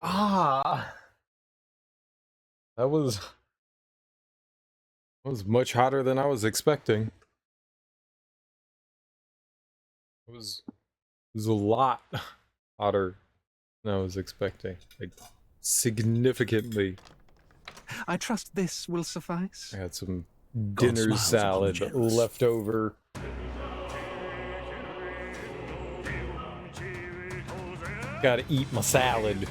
Ah, that was much hotter than I was expecting. It was a lot hotter than I was expecting. Like significantly. I trust this will suffice. I had some God dinner smiles upon the salad generous. left over. Gotta eat my salad.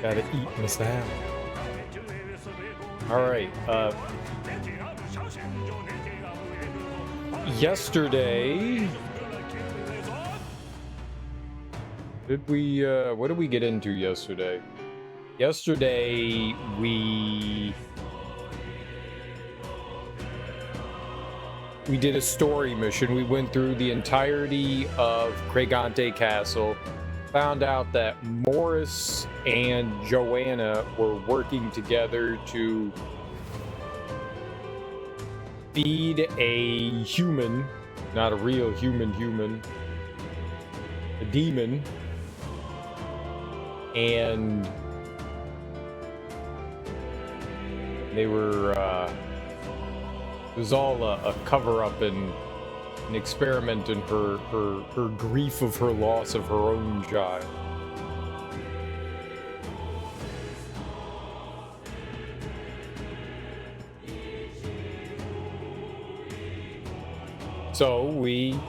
Gotta eat my salad. Alright, yesterday... what did we get into yesterday? Yesterday, we did a story mission. We went through the entirety of Craigante Castle, found out that Morris and Joanna were working together to feed a human, not a real human, a demon, and they were, it was all a cover-up and an experiment in her grief of her loss of her own child. So we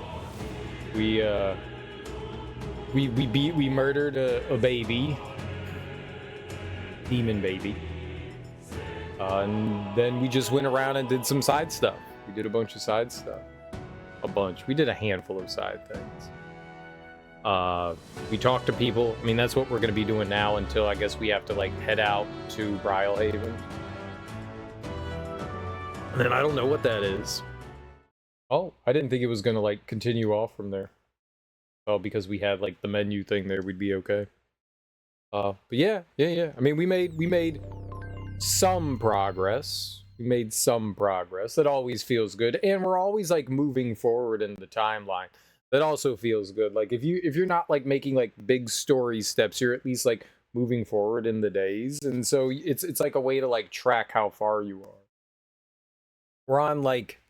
murdered a baby, demon baby. And then we just went around and did some side stuff. We did a bunch of side stuff. We did a handful of side things. We talked to people. I mean, that's what we're going to be doing now until I guess we have to, like, head out to Brylehaven. And then I don't know what that is. Oh, I didn't think it was going to, like, continue off from there. Oh, because we had, like, the menu thing there, we'd be okay. But yeah. I mean, we made some progress. That always feels good, and we're always like moving forward in the timeline. That also feels good. Like if you're not like making like big story steps, you're at least like moving forward in the days, and so it's like a way to like track how far you are. We're on like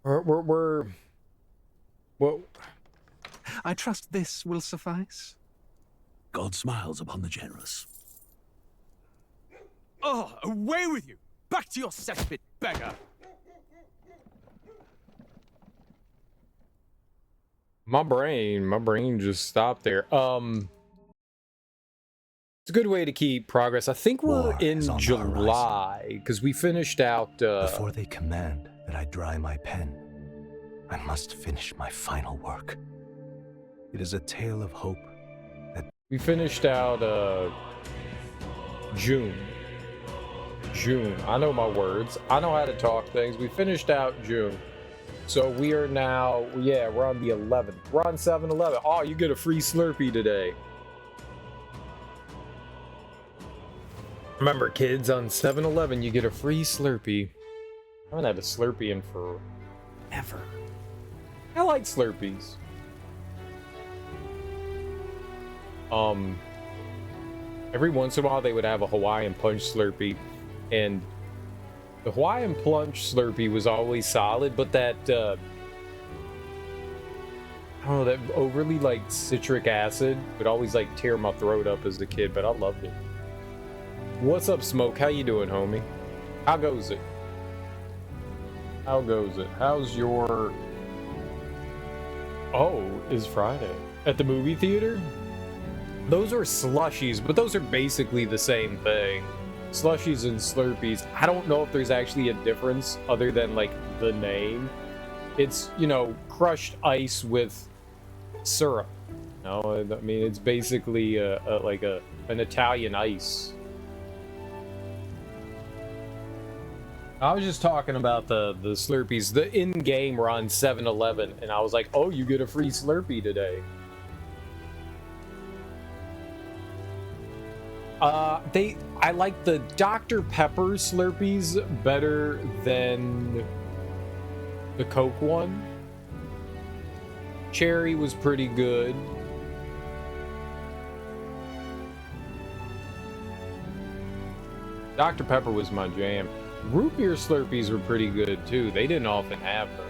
we're well. I trust this will suffice. God smiles upon the generous. Oh, away with you! Back to your cesspit, beggar! My brain just stopped there. It's a good way to keep progress. I think we're in July, because we finished out... Before they command that I dry my pen, I must finish my final work. It is a tale of hope that... We finished out, June. I know my words. I know how to talk things. We finished out June. So we are now, yeah, we're on the 11th. We're on 7-Eleven. Oh, you get a free Slurpee today. Remember, kids, on 7-Eleven, you get a free Slurpee. I haven't had a Slurpee in forever. I like Slurpees. Every once in a while, they would have a Hawaiian Punch Slurpee. And the Hawaiian Punch Slurpee was always solid, but that, I don't know, that overly, like, citric acid would always, like, tear my throat up as a kid, but I loved it. What's up, Smoke? How you doing, homie? How goes it? How's your... Oh, it's Friday. At the movie theater? Those are slushies, but those are basically the same thing. Slushies and Slurpees. I don't know if there's actually a difference other than like the name. It's, you know, crushed ice with syrup. No, I mean it's basically like an Italian ice. I was just talking about the Slurpees. The in-game were on 7-Eleven, and I was like, oh, you get a free Slurpee today. I like the Dr. Pepper Slurpees better than the Coke one. Cherry was pretty good. Dr. Pepper was my jam. Root beer Slurpees were pretty good too. They didn't often have those.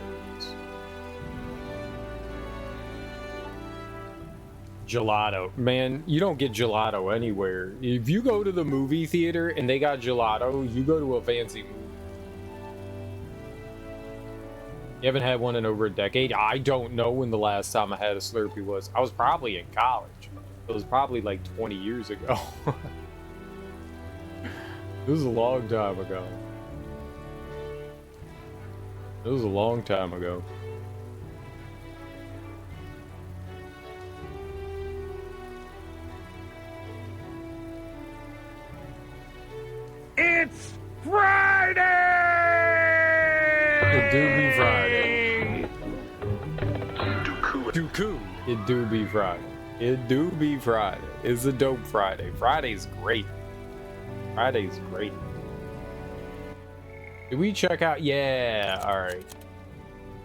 Gelato. Man, you don't get gelato anywhere. If you go to the movie theater and they got gelato, you go to a fancy movie. You haven't had one in over a decade? I don't know when the last time I had a Slurpee was. I was probably in college. It was probably like 20 years ago. It was a long time ago. It was a long time ago. It's Friday! It do be Friday. Dooku. It do be Friday. It do be Friday. It's a dope Friday. Friday's great. Friday's great. Did we check out? Yeah, alright.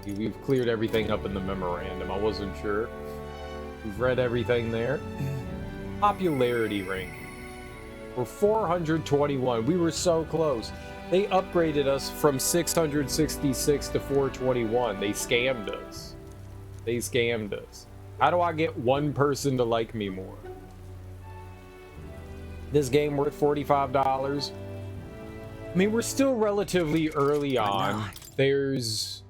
We've cleared everything up in the memorandum. I wasn't sure. We've read everything there. Popularity ranking. We're 421. We were so close. They upgraded us from 666 to 421. They scammed us. They scammed us. How do I get one person to like me more? This game worth $45. I mean, we're still relatively early on. There's...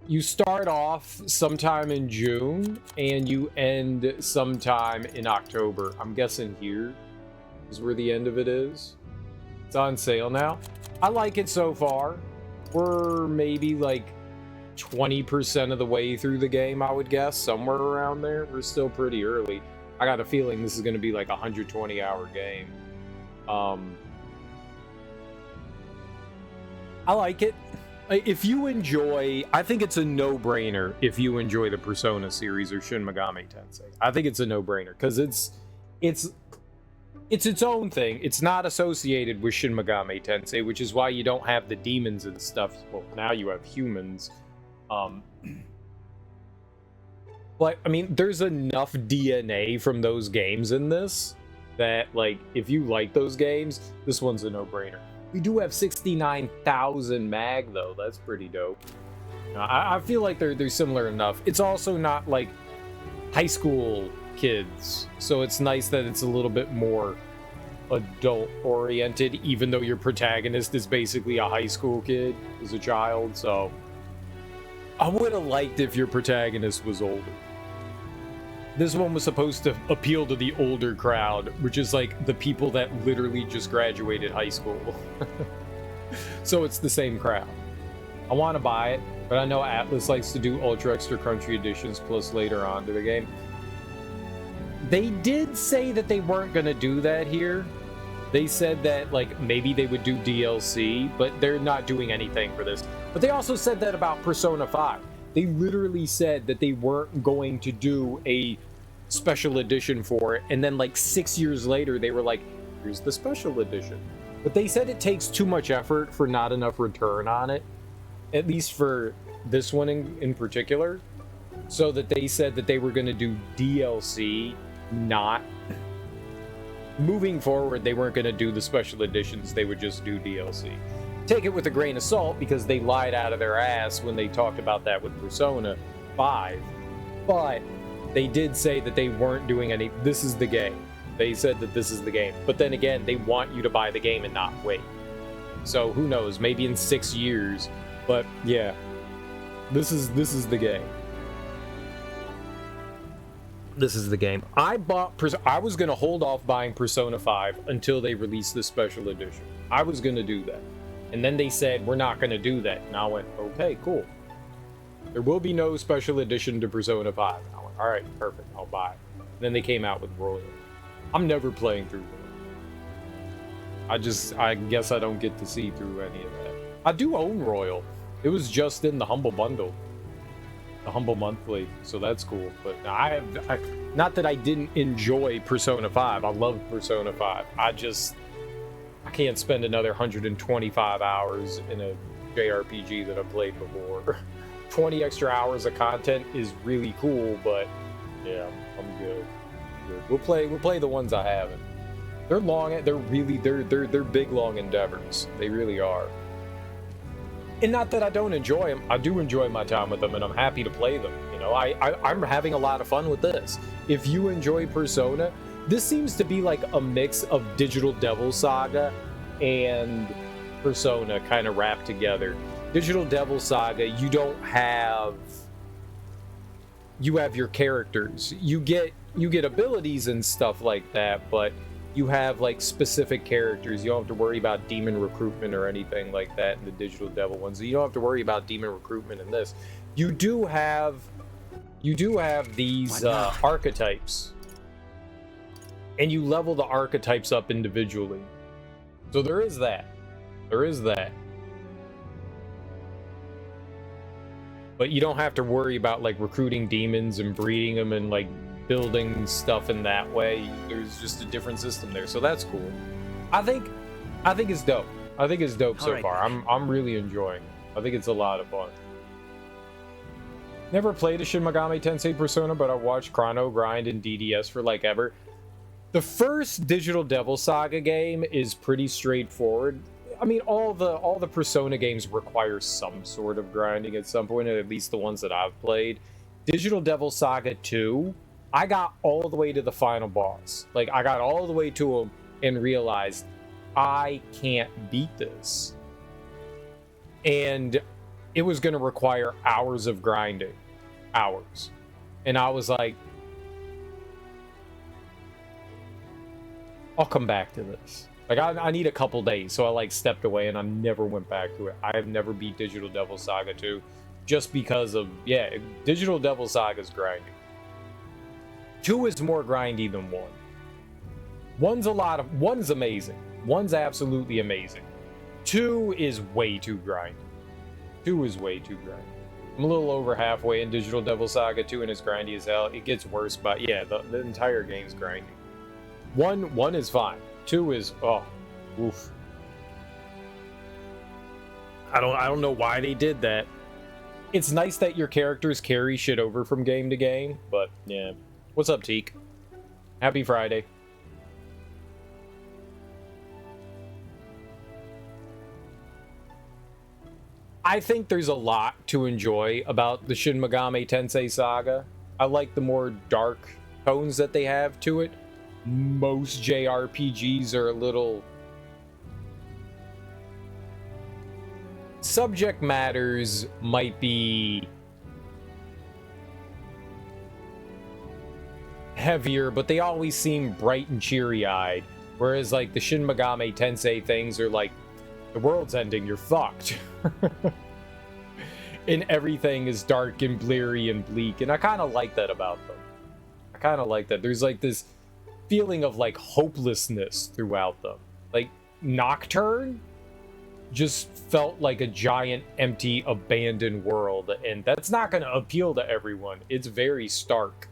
You start off sometime in June, and you end sometime in October. I'm guessing here is where the end of it is. It's on sale now. I like it so far. We're maybe like 20% of the way through the game, I would guess. Somewhere around there. We're still pretty early. I got a feeling this is going to be like a 120-hour game. I like it. If you enjoy, I think it's a no-brainer if you enjoy the Persona series or Shin Megami Tensei. I think it's a no-brainer because it's its own thing. It's not associated with Shin Megami Tensei, which is why you don't have the demons and stuff. Well, now you have humans. But I mean, there's enough DNA from those games in this that, like, if you like those games, this one's a no-brainer. We do have 69,000 mag, though. That's pretty dope. I feel like they're similar enough. It's also not, like, high school kids, so it's nice that it's a little bit more adult-oriented, even though your protagonist is basically a high school kid as a child, so... I would have liked if your protagonist was older. This one was supposed to appeal to the older crowd, which is like the people that literally just graduated high school. So it's the same crowd. I want to buy it, but I know Atlas likes to do Ultra Extra Crunchy editions plus later on to the game. They did say that they weren't going to do that here. They said that, like, maybe they would do DLC, but they're not doing anything for this. But they also said that about Persona 5. They literally said that they weren't going to do a special edition for it, and then like 6 years later they were like, here's the special edition. But they said it takes too much effort for not enough return on it, at least for this one in particular, so that they said that they were going to do DLC, not moving forward. They weren't going to do the special editions, they would just do DLC. Take it with a grain of salt, because they lied out of their ass when they talked about that with Persona 5. But they did say that they weren't doing any... This is the game. They said that this is the game. But then again, they want you to buy the game and not wait. So who knows? Maybe in 6 years. But yeah, this is the game. This is the game. I was going to hold off buying Persona 5 until they released the special edition. I was going to do that. And then they said, we're not going to do that. And I went, okay, cool. There will be no special edition to Persona 5. And I went, all right, perfect, I'll buy it. And then they came out with Royal. I'm never playing through Royal. I guess I don't get to see through any of that. I do own Royal. It was just in the Humble Bundle. The Humble Monthly, so that's cool. But I not that I didn't enjoy Persona 5. I love Persona 5. I can't spend another 125 hours in a JRPG that I've played before. 20 extra hours of content is really cool, but yeah, I'm good. We'll play the ones I haven't. They're long. They're big long endeavors. They really are. And not that I don't enjoy them. I do enjoy my time with them, and I'm happy to play them. You know, I'm having a lot of fun with this. If you enjoy Persona, this seems to be like a mix of Digital Devil Saga and Persona kind of wrapped together. Digital Devil Saga, you have your characters. You get abilities and stuff like that, but you have like specific characters. You don't have to worry about demon recruitment or anything like that in the Digital Devil ones. You don't have to worry about demon recruitment in this. You do have these archetypes, and you level the archetypes up individually. So there is that. But you don't have to worry about like recruiting demons and breeding them and like building stuff in that way. There's just a different system there, so that's cool. I think it's dope. I think it's dope so far. I'm really enjoying it. I think it's a lot of fun. Never played a Shin Megami Tensei Persona, but I watched Chrono grind in DDS for like ever. The first Digital Devil Saga game is pretty straightforward. I mean, all the Persona games require some sort of grinding at some point, at least the ones that I've played. Digital Devil Saga 2, I got all the way to the final boss. Like, I got all the way to him and realized I can't beat this. And it was going to require hours of grinding. Hours. And I was like, I'll come back to this. Like, I need a couple days, so I, like, stepped away and I never went back to it. I have never beat Digital Devil Saga 2 just because of, yeah, Digital Devil Saga's grinding. 2 is more grindy than 1. One's amazing. One's absolutely amazing. 2 is way too grindy. 2 is way too grindy. I'm a little over halfway in Digital Devil Saga 2 and it's grindy as hell. It gets worse, but yeah, the entire game's grindy. 1 is fine. 2 is, oh, oof. I don't know why they did that. It's nice that your characters carry shit over from game to game, but yeah. What's up, Teak? Happy Friday. I think there's a lot to enjoy about the Shin Megami Tensei saga. I like the more dark tones that they have to it. Most JRPGs are a little... Subject matters might be heavier, but they always seem bright and cheery-eyed. Whereas, like, the Shin Megami Tensei things are like, the world's ending, you're fucked. And everything is dark and bleary and bleak, and I kind of like that about them. I kind of like that. There's, like, this feeling of, like, hopelessness throughout them. Like, Nocturne just felt like a giant, empty, abandoned world, and that's not going to appeal to everyone. It's very stark.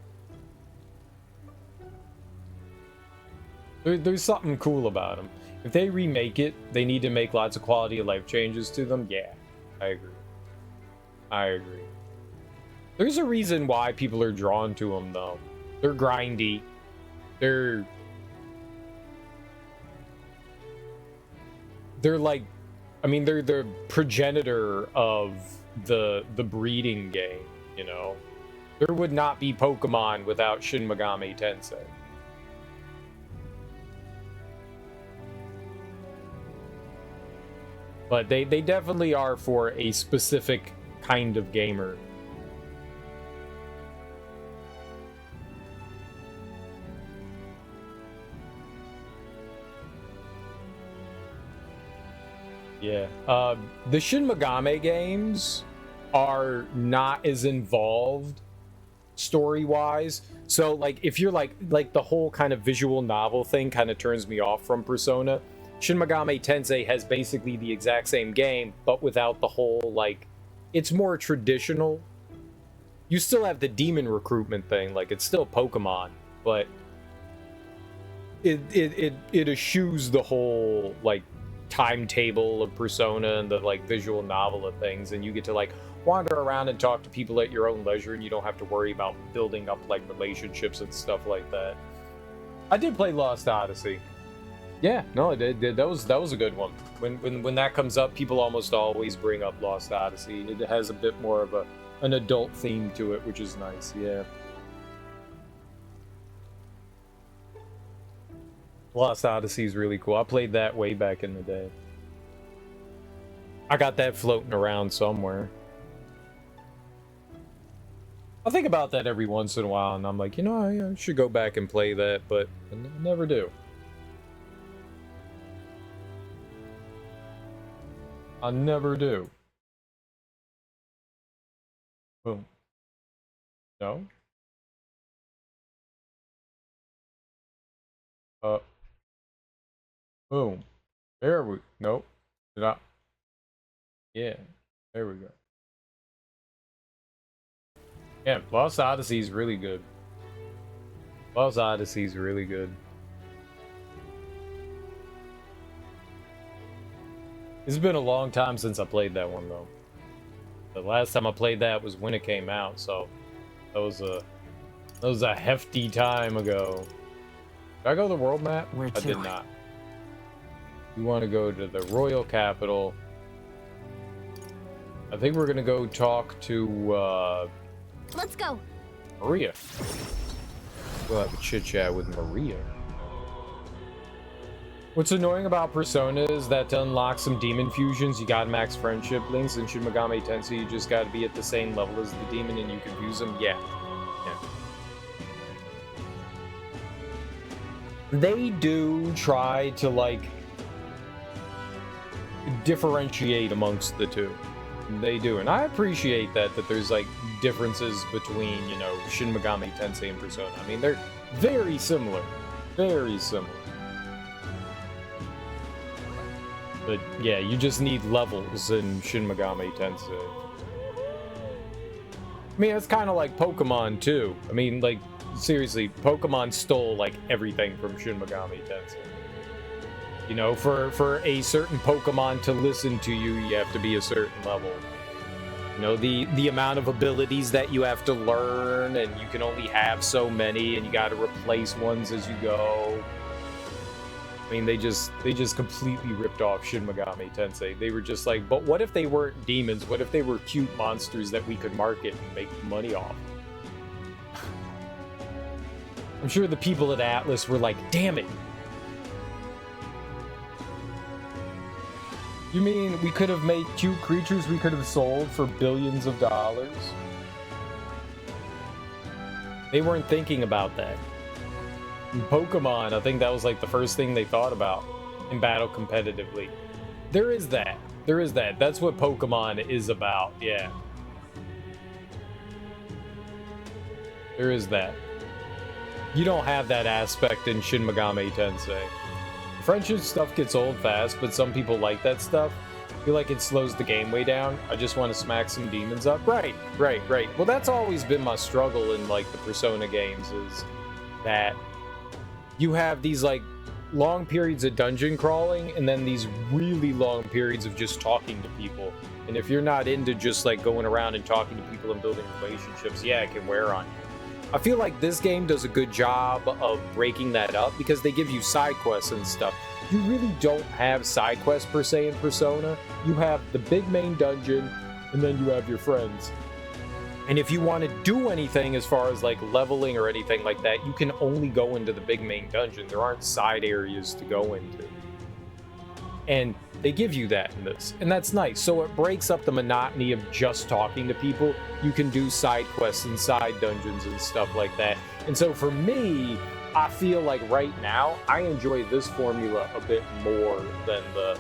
There's something cool about them. If they remake it, they need to make lots of quality of life changes to them. Yeah, I agree. I agree. There's a reason why people are drawn to them, though. They're grindy. They're like, I mean, they're the progenitor of the breeding game, you know? There would not be Pokemon without Shin Megami Tensei. But they definitely are for a specific kind of gamer. Yeah. The Shin Megami games are not as involved story-wise. So, like, if you're like the whole kind of visual novel thing kind of turns me off from Persona. Shin Megami Tensei has basically the exact same game, but without the whole, like, it's more traditional. You still have the demon recruitment thing, like, it's still Pokemon, but it eschews the whole, like, timetable of Persona and the, like, visual novel of things, and you get to, like, wander around and talk to people at your own leisure, and you don't have to worry about building up like relationships and stuff like that. I did play Lost Odyssey. Yeah, no, I did. That was a good one. When that comes up, people almost always bring up Lost Odyssey. It has a bit more of an adult theme to it, which is nice. Yeah. Lost Odyssey is really cool. I played that way back in the day. I got that floating around somewhere. I think about that every once in a while, and I'm like, you know, I should go back and play that, but I never do. I never do. Boom. No? Boom. There we... Nope. Did I... Yeah. There we go. Yeah, Lost Odyssey is really good. Lost Odyssey is really good. It's been a long time since I played that one, though. The last time I played that was when it came out, so that was a hefty time ago. Did I go to the world map? Where I to? did not. We want to go to the royal capital. I think we're gonna go talk to Let's go. Maria. We'll have a chit chat with Maria. What's annoying about Persona is that to unlock some demon fusions, you gotta max friendship links. In Shin Megami Tensei, you just gotta be at the same level as the demon and you can fuse them. Yeah. They do try to, like, differentiate amongst the two. They do, and I appreciate that there's, like, differences between, you know, Shin Megami Tensei and Persona. I mean, they're very similar. Very similar. But yeah, you just need levels in Shin Megami Tensei. I mean, it's kind of like Pokemon too. I mean, like, seriously, Pokemon stole like everything from Shin Megami Tensei. You know, for a certain Pokemon to listen to you, you have to be a certain level. You know, the amount of abilities that you have to learn, and you can only have so many, and you got to replace ones as you go. I mean, they just completely ripped off Shin Megami Tensei. They were just like, but what if they weren't demons? What if they were cute monsters that we could market and make money off? I'm sure the people at Atlas were like, damn it. You mean we could have made cute creatures we could have sold for billions of dollars? They weren't thinking about that. In Pokemon, I think that was like the first thing they thought about in battle competitively. There is that. There is that. That's what Pokemon is about, yeah. There is that. You don't have that aspect in Shin Megami Tensei. Friendship stuff gets old fast, but some people like that stuff. I feel like it slows the game way down. I just want to smack some demons up. Right. Well, that's always been my struggle in like the Persona games, is that you have these like long periods of dungeon crawling and then these really long periods of just talking to people. And if you're not into just like going around and talking to people and building relationships, yeah, it can wear on you. I feel like this game does a good job of breaking that up because they give you side quests and stuff. You really don't have side quests per se in Persona. You have the big main dungeon and then you have your friends. And if you want to do anything as far as like leveling or anything like that, you can only go into the big main dungeon. There aren't side areas to go into. And they give you that in this, and that's nice. So it breaks up the monotony of just talking to people. You can do side quests and side dungeons and stuff like that. And so for me, I feel like right now, I enjoy this formula a bit more than the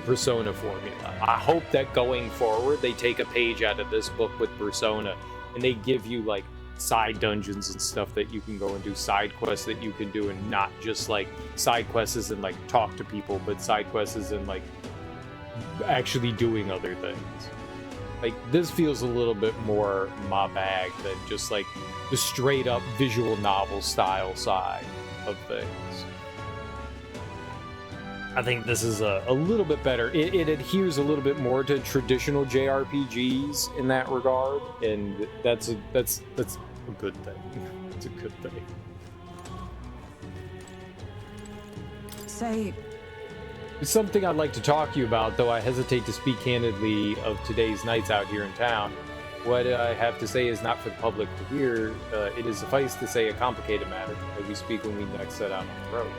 Persona formula. I hope that going forward, they take a page out of this book with Persona, and they give you like side dungeons and stuff that you can go and do, side quests that you can do, and not just like side quests and like talk to people, but side quests and like actually doing other things. Like, this feels a little bit more my bag than just like the straight up visual novel style side of things. I think this is a little bit better. It adheres a little bit more to traditional JRPGs in that regard, and that's a good thing. It's a good thing. Say, It's something I'd like to talk to you about, though I hesitate to speak candidly of today's nights out here in town. What I have to say is not for the public to hear. It is suffice to say a complicated matter that we speak when we next set out on the road.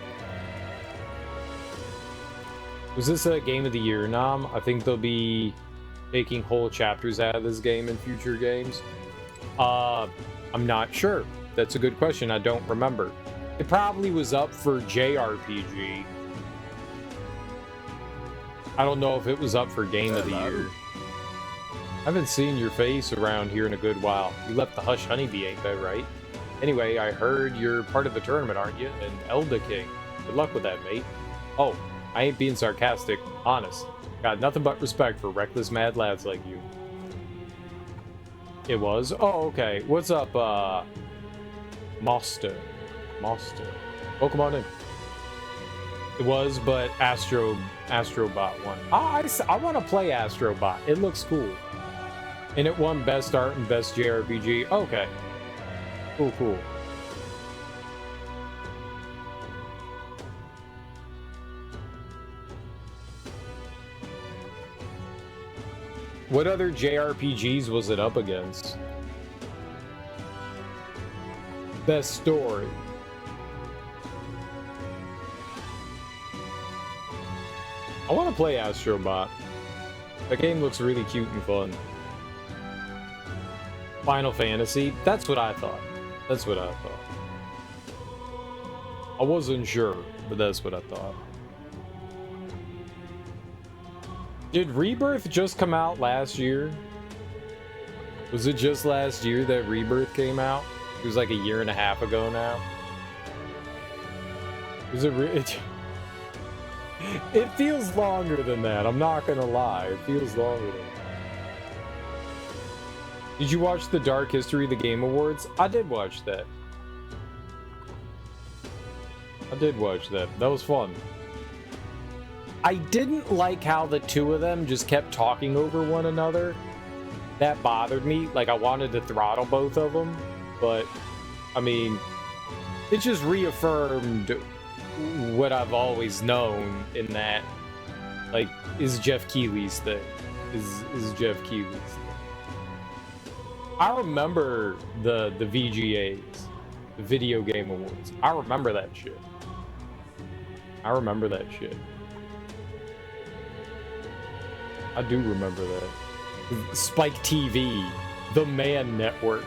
Was this a game of the year, Nam? I think they'll be taking whole chapters out of this game in future games. I'm not sure. That's a good question. I don't remember. It probably was up for JRPG. I don't know if it was up for game of the year. I haven't seen your face around here in a good while. You left the Hush Honeybee, ain't that right? Anyway, I heard you're part of the tournament, aren't you? And Elder King. Good luck with that, mate. Oh, I ain't being sarcastic. Honest. Got nothing but respect for reckless mad lads like you. It was? Oh, okay. What's up, Monster? Oh, come on in. It was, but Astrobot won. I want to play Astrobot. It looks cool. And it won Best Art and Best JRPG. Okay. Cool. What other JRPGs was it up against? Best Story. I want to play Astrobot. That game looks really cute and fun. Final Fantasy? That's what I thought. I wasn't sure, but that's what I thought. Did Rebirth just come out last year? Was it just last year that Rebirth came out? It was like a year and a half ago now. Was it It feels longer than that, I'm not gonna lie. It feels longer than that. Did you watch the Dark History of the Game Awards? I did watch that. That was fun. I didn't like how the two of them just kept talking over one another. That bothered me. Like, I wanted to throttle both of them. But, I mean, it just reaffirmed what I've always known in that, like, is Jeff Keighley's thing. Is Jeff Keighley's thing. I remember the VGAs, the Video Game Awards. I remember that shit. I do remember that. Spike TV, the Man Network.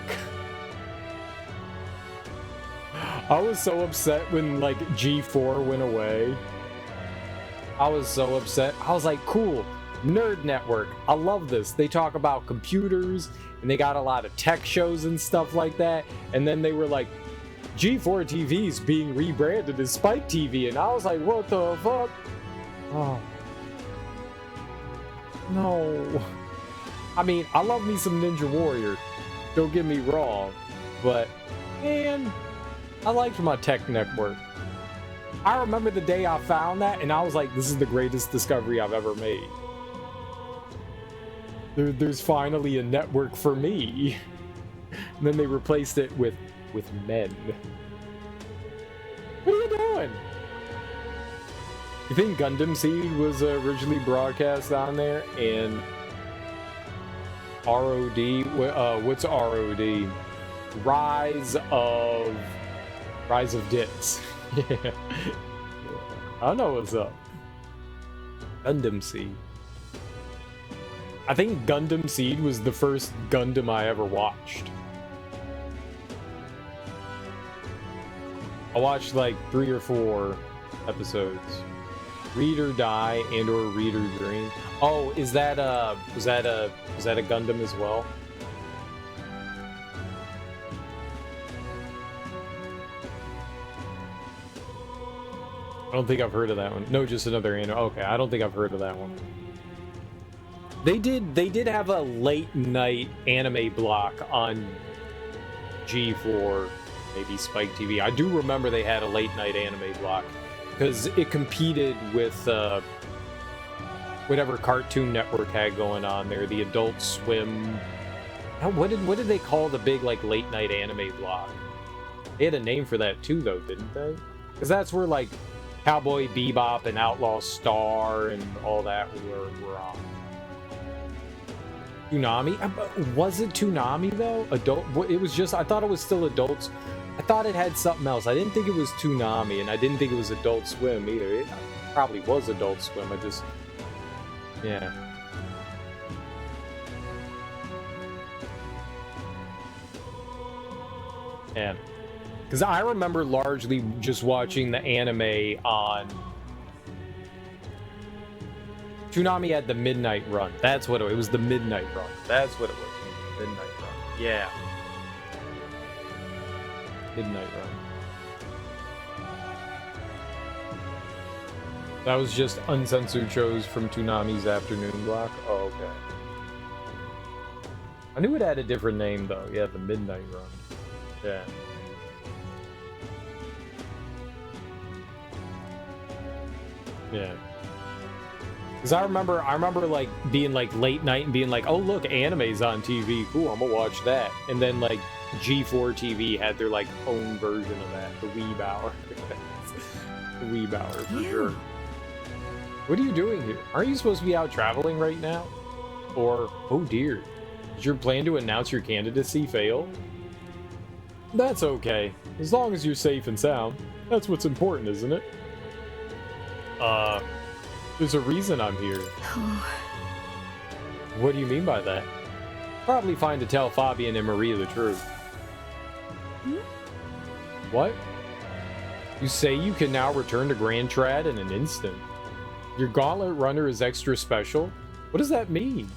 I was so upset when, like, G4 went away. I was so upset. I was like, cool, Nerd Network. I love this. They talk about computers, and they got a lot of tech shows and stuff like that. And then they were like, G4 TV's being rebranded as Spike TV. And I was like, what the fuck? Oh. No. I mean, I love me some Ninja Warrior. Don't get me wrong. But, man, I liked my tech network. I remember the day I found that, and I was like, this is the greatest discovery I've ever made. There's finally a network for me. And then they replaced it with men. What are you doing? You think Gundam Seed was originally broadcast on there? And ROD? What's ROD? Rise of Dits. Yeah. I know what's up. Gundam Seed. I think Gundam Seed was the first Gundam I ever watched. I watched like 3 or 4 episodes. Read or Die and or Read or Dream. Oh, was that a Gundam as well? I don't think I've heard of that one. No, just another anime. Okay, I don't think I've heard of that one. They did have a late night anime block on G4, maybe Spike TV. I do remember they had a late night anime block. because it competed with whatever Cartoon Network had going on there, the Adult Swim. What did they call the big like late night anime block? They had a name for that too, though, didn't they? Because that's where like Cowboy Bebop and Outlaw Star and all that were on. Toonami? Was it Toonami though? It was just, I thought it was still adults. I thought it had something else. I didn't think it was Toonami, and I didn't think it was Adult Swim either. It probably was Adult Swim. Yeah. Yeah. Because I remember largely just watching the anime on... Toonami had the Midnight Run. That's what it was. The Midnight Run. That's what it was. Midnight Run. Yeah. Midnight Run. That was just uncensored shows from Toonami's afternoon block. Oh, okay. I knew it had a different name, though. Yeah, the Midnight Run. Yeah. Yeah. Because I remember like being like late night and being like, oh look, anime's on TV, cool, I'm gonna watch that. And then like G4 TV had their like own version of that, the Weeb Hour. The Weeb Hour for sure. What are you doing here? Aren't you supposed to be out traveling right now? Or, oh dear, did your plan to announce your candidacy fail? That's okay, as long as you're safe and sound. That's what's important, isn't it? There's a reason I'm here. What do you mean by that? Probably fine to tell Fabian and Maria the truth. What? You say you can now return to Grand Trad in an instant. Your gauntlet runner is extra special? What does that mean?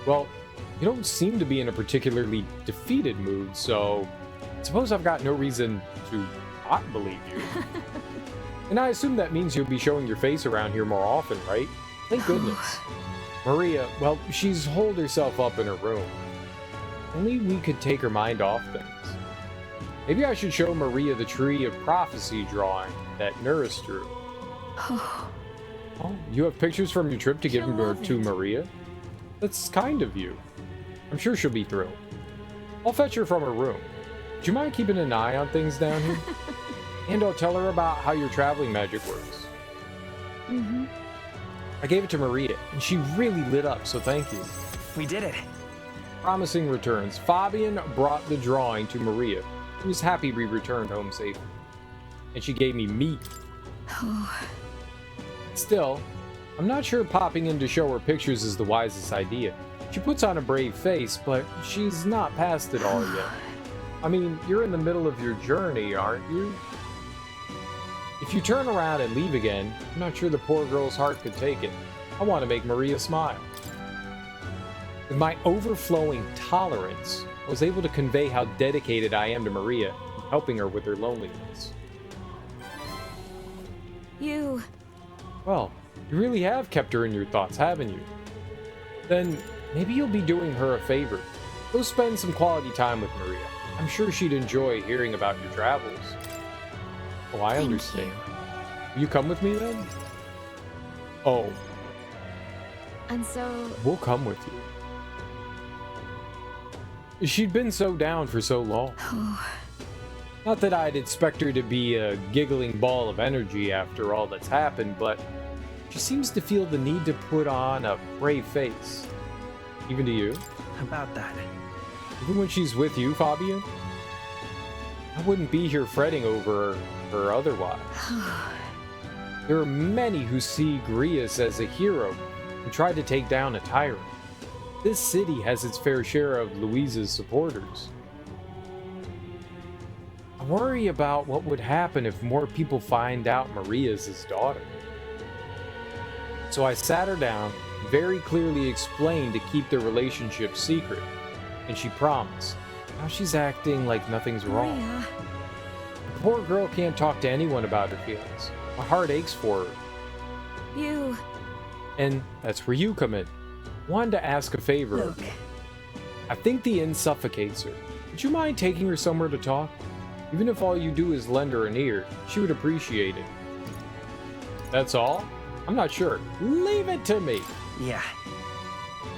Well, you don't seem to be in a particularly defeated mood, so I suppose I've got no reason to not believe you. And I assume that means you'll be showing your face around here more often, right? Thank goodness. Maria, well, she's holed herself up in her room. Only we could take her mind off things. Maybe I should show Maria the tree of prophecy drawing that Nurse drew. Oh, you have pictures from your trip to give to Maria? That's kind of you. I'm sure she'll be thrilled. I'll fetch her from her room. Do you mind keeping an eye on things down here? And I'll tell her about how your traveling magic works. I gave it to Maria, and she really lit up, so thank you. We did it. Promising returns. Fabian brought the drawing to Maria, who was happy we returned home safely. And she gave me meat. Still, I'm not sure popping in to show her pictures is the wisest idea. She puts on a brave face, but she's not past it all yet. I mean, you're in the middle of your journey, aren't you? If you turn around and leave again, I'm not sure the poor girl's heart could take it. I want to make Maria smile. With my overflowing tolerance, I was able to convey how dedicated I am to Maria and helping her with her loneliness. You... Well, you really have kept her in your thoughts, haven't you? Then maybe you'll be doing her a favor. Go spend some quality time with Maria. I'm sure she'd enjoy hearing about your travels. Oh, I understand. Will you come with me then? Oh. And so... We'll come with you. She'd been so down for so long. Not that I'd expect her to be a giggling ball of energy after all that's happened, but she seems to feel the need to put on a brave face. Even to you? About that. Even when she's with you, Fabian? I wouldn't be here fretting over her otherwise. There are many who see Grius as a hero and try to take down a tyrant. This city has its fair share of Louise's supporters. I worry about what would happen if more people find out Maria's his daughter. So I sat her down, very clearly explained to keep their relationship secret, and she promised. Now she's acting like nothing's wrong. Maria. The poor girl can't talk to anyone about her feelings. My heart aches for her. You... And that's where you come in. Wanted to ask a favor of Look. you. I think the inn suffocates her. Would you mind taking her somewhere to talk? Even if all you do is lend her an ear, she would appreciate it. That's all? I'm not sure. Leave it to me. Yeah.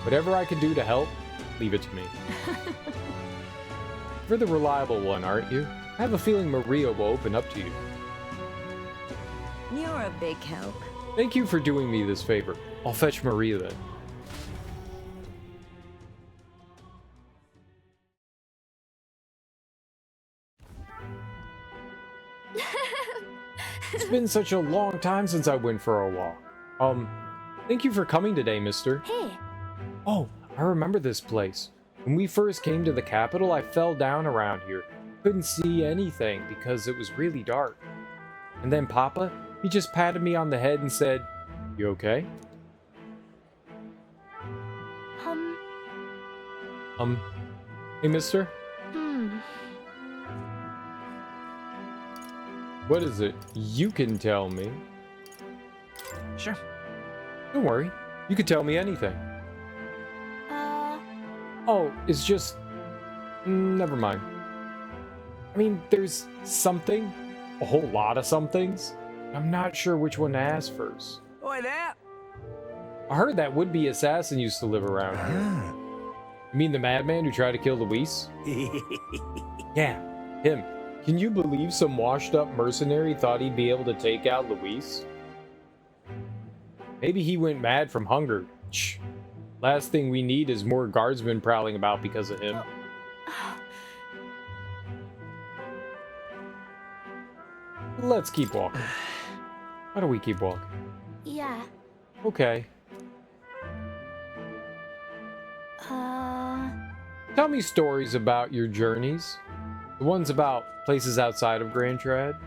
Whatever I can do to help, leave it to me. You're the reliable one, aren't you? I have a feeling Maria will open up to you. You're a big help. Thank you for doing me this favor. I'll fetch Maria then. It's been such a long time since I went for a walk. Thank you for coming today, mister. Hey. Oh, I remember this place. When we first came to the capital, I fell down around here. Couldn't see anything because it was really dark. And then Papa, he just patted me on the head and said, "You okay?" Hey, mister? What is it? You can tell me. Sure. Don't worry. You can tell me anything. Oh, it's just... Never mind. I mean, there's something. A whole lot of somethings. I'm not sure which one to ask first. Oi there! I heard that would-be assassin used to live around here. You mean the madman who tried to kill Luis? Yeah, him. Can you believe some washed-up mercenary thought he'd be able to take out Luis? Maybe he went mad from hunger. Shh. Last thing we need is more guardsmen prowling about because of him. Let's keep walking. Why don't we keep walking? Yeah. Okay. Tell me stories about your journeys. The ones about places outside of Grand Trad.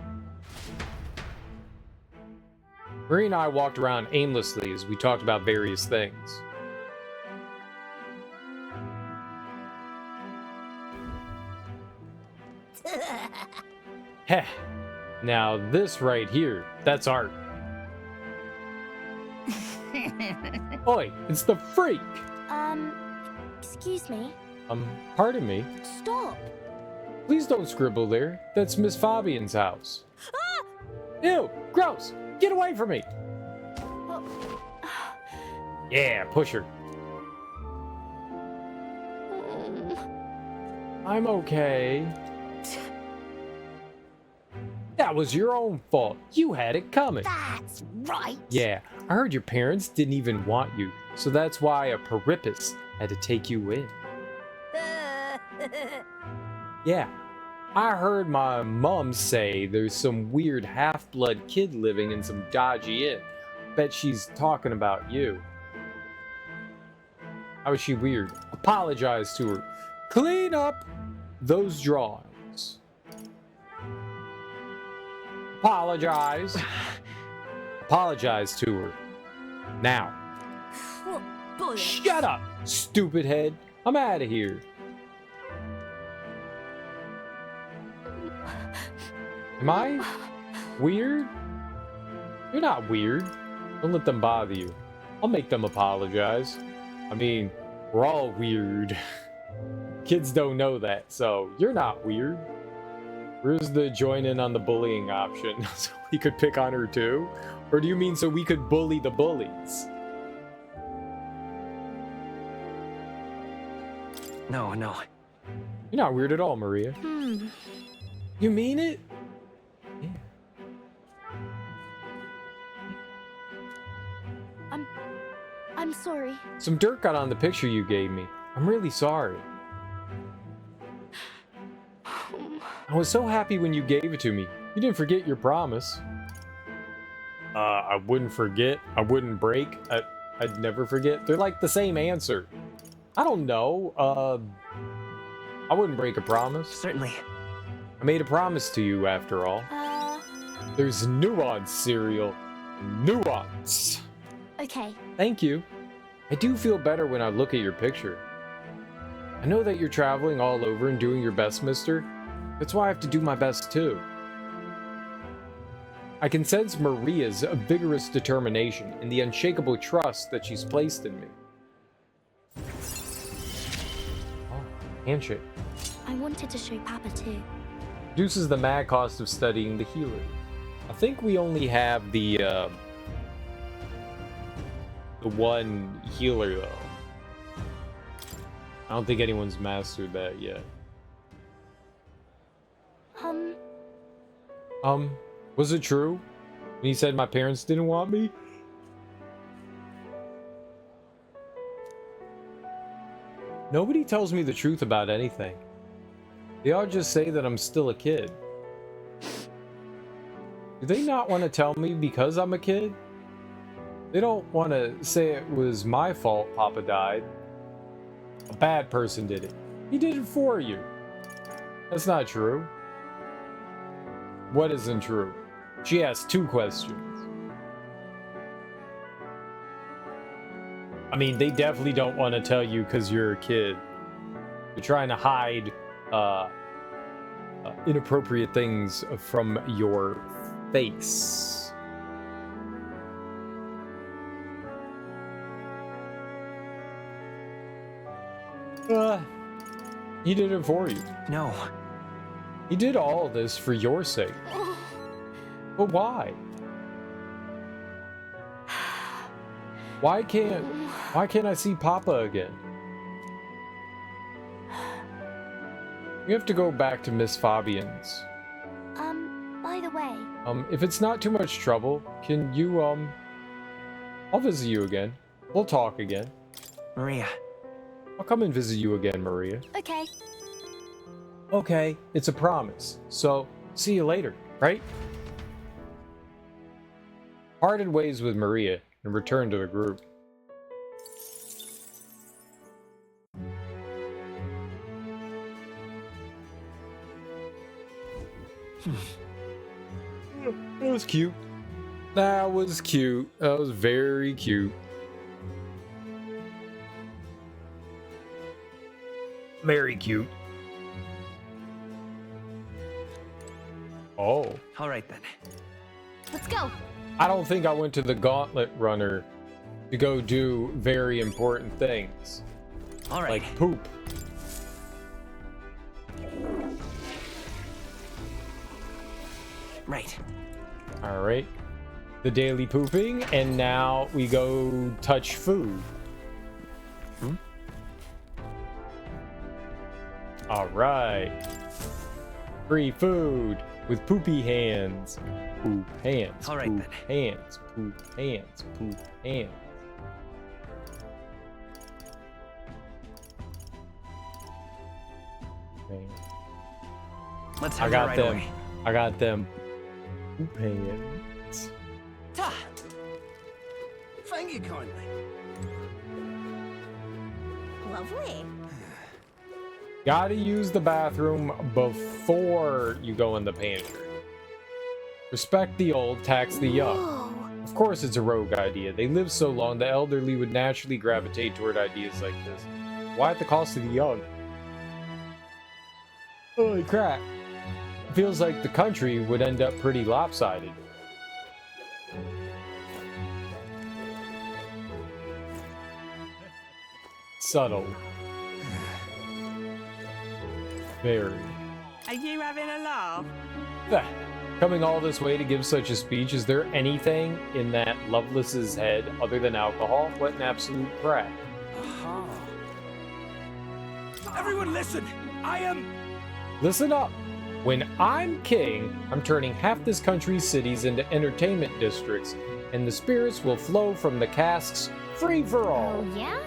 Marie and I walked around aimlessly as we talked about various things. Heh. Now this right here, that's art. Oi, it's the freak! Excuse me. Pardon me. Stop. Please don't scribble there. That's Miss Fabian's house. Ew, gross! Get away from me! Yeah, push her. I'm okay. That was your own fault. You had it coming. That's right. Yeah, I heard your parents didn't even want you, so that's why a Perippus had to take you in. Yeah, I heard my mom say there's some weird half-blood kid living in some dodgy inn. Bet she's talking about you. How is she weird? Apologize to her. Clean up those drawings. Apologize. Apologize to her. Now. Shut up, stupid head. I'm out of here. Am I weird? You're not weird. Don't let them bother you. I'll make them apologize. I mean, we're all weird. Kids don't know that, so you're not weird. Where's the join in on the bullying option? So we could pick on her too? Or do you mean so we could bully the bullies? No. You're not weird at all, Maria. You mean it? Yeah. I'm sorry. Some dirt got on the picture you gave me. I'm really sorry. I was so happy when you gave it to me. You didn't forget your promise. I wouldn't forget. I wouldn't break. I'd never forget. They're like the same answer. I don't know. I wouldn't break a promise. Certainly. I made a promise to you after all. There's nuance, Serial. Nuance. Okay. Thank you. I do feel better when I look at your picture. I know that you're traveling all over and doing your best, mister. That's why I have to do my best too. I can sense Maria's vigorous determination and the unshakable trust that she's placed in me. Oh, handshake. I wanted to show Papa too. Reduces the mad cost of studying the healer. I think we only have the the one healer, though. I don't think anyone's mastered that yet. Was it true when he said my parents didn't want me? Nobody tells me the truth about anything. They all just say that I'm still a kid. Do they not want to tell me because I'm a kid? They don't want to say it was my fault Papa died. A bad person did it. He did it for you. That's not true. What isn't true? She asked 2 questions. I mean, they definitely don't want to tell you because you're a kid. They're trying to hide inappropriate things from your face. He did it for you. No. He did all this for your sake. But why? Why can't I see Papa again? You have to go back to Miss Fabian's. By the way. If it's not too much trouble, can you, I'll visit you again. We'll talk again. Maria. I'll come and visit you again, Maria. Okay. Okay, it's a promise. So, see you later, right? Parted ways with Maria and returned to the group. That was cute. That was cute. That was very cute. Very cute. Oh. All right then. Let's go. I don't think I went to the Gauntlet Runner to go do very important things. All right. Like poop. Right. Alright. The daily pooping, and now we go touch food. Alright. Free food with poopy hands. Poop hands. All right, poop then. hands. Poop hands. Poop hands. Man. Let's I have got right them. away. I got them. Poop hands. Ta. Thank you kindly. Lovely. Gotta use the bathroom before you go in the pantry. Respect the old, tax the young. Whoa. Of course it's a rogue idea. They live so long, the elderly would naturally gravitate toward ideas like this. Why at the cost of the young? Holy crap. Feels like the country would end up pretty lopsided. Subtle. Very. Are you having a laugh? Coming all this way to give such a speech, is there anything in that Lovelace's head other than alcohol? What an absolute crap. Everyone listen! I am... Listen up! When I'm king, I'm turning half this country's cities into entertainment districts, and the spirits will flow from the casks free for all. Oh, yeah?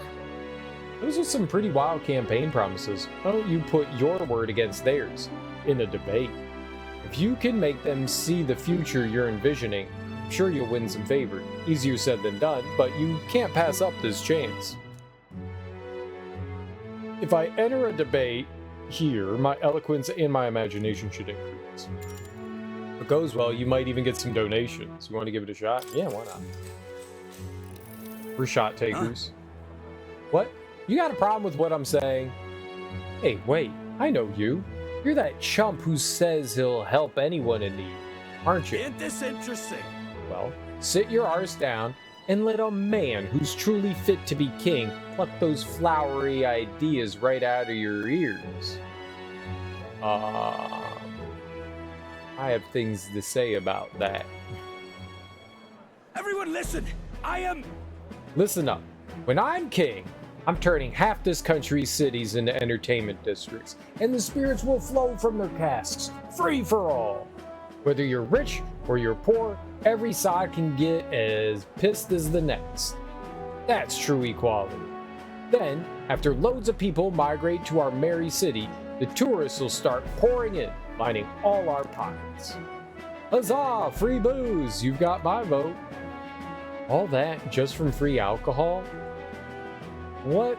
Those are some pretty wild campaign promises. Why don't you put your word against theirs in a debate? If you can make them see the future you're envisioning, I'm sure you'll win some favor. Easier said than done, but you can't pass up this chance. If I enter a debate here, my eloquence and my imagination should increase. If it goes well, you might even get some donations. You want to give it a shot? Yeah, why not? We're shot takers. What? You got a problem with what I'm saying? Hey, wait, I know you. You're that chump who says he'll help anyone in need, aren't you? Ain't this interesting? Well, sit your arse down and let a man who's truly fit to be king pluck those flowery ideas right out of your ears. I have things to say about that. Everyone listen! I am... Listen up. When I'm king, I'm turning half this country's cities into entertainment districts, and the spirits will flow from their casks, free for all. Whether you're rich or you're poor, every side can get as pissed as the next. That's true equality. Then, after loads of people migrate to our merry city, the tourists will start pouring in, lining all our pockets. Huzzah! Free booze! You've got my vote. All that just from free alcohol? What?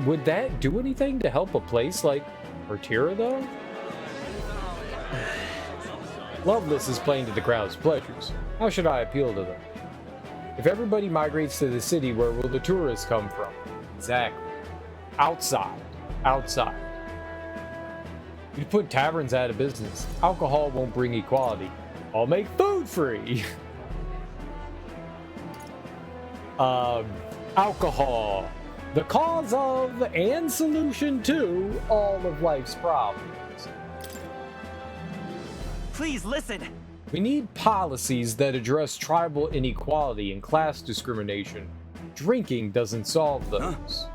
Would that do anything to help a place like Ortira, though? Loveless is playing to the crowd's pleasures. How should I appeal to them? If everybody migrates to the city, where will the tourists come from? Exactly. Outside. Outside. You put taverns out of business. Alcohol won't bring equality. I'll make food free. Alcohol. The cause of and solution to all of life's problems. Please listen. We need policies that address tribal inequality and class discrimination. Drinking doesn't solve those.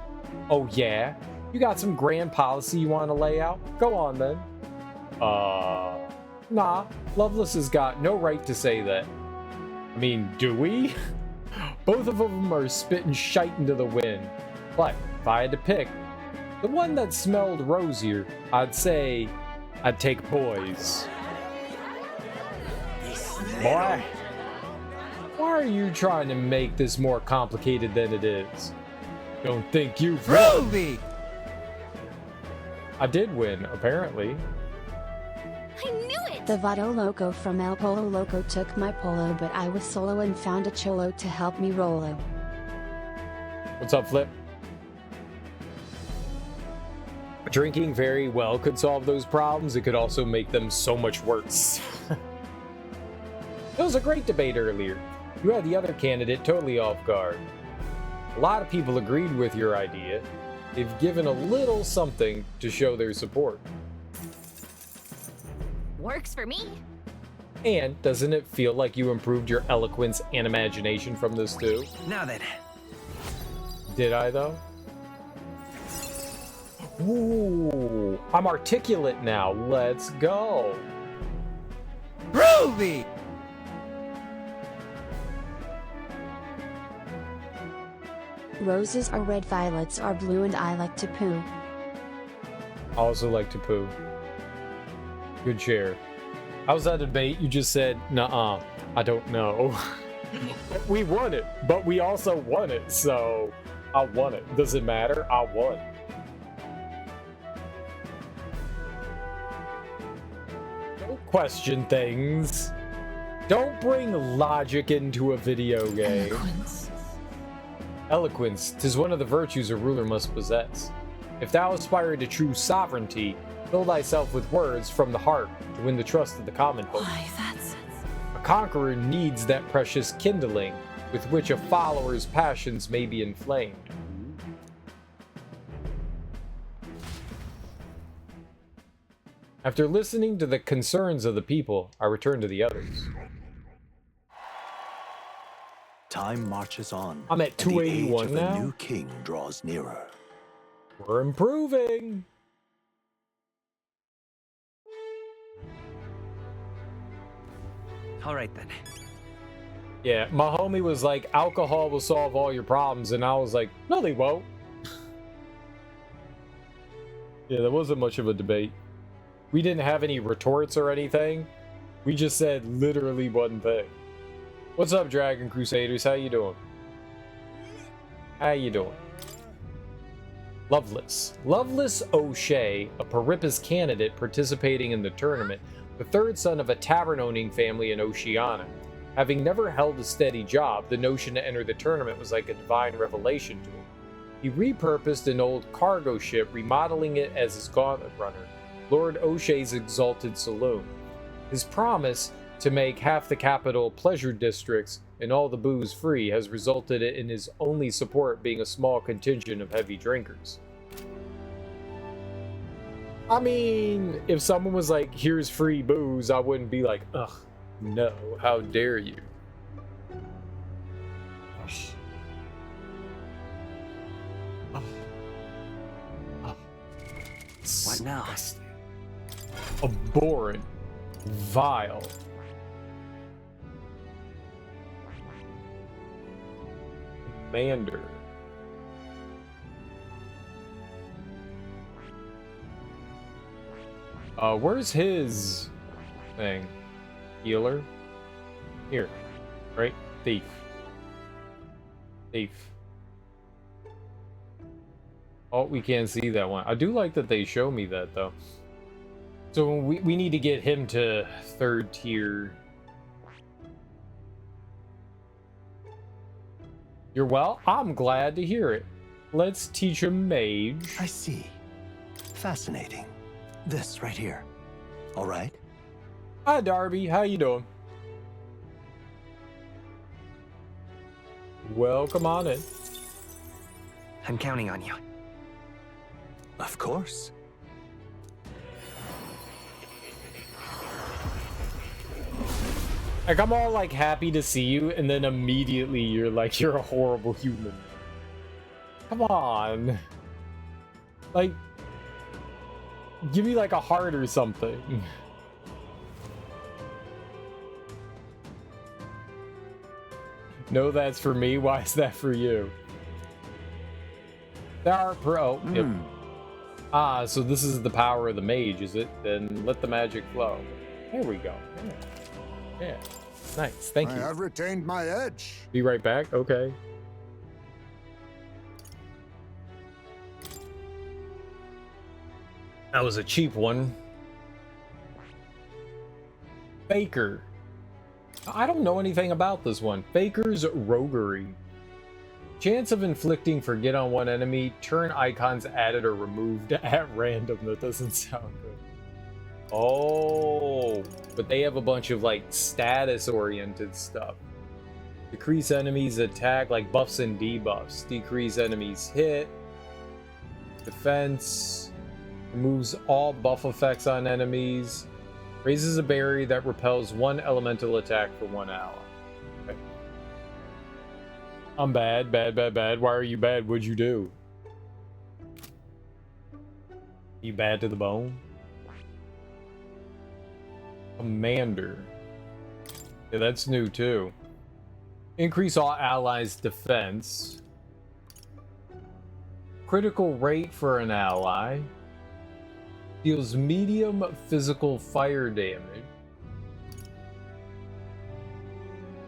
Oh yeah? You got some grand policy you want to lay out? Go on then. Nah. Loveless has got no right to say that. I mean, do we? Both of them are spitting shite into the wind. But if I had to pick, the one that smelled rosier, I'd say I'd take boys. Boy, why are you trying to make this more complicated than it is? Don't think you've won. Ruby! I did win, apparently. I knew it! The Vado Loco from El Polo Loco took my polo, but I was solo and found a cholo to help me rolo. What's up, Flip? Drinking very well could solve those problems. It could also make them so much worse. It was a great debate earlier. You had the other candidate totally off guard. A lot of people agreed with your idea. They've given a little something to show their support. Works for me. And doesn't it feel like you improved your eloquence and imagination from this too? Now then. Did I though? Ooh, I'm articulate now. Let's go. Ruby! Roses are red, violets are blue, and I like to poo. I also like to poo. Good share. How's that debate? You just said, nuh-uh, I don't know. We won it, but we also won it, so I won it. Does it matter? I won. Don't question things. Don't bring logic into a video game. Eloquence, 'tis one of the virtues a ruler must possess. If thou aspire to true sovereignty, fill thyself with words from the heart to win the trust of the common folk. A conqueror needs that precious kindling with which a follower's passions may be inflamed. After listening to the concerns of the people, I returned to the others. Time marches on. I'm at and the age 281 of now. the new king draws nearer. We're improving. All right then. Yeah, my homie was like, alcohol will solve all your problems, and I was like, no, they won't. Yeah, there wasn't much of a debate. We didn't have any retorts or anything. We just said literally one thing. What's up, Dragon Crusaders? How you doing? How you doing? Loveless. Loveless O'Shea, a Perippus candidate participating in the tournament, the third son of a tavern-owning family in Oceania. Having never held a steady job, the notion to enter the tournament was like a divine revelation to him. He repurposed an old cargo ship, remodeling it as his gauntlet runner, Lord O'Shea's exalted saloon. His promise to make half the capital pleasure districts and all the booze free has resulted in his only support being a small contingent of heavy drinkers. I mean, if someone was like, here's free booze, I wouldn't be like, ugh, no, how dare you. Ugh. What now? Abhorrent. Vile. Commander. Where's his thing? Healer? Here. Right? Thief. Thief. Oh, we can't see that one. I do like that they show me that, though. So we need to get him to 3rd tier. You're well? I'm glad to hear it. Let's teach him mage. I see. Fascinating. This right here. All right? Hi, Darby. How you doing? Welcome on in. I'm counting on you. Of course. Like, I'm all, like, happy to see you, and then immediately you're like, you're a horrible human. Come on. Like, give me, like, a heart or something. No, that's for me. Why is that for you? There are pro. Yep. Ah, so this is the power of the mage, is it? Then let the magic flow. There we go. Yeah. Nice. Thank you. I have retained my edge. Be right back. Okay. That was a cheap one. Faker. I don't know anything about this one. Faker's Roguery. Chance of inflicting forget on one enemy. Turn icons added or removed at random. That doesn't sound good. Oh, but they have a bunch of like status-oriented stuff. Decrease enemies attack, like buffs and debuffs. Decrease enemies hit. Defense. Removes all buff effects on enemies. Raises a barrier that repels one elemental attack for one ally. Okay. I'm bad. Why are you bad? What'd you do? You bad to the bone? Commander. Yeah, that's new too. Increase all allies' defense. Critical rate for an ally. Deals medium physical fire damage.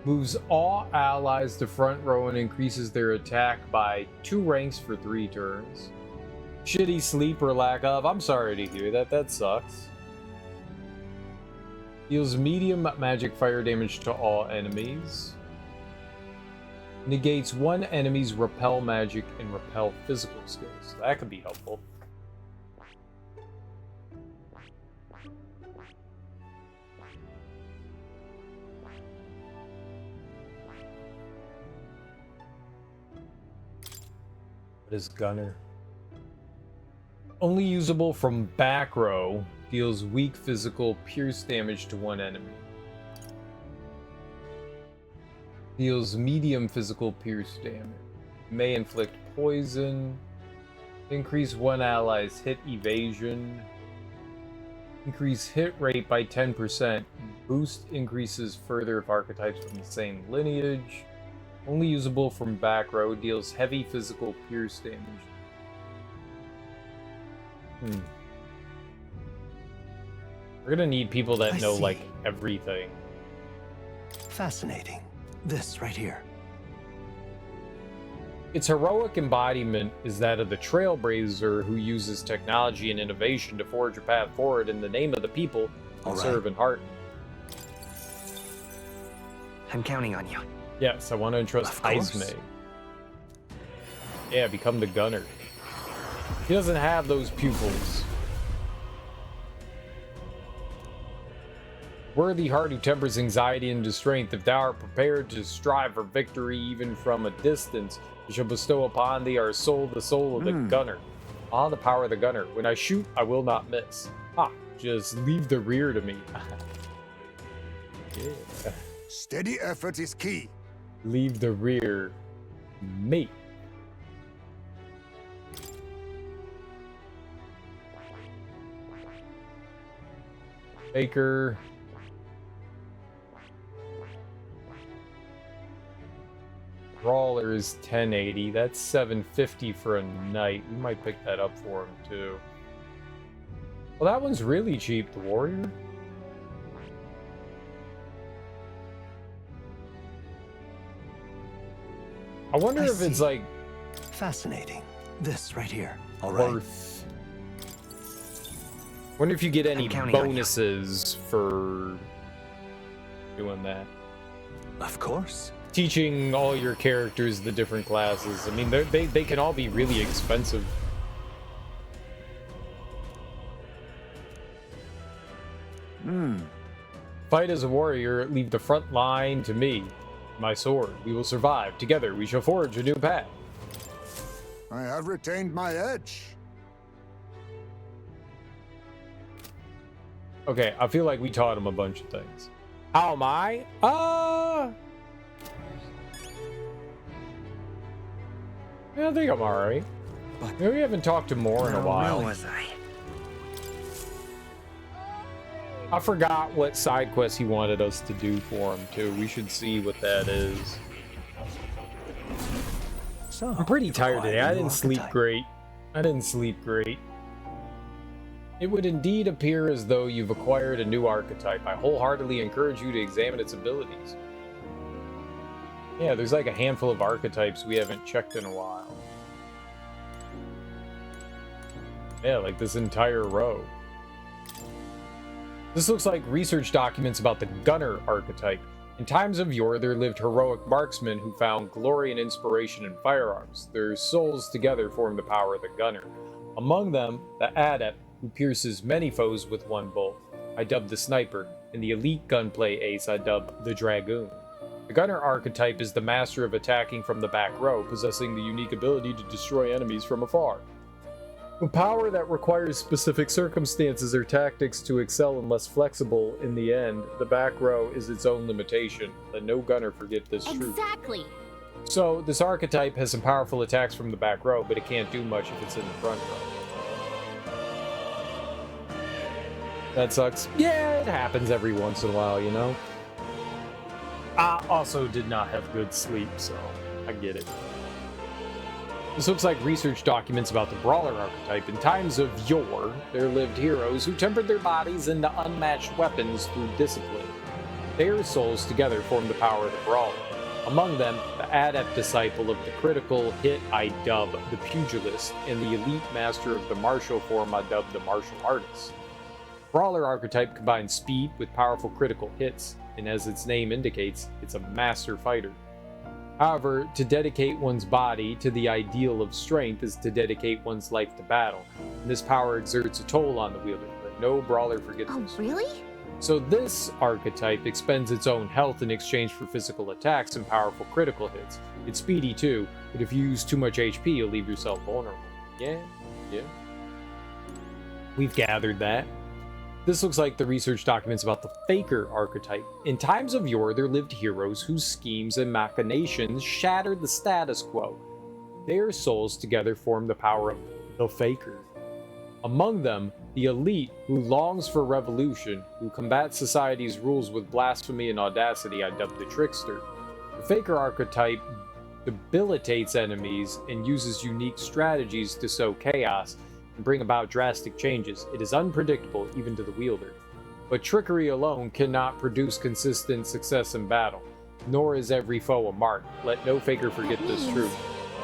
Moves all allies to front row and increases their attack by 2 ranks for 3 turns. Shitty sleep or lack of. I'm sorry to hear that. That sucks. Deals medium magic fire damage to all enemies. Negates one enemy's repel magic and repel physical skills. That could be helpful. What is Gunner? Only usable from back row. Deals weak physical pierce damage to one enemy. Deals medium physical pierce damage. May inflict poison. Increase one ally's hit evasion. Increase hit rate by 10%. Boost increases further if archetypes from the same lineage. Only usable from back row. Deals heavy physical pierce damage. We're gonna need people that know like everything. Fascinating. This right here. Its heroic embodiment is that of the trailblazer who uses technology and innovation to forge a path forward in the name of the people and serve in heart. I'm counting on you. Yes, I want to entrust Ismay. Yeah, become the gunner. He doesn't have those pupils. Worthy heart who tempers anxiety into strength. If thou art prepared to strive for victory even from a distance, we shall bestow upon thee our soul, the soul of the gunner. Ah, the power of the gunner. When I shoot, I will not miss. Ah, just leave the rear to me. Yeah. Steady effort is key. Leave the rear. Me. Faker. Brawler is 1080. That's 750 for a knight. We might pick that up for him too. Well, that one's really cheap, the warrior. I wonder if it's like fascinating. This right here. All right. worth. Wonder if you get any bonuses for doing that. Of course. Teaching all your characters the different classes. I mean, they can all be really expensive. Fight as a warrior, leave the front line to me. My sword. We will survive. Together we shall forge a new path. I have retained my edge. Okay, I feel like we taught him a bunch of things. How am I? Yeah, I think I'm alright. Maybe we haven't talked to more in a while. Where was I? I forgot what side quest he wanted us to do for him, too. We should see what that is. So, I'm pretty tired today. I didn't sleep archetype. great. It would indeed appear as though you've acquired a new archetype. I wholeheartedly encourage you to examine its abilities. Yeah, there's like a handful of archetypes we haven't checked in a while. Yeah, like this entire row. This looks like research documents about the gunner archetype. In times of yore, there lived heroic marksmen who found glory and inspiration in firearms. Their souls together form the power of the gunner. Among them, the adept, who pierces many foes with one bolt, I dubbed the sniper, and the elite gunplay ace I dubbed the dragoon. The gunner archetype is the master of attacking from the back row, possessing the unique ability to destroy enemies from afar. A power that requires specific circumstances or tactics to excel and less flexible in the end, the back row is its own limitation. Let no gunner forget this truth. Exactly. So, this archetype has some powerful attacks from the back row, but it can't do much if it's in the front row. That sucks. Yeah, it happens every once in a while, you know? I also did not have good sleep, so I get it. This looks like research documents about the brawler archetype. In times of yore, there lived heroes who tempered their bodies into unmatched weapons through discipline. Their souls together formed the power of the brawler. Among them, the adept disciple of the critical hit I dub the pugilist, and the elite master of the martial form I dub the martial artist. Brawler archetype combines speed with powerful critical hits, and as its name indicates, it's a master fighter. However, to dedicate one's body to the ideal of strength is to dedicate one's life to battle, and this power exerts a toll on the wielder. Let no brawler forget this. Oh, really? So this archetype expends its own health in exchange for physical attacks and powerful critical hits. It's speedy too, but if you use too much HP, you'll leave yourself vulnerable. Yeah. We've gathered that. This looks like the research documents about the Faker archetype. In times of yore, there lived heroes whose schemes and machinations shattered the status quo. Their souls together form the power of the Faker. Among them, the elite, who longs for revolution, who combats society's rules with blasphemy and audacity, I dubbed the Trickster. The Faker archetype debilitates enemies and uses unique strategies to sow chaos and bring about drastic changes. It is unpredictable even to the wielder. But trickery alone cannot produce consistent success in battle, nor is every foe a mark. Let no faker forget this truth.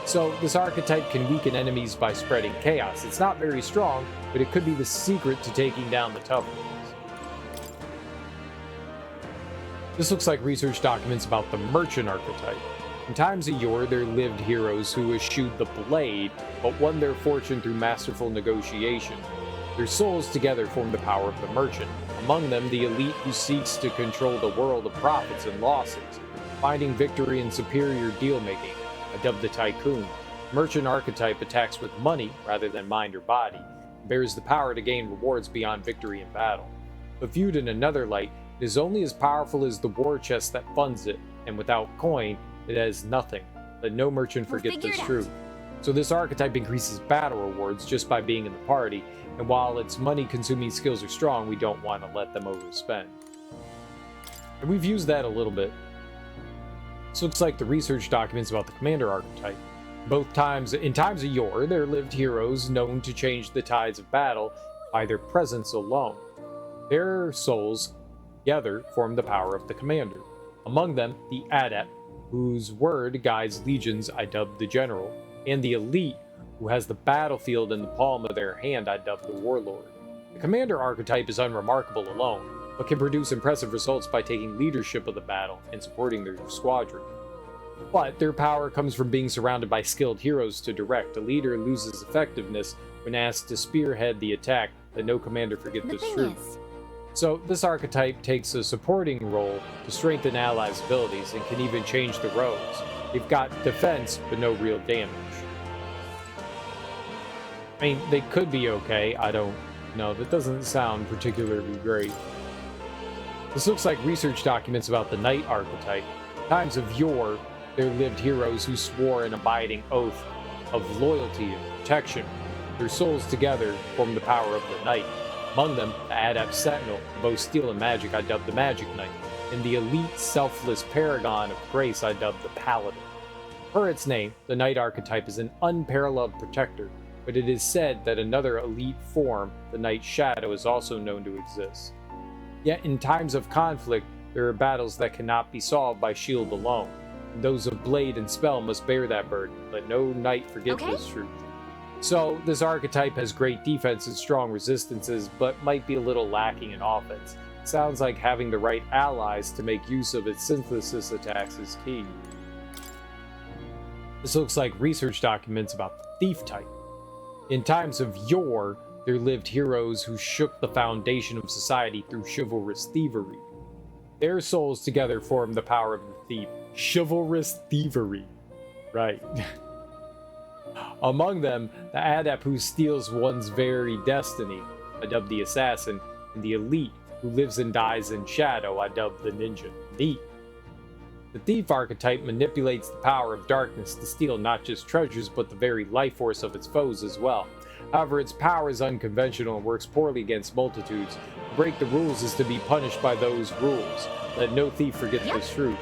So this archetype can weaken enemies by spreading chaos. It's not very strong, but it could be the secret to taking down the tough ones. This looks like research documents about the merchant archetype. In times of yore, there lived heroes who eschewed the blade, but won their fortune through masterful negotiation. Their souls together form the power of the merchant. Among them, the elite who seeks to control the world of profits and losses, finding victory in superior deal-making. I dubbed the tycoon. Merchant archetype attacks with money rather than mind or body, and bears the power to gain rewards beyond victory in battle. But viewed in another light, it is only as powerful as the war chest that funds it, and without coin, it has nothing. Let no merchant forget this truth. So this archetype increases battle rewards just by being in the party, and while its money-consuming skills are strong, we don't want to let them overspend. And we've used that a little bit. This looks like the research documents about the commander archetype. In times of yore, there lived heroes known to change the tides of battle by their presence alone. Their souls together form the power of the commander. Among them, the adept, whose word guides legions, I dub the general, and the elite, who has the battlefield in the palm of their hand, I dub the warlord. The commander archetype is unremarkable alone, but can produce impressive results by taking leadership of the battle and supporting their squadron. But their power comes from being surrounded by skilled heroes to direct. A leader loses effectiveness when asked to spearhead the attack, but no commander forget this truth. So this archetype takes a supporting role to strengthen allies' abilities and can even change the roles. They've got defense, but no real damage. I mean, they could be okay, I don't know. That doesn't sound particularly great. This looks like research documents about the knight archetype. Times of yore, there lived heroes who swore an abiding oath of loyalty and protection. Their souls together form the power of the knight. Among them, the adept sentinel, both steel and magic, I dubbed the magic knight, and the elite selfless paragon of grace, I dubbed the paladin. Per its name, the knight archetype is an unparalleled protector, but it is said that another elite form, the knight shadow, is also known to exist. Yet in times of conflict, there are battles that cannot be solved by shield alone. Those of blade and spell must bear that burden. Let no knight forget this truth. So, this archetype has great defense and strong resistances, but might be a little lacking in offense. Sounds like having the right allies to make use of its synthesis attacks is key. This looks like research documents about the thief type. In times of yore, there lived heroes who shook the foundation of society through chivalrous thievery. Their souls together form the power of the thief. Chivalrous thievery. Right. Among them, the adept who steals one's very destiny, I dub the assassin, and the elite who lives and dies in shadow, I dub the ninja. Neat. The thief archetype manipulates the power of darkness to steal not just treasures, but the very life force of its foes as well. However, its power is unconventional and works poorly against multitudes. To break the rules is to be punished by those rules. Let no thief forget this truth.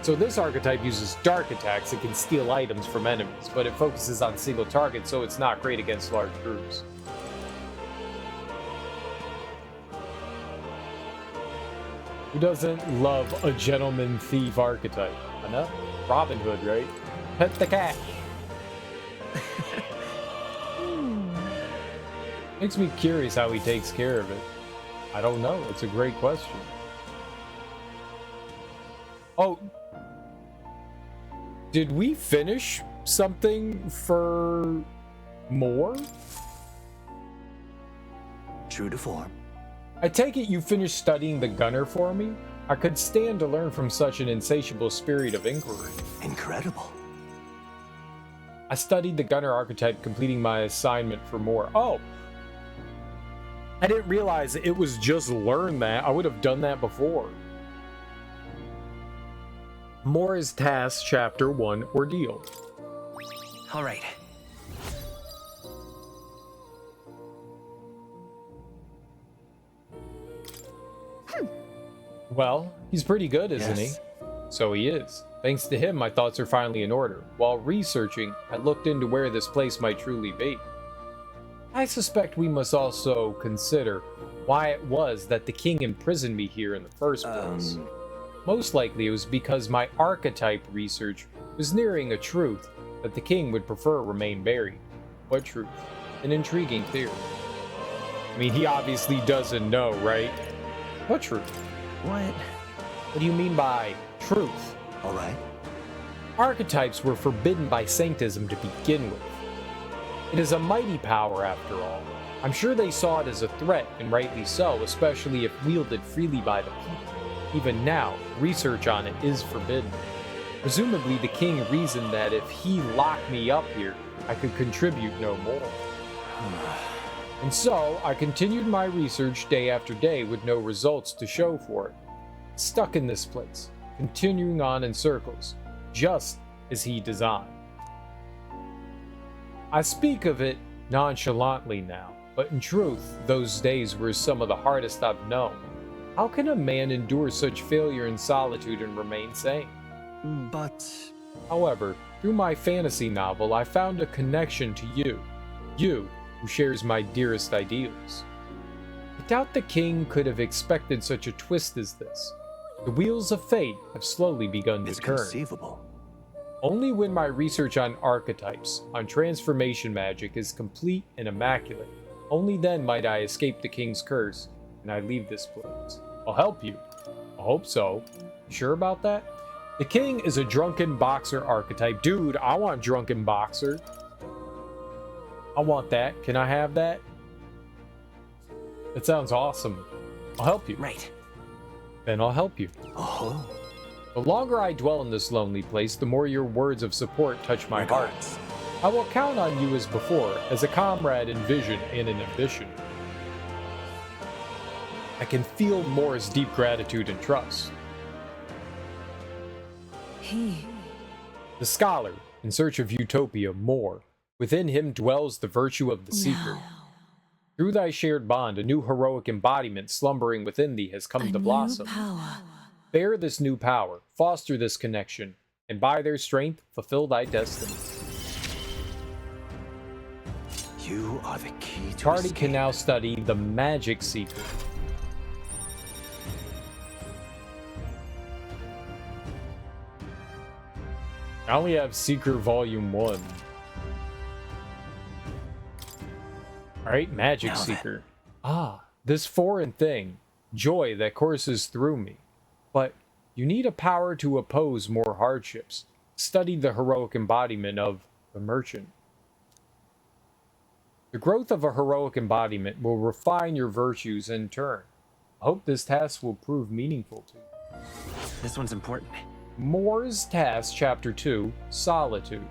So this archetype uses dark attacks that can steal items from enemies, but it focuses on single targets, so it's not great against large groups. Who doesn't love a gentleman thief archetype? I know. Robin Hood, right? Pet the cat. Makes me curious how he takes care of it. I don't know. It's a great question. Oh, did we finish something for more? True to form. I take it you finished studying the gunner for me? I could stand to learn from such an insatiable spirit of inquiry. Incredible. I studied the gunner archetype, completing my assignment for more. Oh! I didn't realize it was just learn that. I would have done that before. More is Task Chapter 1 Ordeal. All right. Well, he's pretty good, isn't he? So he is. Thanks to him, my thoughts are finally in order. While researching, I looked into where this place might truly be. I suspect we must also consider why it was that the king imprisoned me here in the first place. Most likely it was because my archetype research was nearing a truth that the king would prefer remain buried. What truth? An intriguing theory. I mean, he obviously doesn't know, right? What truth? What? What do you mean by truth? All right. Archetypes were forbidden by sanctism to begin with. It is a mighty power after all. I'm sure they saw it as a threat, and rightly so, especially if wielded freely by the people. Even now, research on it is forbidden. Presumably the king reasoned that if he locked me up here, I could contribute no more. And so, I continued my research day after day with no results to show for it. Stuck in this place, continuing on in circles, just as he designed. I speak of it nonchalantly now, but in truth, those days were some of the hardest I've known. How can a man endure such failure and solitude and remain sane? But However, through my fantasy novel, I found a connection to you. You, who shares my dearest ideals. I doubt the king could have expected such a twist as this. The wheels of fate have slowly begun to It's turn. conceivable. Only when my research on archetypes, on transformation magic is complete and immaculate, only then might I escape the king's curse and I leave this place. I'll help you. I hope so. You sure about that? The king is a drunken boxer archetype. Dude, I want drunken boxer. I want that. Can I have that? That sounds awesome. I'll help you. right. Then I'll help you. Oh, The longer I dwell in this lonely place, the more your words of support touch my heart. regards. I will count on you as before, as a comrade in vision and in ambition. I can feel Moore's deep gratitude and trust. The scholar, in search of utopia, Moore. Within him dwells the virtue of the seeker. Through thy shared bond, a new heroic embodiment slumbering within thee has come to blossom. Bear this new power, foster this connection, and by their strength, fulfill thy destiny. You are the key to Party escape. can now study the Magic Seeker. I only have Seeker Volume 1. Alright, Magic Now then. Seeker. Ah, this foreign thing. Joy that courses through me. But you need a power to oppose more hardships. Study the heroic embodiment of the merchant. The growth of a heroic embodiment will refine your virtues in turn. I hope this task will prove meaningful to you. This one's important. Moore's Task, Chapter 2, Solitude.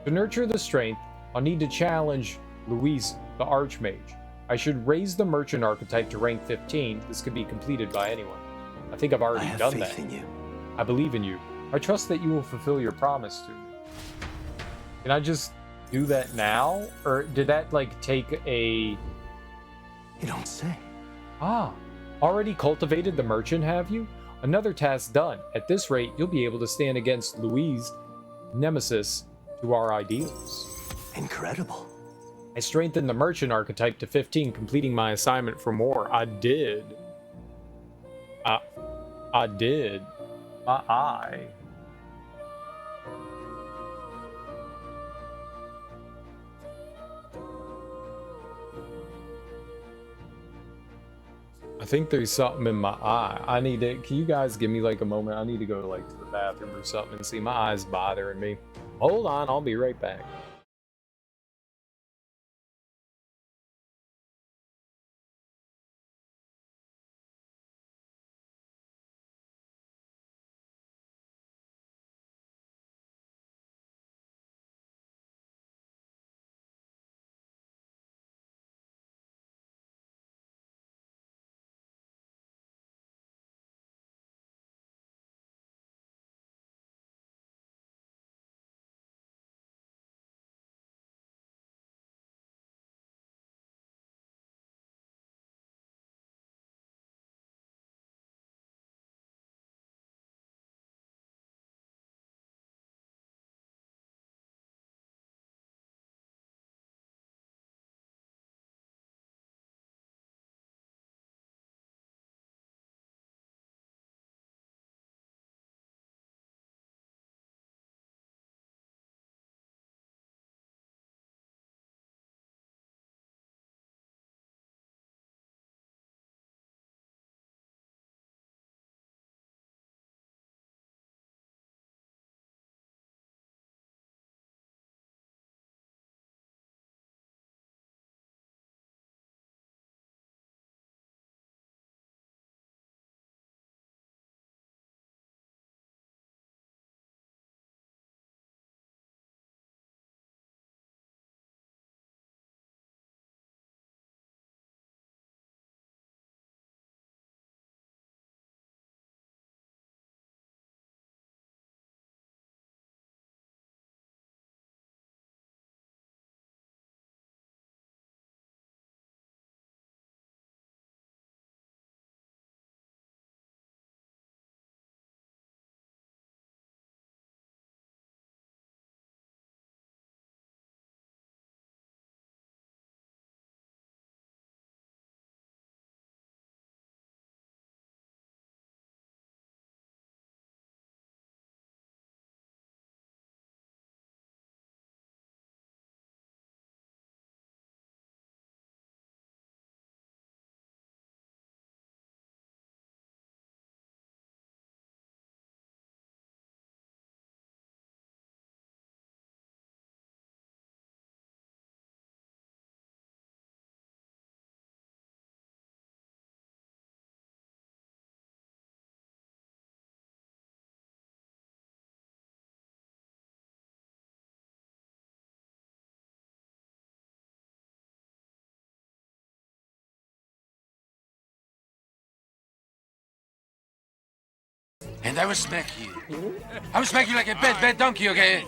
To nurture the strength, I'll need to challenge Louise, the Archmage. I should raise the Merchant archetype to rank 15. This could be completed by anyone. I think I've I already have done faith that. in you. I believe in you. I trust that you will fulfill your promise to me. Can I just do that now? Or did that, like, take a... You don't say. Ah, already cultivated the Merchant, have you? Another task done. At this rate, you'll be able to stand against Louise, nemesis to our ideals. Incredible. I strengthened the Merchant archetype to 15, completing my assignment for more. I did. I did. My eye. I think there's something in my eye. I need to. Can you guys give me like a moment? I need to go like to the bathroom or something and see. My eye's bothering me. Hold on, I'll be right back. And I will smack you. I will smack you like a bad donkey, okay?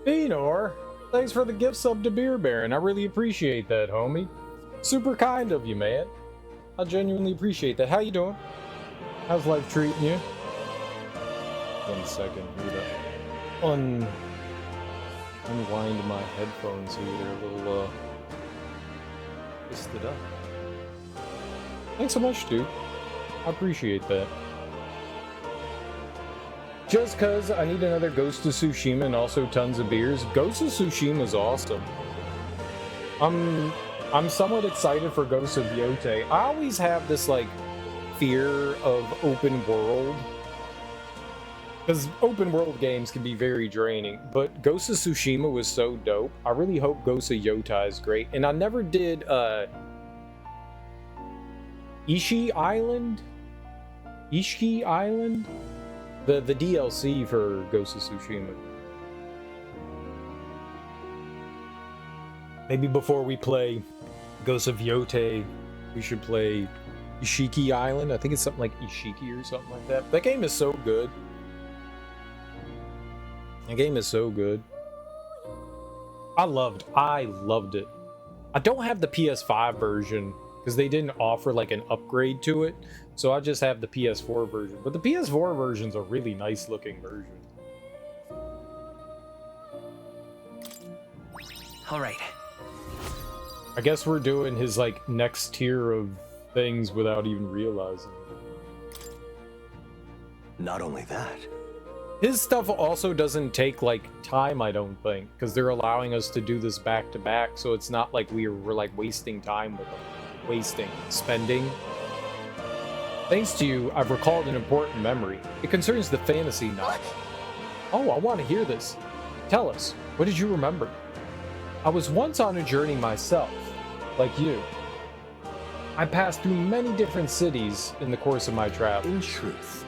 Benor, thanks for the gift sub to Beer Baron. I really appreciate that, homie. Super kind of you, man. I genuinely appreciate that. How you doing? How's life treating you? 1 second. Unwind my headphones here. They're a little twisted up. Thanks so much, dude. I appreciate that. Just cause I need another Ghost of Tsushima and also tons of beers. Ghost of Tsushima is awesome. I'm somewhat excited for Ghost of Yotei. I always have this like fear of open world, because open world games can be very draining, but Ghost of Tsushima was so dope. I really hope Ghost of Yotei is great. And I never did Ishii Island? The DLC for Ghost of Tsushima. Maybe before we play Ghost of Yotei, we should play Ishiki Island. I think it's something like Ishiki or something like that. That game is so good. That game is so good. I loved it. I don't have the PS5 version because they didn't offer like an upgrade to it. So I just have the PS4 version. But the PS4 version's a really nice looking version. All right. I guess we're doing his like next tier of things without even realizing it. Not only that. His stuff also doesn't take like time, I don't think, because they're allowing us to do this back to back, so it's not like we're like wasting time with them. Spending. Thanks to you, I've recalled an important memory. It concerns the fantasy novel. Oh, I want to hear this. Tell us, what did you remember? I was once on a journey myself, like you. I passed through many different cities in the course of my travels. In truth.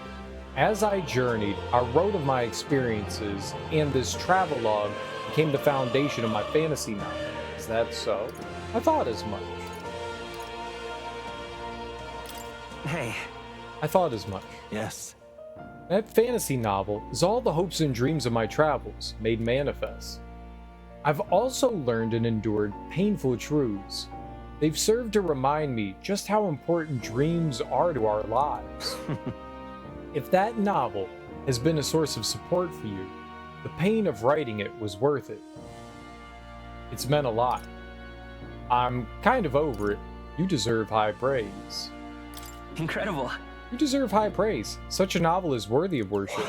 As I journeyed, I wrote of my experiences, and this travelogue became the foundation of my fantasy novel. Is that so? I thought as much. Hey. I thought as much. Yes. That fantasy novel is all the hopes and dreams of my travels made manifest. I've also learned and endured painful truths. They've served to remind me just how important dreams are to our lives. If that novel has been a source of support for you, the pain of writing it was worth it. It's meant a lot. I'm kind of over it. You deserve high praise. Incredible. You deserve high praise. Such a novel is worthy of worship.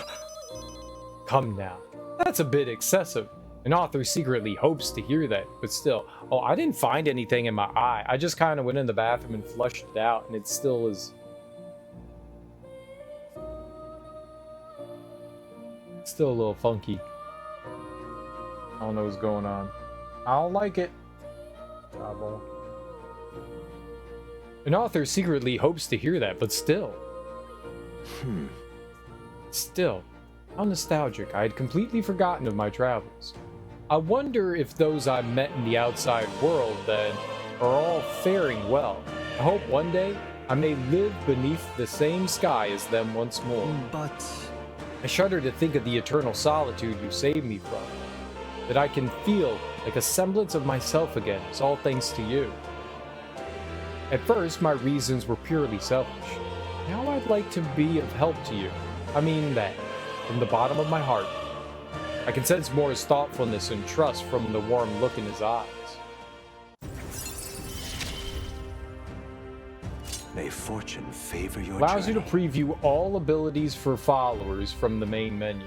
Come now. That's a bit excessive. An author secretly hopes to hear that, but still. Oh, I didn't find anything in my eye. I just kind of went in the bathroom and flushed it out, and it still is... It's still a little funky. I don't know what's going on. I don't like it. Bravo. An author secretly hopes to hear that, but still. Still, how nostalgic. I had completely forgotten of my travels. I wonder if those I met in the outside world then are all faring well. I hope one day I may live beneath the same sky as them once more. But... I shudder to think of the eternal solitude you saved me from. That I can feel like a semblance of myself again is all thanks to you. At first, my reasons were purely selfish. Now I'd like to be of help to you. I mean that, from the bottom of my heart. I can sense more his thoughtfulness and trust from the warm look in his eyes. May fortune favor your Allows journey. you to preview all abilities for followers from the main menu.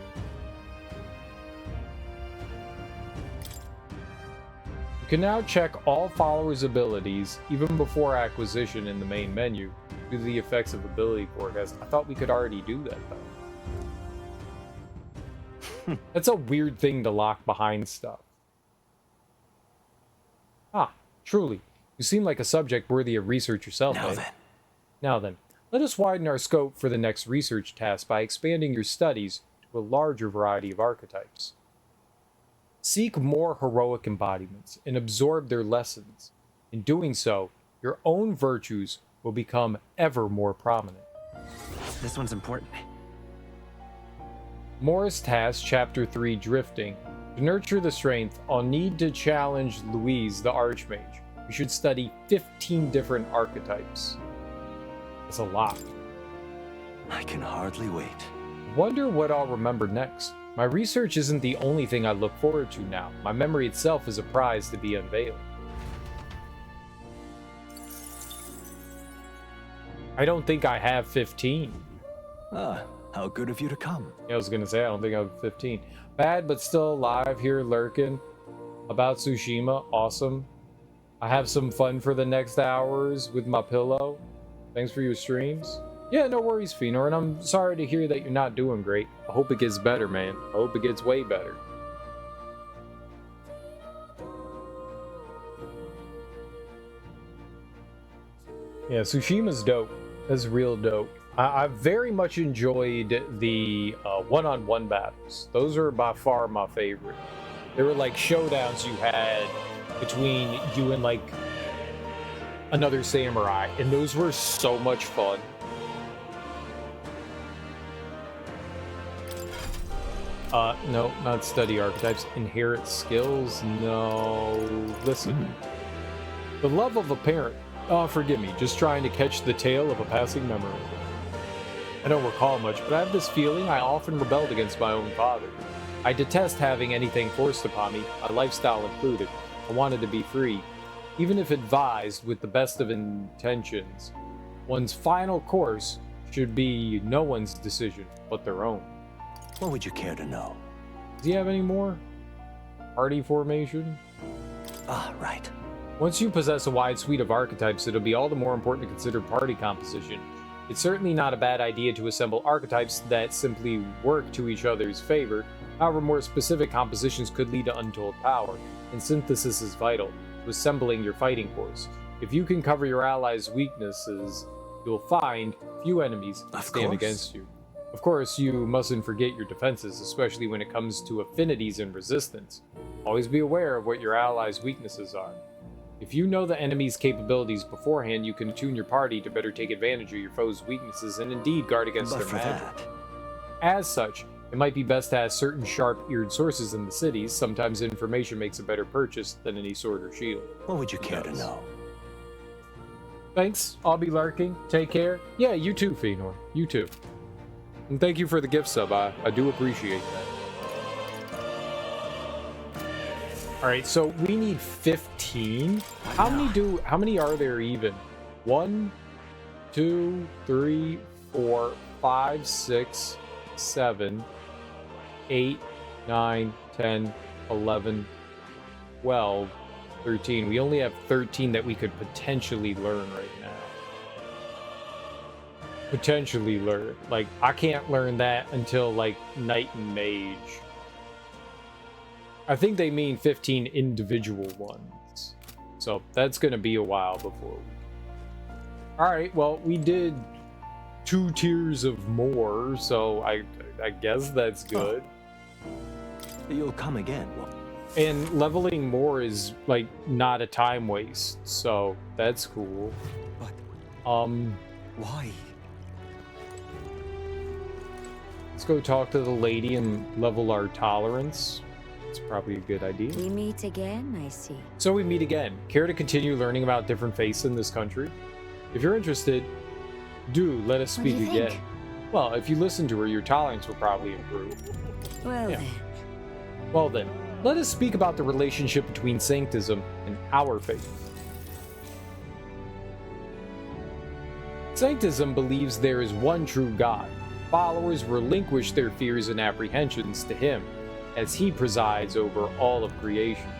You can now check all followers' abilities even before acquisition in the main menu due to the effects of ability forecast. I thought we could already do that though. That's a weird thing to lock behind stuff. Ah, truly. You seem like a subject worthy of research yourself, Now eh? then. Now then, Let us widen our scope for the next research task by expanding your studies to a larger variety of archetypes. Seek more heroic embodiments and absorb their lessons. In doing so, your own virtues will become ever more prominent. This one's important. Morris Task Chapter 3 Drifting. To nurture the strength, I'll need to challenge Louise the Archmage. We should study 15 different archetypes. That's a lot. I can hardly wait. Wonder what I'll remember next. My research isn't the only thing I look forward to now. My memory itself is a prize to be unveiled. I don't think I have 15. Ah, how good of you to come. Yeah, I was gonna say, I don't think I have 15. Bad, but still alive here lurking. About Tsushima, awesome. I have some fun for the next hours with my pillow. Thanks for your streams. Yeah, no worries, Fenor, and I'm sorry to hear that you're not doing great. I hope it gets better, man. I hope it gets way better. Yeah, Tsushima's dope. That's real dope. I very much enjoyed the one-on-one battles. Those are by far my favorite. They were like showdowns you had between you and like another samurai, and those were so much fun. No, not study archetypes. Inherit skills? No. Listen. The love of a parent. Oh, forgive me, just trying to catch the tail of a passing memory. I don't recall much, but I have this feeling I often rebelled against my own father. I detest having anything forced upon me, my lifestyle included. I wanted to be free. Even if advised with the best of intentions, one's final course should be no one's decision, but their own. What would you care to know? Does he have any more? Party formation? Ah, right. Once you possess a wide suite of archetypes, it'll be all the more important to consider party composition. It's certainly not a bad idea to assemble archetypes that simply work to each other's favor. However, more specific compositions could lead to untold power, and synthesis is vital to assembling your fighting force. If you can cover your allies' weaknesses, you'll find few enemies stand against you. Of course, you mustn't forget your defenses, especially when it comes to affinities and resistance. Always be aware of what your allies' weaknesses are. If you know the enemy's capabilities beforehand, you can tune your party to better take advantage of your foe's weaknesses and indeed guard against their magic. As such, it might be best to have certain sharp-eared sources in the cities. Sometimes information makes a better purchase than any sword or shield. What would you care to know? Thanks, I'll be lurking. Take care. Yeah, you too, Fenor. You too. And thank you for the gift sub. I do appreciate that. Alright, so we need 15. How many are there even? 1, 2, 3, 4, 5, 6, 7, 8, 9, 10, 11, 12, 13. We only have 13 that we could potentially learn right now. Potentially learn. Like, I can't learn that until, like, Knight and Mage. I think they mean 15 individual ones. So that's going to be a while before we... Alright, well, we did 2 tiers of more, so I guess that's good. You'll come again. And leveling more is, like, not a time waste, so that's cool. But... why? Let's go talk to the lady and level our tolerance. It's probably a good idea. We meet again, I see. So we meet again. Care to continue learning about different faiths in this country? If you're interested, do let us speak again. Well, if you listen to her, your tolerance will probably improve. Well then. Well then, let us speak about the relationship between Sanctism and our faith. Sanctism believes there is one true God. Followers relinquish their fears and apprehensions to him, as he presides over all of creation.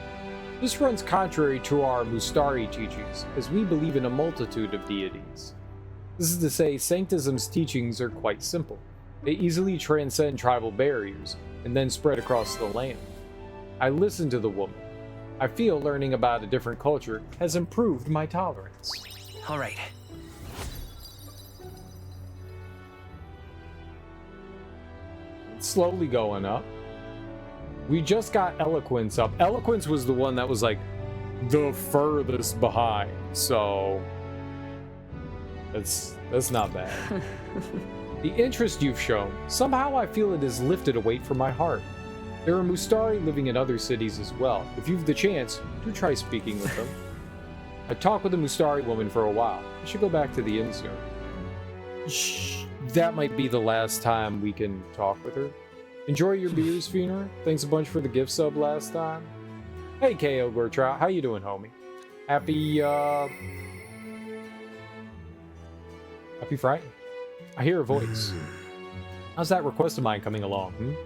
This runs contrary to our Mustari teachings, as we believe in a multitude of deities. This is to say, Sanctism's teachings are quite simple. They easily transcend tribal barriers, and then spread across the land. I listen to the woman. I feel learning about a different culture has improved my tolerance. All right. It's slowly going up. We just got eloquence up. Eloquence was the one that was like the furthest behind, so that's not bad. The interest you've shown, somehow I feel it has lifted a weight from my heart. There are Mustari living in other cities as well. If you've the chance, do try speaking with them. I talked with a Mustari woman for a while. I should go back to the inn soon. Shh, that might be the last time we can talk with her. Enjoy your beers, Feener. Thanks a bunch for the gift sub last time. Hey, KO Gortrout. How you doing, homie? Happy Friday. I hear a voice. How's that request of mine coming along,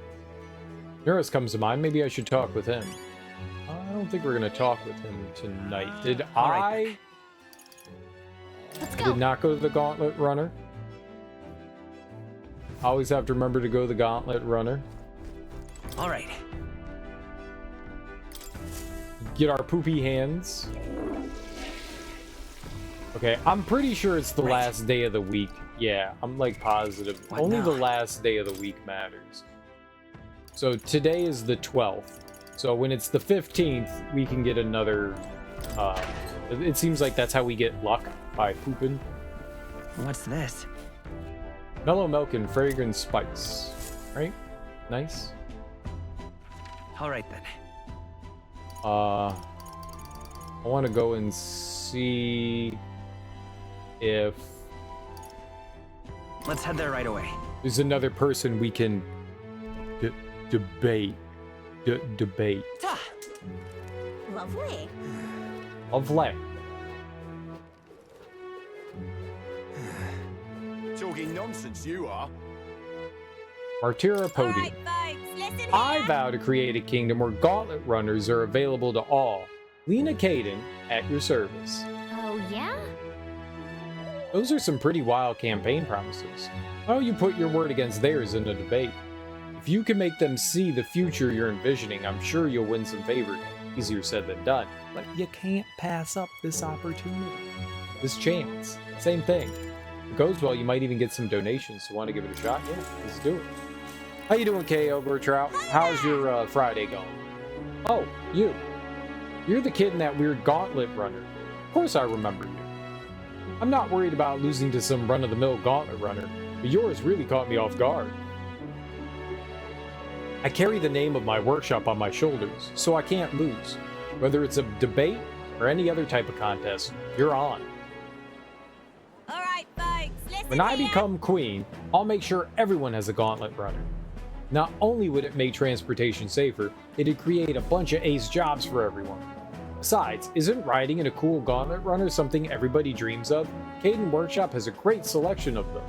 Neris comes to mind. Maybe I should talk with him. I don't think we're going to talk with him tonight. Did I... Let's go. Did not go to the Gauntlet Runner. Always have to remember to go to the Gauntlet Runner. All right. Get our poopy hands. Okay, I'm pretty sure it's the last day of the week. Yeah, I'm like positive. Only the last day of the week matters. So today is the 12th. So when it's the 15th, we can get another... it seems like that's how we get luck, by pooping. What's this? Mellow milk and fragrant spice. Right? Nice. All right, then. I want to go and see if... Let's head there right away. There's another person we can debate. Debate. Lovely. Lovely. Talking nonsense, you are. Martyra Podium. All right, folks, listen here. I vow to create a kingdom where gauntlet runners are available to all. Lena Caden, at your service. Oh, yeah? Those are some pretty wild campaign promises. How you put your word against theirs in a debate? If you can make them see the future you're envisioning, I'm sure you'll win some favor. Easier said than done. But you can't pass up this opportunity. This chance. Same thing. If it goes well, you might even get some donations. So want to give it a shot? Yeah, let's do it. How you doing, KO Bertrout? How's your Friday going? Oh, you. You're the kid in that weird gauntlet runner. Of course I remember you. I'm not worried about losing to some run-of-the-mill gauntlet runner, but yours really caught me off guard. I carry the name of my workshop on my shoulders, so I can't lose. Whether it's a debate or any other type of contest, you're on. All right, folks, listen When I here. become queen, I'll make sure everyone has a gauntlet runner. Not only would it make transportation safer, it'd create a bunch of ace jobs for everyone. Besides, isn't riding in a cool gauntlet runner something everybody dreams of? Caden Workshop has a great selection of them.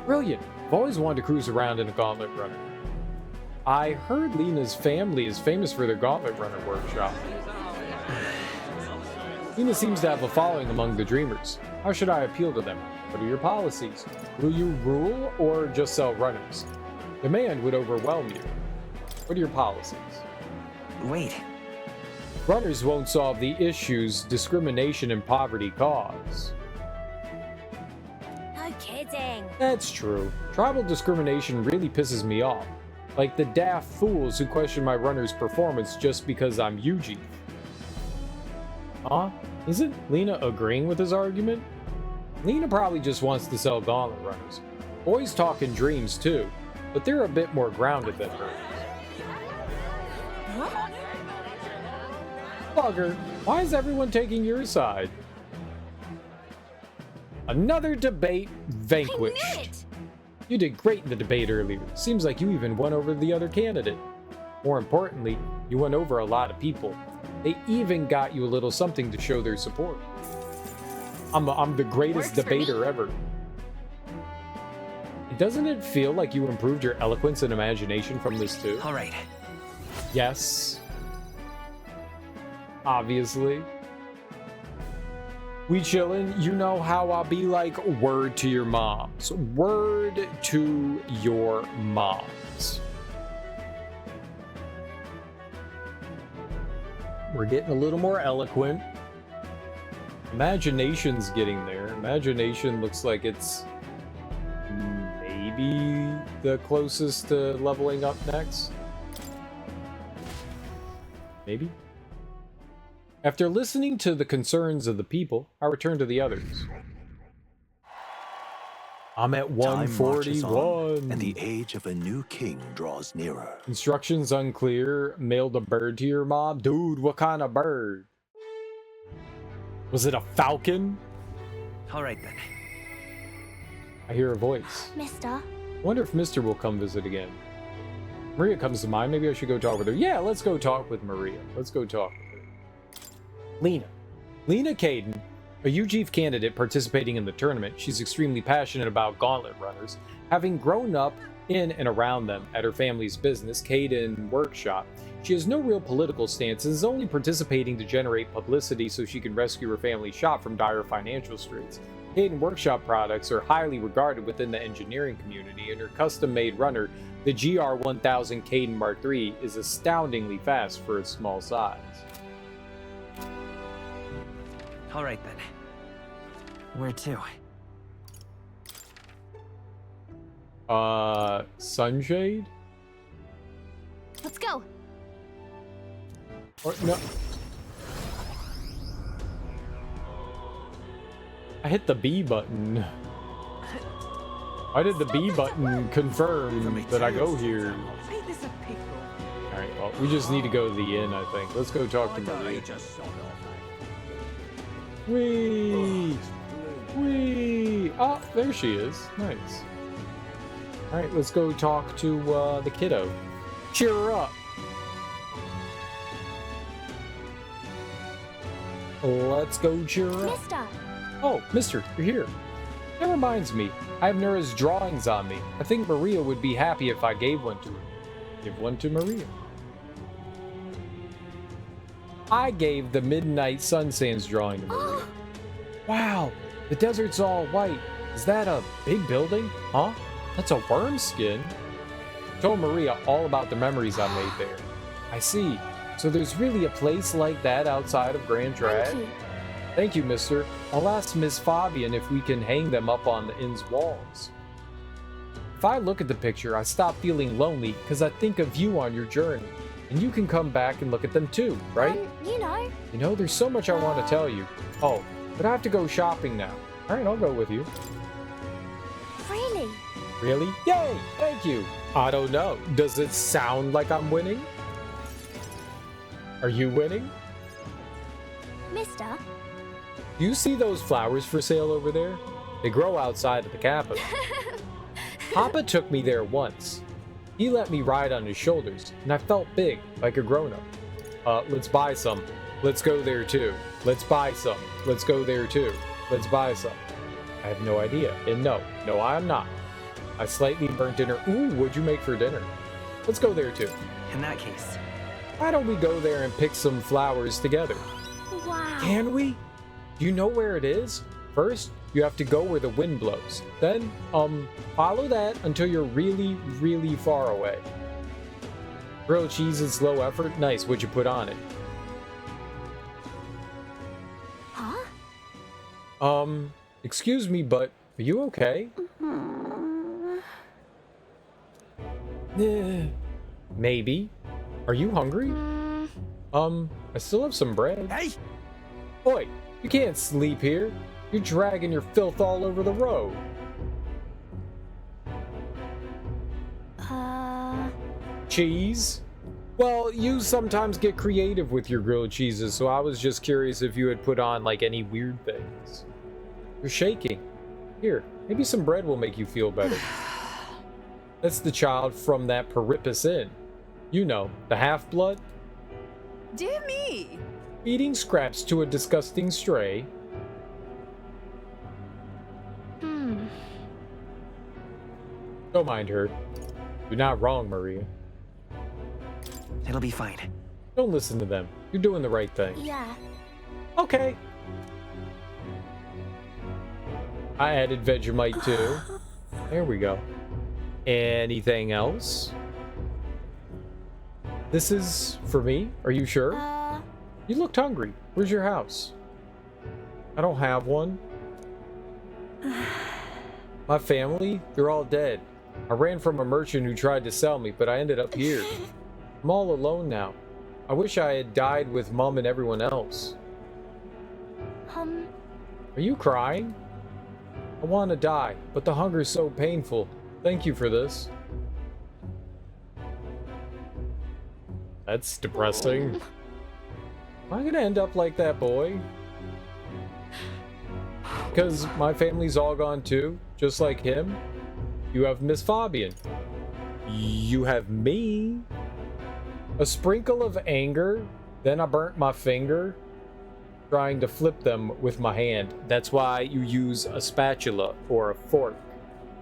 Brilliant! I've always wanted to cruise around in a gauntlet runner. I heard Lena's family is famous for their gauntlet runner workshop. Lena seems to have a following among the dreamers. How should I appeal to them? What are your policies? Will you rule or just sell runners? Demand would overwhelm you. What are your policies? Wait. Runners won't solve the issues discrimination and poverty cause. No kidding. That's true. Tribal discrimination really pisses me off. Like the daft fools who question my runner's performance just because I'm Yuji. Huh? Isn't Lena agreeing with his argument? Lena probably just wants to sell gauntlet runners. Boys talk in dreams too, but they're a bit more grounded than her. Bugger, why is everyone taking your side? Another debate vanquished. I knew it. You did great in the debate earlier. Seems like you even won over the other candidate. More importantly, you won over a lot of people. They even got you a little something to show their support. I'm the greatest debater ever. Doesn't it feel like you improved your eloquence and imagination from this too? All right. Yes. Obviously. We chillin', you know how I'll be like, word to your moms. Word to your moms. We're getting a little more eloquent. Imagination's getting there. Imagination looks like it's be the closest to leveling up next. Maybe. After listening to the concerns of the people, I return to the others. I'm at Time marches on, 141. and the age of a new king draws nearer. Instructions unclear. Mailed a bird to your mom? Dude, what kind of bird? Was it a falcon? All right then. I hear a voice. Mister. I wonder if Mister will come visit again. Maria comes to mind. Maybe I should go talk with her. Yeah, let's go talk with Maria. Let's go talk with her. Lena. Lena Caden, a UGF candidate participating in the tournament. She's extremely passionate about gauntlet runners. Having grown up in and around them at her family's business, Caden Workshop, she has no real political stance and is only participating to generate publicity so she can rescue her family's shop from dire financial straits. Caden Workshop products are highly regarded within the engineering community, and her custom-made runner, the GR1000 Caden Mark III, is astoundingly fast for its small size. All right then. Where to? Sunshade? Let's go. Or, no. I hit the B button. Why did the B button confirm that I go here? Alright, well, we just need to go to the inn, I think. Let's go talk to Maria. Whee! Whee! Oh, there she is. Nice. Alright, let's go talk to the kiddo. Cheer her up! Let's go cheer her up. Mister. Oh, Mister, you're here. That reminds me, I have Nura's drawings on me. I think Maria would be happy if I gave one to her. Give one to Maria. I gave the Midnight Sun Sands drawing to Maria. Wow, the desert's all white. Is that a big building? Huh? That's a worm skin. I told Maria all about the memories I made there. I see. So there's really a place like that outside of Grand Trad? Thank you, mister. I'll ask Miss Fabian if we can hang them up on the inn's walls. If I look at the picture, I stop feeling lonely because I think of you on your journey. And you can come back and look at them too, right? You know. You know, there's so much I want to tell you. Oh, but I have to go shopping now. All right, I'll go with you. Really? Really? Yay! Thank you. I don't know. Does it sound like I'm winning? Are you winning? Mister? Do you see those flowers for sale over there? They grow outside of the capital. Papa took me there once. He let me ride on his shoulders, and I felt big, like a grown-up. Let's buy some. Let's go there too. Let's buy some. Let's go there too. Let's buy some. I have no idea. And no, I'm not. I slightly burnt dinner. Ooh, what'd you make for dinner? Let's go there too. In that case. Why don't we go there and pick some flowers together? Wow. Can we? Do you know where it is? First, you have to go where the wind blows. Then, follow that until you're really, really far away. Grilled cheese is low effort. Nice. What'd you put on it? Huh? Excuse me, but are you okay? Maybe. Are you hungry? I still have some bread. Hey! Oi, you can't sleep here. You're dragging your filth all over the road. Cheese? Well, you sometimes get creative with your grilled cheeses, so I was just curious if you had put on, like, any weird things. You're shaking. Here, maybe some bread will make you feel better. That's the child from that Perippus Inn. You know, the half-blood. Dear me! Feeding scraps to a disgusting stray. Don't mind her. You're not wrong, Maria. It'll be fine. Don't listen to them. You're doing the right thing. Yeah. Okay. I added Vegemite too. There we go. Anything else? This is for me? Are you sure? You looked hungry. Where's your house? I don't have one. My family, they're all dead. I ran from a merchant who tried to sell me, but I ended up here. I'm all alone now. I wish I had died with Mom and everyone else. Are you crying? I want to die, but the hunger's so painful. Thank you for this. That's depressing. Am I gonna end up like that boy? Because my family's all gone too, just like him. You have Miss Fabian. You have me. A sprinkle of anger, then I burnt my finger trying to flip them with my hand. That's why you use a spatula or a fork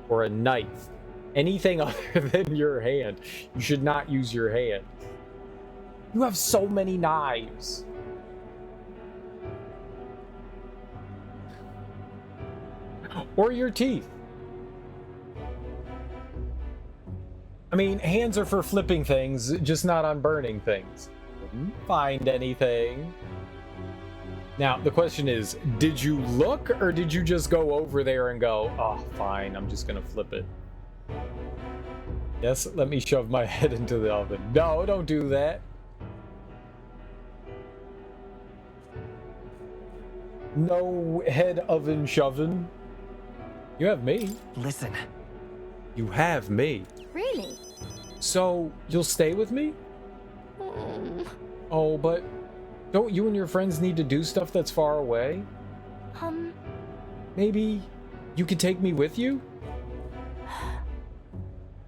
or a knife. Anything other than your hand. You should not use your hand. You have so many knives. Or your teeth. I mean, hands are for flipping things, just not on burning things. Didn't find anything. Now, the question is, did you look or did you just go over there and go, oh, fine, I'm just gonna flip it? Yes, let me shove my head into the oven. No, don't do that. No head oven shoving. You have me. Listen. You have me. Really? So, you'll stay with me? Oh, but don't you and your friends need to do stuff that's far away? Maybe you could take me with you?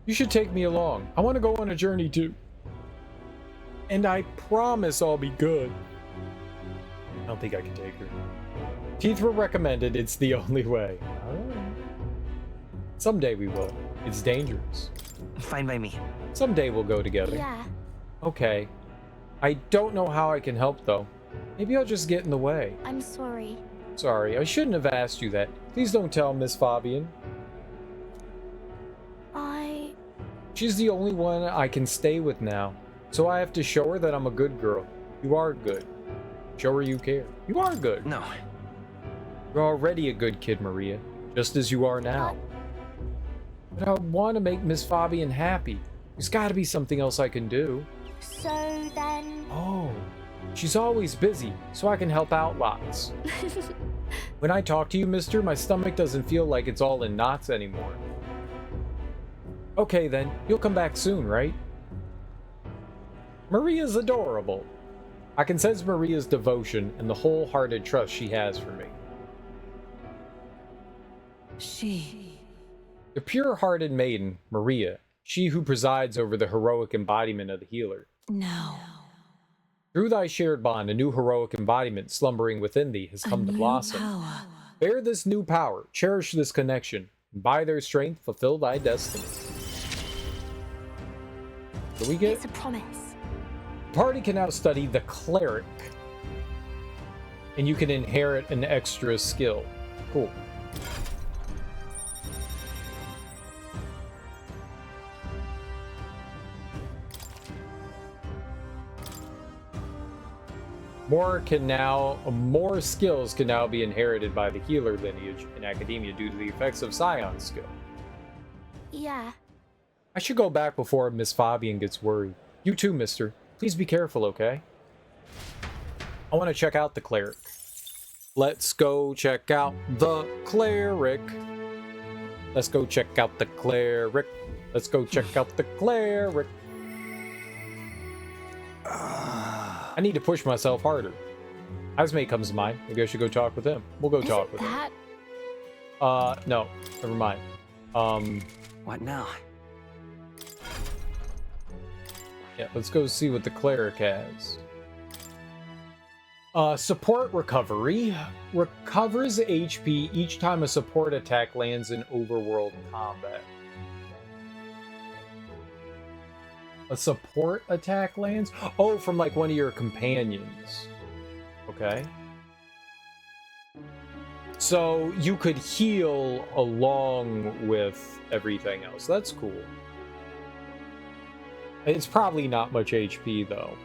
You should take me along. I want to go on a journey too. And I promise I'll be good. I don't think I can take her. Teeth were recommended. It's the only way. Someday we will. It's dangerous. Fine by me. Someday we'll go together. Yeah. Okay. I don't know how I can help, though. Maybe I'll just get in the way. I'm sorry. Sorry, I shouldn't have asked you that. Please don't tell Miss Fabian. She's the only one I can stay with now. So I have to show her that I'm a good girl. You are good. Show her you care. You are good. No. You're already a good kid, Maria. Just as you are now. But I want to make Miss Fabian happy. There's got to be something else I can do. So then... Oh, she's always busy, so I can help out lots. When I talk to you, mister, my stomach doesn't feel like it's all in knots anymore. Okay then, you'll come back soon, right? Maria's adorable. I can sense Maria's devotion and the wholehearted trust she has for me. The pure-hearted maiden, Maria, she who presides over the heroic embodiment of the healer. No. Through thy shared bond, a new heroic embodiment slumbering within thee has come to blossom. Power. Bear this new power, cherish this connection, and by their strength fulfill thy destiny. Do we get? It's a promise. The party can now study the cleric, and you can inherit an extra skill. Cool. More skills can now be inherited by the healer lineage in academia due to the effects of Scion's skill. Yeah. I should go back before Miss Fabian gets worried. You too, mister. Please be careful, okay? I want to check out the cleric. Let's go check out the cleric. Let's go check out the cleric. Let's go check out the cleric. I need to push myself harder. Housemate comes to mind. Maybe I should go talk with him. We'll go talk with him. No. Never mind. What now? Yeah, let's go see what the cleric has. Support recovery. Recovers HP each time a support attack lands in overworld combat. A support attack lands? Oh, from like one of your companions. Okay. So you could heal along with everything else. That's cool. It's probably not much HP though.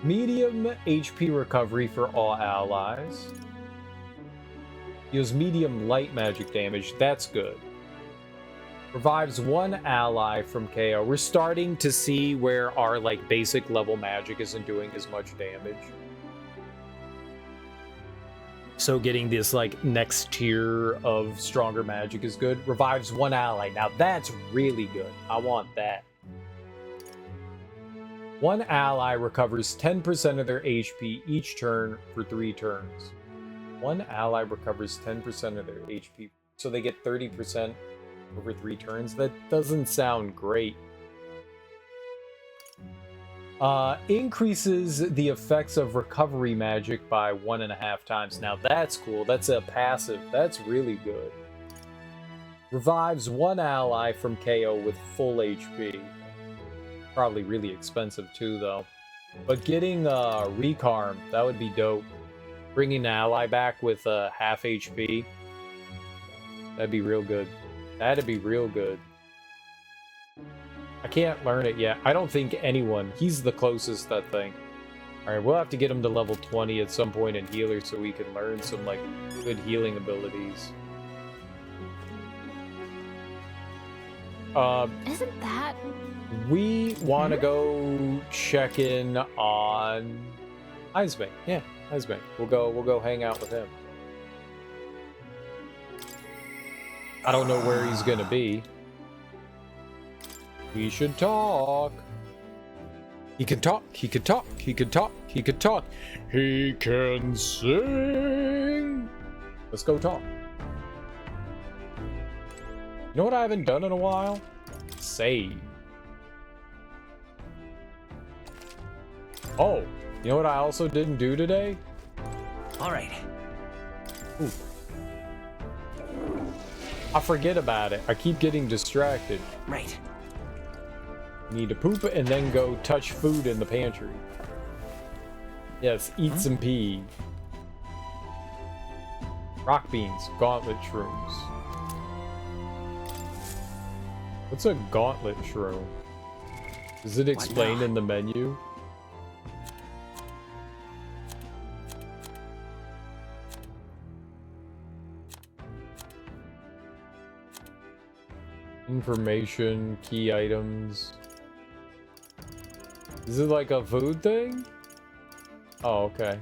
Medium HP recovery for all allies. Deals medium light magic damage. That's good. Revives one ally from KO. We're starting to see where our like basic level magic isn't doing as much damage. So getting this like next tier of stronger magic is good. Revives one ally. Now that's really good. I want that. One ally recovers 10% of their HP each turn for 3 turns. One ally recovers 10% of their HP. So they get 30% over 3 turns. That doesn't sound great. Increases the effects of recovery magic by 1.5 times. Now that's cool. That's a passive. That's really good. Revives one ally from KO with full HP. Probably really expensive too, though. But getting Recarm, that would be dope. Bringing an ally back with half HP. That'd be real good. That'd be real good. I can't learn it yet. I don't think anyone. He's the closest, I think. Alright, we'll have to get him to level 20 at some point in healer so we can learn some, like, good healing abilities. Isn't that... We want to go check in on Heisbank. Yeah, Heisbank. We'll go hang out with him. I don't know where he's gonna be. We should talk. He can talk. He can talk. He can talk. He can talk. He can sing. Let's go talk. You know what I haven't done in a while? Save. Oh, you know what I also didn't do today? All right. Ooh. I forget about it. I keep getting distracted. Right. Need to poop and then go touch food in the pantry. Yes, eat some pee. Rock beans, gauntlet shrooms. What's a gauntlet shroom? Is it explained in the menu? Information, key items. Is it like a food thing? Oh, okay.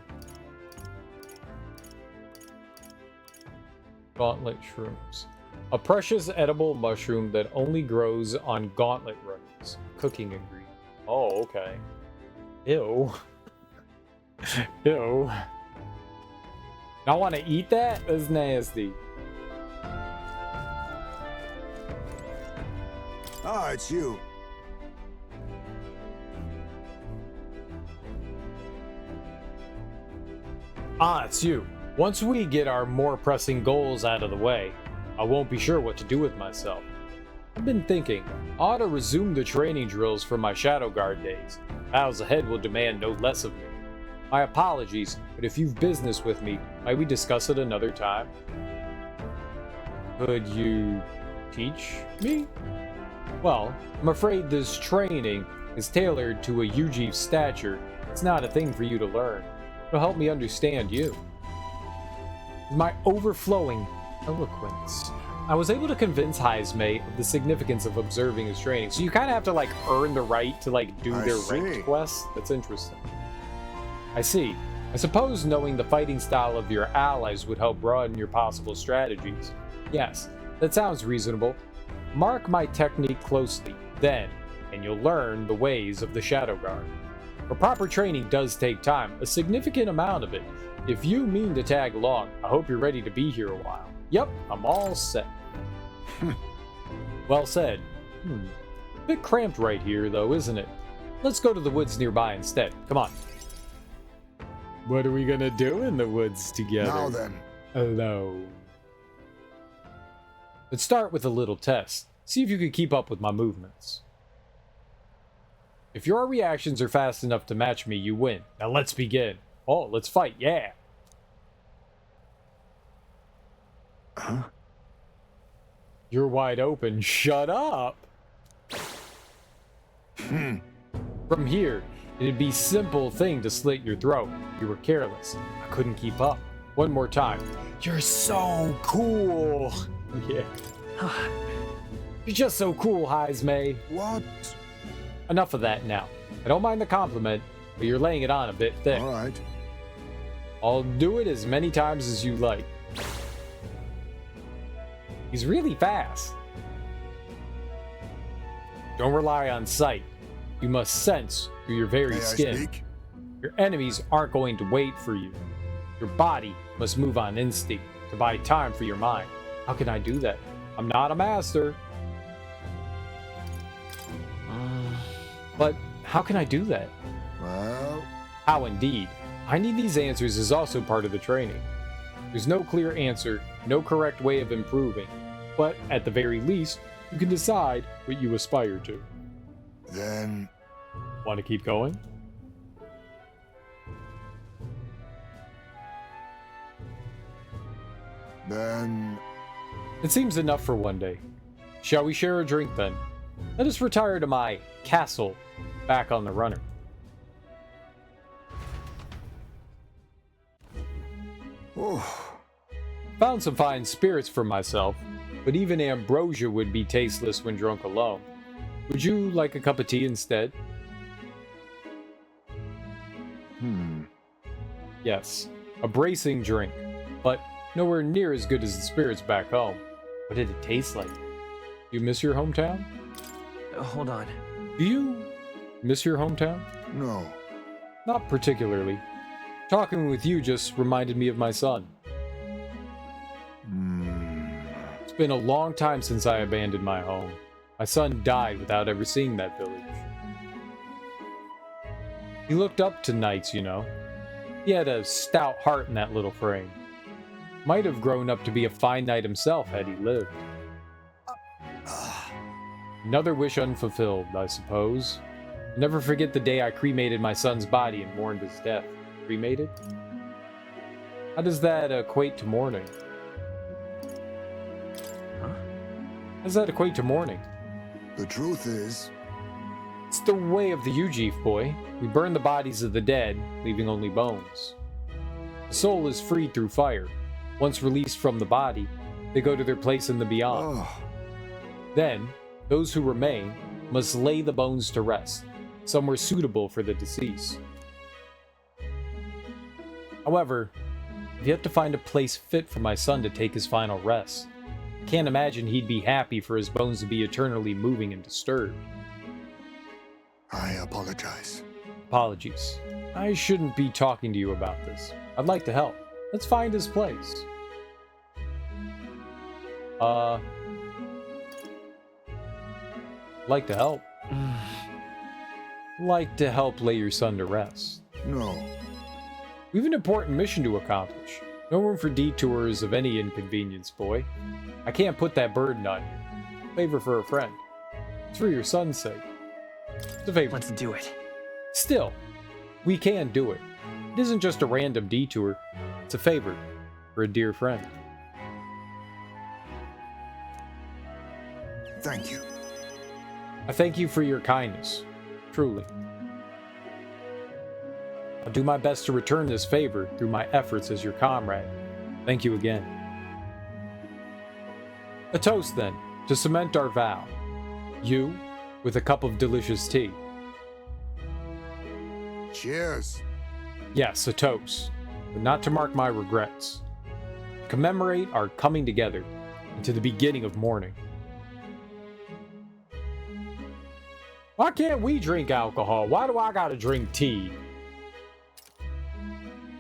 Gauntlet shrooms. A precious edible mushroom that only grows on gauntlet runners. Cooking ingredient. Oh, okay. Ew. Ew. I want to eat that? That's nasty. Ah, it's you. Ah, it's you. Once we get our more pressing goals out of the way, I won't be sure what to do with myself. I've been thinking, I ought to resume the training drills from my Shadow Guard days. Battles ahead will demand no less of me. My apologies, but if you've business with me, might we discuss it another time? Could you teach me? Well, I'm afraid this training is tailored to a Yuji's stature. It's not a thing for you to learn. It'll help me understand you. My overflowing eloquence. I was able to convince Heisme of the significance of observing his training. So you kind of have to like earn the right to like do their ranked quests. That's interesting. I see. I suppose knowing the fighting style of your allies would help broaden your possible strategies. Yes, that sounds reasonable. Mark my technique closely, then, and you'll learn the ways of the Shadow Guard. But proper training does take time, a significant amount of it. If you mean to tag along, I hope you're ready to be here a while. Yep, I'm all set. Well said. Bit cramped right here, though, isn't it? Let's go to the woods nearby instead. Come on. What are we gonna do in the woods together? Now then. Alone. Let's start with a little test. See if you can keep up with my movements. If your reactions are fast enough to match me, you win. Now let's begin. Oh, let's fight, yeah. Huh? You're wide open. Shut up. From here, it'd be a simple thing to slit your throat. You were careless. I couldn't keep up. One more time. You're so cool. Yeah. You're just so cool, Heismay. What? Enough of that now. I don't mind the compliment, but you're laying it on a bit thick. All right. I'll do it as many times as you like. He's really fast. Don't rely on sight. You must sense through your very May I skin. speak? Your enemies aren't going to wait for you. Your body must move on instinct to buy time for your mind. How can I do that? I'm not a master. But how can I do that? Well, How indeed? I need these answers is also part of the training. There's no clear answer, no correct way of improving, but at the very least, you can decide what you aspire to. then Want to keep going? It seems enough for one day. Shall we share a drink then? Let us retire to my castle, back on the runner. Oh. Found some fine spirits for myself, but even ambrosia would be tasteless when drunk alone. Would you like a cup of tea instead? Yes, a bracing drink, but nowhere near as good as the spirits back home. What did it taste like? You miss your hometown? Hold on. Do you miss your hometown? No. Not particularly. Talking with you just reminded me of my son. It's been a long time since I abandoned my home. My son died without ever seeing that village. He looked up to knights, you know. He had a stout heart in that little frame. Might have grown up to be a fine knight himself had he lived. Another wish unfulfilled, I suppose. Never forget the day I cremated my son's body and mourned his death. Cremated? How does that equate to mourning? Huh? How does that equate to mourning? The truth is, It's the way of the Ujief, boy. We burn the bodies of the dead, leaving only bones. The soul is freed through fire. Once released from the body, they go to their place in the beyond. Then, those who remain must lay the bones to rest, somewhere suitable for the deceased. However, I've yet to find a place fit for my son to take his final rest. I can't imagine he'd be happy for his bones to be eternally moving and disturbed. I apologize. Apologies. I shouldn't be talking to you about this. I'd like to help. Let's find his place. Like to help. Like to help lay your son to rest. No. We have an important mission to accomplish. No room for detours of any inconvenience, boy. I can't put that burden on you. Favor for a friend. It's for your son's sake. It's a favor. Let's do it. Still, we can do it. It isn't just a random detour. It's a favor for a dear friend. Thank you. I thank you for your kindness. Truly. I'll do my best to return this favor through my efforts as your comrade. Thank you again. A toast, then, to cement our vow. You, with a cup of delicious tea. Cheers. Yes, a toast, but not to mark my regrets. Commemorate our coming together into the beginning of mourning. Why can't we drink alcohol? Why do I gotta drink tea?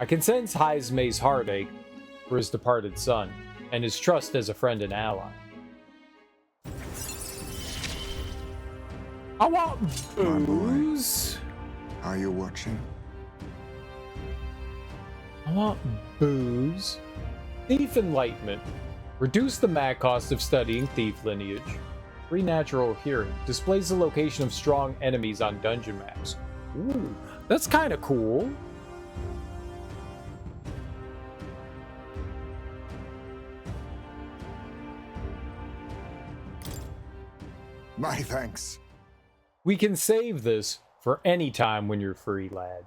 I can sense Heismay's heartache for his departed son, and his trust as a friend and ally. I want booze. Are you watching? I want booze. Thief Enlightenment. Reduce the mad cost of studying thief lineage. Free natural hearing. Displays the location of strong enemies on dungeon maps. Ooh, that's kind of cool. My thanks. We can save this for any time when you're free, lad.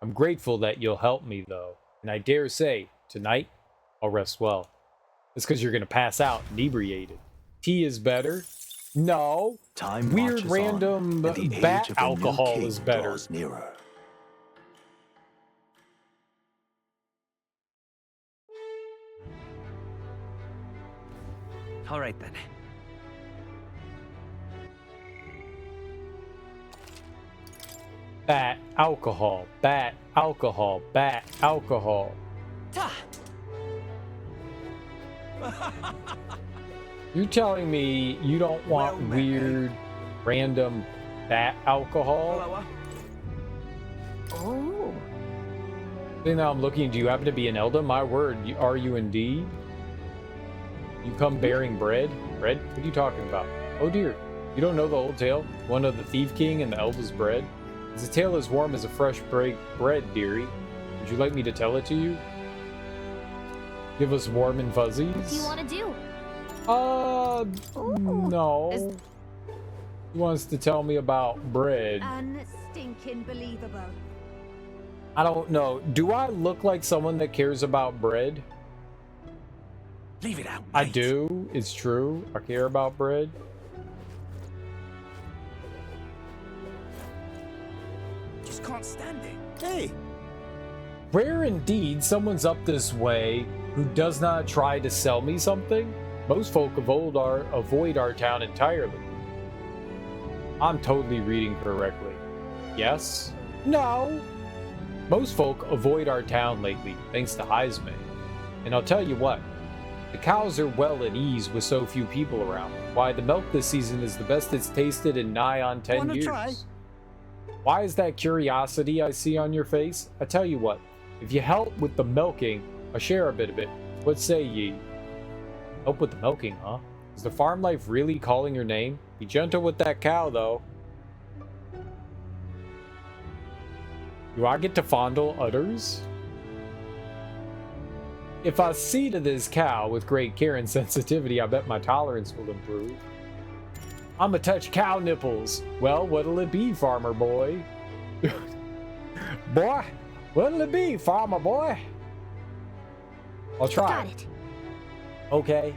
I'm grateful that you'll help me, though, and I dare say, tonight, I'll rest well. It's because you're going to pass out inebriated. Tea is better. No. Time Weird marches random on, and the bat age of the new alcohol king is better. draws nearer. All right then. Bat alcohol, bat alcohol, bat alcohol. You're telling me you don't want weird, random bat alcohol? Oh. See, now I'm looking. Do you happen to be an Elda? My word, are you indeed? You come bearing bread? Bread? What are you talking about? Oh dear. You don't know the old tale? One of the Thief King and the Elda's bread? Is the tale as warm as a fresh bread, dearie? Would you like me to tell it to you? Give us warm and fuzzies? What do you want to do? No. He wants to tell me about bread. Unstinking believable. I don't know. Do I look like someone that cares about bread? Leave it out. I do. It's true. I care about bread. Just can't stand it. Hey. Rare indeed someone's up this way who does not try to sell me something. Most folk avoid our town entirely. I'm totally reading correctly. Yes? No? Most folk avoid our town lately, thanks to Heisman. And I'll tell you what, the cows are well at ease with so few people around. Why, the milk this season is the best it's tasted in nigh on 10 years. Try? Why is that curiosity I see on your face? I tell you what, if you help with the milking, I'll share a bit of it. What say ye? Help with the milking, huh? Is the farm life really calling your name? Be gentle with that cow, though. Do I get to fondle udders? If I see to this cow with great care and sensitivity, I bet my tolerance will improve. I'ma touch cow nipples. Well, what'll it be, farmer boy? Boy, what'll it be, farmer boy? I'll try. Got it. Okay.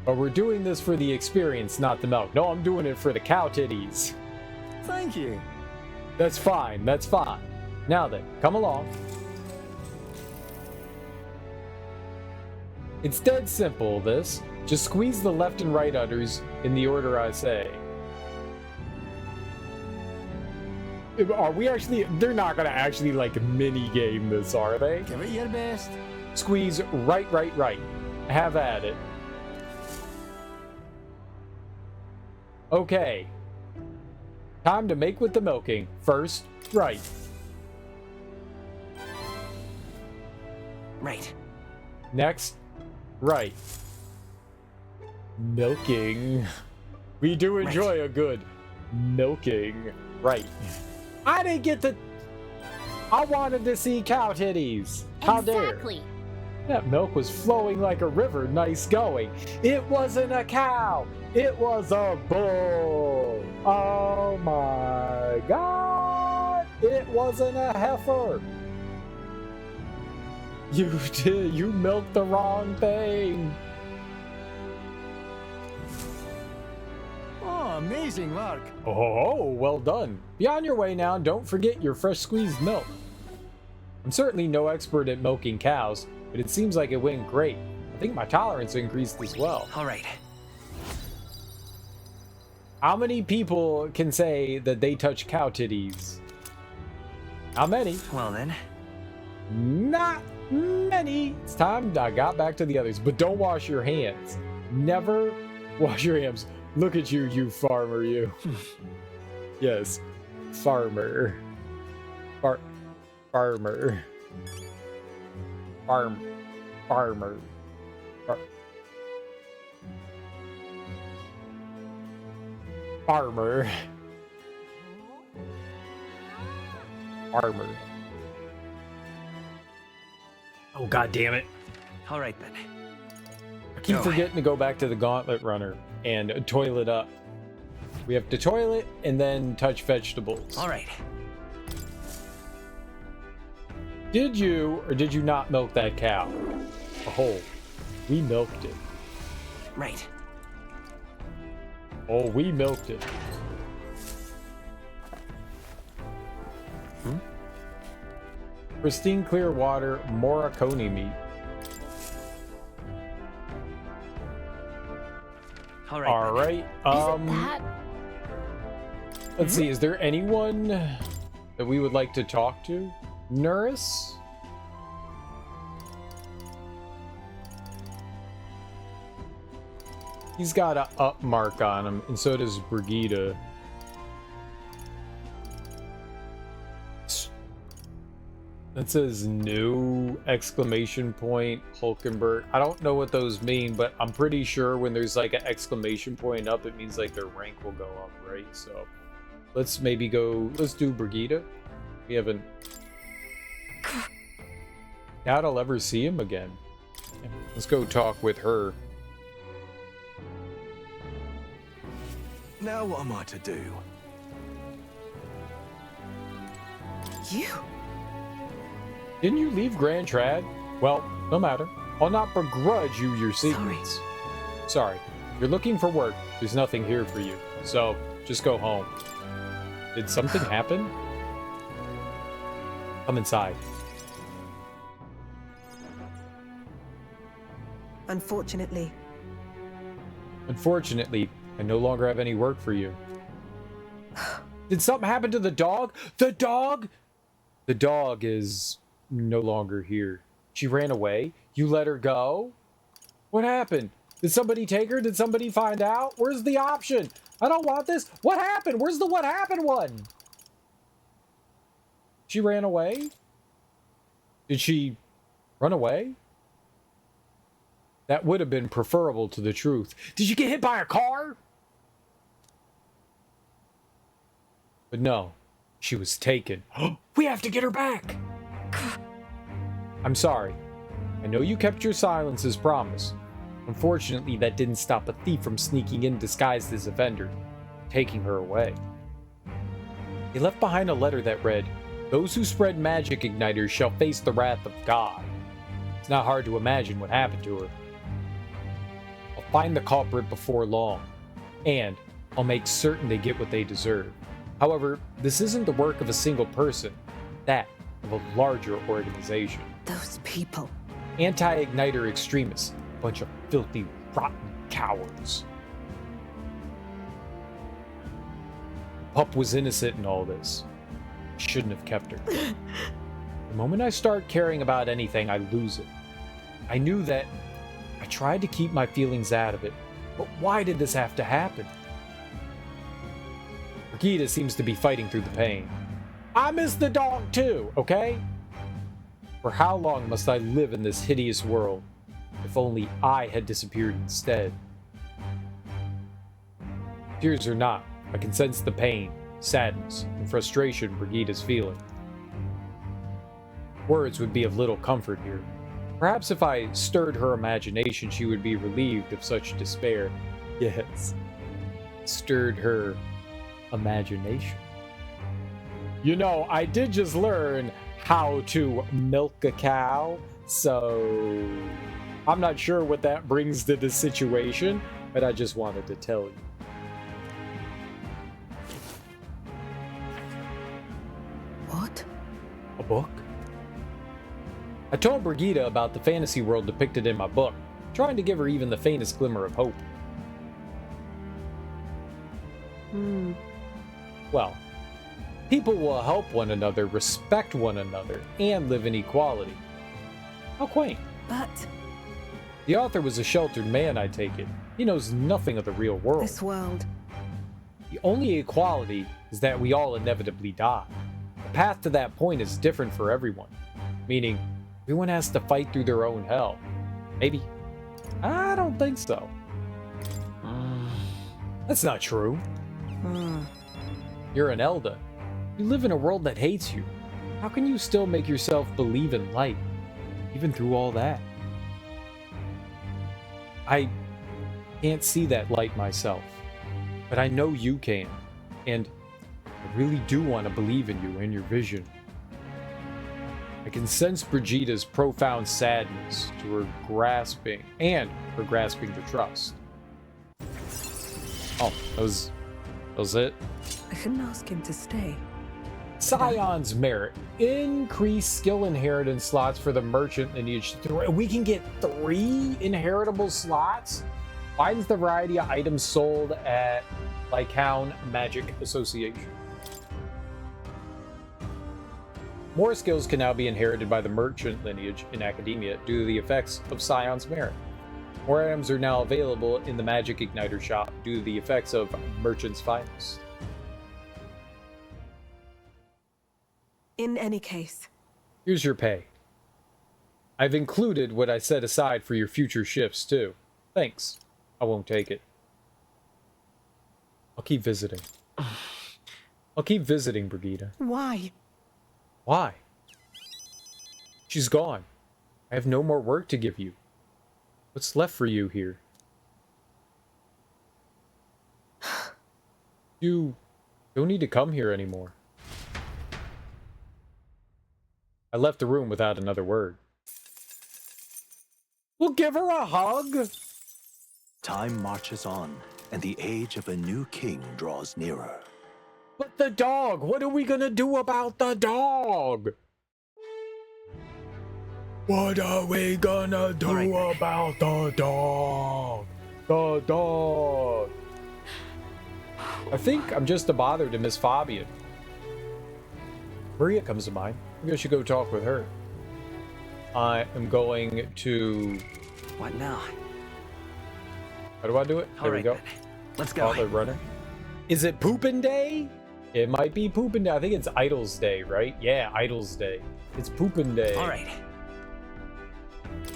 But we're doing this for the experience, not the milk. No, I'm doing it for the cow titties. Thank you. That's fine, that's fine. Now then, come along. It's dead simple, this. Just squeeze the left and right udders in the order I say. Are we actually... They're not gonna actually, like, mini-game this, are they? Give it your best. Squeeze right, right, right. Have at it. Okay. Time to make with the milking. First, right. Right. Next, right. Milking. We do enjoy a good milking. Right. I didn't get to... I wanted to see cow titties. How dare. Exactly. That milk was flowing like a river. Nice going. It wasn't a cow. It was a bull. Oh my God. It wasn't a heifer. You milked the wrong thing. Oh, amazing work. Oh, well done. Be on your way now. Don't forget your fresh squeezed milk. I'm certainly no expert at milking cows, but it seems like it went great. I think my tolerance increased as well. All right. How many people can say that they touch cow titties? How many? Well then. Not many. It's time I got back to the others, but don't wash your hands. Never wash your hands. Look at you, you farmer, you. Yes, farmer. Farmer. Farmer. Farmer. Farmer. Oh, God damn it. All right then. I keep forgetting to go back to the gauntlet runner and toilet up. We have to toilet and then touch vegetables. All right. Did you or did you not milk that cow? A whole. We milked it. Right. Oh, we milked it. Pristine clear water, Morricone meat. All right. All right. Let's see. Is there anyone that we would like to talk to? Nurse? He's got a up mark on him, and so does Brigida. That says new exclamation point Hulkenberg. I don't know what those mean, but I'm pretty sure when there's like an exclamation point up, it means like their rank will go up, right? So let's maybe go, let's do Brigida. We haven't. Doubt I'll ever see him again. Let's go talk with her. Now what am I to do? You? Didn't you leave Grand Trad? Well, no matter. I'll not begrudge you your secrets. Sorry. You're looking for work. There's nothing here for you. So, just go home. Did something happen? Come inside. Unfortunately, I no longer have any work for you. Did something happen to the dog? The dog? The dog is no longer here. She ran away? You let her go? What happened? Did somebody take her? Did somebody find out? Where's the option? I don't want this. What happened? Where's the what happened one? She ran away? Did she run away? That would have been preferable to the truth. Did you get hit by a car? But no, she was taken. We have to get her back. I'm sorry. I know you kept your silence as promised. Unfortunately, that didn't stop a thief from sneaking in disguised as a vendor, taking her away. He left behind a letter that read, "Those who spread magic igniters shall face the wrath of God." It's not hard to imagine what happened to her. I'll find the culprit before long, and I'll make certain they get what they deserve. However, this isn't the work of a single person, that of a larger organization. those people. Anti-igniter extremists, a bunch of filthy, rotten cowards. Pup was innocent in all this. Shouldn't have kept her. The moment I start caring about anything, I lose it. I knew that. I tried to keep my feelings out of it, but why did this have to happen? Brigida seems to be fighting through the pain. I miss the dog too, okay? For how long must I live in this hideous world? If only I had disappeared instead. Tears or not, I can sense the pain, sadness, and frustration Brigida's feeling. Words would be of little comfort here. Perhaps if I stirred her imagination, she would be relieved of such despair. Yes, stirred her imagination. You know, I did just learn how to milk a cow, so I'm not sure what that brings to the situation, but I just wanted to tell you. What? A book? I told Brigida about the fantasy world depicted in my book, trying to give her even the faintest glimmer of hope. Well, people will help one another, respect one another, and live in equality. How quaint. But the author was a sheltered man, I take it. He knows nothing of the real world. this world. The only equality is that we all inevitably die. The path to that point is different for everyone, meaning everyone has to fight through their own hell. Maybe. I don't think so. That's not true. You're an Elder. You live in a world that hates you. How can you still make yourself believe in light, even through all that? I can't see that light myself, but I know you can, and I really do want to believe in you and your vision. I can sense Brigida's profound sadness to her grasping the trust. Oh, that was it. I couldn't ask him to stay. Scion's Merit. Increase skill inheritance slots for the merchant lineage. We can get 3 inheritable slots? Widens the variety of items sold at Lycaon Magic Association. More skills can now be inherited by the merchant lineage in academia due to the effects of Scion's Merit. More items are now available in the Magic Igniter shop due to the effects of Merchant's Finest. In any case. Here's your pay. I've included what I set aside for your future shifts, too. Thanks. I won't take it. I'll keep visiting. I'll keep visiting, Brigitte. Why? Why? She's gone. I have no more work to give you. What's left for you here? You don't need to come here anymore. I left the room without another word. We'll give her a hug. Time marches on, and the age of a new king draws nearer. But the dog! What are we gonna do about the dog? What are we gonna do about the dog? The dog! I think I'm just a bother to Miss Fabian. Maria comes to mind. Maybe I should go talk with her. I am going to... What now? How do I do it? There we go. Then. Let's go. Follow runner. Is it Poopin' Day? It might be Poopin' Day. I think it's Idles Day, right? Yeah, Idles Day. It's Poopin' Day. All right.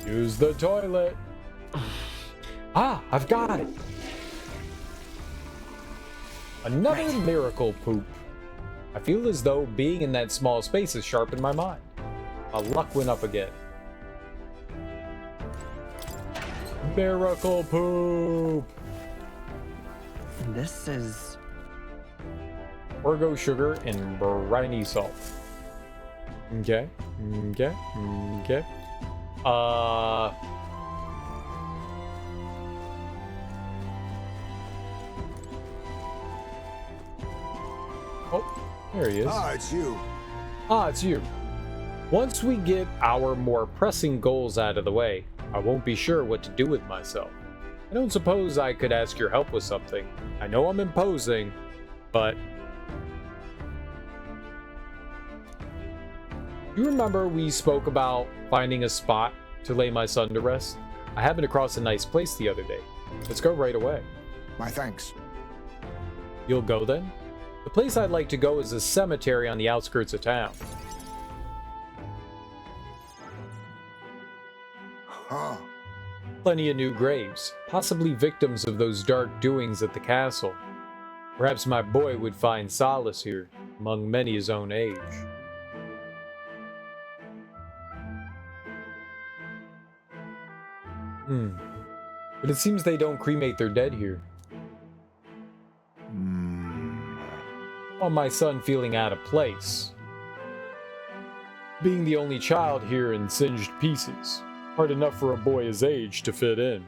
Use the toilet. Ah, I've got it. Another miracle poop. I feel as though being in that small space has sharpened my mind. My luck went up again. Miracle poop. This is... Orgo sugar and briny salt. Okay. Okay. Okay. Oh, there he is. Ah, it's you. Ah, it's you. Once we get our more pressing goals out of the way, I won't be sure what to do with myself. I don't suppose I could ask your help with something. I know I'm imposing, but... You remember we spoke about finding a spot to lay my son to rest? I happened across a nice place the other day. Let's go right away. My thanks. You'll go then? The place I'd like to go is a cemetery on the outskirts of town. Huh. Plenty of new graves, possibly victims of those dark doings at the castle. Perhaps my boy would find solace here, among many his own age. But it seems they don't cremate their dead here. On my son feeling out of place. Being the only child here in singed pieces. Hard enough for a boy his age to fit in.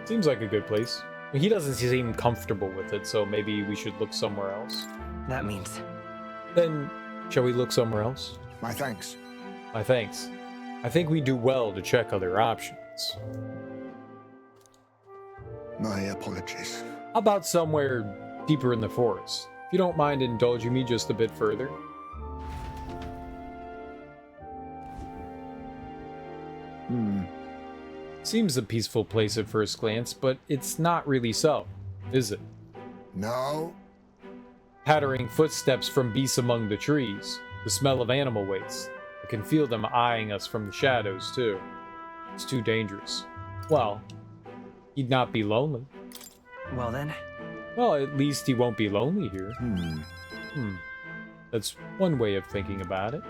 Seems like a good place. He doesn't seem comfortable with it, so maybe we should look somewhere else. That means... Then, shall we look somewhere else? My thanks. My thanks. I think we do well to check other options. My apologies. How about somewhere deeper in the forest? If you don't mind indulging me just a bit further. Seems a peaceful place at first glance, but it's not really so, is it? No. Pattering footsteps from beasts among the trees, the smell of animal waste. I can feel them eyeing us from the shadows, too. It's too dangerous. Well, he'd not be lonely. Well then? Well, at least he won't be lonely here. That's one way of thinking about it.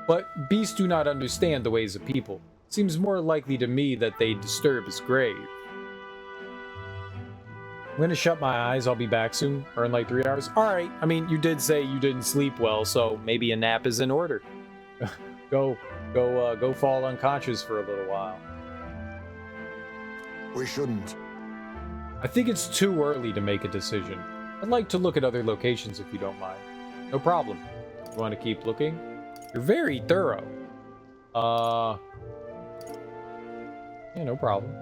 But beasts do not understand the ways of people. Seems more likely to me that they disturb his grave. I'm gonna shut my eyes, I'll be back soon, or in like 3 hours. Alright, I mean, you did say you didn't sleep well, so maybe a nap is in order. Go fall unconscious for a little while. We shouldn't. I think it's too early to make a decision. I'd like to look at other locations if you don't mind. No problem. You want to keep looking? You're very thorough. Yeah, no problem.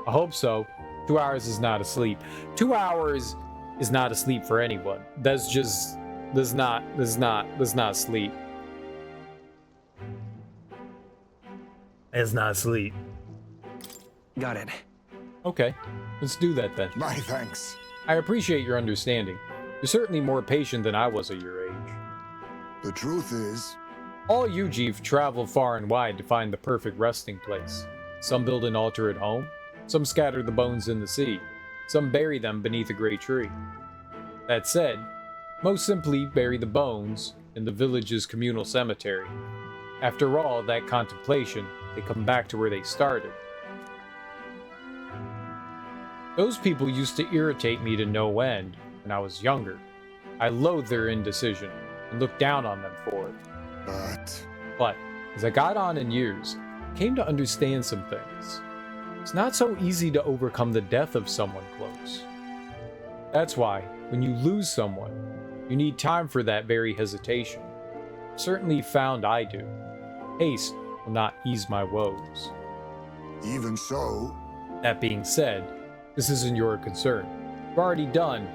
I hope so. 2 hours is not asleep. 2 hours is not asleep for anyone. That's just... That's not sleep. It's not sleep. Got it. Okay, let's do that then. My thanks. I appreciate your understanding. You're certainly more patient than I was at your age. The truth is... All Yuji travel far and wide to find the perfect resting place. Some build an altar at home, some scatter the bones in the sea, some bury them beneath a great tree. That said, most simply bury the bones in the village's communal cemetery. After all that contemplation, they come back to where they started. Those people used to irritate me to no end when I was younger. I loathed their indecision and looked down on them for it. But as I got on in years, I came to understand some things. It's not so easy to overcome the death of someone close. That's why, when you lose someone, you need time for that very hesitation. Certainly found I do. Haste will not ease my woes. Even so... That being said, this isn't your concern. You've already done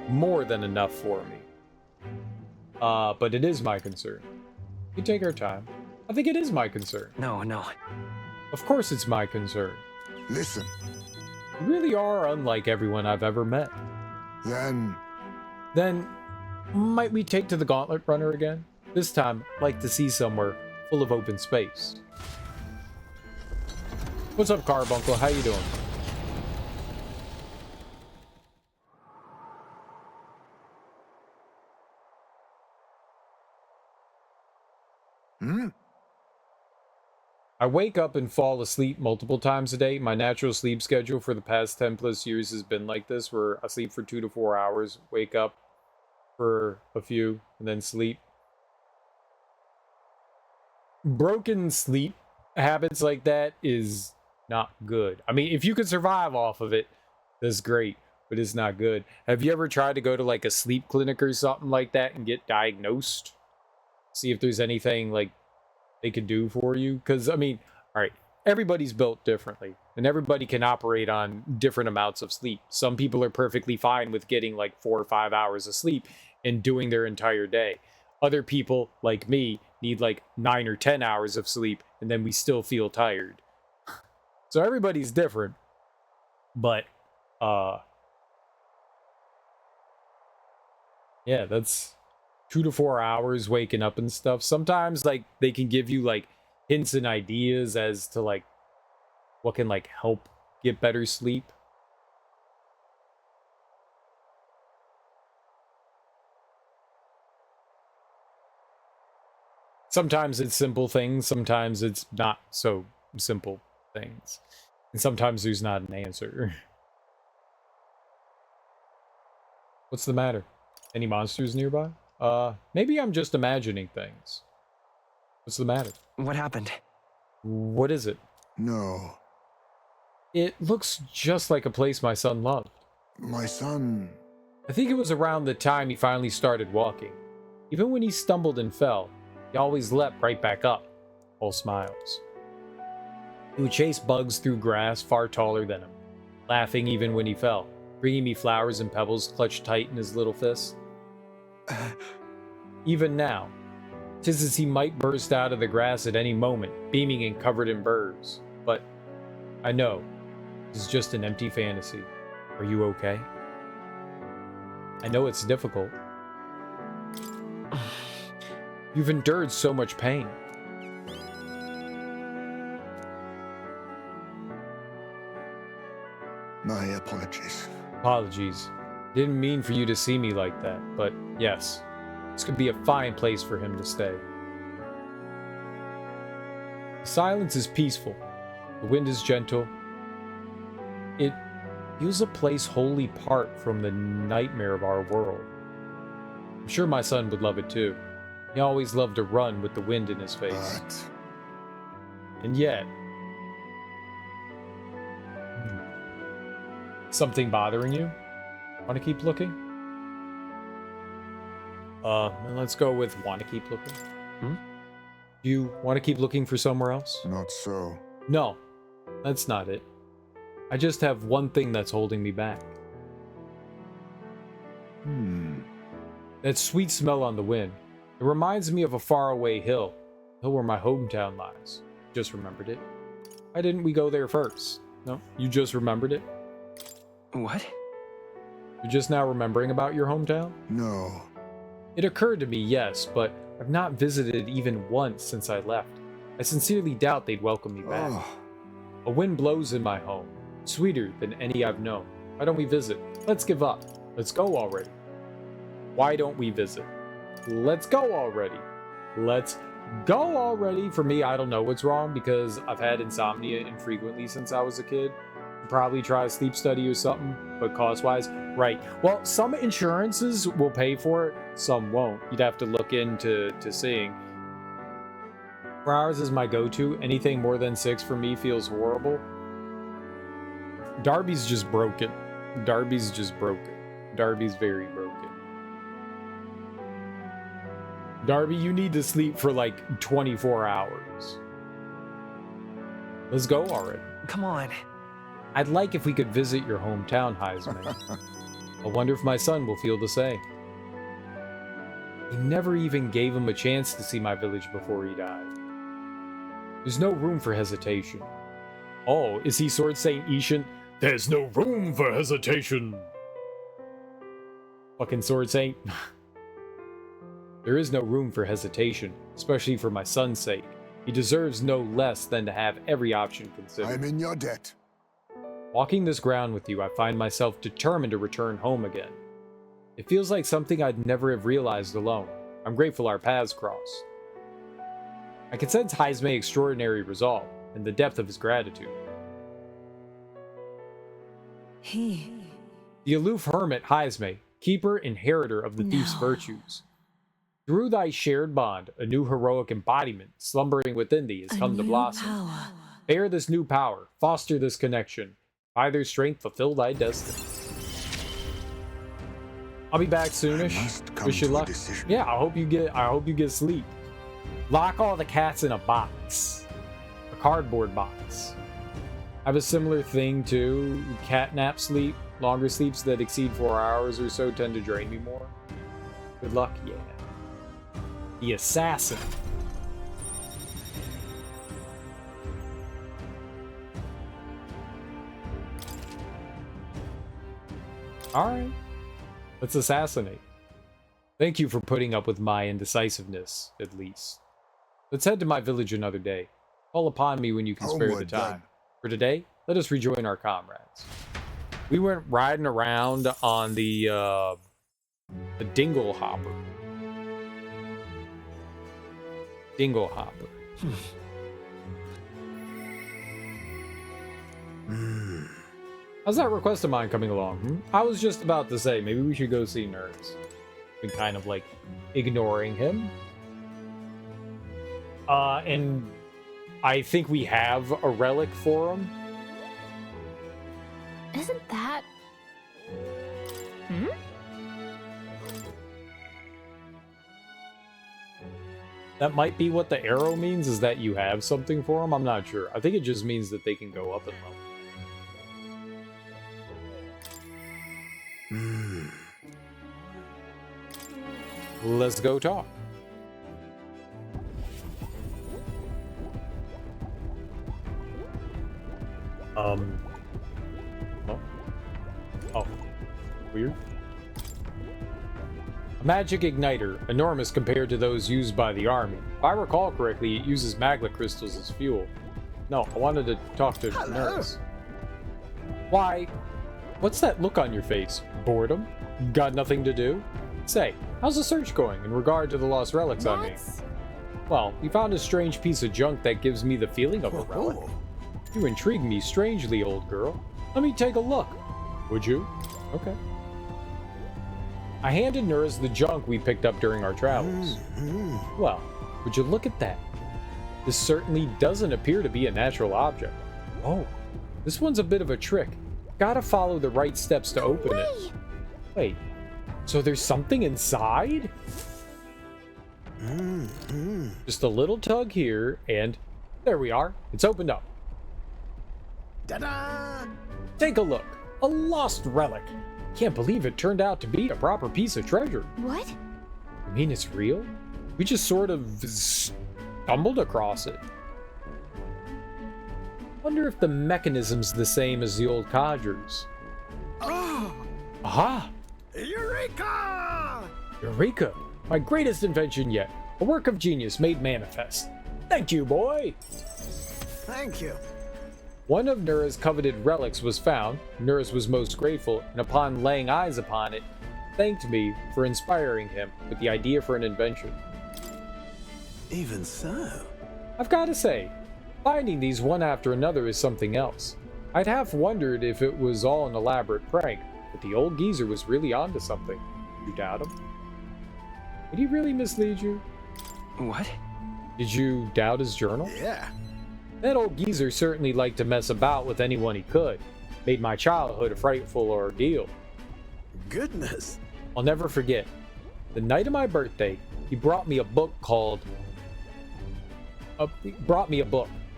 more than enough for me. But it is my concern. We take our time. I think it is my concern. No. Of course it's my concern. Listen. You really are unlike everyone I've ever met. Then, might we take to the Gauntlet Runner again? This time, I'd like to see somewhere full of open space. What's up, Carbuncle? How you doing? I wake up and fall asleep multiple times a day. My natural sleep schedule for the past 10 plus years has been like this, where I sleep for 2 to 4 hours, wake up for a few, and then sleep. Broken sleep habits like that is not good. I mean, if you can survive off of it, that's great, but it's not good. Have you ever tried to go to like a sleep clinic or something like that and get diagnosed? See if there's anything like they could do for you? Because, I mean, all right, everybody's built differently, and everybody can operate on different amounts of sleep. Some people are perfectly fine with getting like 4 or 5 hours of sleep and doing their entire day. Other people, like me, need like 9 or 10 hours of sleep, and then we still feel tired. So everybody's different, but, yeah, that's 2 to 4 hours waking up and stuff. Sometimes like they can give you like hints and ideas as to like what can like help get better sleep. Sometimes it's simple things, sometimes it's not so simple things. And sometimes there's not an answer. What's the matter? Any monsters nearby? Maybe I'm just imagining things. What's the matter? What happened? What is it? No. It looks just like a place my son loved. My son... I think it was around the time he finally started walking. Even when he stumbled and fell, he always leapt right back up, all smiles. He would chase bugs through grass far taller than him, laughing even when he fell, bringing me flowers and pebbles clutched tight in his little fists. Even now, 'tis as he might burst out of the grass at any moment, beaming and covered in burrs. But I know, it's just an empty fantasy. Are you okay? I know it's difficult. You've endured so much pain. My apologies. Apologies. Didn't mean for you to see me like that, but yes, this could be a fine place for him to stay. The silence is peaceful. The wind is gentle. It feels a place wholly apart from the nightmare of our world. I'm sure my son would love it too. He always loved to run with the wind in his face. And yet, Something bothering you? Want to keep looking? Let's go with want to keep looking. You want to keep looking for somewhere else? Not so. No, that's not it. I just have one thing that's holding me back. That sweet smell on the wind. It reminds me of a faraway hill where my hometown lies. Just remembered it. Why didn't we go there first? No, you just remembered it? What? You're just now remembering about your hometown? No. It occurred to me, yes, but I've not visited even once since I left. I sincerely doubt they'd welcome me back. A wind blows in my home, sweeter than any I've known. Why don't we visit? Let's give up. Let's go already. Why don't we visit? Let's go already. Let's go already. For me, I don't know what's wrong because I've had insomnia infrequently since I was a kid. Probably try a sleep study or something, but cost-wise, right. Well, some insurances will pay for it, some won't. You'd have to look into seeing. 4 hours is my go-to. Anything more than 6 for me feels horrible. Darby's just broken. Darby's just broken. Darby's very broken. Darby, you need to sleep for like 24 hours. Let's go already. Come on. I'd like if we could visit your hometown, Heisman. I wonder if my son will feel the same. He never even gave him a chance to see my village before he died. There's no room for hesitation. Oh, is he Sword Saint Ishan? There's no room for hesitation. Fucking Sword Saint. There is no room for hesitation, especially for my son's sake. He deserves no less than to have every option considered. I'm in your debt. Walking this ground with you, I find myself determined to return home again. It feels like something I'd never have realized alone. I'm grateful our paths crossed. I can sense Heismay's extraordinary resolve and the depth of his gratitude. The aloof hermit Heismay, keeper, inheritor of the thief's virtues. Through thy shared bond, a new heroic embodiment slumbering within thee has come to blossom. Bear this new power, foster this connection. By their strength, fulfill thy destiny. I'll be back soonish. Wish you luck. Yeah, I hope you get sleep. Lock all the cats in a box. A cardboard box. I have a similar thing too. Catnap sleep. Longer sleeps that exceed 4 hours or so tend to drain me more. Good luck, yeah. The assassin. Alright. Let's assassinate. Thank you for putting up with my indecisiveness, at least. Let's head to my village another day. Call upon me when you can spare the time. For today, let us rejoin our comrades. We went riding around on the Dingle Hopper. Dingle Hopper. How's that request of mine coming along? I was just about to say, maybe we should go see Nerds. Been kind of like ignoring him. And I think we have a relic for him. Isn't that... That might be what the arrow means, is that you have something for them. I'm not sure. I think it just means that they can go up in level. Let's go talk. Oh. Oh. Weird. A magic igniter, enormous compared to those used by the army. If I recall correctly, it uses magma crystals as fuel. No, I wanted to talk to Nurse. Why? What's that look on your face? Boredom? Got nothing to do? Say, how's the search going in regard to the lost relics I mean? Well, we found a strange piece of junk that gives me the feeling of a relic. You intrigue me strangely, old girl. Let me take a look. Would you? Okay. I handed Nurse the junk we picked up during our travels. Well, would you look at that? This certainly doesn't appear to be a natural object. Oh, this one's a bit of a trick. Gotta follow the right steps to open it. Wait, so there's something inside? Just a little tug here, and there we are. It's opened up. Ta-da! Take a look. A lost relic. Can't believe it turned out to be a proper piece of treasure. What? You mean it's real? We just sort of stumbled across it. Wonder if the mechanism's the same as the old codgers. Oh! Aha! Eureka! Eureka! My greatest invention yet. A work of genius made manifest. Thank you, boy! Thank you. One of Nura's coveted relics was found. Nurus was most grateful, and upon laying eyes upon it, thanked me for inspiring him with the idea for an invention. Even so. I've got to say, finding these one after another is something else. I'd half wondered if it was all an elaborate prank, but the old geezer was really onto something. You doubt him? Did he really mislead you? What? Did you doubt his journal? Yeah. That old geezer certainly liked to mess about with anyone he could. Made my childhood a frightful ordeal. Goodness. I'll never forget. The night of my birthday, he brought me a book called...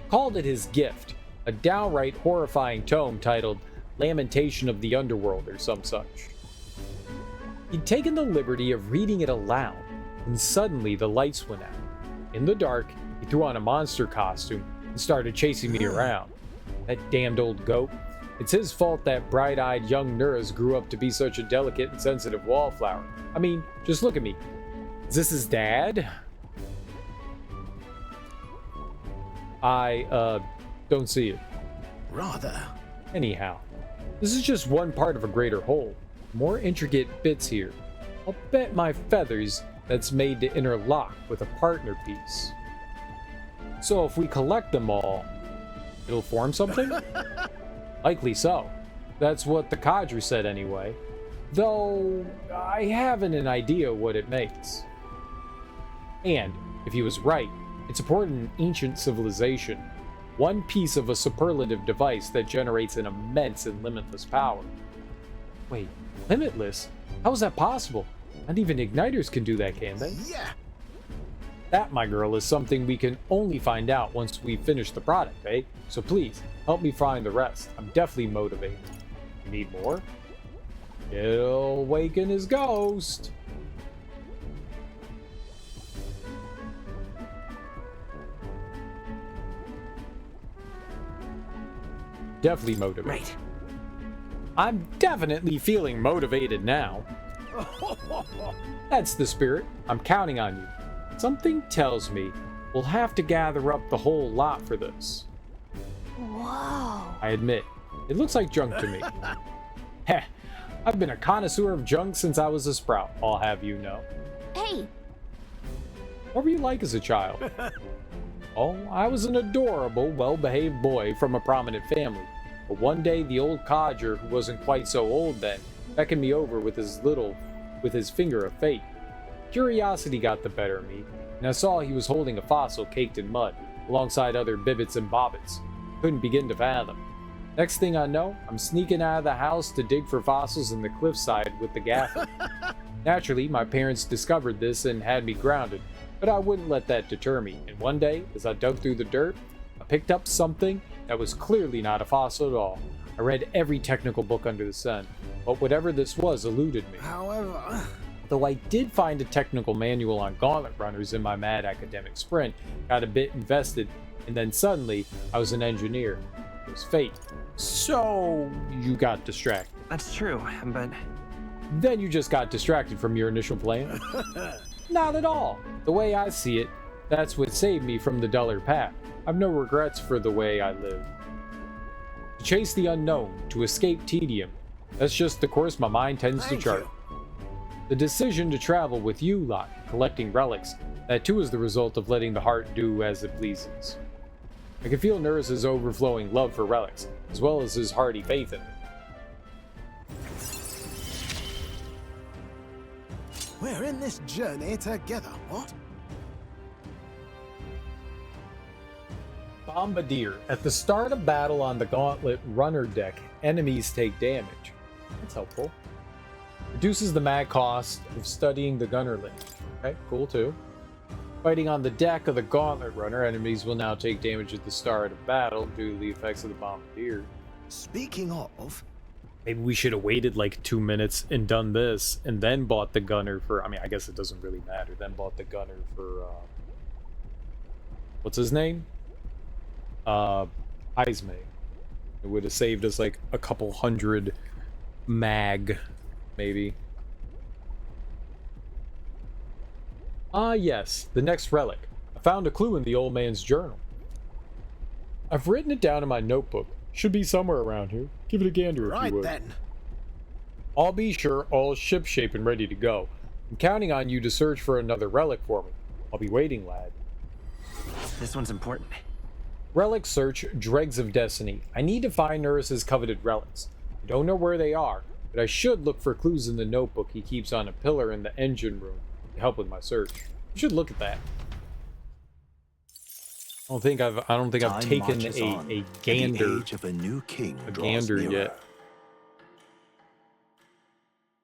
Called it his gift. A downright horrifying tome titled Lamentation of the Underworld or some such. He'd taken the liberty of reading it aloud, and suddenly the lights went out. In the dark, he threw on a monster costume and started chasing me around. That damned old goat. It's his fault that bright-eyed young Nuras grew up to be such a delicate and sensitive wallflower. I mean, just look at me. Is this his dad? I, don't see it. Rather. Anyhow, this is just one part of a greater whole. More intricate bits here. I'll bet my feathers that's made to interlock with a partner piece. So if we collect them all, it'll form something? Likely so. That's what the codger said anyway. Though, I haven't an idea what it makes. And, if he was right, it's important in ancient civilization. One piece of a superlative device that generates an immense and limitless power. Wait, limitless? How is that possible? Not even igniters can do that, can they? Yeah. That, my girl, is something we can only find out once we finish the product, eh? So please, help me find the rest. I'm definitely motivated. You need more? It'll awaken his ghost. Definitely motivated. Right. I'm definitely feeling motivated now. That's the spirit. I'm counting on you. Something tells me we'll have to gather up the whole lot for this. Whoa. I admit, it looks like junk to me. Heh, I've been a connoisseur of junk since I was a sprout, I'll have you know. Hey. What were you like as a child? Oh, I was an adorable, well-behaved boy from a prominent family. But one day the old codger, who wasn't quite so old then, beckoned me over with his finger of fate. Curiosity got the better of me, and I saw he was holding a fossil caked in mud, alongside other bibbits and bobbits. Couldn't begin to fathom. Next thing I know, I'm sneaking out of the house to dig for fossils in the cliffside with the gaffer. Naturally, my parents discovered this and had me grounded, but I wouldn't let that deter me, and one day, as I dug through the dirt, I picked up something that was clearly not a fossil at all. I read every technical book under the sun, but whatever this was eluded me. However... Though I did find a technical manual on gauntlet runners in my mad academic sprint, got a bit invested, and then suddenly, I was an engineer. It was fate. So, you got distracted. That's true, but... Then you just got distracted from your initial plan? Not at all. The way I see it, that's what saved me from the duller path. I've no regrets for the way I live. To chase the unknown, to escape tedium, that's just the course my mind tends to chart. The decision to travel with you lot, collecting relics, that too is the result of letting the heart do as it pleases. I can feel Nurse's overflowing love for relics, as well as his hearty faith in them. We're in this journey together, what? Bombardier. At the start of battle on the Gauntlet runner deck, enemies take damage. That's helpful. Reduces the mag cost of studying the gunner link. Okay, cool too. Fighting on the deck of the Gauntlet runner, enemies will now take damage at the start of battle due to the effects of the Bombardier. Speaking of... Maybe we should have waited like 2 minutes and done this, and then bought the gunner for... I mean, I guess it doesn't really matter. Then bought the gunner for... what's his name? Ismay. It would have saved us like a couple hundred mag, maybe. Ah, yes, the next relic. I found a clue in the old man's journal. I've written it down in my notebook. Should be somewhere around here. Give it a gander if you would. Right then. I'll be sure all shipshape and ready to go. I'm counting on you to search for another relic for me. I'll be waiting, lad. This one's important. Relic search, Dregs of Destiny. I need to find Nurse's coveted relics. I don't know where they are, but I should look for clues in the notebook he keeps on a pillar in the engine room to help with my search. You should look at that. I don't think I've taken a gander. The age of a new king a draws gander nearer.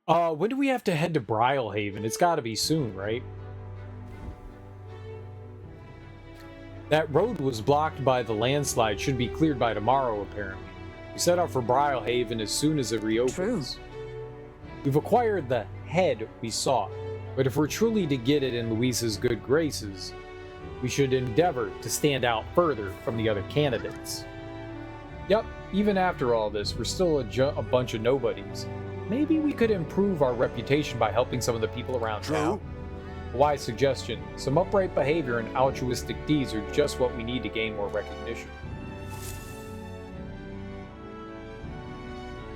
yet. When do we have to head to Brylehaven? It's got to be soon, right? That road was blocked by the landslide. Should be cleared by tomorrow, apparently. We set out for Brylehaven as soon as it reopens. True. We've acquired the head we sought, but if we're truly to get it in Luisa's good graces, we should endeavor to stand out further from the other candidates. Yep, even after all this, we're still a bunch of nobodies. Maybe we could improve our reputation by helping some of the people around town. A wise suggestion. Some upright behavior and altruistic deeds are just what we need to gain more recognition.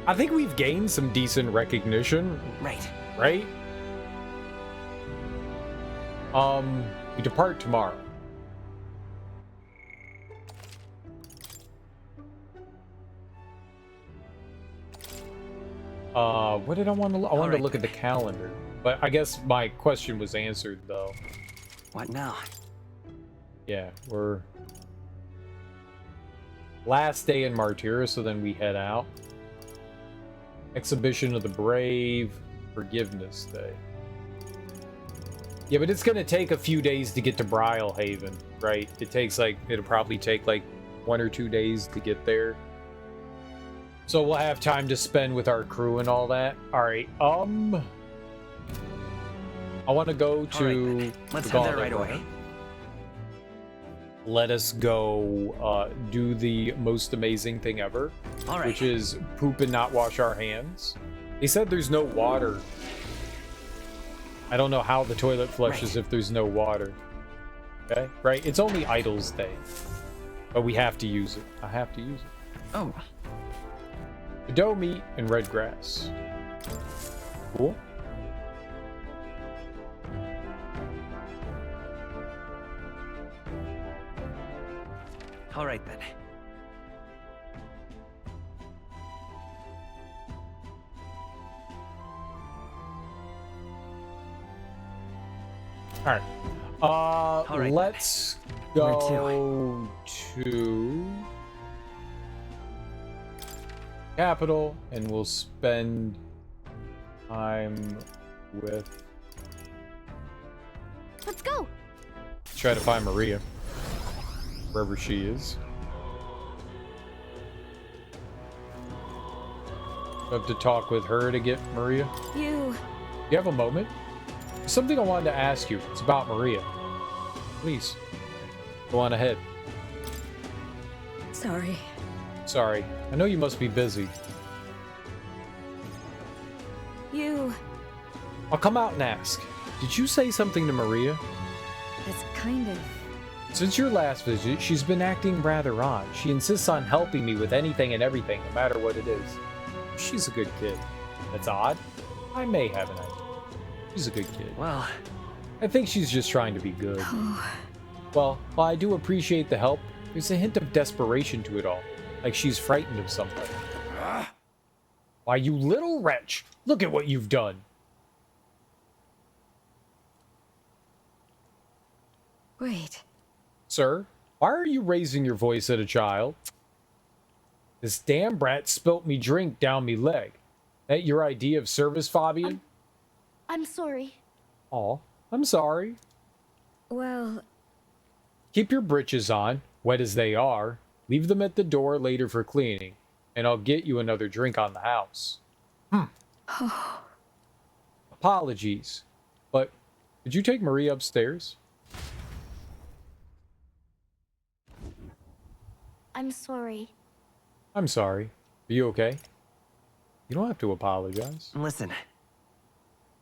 I think we've gained some decent recognition. Right. Right? We depart tomorrow. What did I want to look? I wanted to look at the calendar. But I guess my question was answered, though. What now? Yeah, we're... Last day in Martyra, so then we head out. Exhibition of the Brave, Forgiveness Day. Yeah, but it's gonna take a few days to get to Brylehaven, right? It takes like... It'll probably take like 1 or 2 days to get there. So we'll have time to spend with our crew and all that. Alright, I want to go to... Right, let's the head there Gauntlet right Runner. away. Let us go do the most amazing thing ever, All right. which is poop and not wash our hands. They said there's no water. I don't know how the toilet flushes if there's no water. Okay, right? It's only Idol's Day, but we have to use it. I have to use it. Oh. Dough meat and red grass. Cool. All right then. All right. right. Let's Where go to capital, and we'll spend time with. Let's go. Try to find Maria, wherever she is. I have to talk with her to get Maria. You You have a moment? There's something I wanted to ask you. It's about Maria. Please, go on ahead. Sorry. Sorry. I know you must be busy. You... I'll come out and ask. Did you say something to Maria? It's kind of... Since your last visit, she's been acting rather odd. She insists on helping me with anything and everything, no matter what it is. She's a good kid. That's odd. I may have an idea. She's a good kid. Well, I think she's just trying to be good. Well, while I do appreciate the help, there's a hint of desperation to it all. Like she's frightened of something. Why, you little wretch! Look at what you've done! Wait. Sir? Why are you raising your voice at a child? This damn brat spilt me drink down me leg. That your idea of service, Fabian? I'm sorry. Aw, I'm sorry. Well, Keep your britches on, wet as they are. Leave them at the door later for cleaning, and I'll get you another drink on the house. Apologies, but did you take Maria upstairs? I'm sorry. I'm sorry. Are you okay? You don't have to apologize. Listen,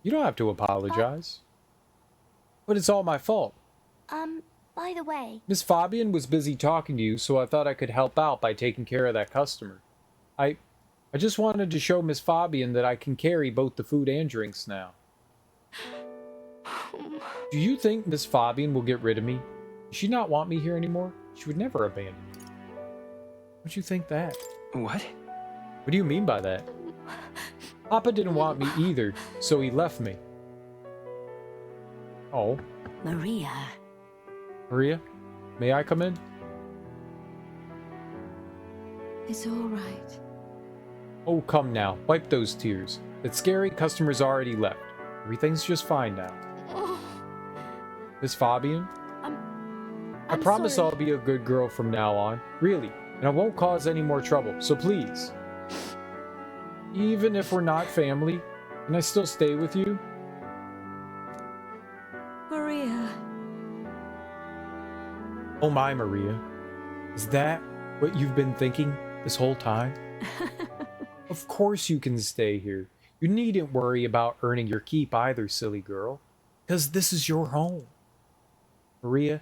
You don't have to apologize. But it's all my fault. By the way, Miss Fabian was busy talking to you, so I thought I could help out by taking care of that customer. I just wanted to show Miss Fabian that I can carry both the food and drinks now. Do you think Miss Fabian will get rid of me? Does she not want me here anymore? She would never abandon me. Don't you think that? what? What do you mean by that? Papa didn't want me either, so he left me. Oh, Maria. Maria, may I come in? It's all right. Oh, come now. Wipe those tears. That scary customer's already left. Everything's just fine now. Miss Fabian? I promise sorry. I'll be a good girl from now on. Really. And I won't cause any more trouble. So please. Even if we're not family, can I still stay with you? Maria. Oh my, Maria. Is that what you've been thinking this whole time? Of course you can stay here. You needn't worry about earning your keep either, silly girl. Because this is your home. Maria,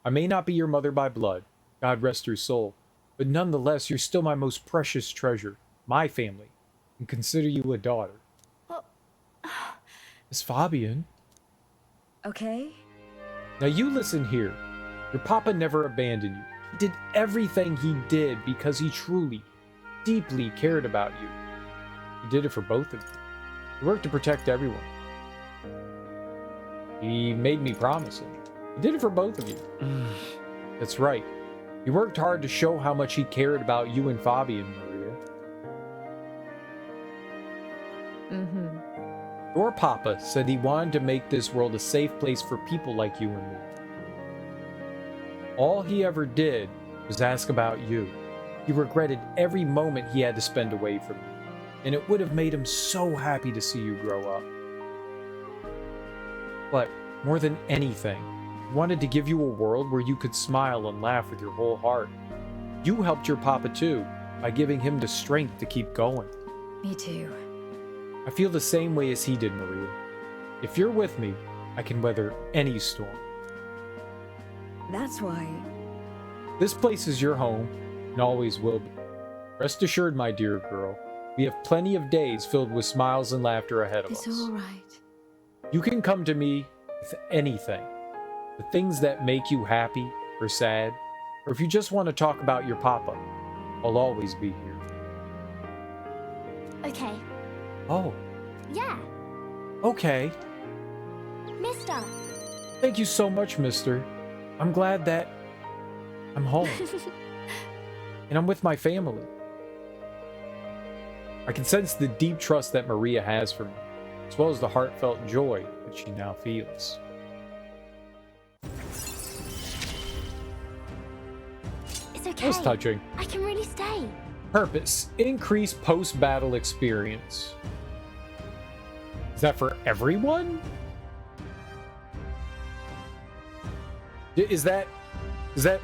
I may not be your mother by blood, God rest her soul, but nonetheless, you're still my most precious treasure, my family, and consider you a daughter. Miss Fabian. Okay? Now you listen here. Your papa never abandoned you. He did everything he did because he truly, deeply cared about you. He did it for both of you. He worked to protect everyone. He made me promise him. He did it for both of you. That's right. He worked hard to show how much he cared about you and Fabian, Maria. Your papa said he wanted to make this world a safe place for people like you and me. All he ever did was ask about you. He regretted every moment he had to spend away from you, and it would have made him so happy to see you grow up. But more than anything, he wanted to give you a world where you could smile and laugh with your whole heart. You helped your papa too, by giving him the strength to keep going. Me too. I feel the same way as he did, Maria. If you're with me, I can weather any storm. That's why. This place is your home, and always will be. Rest assured, my dear girl, we have plenty of days filled with smiles and laughter ahead of It's us. all right. You can come to me with anything. The things that make you happy or sad, or if you just want to talk about your papa, I'll always be here. okay. Oh, Yeah, okay. mister. Thank you so much, mister. I'm glad that I'm home. And I'm with my family. I can sense the deep trust that Maria has for me, as well as the heartfelt joy that she now feels. It's okay. That was touching. I can really stay. Purpose: increase post-battle experience. Is that for everyone? Is that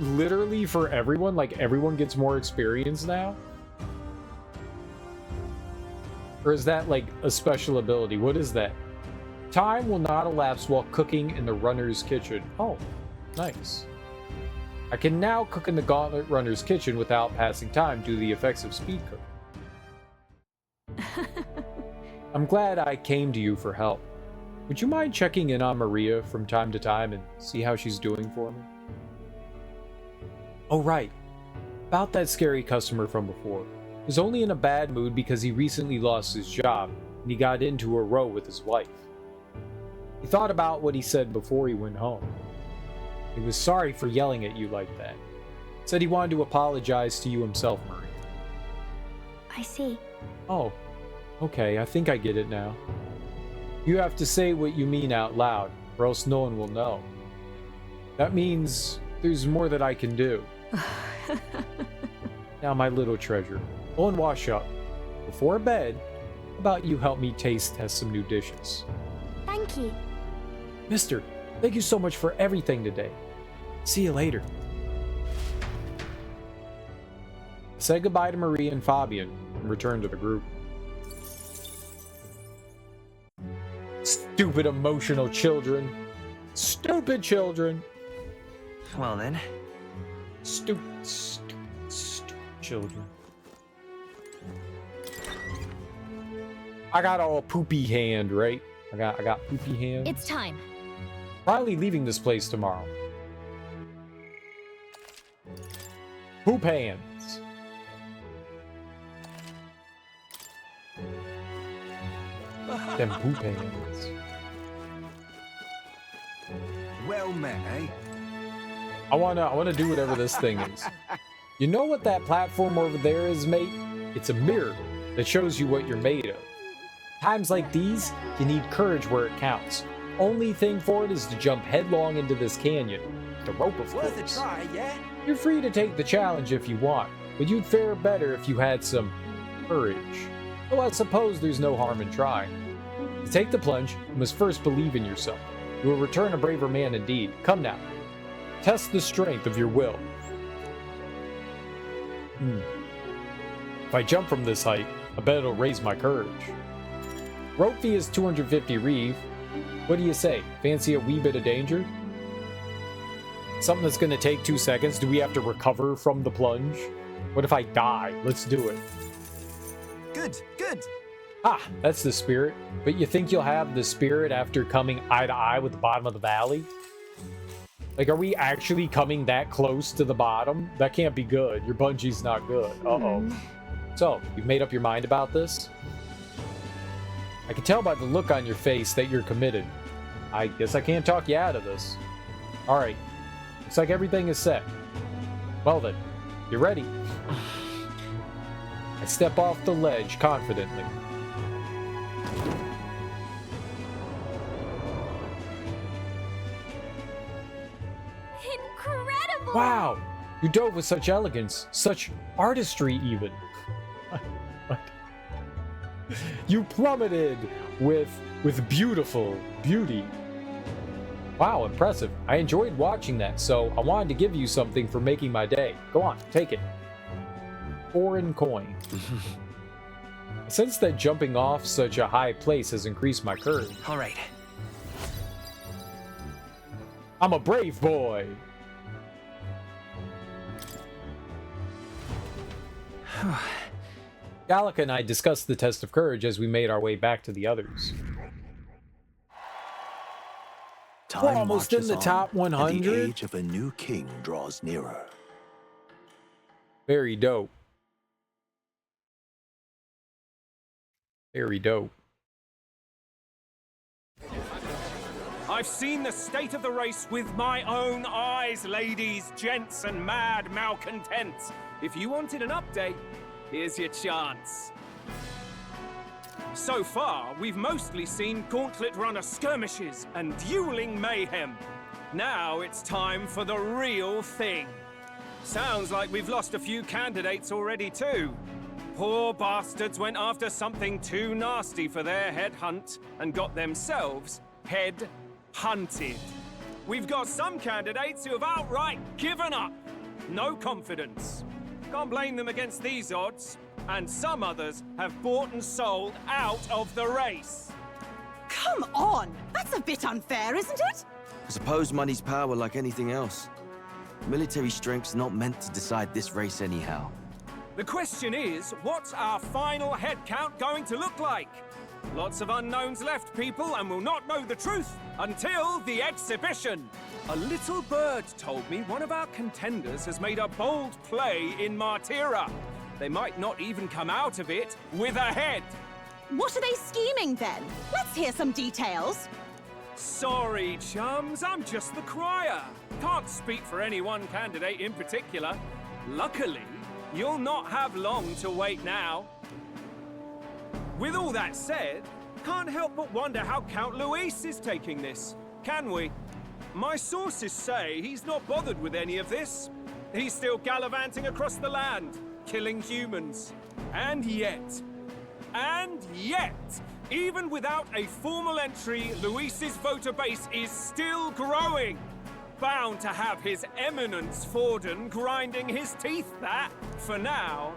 literally for everyone? Like everyone gets more experience now? Or is that like a special ability? What is that? Time will not elapse while cooking in the runner's kitchen. Oh, nice. I can now cook in the Gauntlet Runner's kitchen without passing time due to the effects of speed cooking. I'm glad I came to you for help. Would you mind checking in on Maria from time to time and see how she's doing for me? Oh, right. About that scary customer from before. He was only in a bad mood because he recently lost his job and he got into a row with his wife. He thought about what he said before he went home. He was sorry for yelling at you like that. Said he wanted to apologize to you himself, Marie. I see. Oh, okay, I think I get it now. You have to say what you mean out loud, or else no one will know. That means there's more that I can do. Now, my little treasure, go and wash up. Before bed, how about you help me taste test some new dishes? Thank you. Mister, thank you so much for everything today. See you later. Say goodbye to Marie and Fabian and return to the group. Stupid emotional children. Stupid children. Well then. Stupid children. I got all poopy hand, right? I got poopy hand. It's time. Probably leaving this place tomorrow. Poop hands. Them poop hands. Well met, eh? I wanna do whatever this thing is. You know what that platform over there is, mate? It's a mirror that shows you what you're made of. Times like these, you need courage where it counts. Only thing for it is to jump headlong into this canyon. The rope, of course. Worth a try, yeah? You're free to take the challenge if you want, but you'd fare better if you had some courage. Though I suppose there's no harm in trying. To take the plunge, you must first believe in yourself. You will return a braver man indeed. Come now. Test the strength of your will. If I jump from this height, I bet it'll raise my courage. Rope fee is 250 reeve. What do you say? Fancy a wee bit of danger? Something that's gonna take 2 seconds. Do we have to recover from the plunge? What if I die? Let's do it. Good, good. Ah, that's the spirit. But you think you'll have the spirit after coming eye to eye with the bottom of the valley? Like, are we actually coming that close to the bottom? That can't be good. Your bungee's not good. Uh-oh. So, you've made up your mind about this? I can tell by the look on your face that you're committed. I guess I can't talk you out of this. Alright. Looks like everything is set. Well then, you ready? I step off the ledge confidently. Incredible! Wow! You dove with such elegance, such artistry even. What? You plummeted with beautiful beauty. Wow, impressive. I enjoyed watching that, so I wanted to give you something for making my day. Go on, take it. Foreign coin. Since that jumping off such a high place has increased my courage. All right. I'm a brave boy. Gallica and I discussed the test of courage as we made our way back to the others. We're almost in the top 100. And the age of a new king draws nearer. Very dope. Very dope. I've seen the state of the race with my own eyes, ladies, gents, and mad malcontents. If you wanted an update, here's your chance. So far, we've mostly seen gauntlet runner skirmishes and dueling mayhem. Now it's time for the real thing. Sounds like we've lost a few candidates already too. Poor bastards went after something too nasty for their head hunt and got themselves head hunted. We've got some candidates who have outright given up. No confidence. Can't blame them against these odds. And some others have bought and sold out of the race. Come on! That's a bit unfair, isn't it? I suppose money's power like anything else. Military strength's not meant to decide this race anyhow. The question is, what's our final head count going to look like? Lots of unknowns left, people, and we'll not know the truth until the exhibition. A little bird told me one of our contenders has made a bold play in Martira. They might not even come out of it with a head. What are they scheming then? Let's hear some details. Sorry, chums, I'm just the crier. Can't speak for any one candidate in particular. Luckily, you'll not have long to wait now. With all that said, can't help but wonder how Count Luis is taking this, can we? My sources say he's not bothered with any of this. He's still gallivanting across the land, killing humans. And yet, even without a formal entry, Luis's voter base is still growing. Bound to have His Eminence Forden grinding his teeth, that. For now,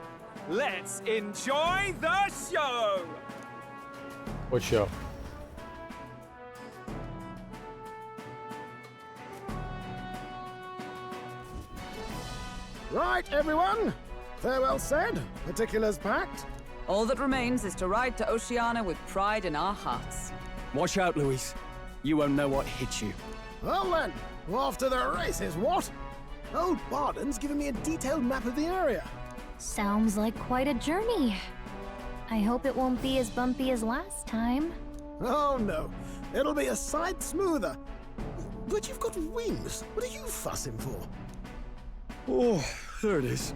let's enjoy the show! What show? Right, everyone. Farewell said, particulars packed. All that remains is to ride to Oceania with pride in our hearts. Watch out, Luis. You won't know what hit you. Well then, off to the races, what? Old Barden's given me a detailed map of the area. Sounds like quite a journey. I hope it won't be as bumpy as last time. Oh no, it'll be a sight smoother. But you've got wings. What are you fussing for? Oh, there it is.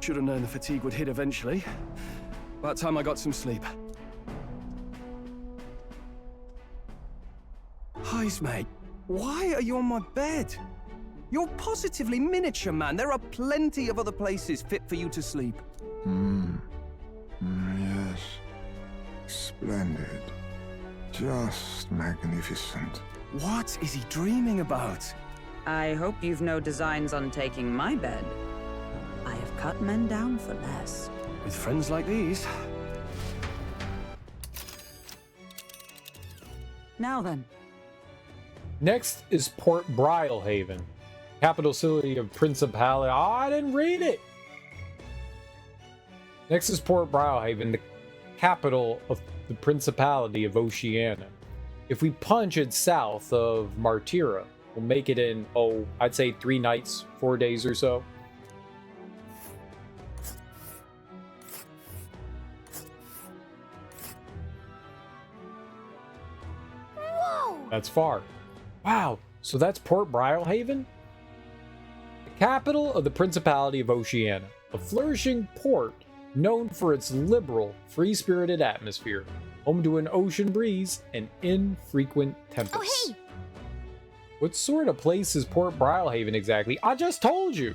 Should have known the fatigue would hit eventually. About time I got some sleep. Heis, mate. Why are you on my bed? You're positively miniature, man. There are plenty of other places fit for you to sleep. Yes. Splendid. Just magnificent. What is he dreaming about? I hope you've no designs on taking my bed. I have cut men down for less. With friends like these. Now then. Next is Port Brilehaven, capital city of Principality. Oh, I didn't read it. Next is Port Brilehaven, the capital of the Principality of Oceania. If we punch it south of Martira, we'll make it in, I'd say 3 nights, 4 days or so. Whoa! That's far. Wow, so that's Port Brilehaven? The capital of the Principality of Oceania, a flourishing port known for its liberal, free-spirited atmosphere, home to an ocean breeze and infrequent tempests. Oh, hey! What sort of place is Port Brilehaven exactly? I just told you!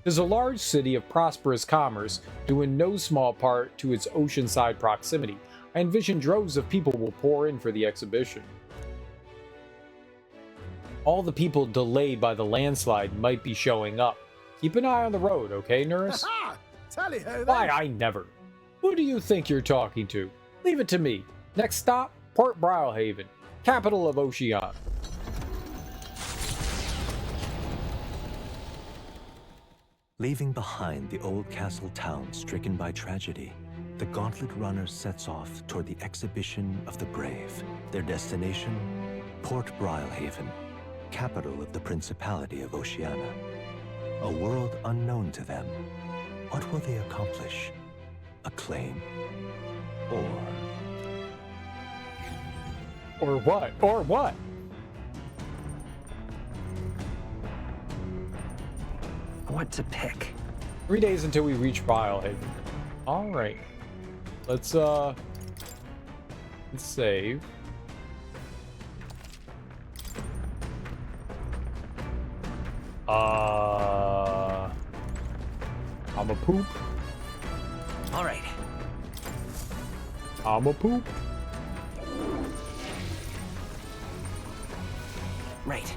It is a large city of prosperous commerce, due in no small part to its oceanside proximity. I envision droves of people will pour in for the exhibition. All the people delayed by the landslide might be showing up. Keep an eye on the road, okay, nurse? Ha! Tally-ho then. Why, I never. Who do you think you're talking to? Leave it to me. Next stop, Port Brilehaven, capital of Oceania. Leaving behind the old castle town stricken by tragedy, the Gauntlet Runner sets off toward the exhibition of the brave. Their destination, Port Brilehaven, capital of the Principality of Oceania. A world unknown to them. What will they accomplish? Acclaim? Or what? Or what? What to pick? 3 days until we reach Brilehaven. Alright. Let's save. I'm a poop. All right. I'm a poop. Right.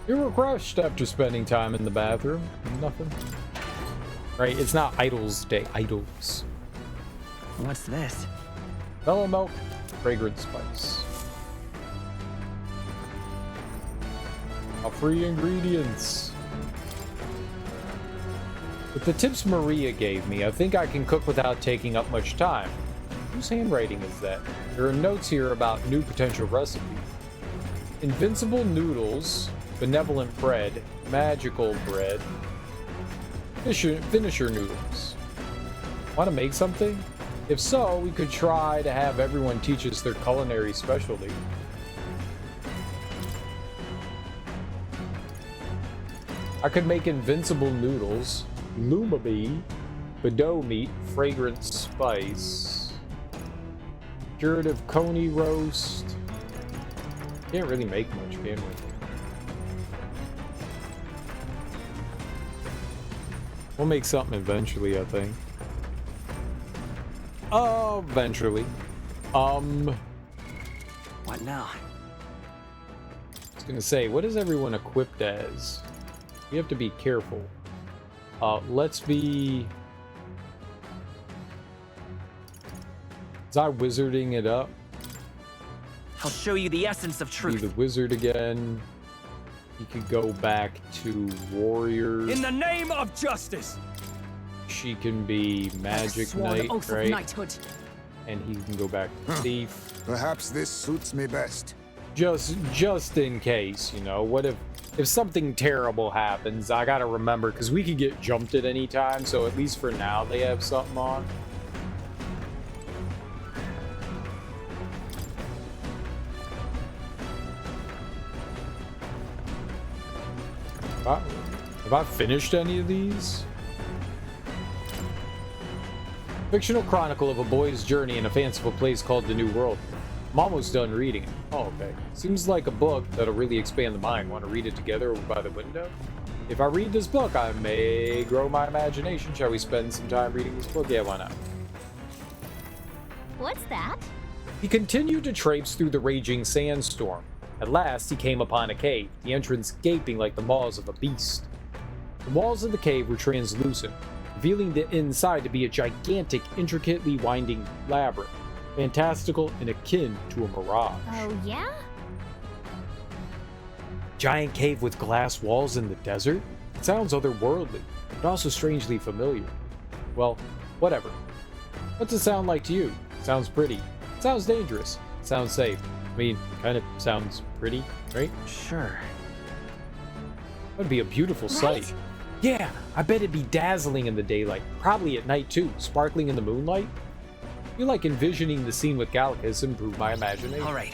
You were crushed after spending time in the bathroom. Nothing. Right, it's not Idols Day. Idols. What's this? Mellow milk, fragrant spice. Free ingredients. With the tips Maria gave me, I think I can cook without taking up much time. Whose handwriting is that? There are notes here about new potential recipes. Invincible noodles, benevolent bread, magical bread, finisher noodles. Want to make something? If so, we could try to have everyone teach us their culinary specialty. I could make invincible noodles, lumabee, Bedeau meat, fragrant spice, curative coney roast. Can't really make much, can we? We'll make something eventually, I think. Eventually. What now? I was gonna say, what is everyone equipped as? We have to be careful. Let's be... Is I wizarding it up? I'll show you the essence of truth. Be the wizard again. He could go back to warriors. In the name of justice! She can be magic knight, oath right? of knighthood. And he can go back to thief. Perhaps this suits me best. Just in case, you know. What if something terrible happens? I gotta remember, because we could get jumped at any time, so at least for now they have something on. Have I finished any of these? Fictional chronicle of a boy's journey in a fanciful place called the New World. I'm almost done reading it. Oh, okay. Seems like a book that'll really expand the mind. Want to read it together over by the window? If I read this book, I may grow my imagination. Shall we spend some time reading this book? Yeah, why not? What's that? He continued to traipse through the raging sandstorm. At last, he came upon a cave, the entrance gaping like the maws of a beast. The walls of the cave were translucent, revealing the inside to be a gigantic, intricately winding labyrinth, fantastical and akin to a mirage. Oh, yeah? Giant cave with glass walls in the desert? It sounds otherworldly, but also strangely familiar. Well, whatever. What's it sound like to you? Sounds pretty. Sounds dangerous. Sounds safe. I mean, kind of sounds pretty, right? Sure. That'd be a beautiful sight. Right? Yeah, I bet it'd be dazzling in the daylight. Probably at night too, sparkling in the moonlight. I feel like envisioning the scene with Gallicus improved my imagination. All right.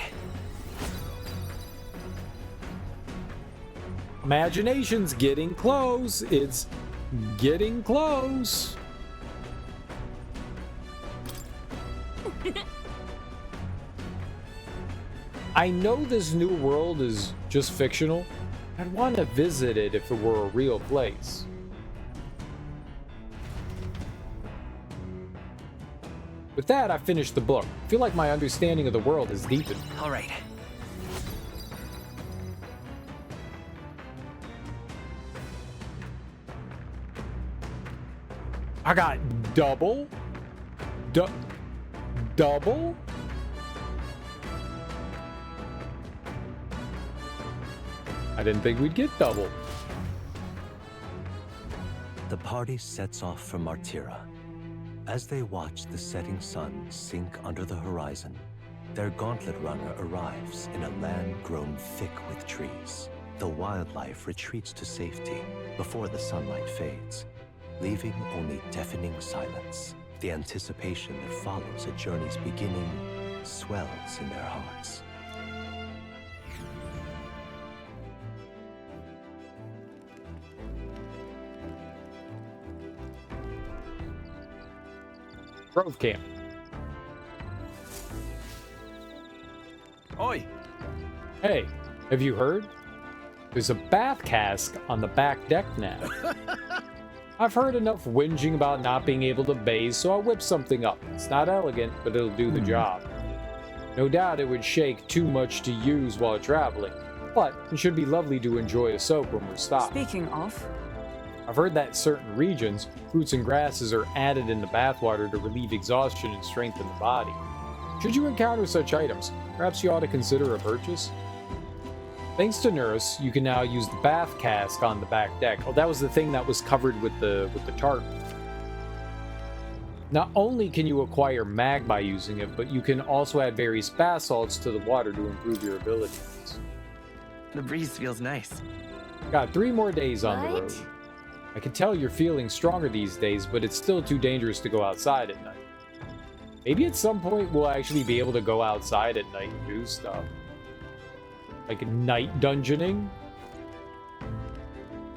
Imagination's getting close. It's getting close. I know this new world is just fictional. I'd want to visit it if it were a real place. With that, I finished the book. I feel like my understanding of the world has deepened. All right. I got double? Double? I didn't think we'd get double. The party sets off for Martira. As they watch the setting sun sink under the horizon, their gauntlet runner arrives in a land grown thick with trees. The wildlife retreats to safety before the sunlight fades, leaving only deafening silence. The anticipation that follows a journey's beginning swells in their hearts. Grove Camp. Oi! Hey, have you heard? There's a bath cask on the back deck now. I've heard enough whinging about not being able to bathe, so I'll whip something up. It's not elegant, but it'll do the job. No doubt it would shake too much to use while traveling, but it should be lovely to enjoy a soak when we're stopped. Speaking of, I've heard that certain regions, fruits and grasses are added in the bathwater to relieve exhaustion and strengthen the body. Should you encounter such items, perhaps you ought to consider a purchase? Thanks to Nurse, you can now use the bath cask on the back deck. Oh, that was the thing that was covered with the tarp. Not only can you acquire mag by using it, but you can also add various bath salts to the water to improve your abilities. The breeze feels nice. Got 3 more days on the What? road. I can tell you're feeling stronger these days, but it's still too dangerous to go outside at night. Maybe at some point we'll actually be able to go outside at night and do stuff. Like night dungeoning.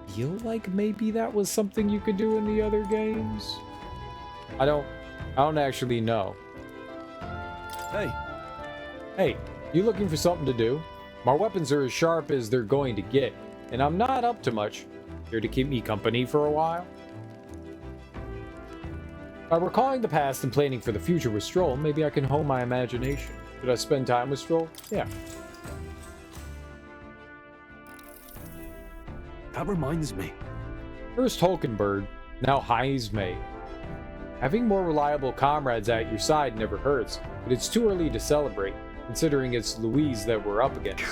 Feel like maybe that was something you could do in the other games. I don't actually know. Hey, you looking for something to do? My weapons are as sharp as they're going to get, and I'm not up to much. Here to keep me company for a while? By recalling the past and planning for the future with Stroll, maybe I can hone my imagination. Should I spend time with Stroll? Yeah. That reminds me. First Hulkenberg, now Heismay. Having more reliable comrades at your side never hurts, but it's too early to celebrate, considering it's Louise that we're up against.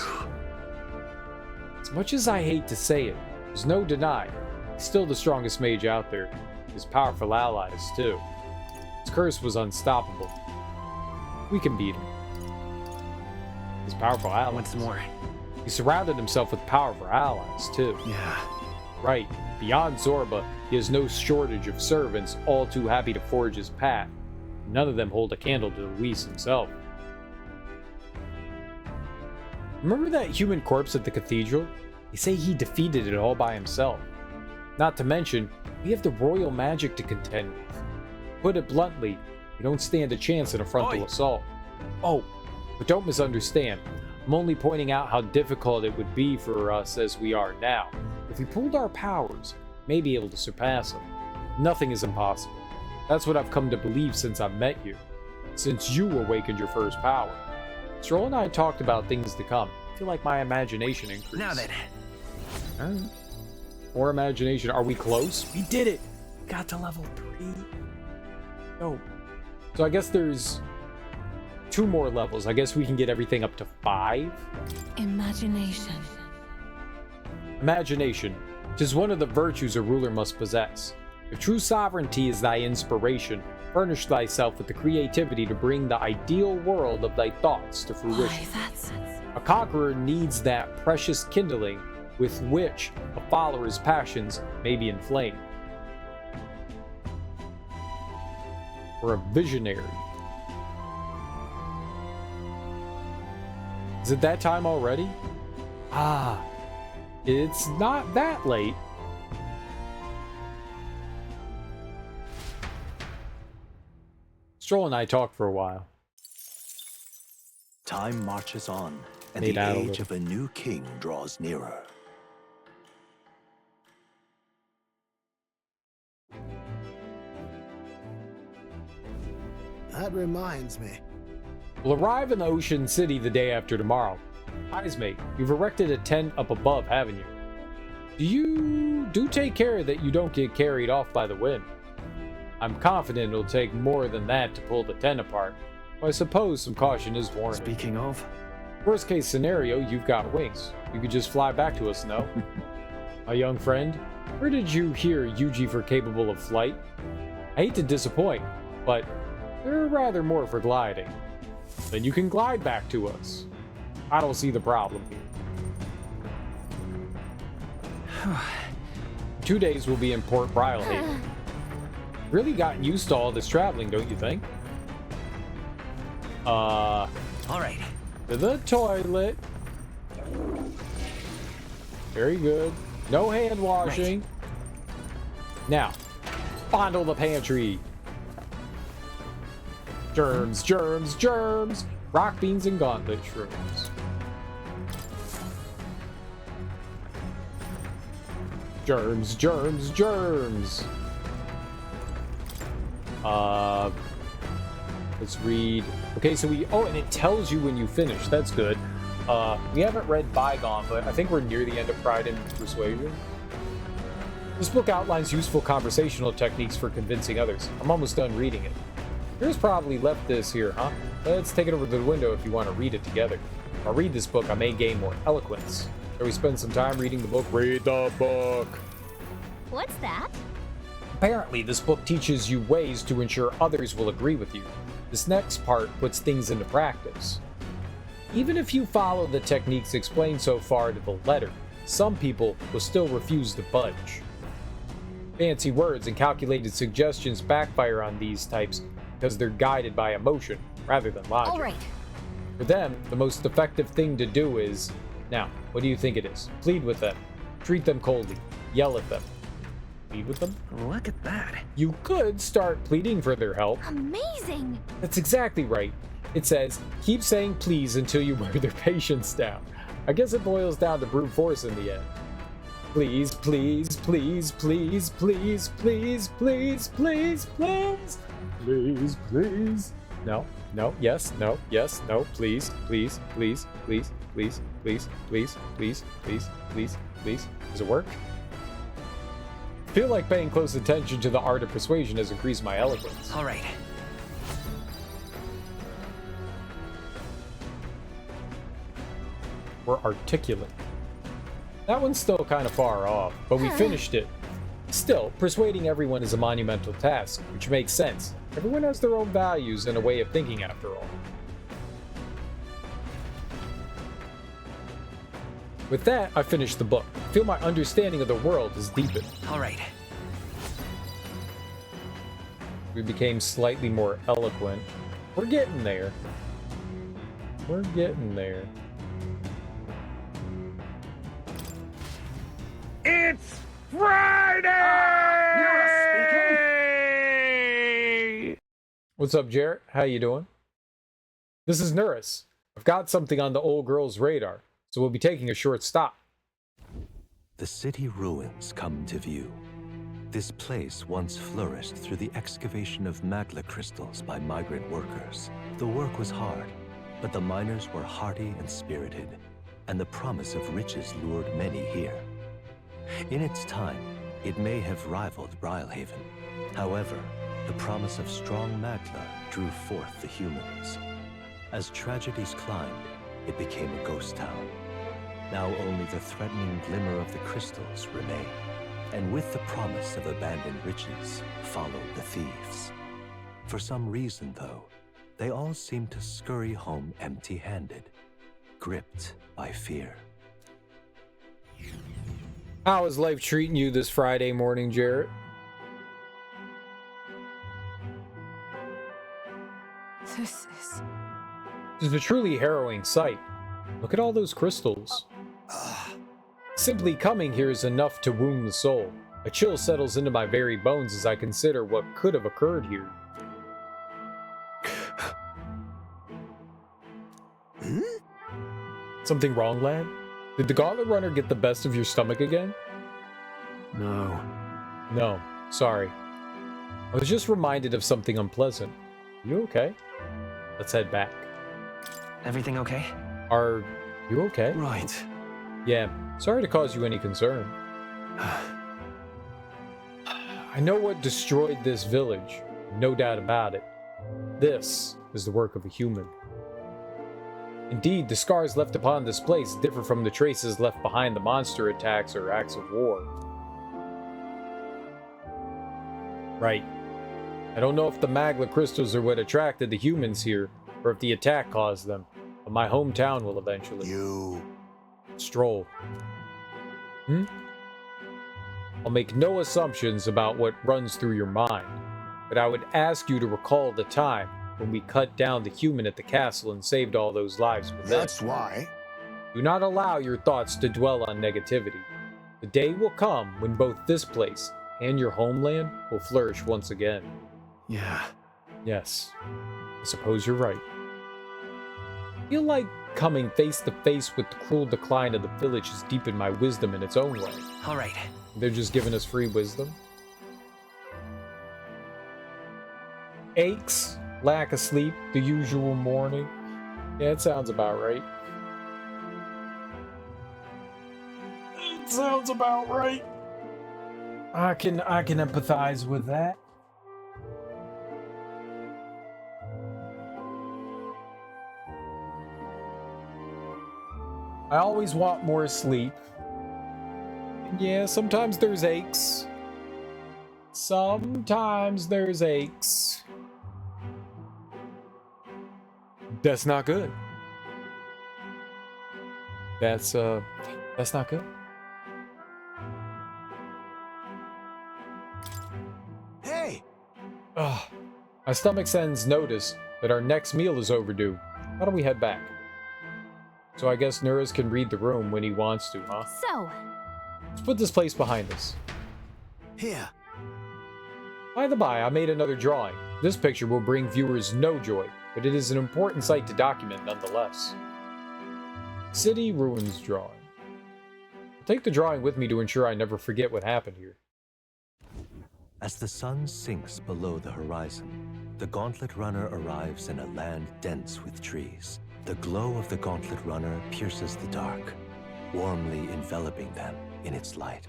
As much as I hate to say it, there's no denying, he's still the strongest mage out there. His powerful allies, too. His curse was unstoppable. We can beat him. His powerful allies. Once more. He surrounded himself with powerful allies, too. Yeah. Right. Beyond Zorba, he has no shortage of servants, all too happy to forge his path. None of them hold a candle to Luis himself. Remember that human corpse at the cathedral? They say he defeated it all by himself. Not to mention, we have the royal magic to contend with. Put it bluntly, we don't stand a chance in a frontal assault. Oh, but don't misunderstand. I'm only pointing out how difficult it would be for us as we are now. If we pulled our powers, we may be able to surpass them. Nothing is impossible. That's what I've come to believe since I've met you. Since you awakened your first power. Stroll and I talked about things to come. I feel like my imagination increased. Now then. Alright. More imagination. Are we close? We did it! Got to level 3. No. So I guess there's 2 more levels. I guess we can get everything up to 5. Imagination. Imagination. 'Tis one of the virtues a ruler must possess. If true sovereignty is thy inspiration, furnish thyself with the creativity to bring the ideal world of thy thoughts to fruition. A conqueror needs that precious kindling with which a follower's passions may be inflamed. Or a visionary. Is it that time already? Ah, it's not that late. Stroll and I talked for a while. Time marches on, and Made the out a age little. of a new king draws nearer. That reminds me. We'll arrive in the Ocean City the day after tomorrow. Heismay, you've erected a tent up above, haven't you? Do take care that you don't get carried off by the wind. I'm confident it'll take more than that to pull the tent apart. But I suppose some caution is warranted. Speaking of, Worst case scenario, you've got wings. You could just fly back to us, no? My young friend, where did you hear Yuji for capable of flight? I hate to disappoint, but they're rather more for gliding. Then you can glide back to us. I don't see the problem here. 2 days we'll be in Port Brialhaven. Really gotten used to all this traveling, don't you think? All right. To the toilet. Very good. No hand washing. Right. Now, fondle the pantry. Germs, germs, germs. Rock beans and gauntlet shrooms. Germs, germs, germs. Let's read. Okay, so and it tells you when you finish. That's good. We haven't read Bygone, but I think we're near the end of Pride and Persuasion. This book outlines useful conversational techniques for convincing others. I'm almost done reading it. Yours probably left this here, huh? Let's take it over to the window if you want to read it together. If I read this book, I may gain more eloquence. Shall we spend some time reading the book? Read the book! What's that? Apparently, this book teaches you ways to ensure others will agree with you. This next part puts things into practice. Even if you follow the techniques explained so far to the letter, some people will still refuse to budge. Fancy words and calculated suggestions backfire on these types, because they're guided by emotion rather than logic. All right. For them, the most effective thing to do is, now, what do you think it is? Plead with them. Treat them coldly. Yell at them. Plead with them? Look at that. You could start pleading for their help. Amazing. That's exactly right. It says, keep saying please until you wear their patience down. I guess it boils down to brute force in the end. Please, please, please, please, please, please, please, please, please, please, please. No, no, yes, no, please, please, please, please, please, please, please, please, please, please, please. Does it work? I feel like paying close attention to the art of persuasion has increased my eloquence. All right. We're articulate. That one's still kind of far off, but we finished it. Still, persuading everyone is a monumental task, which makes sense. Everyone has their own values and a way of thinking after all. With that, I finished the book. I feel my understanding of the world has deepened. All right. We became slightly more eloquent. We're getting there. We're getting there. It's Friday! What's up, Jarrett? How you doing? This is Nuris. I've got something on the old girl's radar, so we'll be taking a short stop. The city ruins come to view. This place once flourished through the excavation of magla crystals by migrant workers. The work was hard, but the miners were hearty and spirited, and the promise of riches lured many here. In its time, it may have rivaled Brylehaven. However, the promise of strong magla drew forth the humans. As tragedies climbed, it became a ghost town. Now only the threatening glimmer of the crystals remain. And with the promise of abandoned riches followed the thieves. For some reason, though, they all seem to scurry home empty-handed, gripped by fear. How is life treating you this Friday morning, Jarrett? This is a truly harrowing sight. Look at all those crystals. Simply coming here is enough to wound the soul. A chill settles into my very bones as I consider what could have occurred here. Something wrong, lad? Did the Gauntlet Runner get the best of your stomach again? No. No, sorry. I was just reminded of something unpleasant. You okay? Let's head back. Everything okay? Are you okay? Right. Yeah, sorry to cause you any concern. I know what destroyed this village, no doubt about it. This is the work of a human. Indeed, the scars left upon this place differ from the traces left behind the monster attacks or acts of war. Right. I don't know if the magla crystals are what attracted the humans here, or if the attack caused them, but my hometown will eventually. Stroll. I'll make no assumptions about what runs through your mind, but I would ask you to recall the time when we cut down the human at the castle and saved all those lives within. That's why. Do not allow your thoughts to dwell on negativity. The day will come when both this place and your homeland will flourish once again. Yeah. Yes. I suppose you're right. I feel like coming face to face with the cruel decline of the village has deepened my wisdom in its own way. All right. They're just giving us free wisdom. Aches, lack of sleep, the usual morning. Yeah, it sounds about right. It sounds about right. I can empathize with that. I always want more sleep. Yeah, sometimes there's aches. Sometimes there's aches. That's not good. That's not good. Hey! Ugh. My stomach sends notice that our next meal is overdue. Why don't we head back? So I guess Nurus can read the room when he wants to, huh? So, Let's put this place behind us. Here. By the by, I made another drawing. This picture will bring viewers no joy, but it is an important sight to document nonetheless. City Ruins drawing. I'll take the drawing with me to ensure I never forget what happened here. As the sun sinks below the horizon, the Gauntlet Runner arrives in a land dense with trees. The glow of the Gauntlet Runner pierces the dark, warmly enveloping them in its light.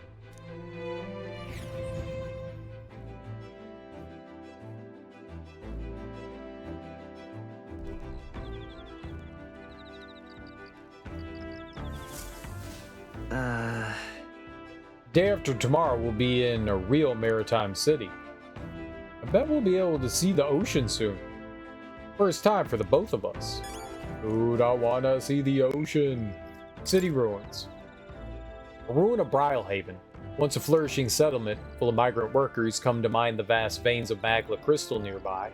Day after tomorrow, we'll be in a real maritime city. I bet we'll be able to see the ocean soon. First time for the both of us. Dude, I wanna see the ocean. City ruins. A ruin of Brylehaven, once a flourishing settlement full of migrant workers, come to mine the vast veins of magma crystal nearby.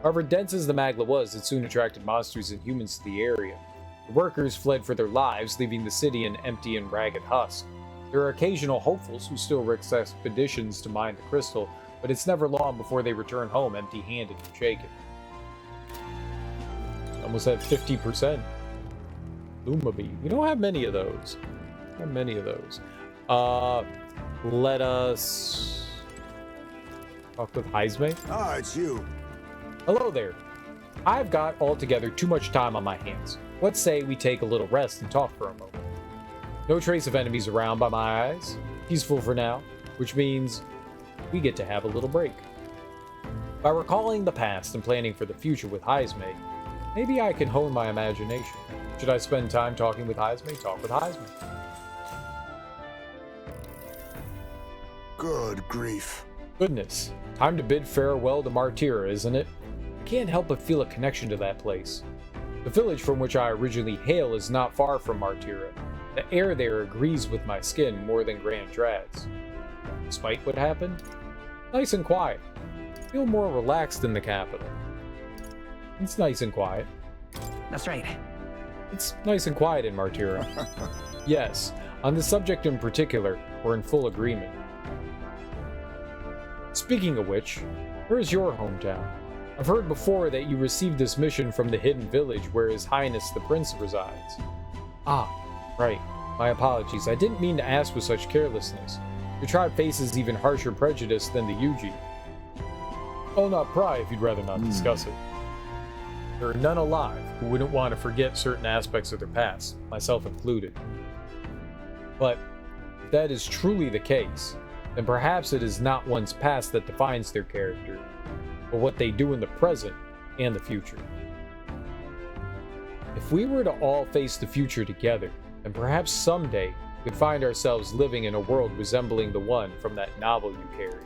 However dense as the magma was, it soon attracted monsters and humans to the area. The workers fled for their lives, leaving the city an empty and ragged husk. There are occasional hopefuls who still risk expeditions to mine the crystal, but it's never long before they return home empty-handed and shaken. Almost at 50%. Lumabee. We don't have many of those. Let us talk with Heisme. Ah, it's you. Hello there. I've got altogether too much time on my hands. Let's say we take a little rest and talk for a moment. No trace of enemies around by my eyes. Peaceful for now, which means we get to have a little break. By recalling the past and planning for the future with Heisme, maybe I can hone my imagination. Should I spend time talking with Heisme? Talk with Heisme. Good grief. Goodness. Time to bid farewell to Martira, isn't it? I can't help but feel a connection to that place. The village from which I originally hail is not far from Martira. The air there agrees with my skin more than Grand Trads. Despite what happened, nice and quiet. I feel more relaxed in the capital. It's nice and quiet. That's right. It's nice and quiet in Martira. Yes, on this subject in particular, we're in full agreement. Speaking of which, where is your hometown? I've heard before that you received this mission from the hidden village where His Highness the Prince resides. Ah, right. My apologies. I didn't mean to ask with such carelessness. Your tribe faces even harsher prejudice than the Yuji. I'll not pry if you'd rather not discuss it. There are none alive who wouldn't want to forget certain aspects of their past, myself included. But if that is truly the case, then perhaps it is not one's past that defines their character, but what they do in the present and the future. If we were to all face the future together, then perhaps someday we could find ourselves living in a world resembling the one from that novel you carry.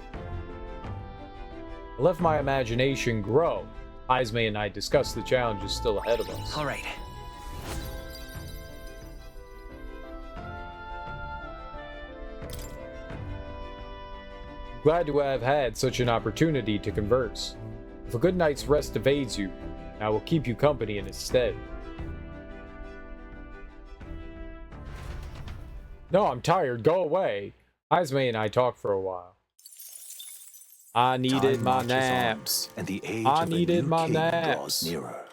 I left my imagination grow. Heisme and I discussed the challenges still ahead of us. All right. Glad to have had such an opportunity to converse. If a good night's rest evades you, I will keep you company in its stead. No, I'm tired. Go away. Heisme and I talked for a while. I needed my naps. And the age I of a needed new my king naps. draws nearer.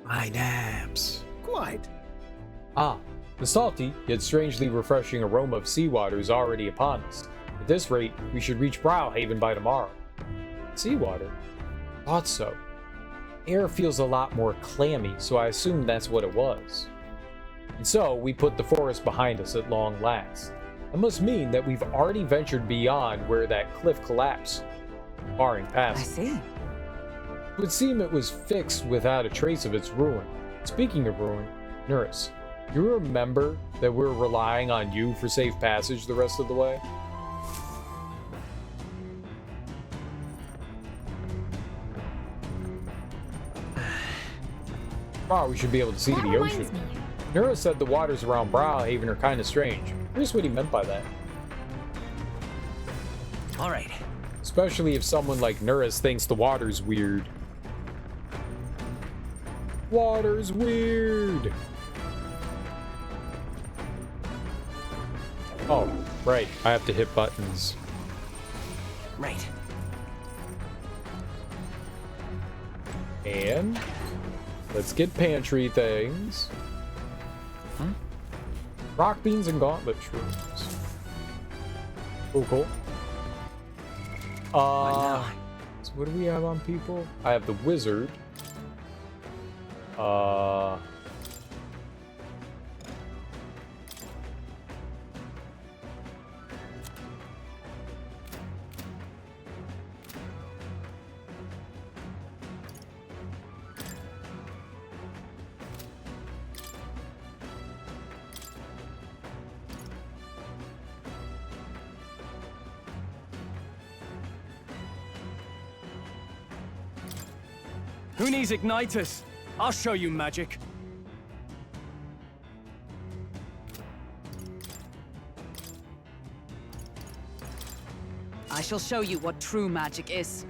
My naps. Quite. Ah, the salty, yet strangely refreshing aroma of seawater is already upon us. At this rate, we should reach Brylehaven by tomorrow. Seawater? Thought so. Air feels a lot more clammy, so I assumed that's what it was. And so, we put the forest behind us at long last. That must mean that we've already ventured beyond where that cliff collapsed, barring passing. I see. It would seem it was fixed without a trace of its ruin. Speaking of ruin, Nurse, you remember that we're relying on you for safe passage the rest of the way? Tomorrow we should be able to see That the ocean. reminds me. Nura said the waters around Brylehaven are kind of strange. Here's what he meant by that. All right. Especially if someone like Nuris thinks the water's weird. Water's weird. Oh, right. I have to hit buttons. Right. And let's get pantry things. Rock beans and gauntlet shrooms. Oh, cool. So what do we have on people? I have the wizard. Who needs igniters? I'll show you magic. I shall show you what true magic is.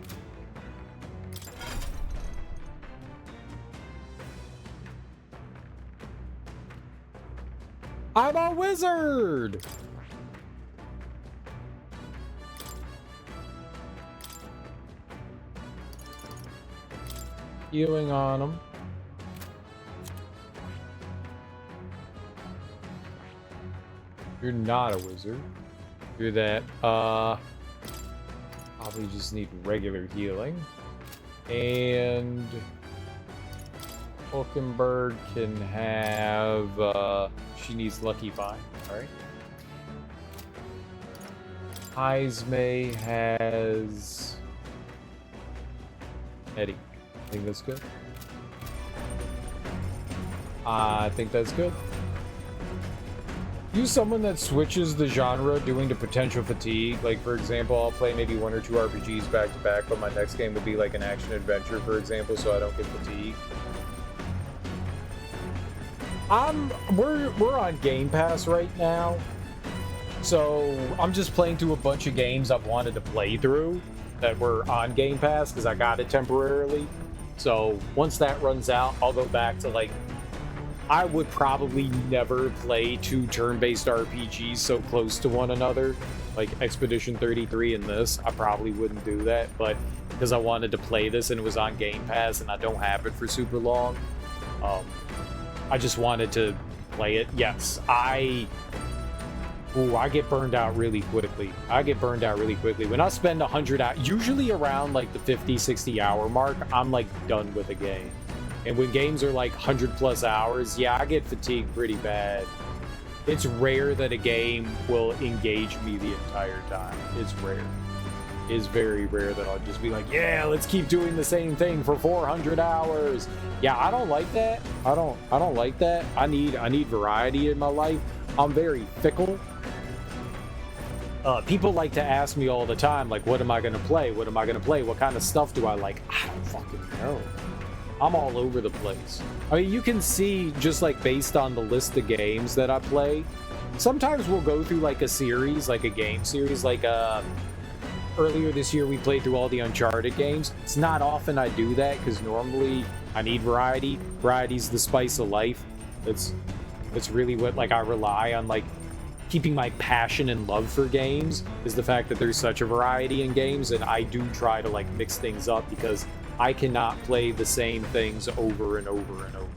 I'm a wizard! Healing on him. You're not a wizard. You're that. Probably just need regular healing. And Hulkenberg can have, she needs Lucky 5. Alright. Heismay has Eddie. I think that's good. I think that's good. Use someone that switches the genre, doing the potential fatigue. Like, for example, I'll play maybe 1 or 2 RPGs back to back, but my next game will be like an action adventure, for example, so I don't get fatigued. We're on Game Pass right now, so I'm just playing through a bunch of games I've wanted to play through that were on Game Pass because I got it temporarily. So once that runs out, I'll go back to like, I would probably never play 2 turn-based RPGs so close to one another, like Expedition 33 and this. I probably wouldn't do that, but because I wanted to play this and it was on Game Pass and I don't have it for super long, I just wanted to play it. Yes, I get burned out really quickly. When I spend 100 hours, usually around like the 50-60 hour mark, I'm like done with a game. And when games are like 100+ hours, yeah, I get fatigued pretty bad. It's rare that a game will engage me the entire time. It's rare. It's very rare that I'll just be like, yeah, let's keep doing the same thing for 400 hours. Yeah, I don't like that. I don't like that. I need variety in my life. I'm very fickle. People like to ask me all the time, like, what am I gonna play? What am I gonna play? What kind of stuff do I like? I don't fucking know. I'm all over the place. I mean, you can see just like based on the list of games that I play, sometimes we'll go through like a series, like a game series, like earlier this year we played through all the Uncharted games. It's not often I do that because normally I need variety. Variety's the spice of life. It's really what like I rely on, like keeping my passion and love for games is the fact that there's such a variety in games, and I do try to like mix things up because I cannot play the same things over and over and over.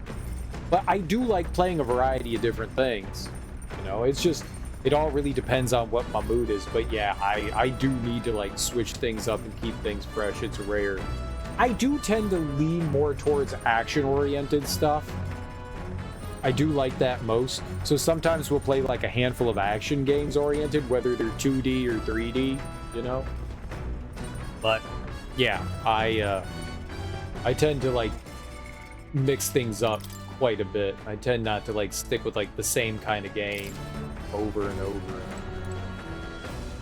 But I do like playing a variety of different things. You know, it's just, it all really depends on what my mood is. But yeah, I do need to like switch things up and keep things fresh. It's rare. I do tend to lean more towards action-oriented stuff. I do like that most. So sometimes we'll play like a handful of action games oriented, whether they're 2D or 3D, you know? But yeah, I tend to like mix things up quite a bit. I tend not to like stick with like the same kind of game over and over.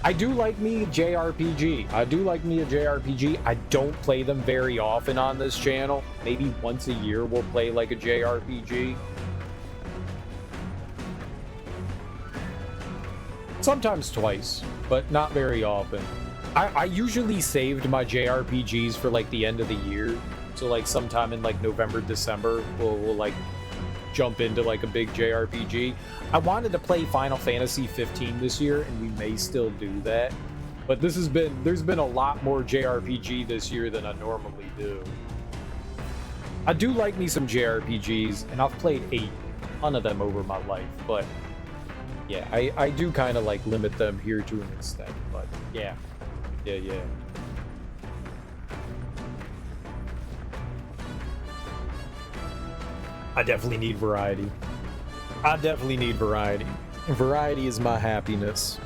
I do like me a JRPG. I don't play them very often on this channel. Maybe once a year we'll play like a JRPG. Sometimes twice, but not very often. I usually saved my JRPGs for like the end of the year. So like sometime in like November, December, we'll like jump into like a big JRPG. I wanted to play Final Fantasy 15 this year, and we may still do that. But there's been a lot more JRPG this year than I normally do. I do like me some JRPGs, and I've played a ton of them over my life, but yeah, I do kind of like limit them here to an extent, but yeah. I definitely need variety. Variety is my happiness.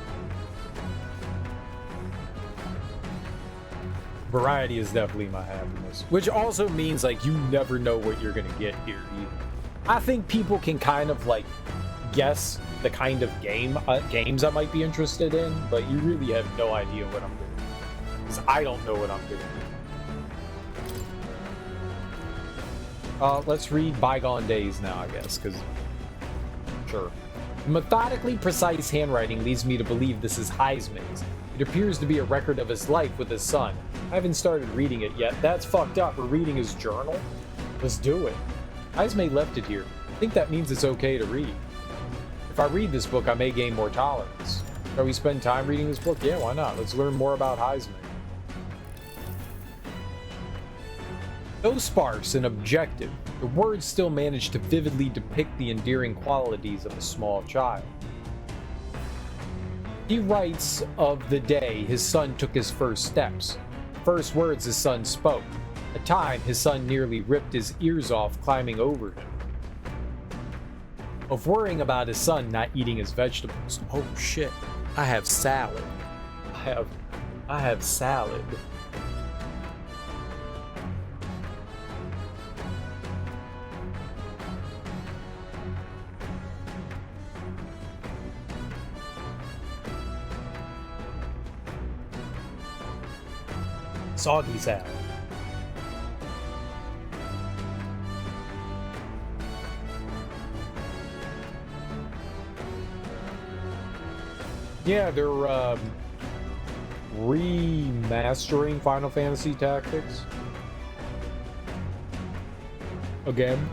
Variety is definitely my happiness. Which also means, like, you never know what you're gonna get here either. I think people can kind of, like, guess the kind of games I might be interested in, but you really have no idea what I'm gonna do. Because I don't know what I'm gonna do. Let's read Bygone Days now, I guess, because... Sure. Methodically precise handwriting leads me to believe this is Heisman's. It appears to be a record of his life with his son. I haven't started reading it yet. That's fucked up. We're reading his journal? Let's do it. Heisman left it here. I think that means it's okay to read. If I read this book, I may gain more tolerance. Shall we spend time reading this book? Yeah, why not? Let's learn more about Heisman. Though sparse and objective, the words still manage to vividly depict the endearing qualities of a small child. He writes of the day his son took his first steps, the first words his son spoke. At times, his son nearly ripped his ears off climbing over him. Of worrying about his son not eating his vegetables. Oh shit, I have salad. I have salad. Soggy salad. Yeah, they're remastering Final Fantasy Tactics. Again.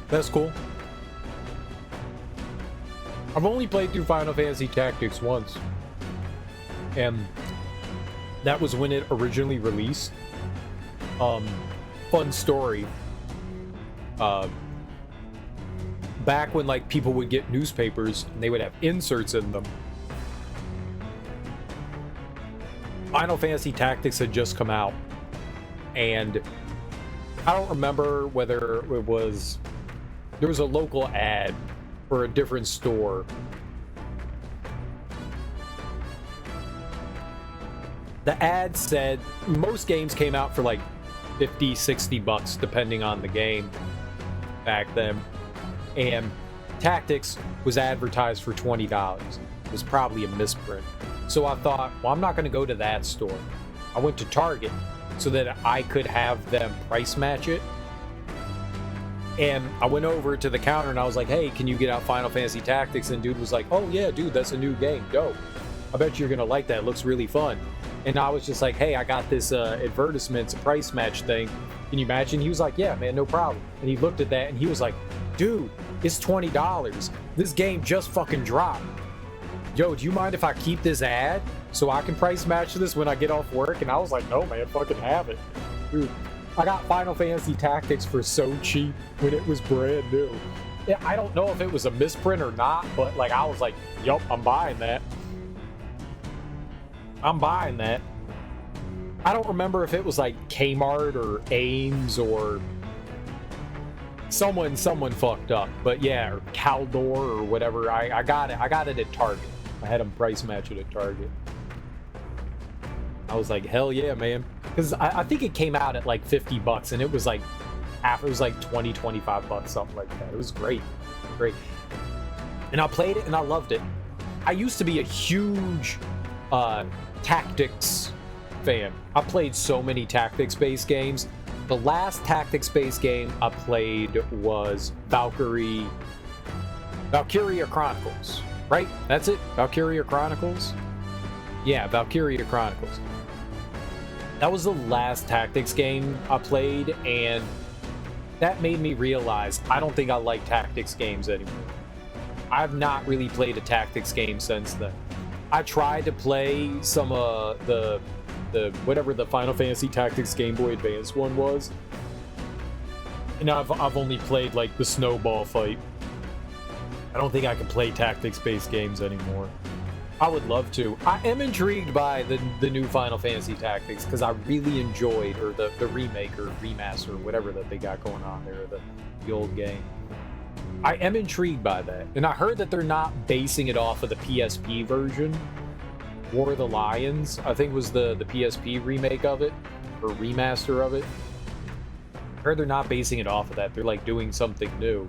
That's cool. I've only played through Final Fantasy Tactics once, and that was when it originally released. Fun story. Back when like people would get newspapers and they would have inserts in them, Final Fantasy Tactics had just come out, and I don't remember whether it was, there was a local ad for a different store. The ad said most games came out for like 50, 60 bucks depending on the game back then, and Tactics was advertised for $20. It was probably a misprint. So I thought, well, I'm not going to go to that store. I went to Target so that I could have them price match it. And I went over to the counter and I was like, hey, can you get out Final Fantasy Tactics? And dude was like, oh yeah, dude, that's a new game. Dope. I bet you're gonna like that. It looks really fun. And I was just like, hey, I got this advertisement, it's a price match thing. Can you imagine? He was like, yeah, man, no problem. And he looked at that and he was like, dude, it's $20. This game just fucking dropped. Yo, do you mind if I keep this ad so I can price match this when I get off work? And I was like, no, man, fucking have it. Dude, I got Final Fantasy Tactics for so cheap when it was brand new. I don't know if it was a misprint or not, but like I was like, yup, I'm buying that. I'm buying that. I don't remember if it was like Kmart or Ames or someone fucked up, but yeah, or Caldor or whatever. I got it. I got it at Target. I had them price match it at Target. I was like, hell yeah, man. Because I think it came out at like 50 bucks and it was like it was like 20, 25 bucks, something like that. It was great. Great. And I played it and I loved it. I used to be a huge tactics fan. I played so many tactics-based games. The last tactics-based game I played was Valkyrie Valkyria Chronicles, right? That's it? Valkyria Chronicles? Yeah, Valkyria Chronicles. That was the last tactics game I played, and that made me realize I don't think I like tactics games anymore. I've not really played a tactics game since then. I tried to play some the whatever the Final Fantasy Tactics Game Boy Advance one was, and I've only played like the snowball fight. I don't think I can play tactics-based games anymore. I would love to. I am intrigued by the new Final Fantasy Tactics because I really enjoyed, or the remake or remaster, whatever that they got going on there, the old game. I am intrigued by that, and I heard that they're not basing it off of the PSP version. War of the Lions, I think, was the PSP remake of it, or remaster of it. I heard they're not basing it off of that. They're like doing something new.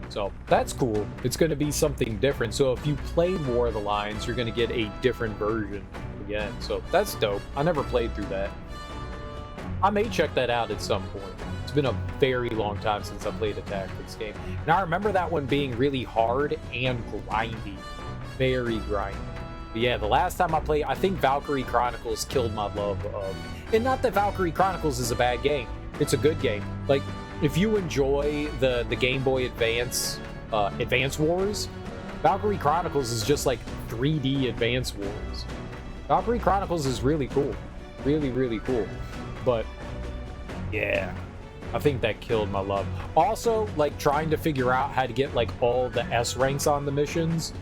So that's cool. It's going to be something different. So if you played War of the Lions, you're going to get a different version again. So that's dope. I never played through that. I may check that out at some point. It's been a very long time since I played a tactics game. And I remember that one being really hard and grindy. Very grindy. But yeah, the last time I played, I think Valkyrie Chronicles killed my love of... And not that Valkyrie Chronicles is a bad game. It's a good game. Like, if you enjoy the Game Boy Advance Advance Wars, Valkyrie Chronicles is just like 3D Advance Wars. Valkyrie Chronicles is really cool. Really, really cool. But, yeah, I think that killed my love. Also, like, trying to figure out how to get, like, all the S ranks on the missions,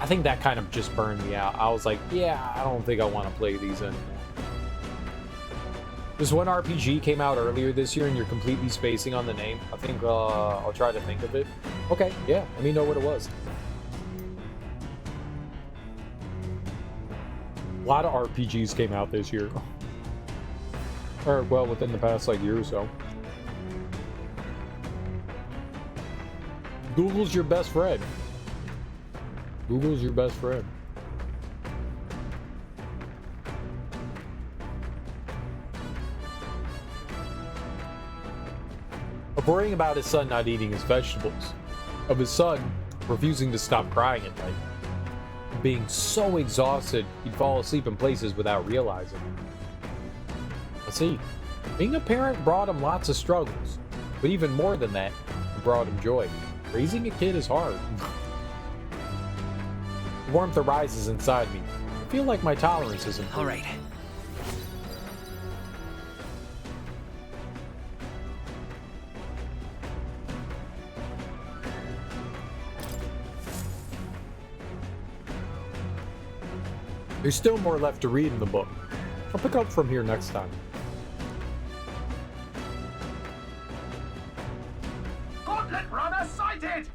I think that kind of just burned me out. I was like, yeah, I don't think I want to play these anymore. This one RPG came out earlier this year and you're completely spacing on the name. I think I'll try to think of it. Okay, yeah, let me know what it was. A lot of RPGs came out this year. Or, well, within the past, like, year or so. Google's your best friend. Google's your best friend. Of worrying about his son not eating his vegetables. Of his son refusing to stop crying at night. Being so exhausted, he'd fall asleep in places without realizing it. Let's see. Being a parent brought him lots of struggles. But even more than that, it brought him joy. Raising a kid is hard. Warmth arises inside me. I feel like my tolerance is improved. All right. There's still more left to read in the book. I'll pick up from here next time. Gauntlet runner sighted!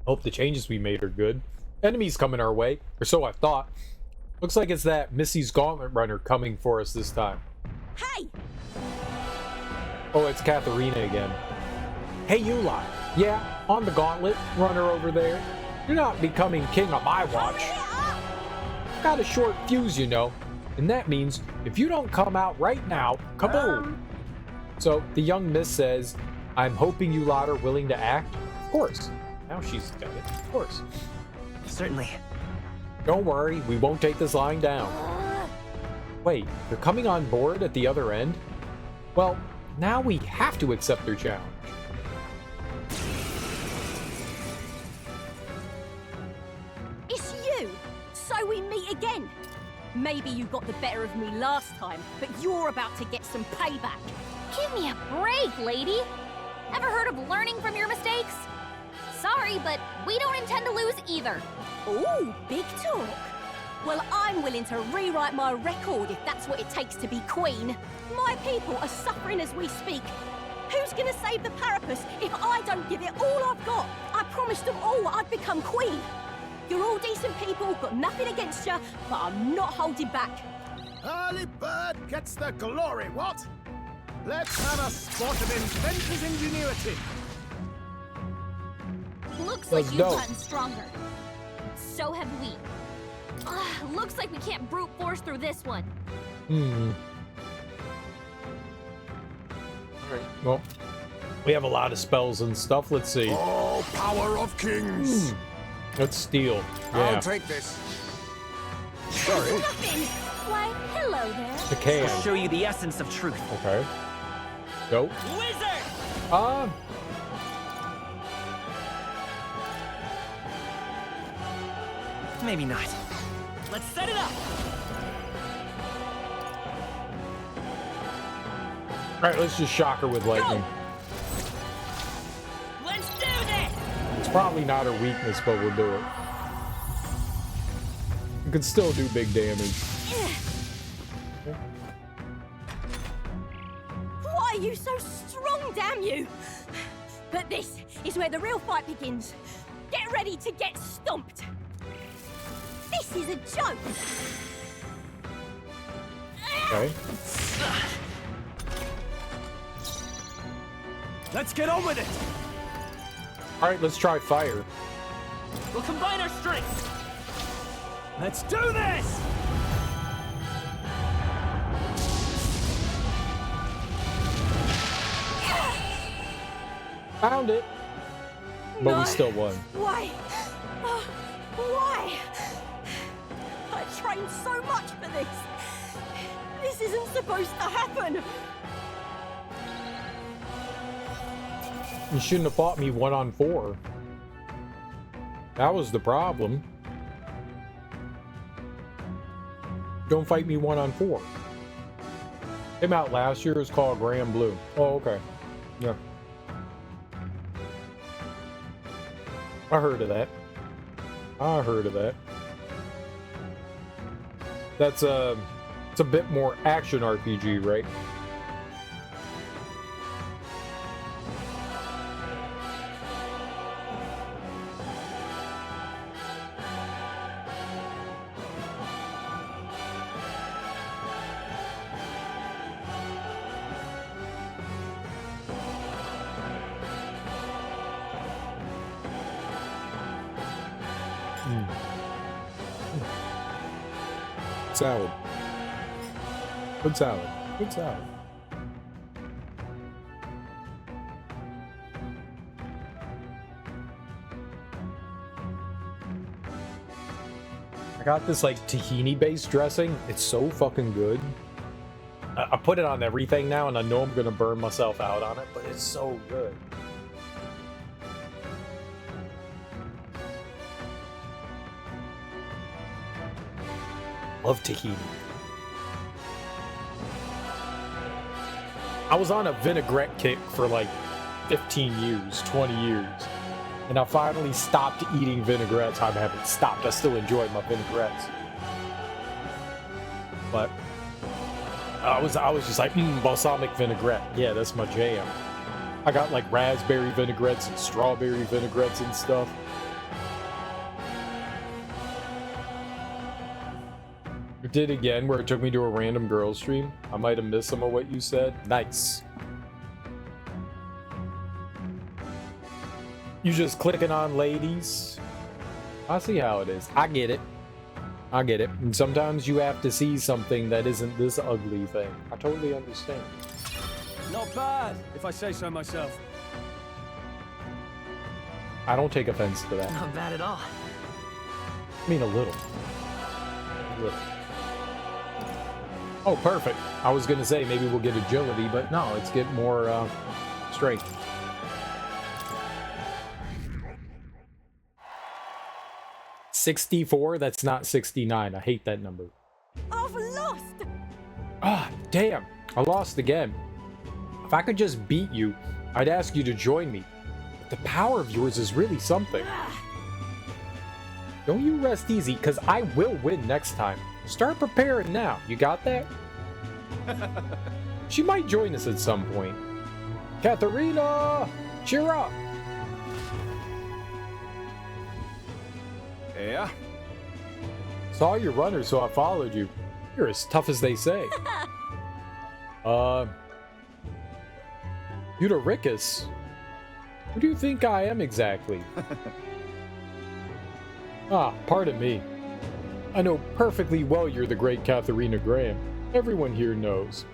Hope the changes we made are good. Enemies coming our way, or so I thought. Looks like it's that Missy's Gauntlet Runner coming for us this time. Hey! Oh, it's Katharina again. Hey, you lot. Yeah, on the Gauntlet Runner over there. You're not becoming king on my watch. Got a short fuse, you know. And that means if you don't come out right now, kaboom! So the young miss says, I'm hoping you lot are willing to act. Of course. Now she's got it. Of course. Certainly. Don't worry, we won't take this lying down. Wait, they're coming on board at the other end? Well, now we have to accept their challenge. It's you! So we meet again! Maybe you got the better of me last time, but you're about to get some payback. Give me a break, lady. Ever heard of learning from your mistakes? Sorry, but we don't intend to lose either. Ooh, big talk. Well, I'm willing to rewrite my record if that's what it takes to be queen. My people are suffering as we speak. Who's gonna save the Parapus if I don't give it all I've got? I promised them all I'd become queen. You're all decent people, got nothing against you, but I'm not holding back. Early bird gets the glory, what? Let's have a spot of inventor's ingenuity. Looks like you've gotten stronger. So have we. Looks like we can't brute force through this one. Well, we have a lot of spells and stuff. Let's see. Oh, power of kings! Let's steal. Yeah. I'll take this. Sorry. Nothing. Why, hello there. The can. I'll show you the essence of truth. Okay. Go. Wizard! Maybe not. Let's set it up. Alright, let's just shock her with lightning. Let's do this! It's probably not her weakness, but we'll do it. You can still do big damage. Why are you so strong, damn you? But this is where the real fight begins. Get ready to get stomped. This is a joke. Okay. Let's get on with it! Alright, let's try fire. We'll combine our strength! Let's do this! Found it. But No. we still won. Why? Why? I trained so much for this. This isn't supposed to happen. You shouldn't have fought me 1-on-4. That was the problem. Don't fight me 1-on-4. Came out last year. It was called Grand Blue. Oh, okay. Yeah. I heard of that. I heard of that. That's it's a bit more action RPG, right? Salad. Good salad. Good salad. I got this like tahini based dressing. It's so fucking good. I put it on everything now and I know I'm gonna burn myself out on it, but it's so good. Love tahini. I was on a vinaigrette kick for like 15 years, 20 years. And I finally stopped eating vinaigrettes. I haven't stopped. I still enjoy my vinaigrettes. But I was just like, balsamic vinaigrette. Yeah, that's my jam. I got like raspberry vinaigrettes and strawberry vinaigrettes and stuff. Did again where it took me to a random girl stream. I might have missed some of what you said. Nice. You just clicking on ladies. I see how it is. I get it. I get it. And sometimes you have to see something that isn't this ugly thing. I totally understand. Not bad, if I say so myself. I don't take offense to that. Not bad at all. I mean, a little. A little. Oh, perfect. I was gonna say maybe we'll get agility, but no, let's get more strength. $64? That's not 69. I hate that number. I've lost. Ah, damn. I lost again. If I could just beat you, I'd ask you to join me. But the power of yours is really something. Don't you rest easy, because I will win next time. Start preparing now. You got that? She might join us at some point. Katharina! Cheer up! Yeah? Saw your runner, so I followed you. You're as tough as they say. Eutoricus? Who do you think I am exactly? Ah, pardon me. I know perfectly well you're the great Katharina Graham. Everyone here knows.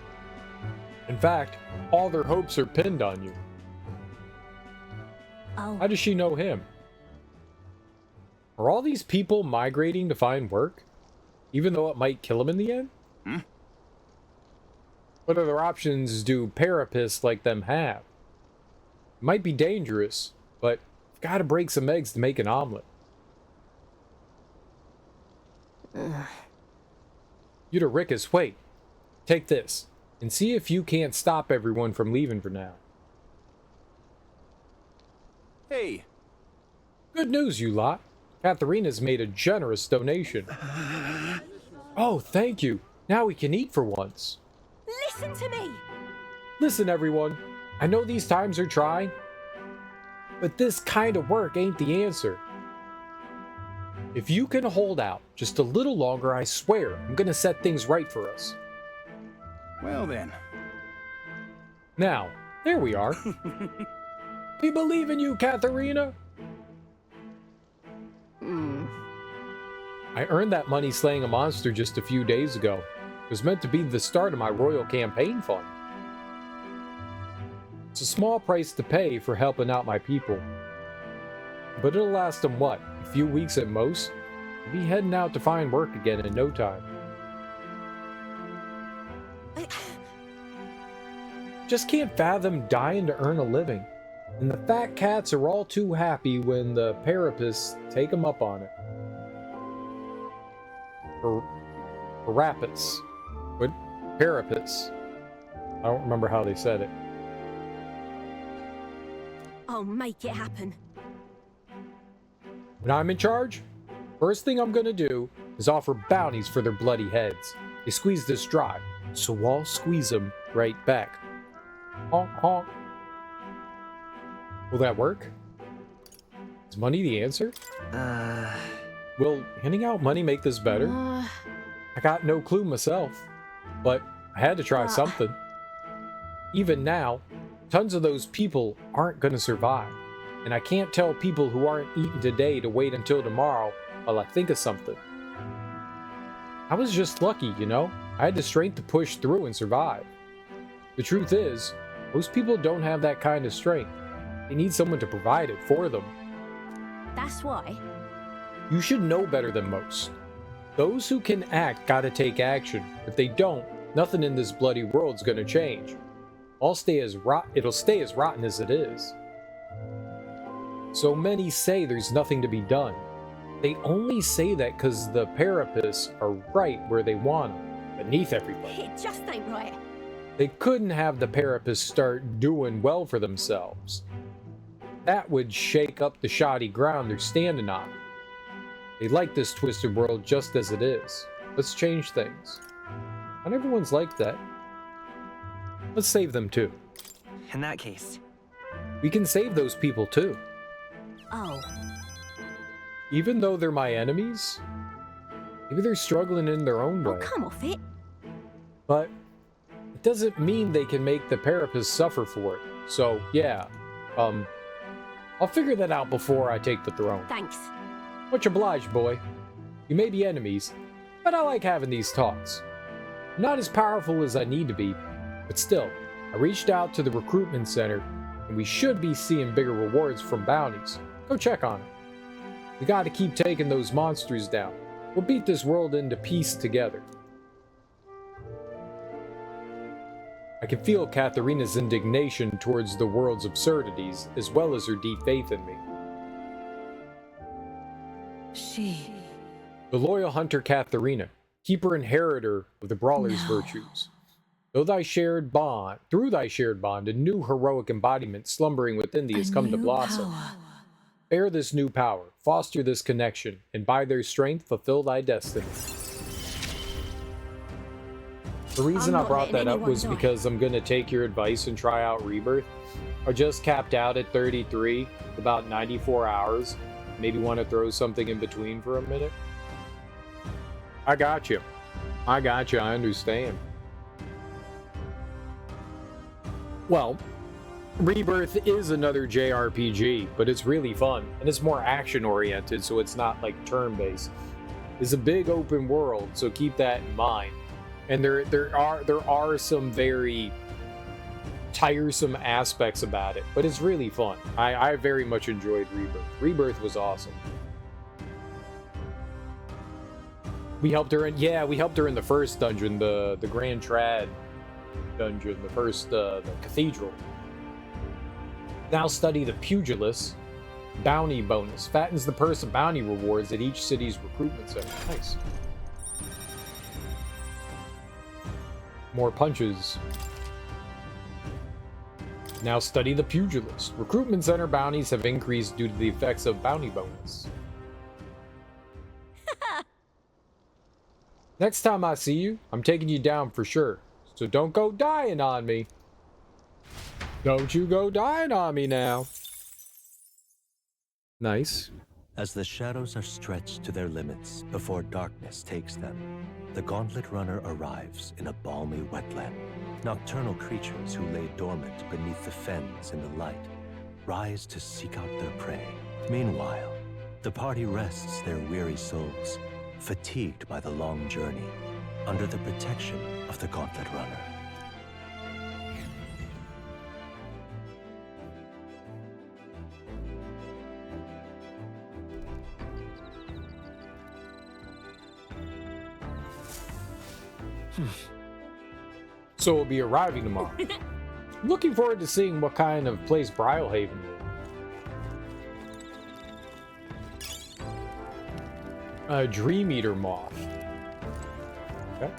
In fact, all their hopes are pinned on you. Oh. How does she know him? Are all these people migrating to find work? Even though it might kill them in the end? What other options do parapists like them have? It might be dangerous, but you've got to break some eggs to make an omelet. Eudorychus, wait. Take this, and see if you can't stop everyone from leaving for now. Hey. Good news, you lot. Katharina's made a generous donation. Oh, thank you. Now we can eat for once. Listen to me! Listen, everyone. I know these times are trying, but this kind of work ain't the answer. If you can hold out just a little longer, I swear I'm gonna set things right for us. Well then. Now, there we are. We believe in you, Katharina. I earned that money slaying a monster just a few days ago. It was meant to be the start of my royal campaign fund. It's a small price to pay for helping out my people. But it'll last them, what, a few weeks at most? We'll be heading out to find work again in no time. Just can't fathom dying to earn a living. And the fat cats are all too happy when the parapists take them up on it. Parapets. What? Parapists. I don't remember how they said it. I'll make it happen. When I'm in charge, first thing I'm gonna do is offer bounties for their bloody heads. They squeeze this dry, so I'll squeeze them right back. Honk, honk. Will that work? Is money the answer? Will handing out money make this better? I got no clue myself, but I had to try something. Even now, tons of those people aren't gonna survive, and I can't tell people who aren't eating today to wait until tomorrow while I think of something. I was just lucky, you know? I had the strength to push through and survive. The truth is, most people don't have that kind of strength. They need someone to provide it for them. That's why. You should know better than most. Those who can act gotta take action. If they don't, nothing in this bloody world's gonna change. It'll stay as rotten as it is. So many say there's nothing to be done. They only say that because the parapists are right where they want them, beneath everybody. It just ain't right. They couldn't have the parapists start doing well for themselves. That would shake up the shoddy ground they're standing on. They like this twisted world just as it is. Let's change things. Not everyone's like that. Let's save them too. In that case, we can save those people too. Oh. Even though they're my enemies, maybe they're struggling in their own way. Oh, come off it. But it doesn't mean they can make the parapists suffer for it. So, yeah, I'll figure that out before I take the throne. Thanks. Much obliged, boy. You may be enemies, but I like having these talks. I'm not as powerful as I need to be, but still, I reached out to the recruitment center, and we should be seeing bigger rewards from bounties. Go check on it. We gotta keep taking those monsters down. We'll beat this world into peace together. I can feel Katharina's indignation towards the world's absurdities, as well as her deep faith in me. The loyal hunter Katharina, keeper inheritor of the brawler's virtues. Through thy shared bond, a new heroic embodiment slumbering within thee has come to blossom. Bear this new power, foster this connection, and by their strength fulfill thy destiny. The reason I brought that up was because I'm going to take your advice and try out Rebirth. I just capped out at 33, about 94 hours. Maybe want to throw something in between for a minute. I got you. I understand. Well, Rebirth is another JRPG, but it's really fun, and it's more action-oriented, so it's not like turn-based. It's a big open world, so keep that in mind. And there are some very tiresome aspects about it, but it's really fun. I very much enjoyed Rebirth. Rebirth was awesome. We helped her in, yeah, we helped her in the first dungeon, the Grand Trad dungeon, the first, the Cathedral. Now study the Pugilist bounty bonus. Fattens the purse of bounty rewards at each city's recruitment center. Nice. More punches. Now study the Pugilist. Recruitment center bounties have increased due to the effects of bounty bonus. Next time I see you, I'm taking you down for sure. So don't go dying on me. Don't you go dying on me now. Nice. As the shadows are stretched to their limits before darkness takes them, the Gauntlet Runner arrives in a balmy wetland. Nocturnal creatures who lay dormant beneath the fens in the light rise to seek out their prey. Meanwhile, the party rests their weary souls, fatigued by the long journey, under the protection of the Gauntlet Runner. So we'll be arriving tomorrow. Looking forward to seeing what kind of place Brylehaven is. A Dream Eater moth. Okay.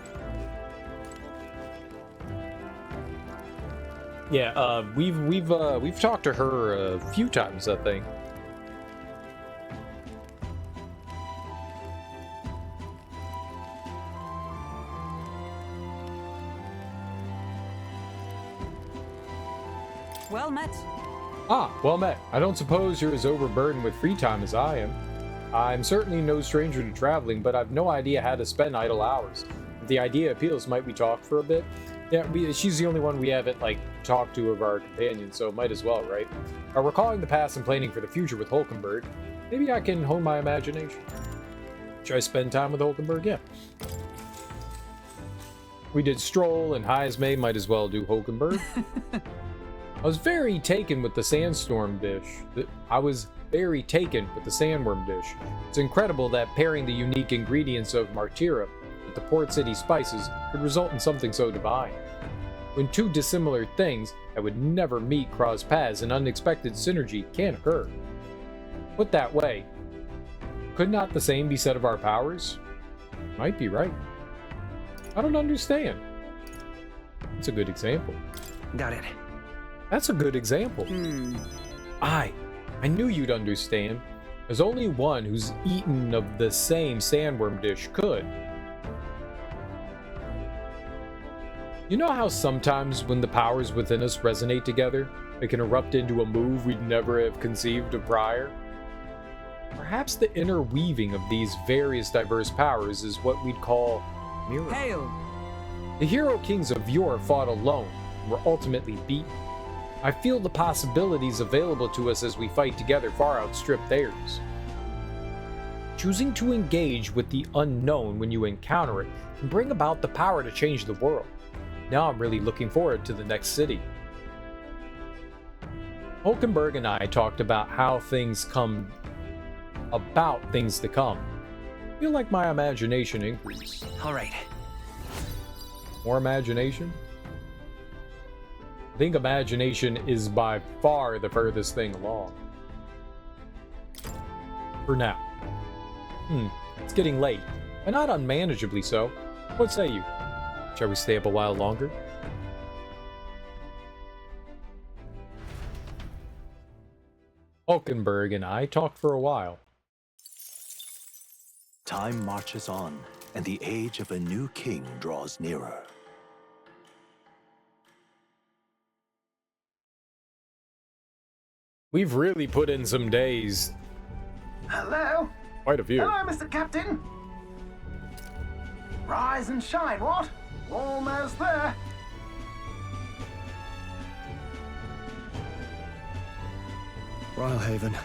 Yeah, we've talked to her a few times, I think. Well met. Ah, well met. I don't suppose you're as overburdened with free time as I am. I'm certainly no stranger to traveling, but I've no idea how to spend idle hours. If the idea appeals, might we talk for a bit? Yeah, she's the only one we haven't, like, talked to of our companions, so might as well, right? Recalling the past and planning for the future with Hulkenberg, maybe I can hone my imagination. Should I spend time with Hulkenberg? Yeah. We did Stroll and Heismay, might as well do Hulkenberg. I was very taken with the sandstorm dish. Sandworm dish. It's incredible that pairing the unique ingredients of Martira with the Port City spices could result in something so divine. When two dissimilar things that would never meet cross paths, an unexpected synergy can occur. Put that way, could not the same be said of our powers? Might be right. I don't understand. It's a good example. Got it. That's a good example. I knew you'd understand. There's only one who's eaten of the same sandworm dish could. You know how sometimes when the powers within us resonate together, they can erupt into a move we'd never have conceived of prior? Perhaps the interweaving of these various diverse powers is what we'd call miracles. Hail! The hero kings of yore fought alone and were ultimately beaten. I feel the possibilities available to us as we fight together far outstrip theirs. Choosing to engage with the unknown when you encounter it can bring about the power to change the world. Now I'm really looking forward to the next city. Hulkenberg and I talked about how things to come. I feel like my imagination increased. All right. More imagination? I think imagination is by far the furthest thing along. For now. It's getting late, and not unmanageably so. What say you? Shall we stay up a while longer? Hulkenberg and I talked for a while. Time marches on, and the age of a new king draws nearer. We've really put in some days. Hello? Quite a few. Hello, Mr. Captain. Rise and shine, what? Almost there. Brylehaven.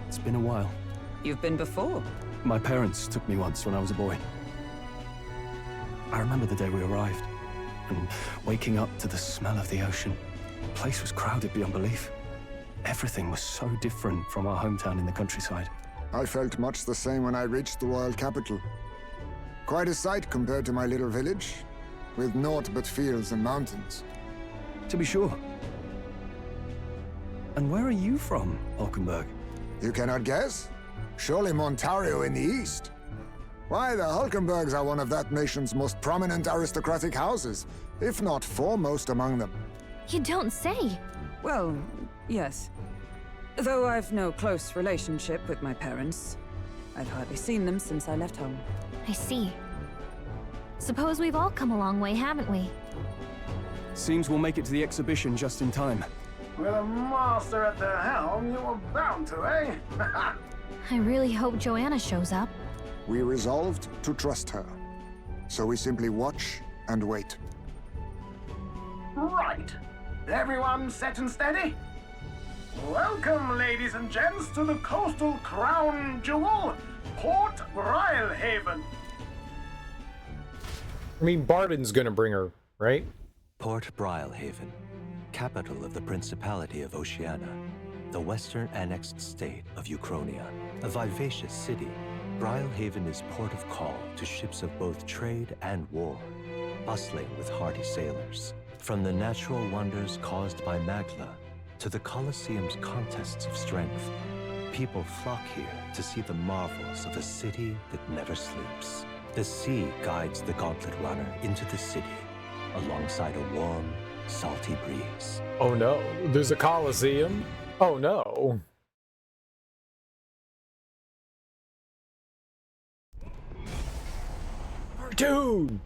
It's been a while. You've been before? My parents took me once when I was a boy. I remember the day we arrived. and waking up to the smell of the ocean. The place was crowded beyond belief. Everything was so different from our hometown in the countryside. I felt much the same when I reached the royal capital. Quite a sight compared to my little village, with naught but fields and mountains. To be sure. And where are you from, Hulkenberg? You cannot guess? Surely Montario in the east. Why, the Hulkenbergs are one of that nation's most prominent aristocratic houses, if not foremost among them. You don't say. Well, yes. Though I've no close relationship with my parents. I've hardly seen them since I left home. I see. Suppose we've all come a long way, haven't we? Seems we'll make it to the exhibition just in time. With a master at the helm, you were bound to, eh? I really hope Joanna shows up. We resolved to trust her. So we simply watch and wait. Right. Everyone set and steady? Welcome, ladies and gents, to the coastal crown jewel, Port Brilehaven. I mean, Barden's gonna bring her, right? Port Brilehaven, capital of the Principality of Oceania, the western annexed state of Uchronia. A vivacious city, Brilehaven is port of call to ships of both trade and war, bustling with hardy sailors. From the natural wonders caused by Magla to the Colosseum's contests of strength, people flock here to see the marvels of a city that never sleeps. The sea guides the Gauntlet Runner into the city, alongside a warm, salty breeze. Oh no, there's a Colosseum? Oh no. Dude! Wow!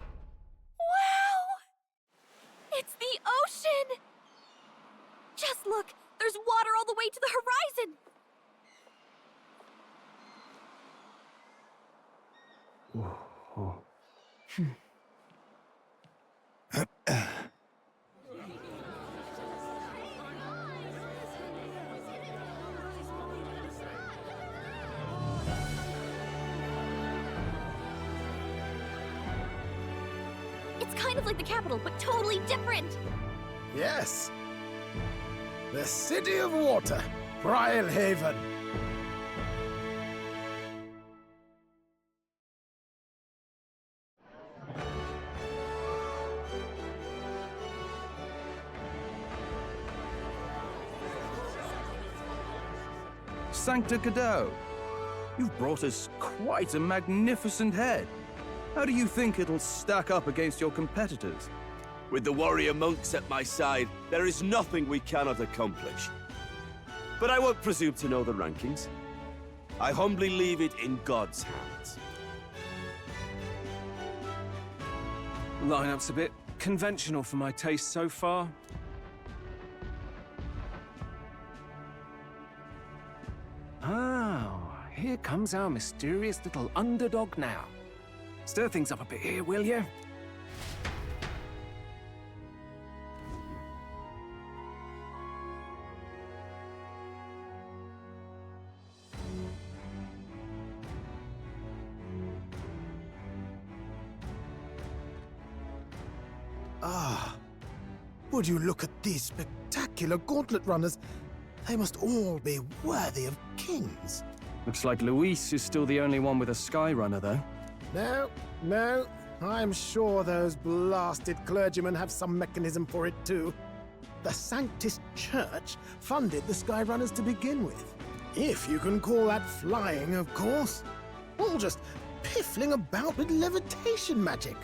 It's the ocean! Just look, there's water all the way to the horizon! It's kind of like the capital, but totally different. Yes. The City of Water, Brilehaven. Sancta Cadeau, you've brought us quite a magnificent head. How do you think it'll stack up against your competitors? With the warrior monks at my side, there is nothing we cannot accomplish. But I won't presume to know the rankings. I humbly leave it in God's hands. Lineup's a bit conventional for my taste so far. Oh, here comes our mysterious little underdog now. Stir things up a bit here, will you? Ah, would you look at these spectacular gauntlet runners? They must all be worthy of kings. Looks like Luis is still the only one with a Skyrunner, though. No. I'm sure those blasted clergymen have some mechanism for it too. The Sanctus Church funded the Skyrunners to begin with. If you can call that flying, of course. All just piffling about with levitation magic.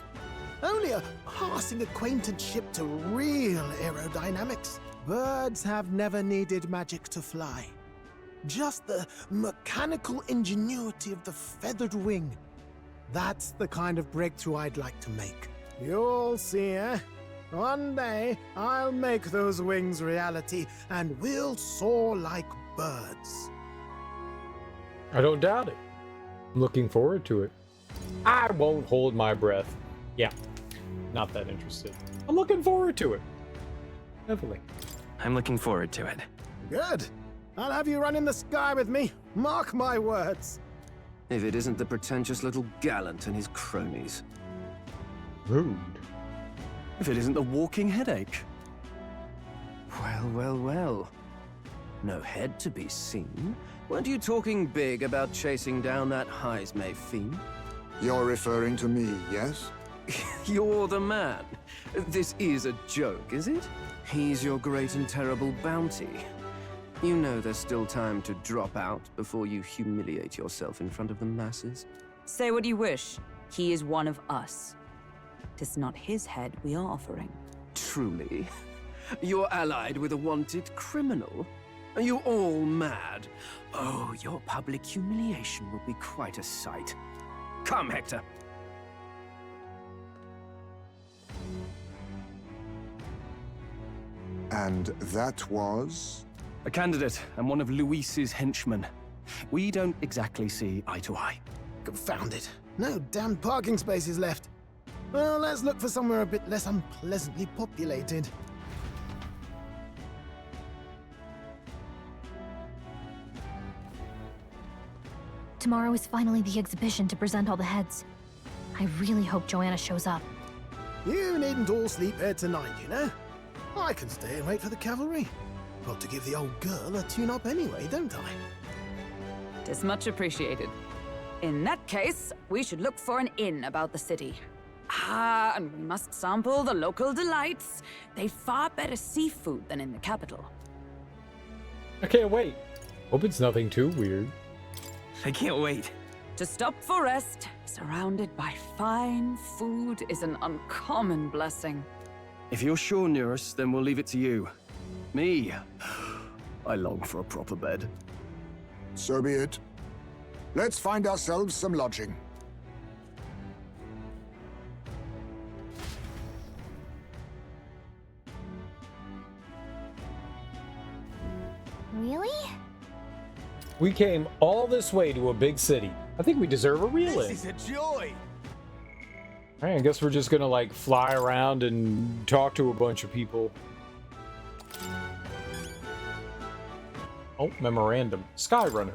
Only a passing acquaintanceship to real aerodynamics. Birds have never needed magic to fly. Just the mechanical ingenuity of the feathered wing. That's the kind of breakthrough I'd like to make. You'll see, eh? One day, I'll make those wings reality, and we'll soar like birds. I don't doubt it. I'm looking forward to it. I won't hold my breath. Yeah, not that interested. I'm looking forward to it. Definitely. I'm looking forward to it. Good. I'll have you run in the sky with me. Mark my words. If it isn't the pretentious little gallant and his cronies. Rude. If it isn't the walking headache. Well, well, well. No head to be seen. Weren't you talking big about chasing down that Heismay fiend? You're referring to me, yes? You're the man. This is a joke, is it? He's your great and terrible bounty. You know there's still time to drop out before you humiliate yourself in front of the masses. Say what you wish. He is one of us. 'Tis not his head we are offering. Truly? You're allied with a wanted criminal? Are you all mad? Oh, your public humiliation will be quite a sight. Come, Hector. And that was? A candidate and one of Luis's henchmen. We don't exactly see eye to eye. Confound it. No damn parking spaces left. Well, let's look for somewhere a bit less unpleasantly populated. Tomorrow is finally the exhibition to present all the heads. I really hope Joanna shows up. You needn't all sleep here tonight, you know? I can stay and wait for the cavalry. Got to give the old girl a tune-up anyway, don't I? 'Tis much appreciated. In that case, we should look for an inn about the city. Ah, and we must sample the local delights. They've far better seafood than in the capital. I can't wait. Hope it's nothing too weird. I can't wait. To stop for rest, surrounded by fine food, is an uncommon blessing. If you're sure, Nearest, then we'll leave it to you. Me? I long for a proper bed. So be it. Let's find ourselves some lodging. Really? We came all this way to a big city. I think we deserve a real inn. This is a joy. Alright, I guess we're just gonna like fly around and talk to a bunch of people. Oh, memorandum. Skyrunner.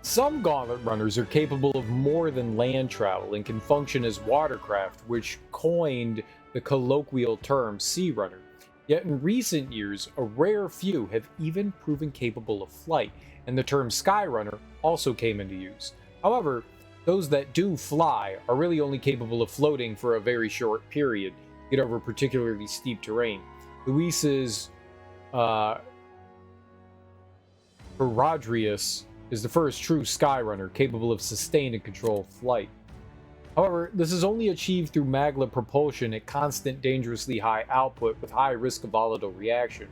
Some gauntlet runners are capable of more than land travel and can function as watercraft, which coined the colloquial term sea runner. Yet in recent years, a rare few have even proven capable of flight, and the term skyrunner also came into use. However, those that do fly are really only capable of floating for a very short period, get over particularly steep terrain. Luis's Herodrius is the first true skyrunner capable of sustained and controlled flight. However, this is only achieved through magma propulsion at constant dangerously high output with high risk of volatile reaction.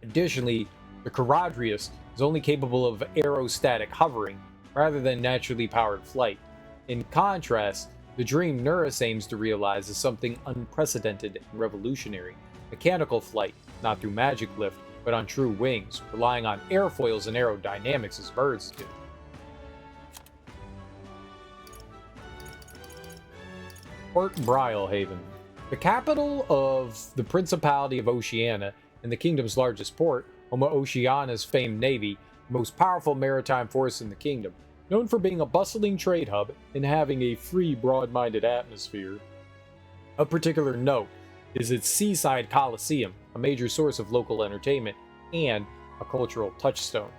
Additionally, the Herodrius is only capable of aerostatic hovering, rather than naturally powered flight. In contrast, the dream Neurus aims to realize is something unprecedented and revolutionary. Mechanical flight, not through magic lift, but on true wings, relying on airfoils and aerodynamics as birds do. Port Brilehaven. The capital of the Principality of Oceania and the kingdom's largest port, home of Oceania's famed navy, the most powerful maritime force in the kingdom, known for being a bustling trade hub and having a free, broad-minded atmosphere. Of particular note is its seaside coliseum, a major source of local entertainment and a cultural touchstone.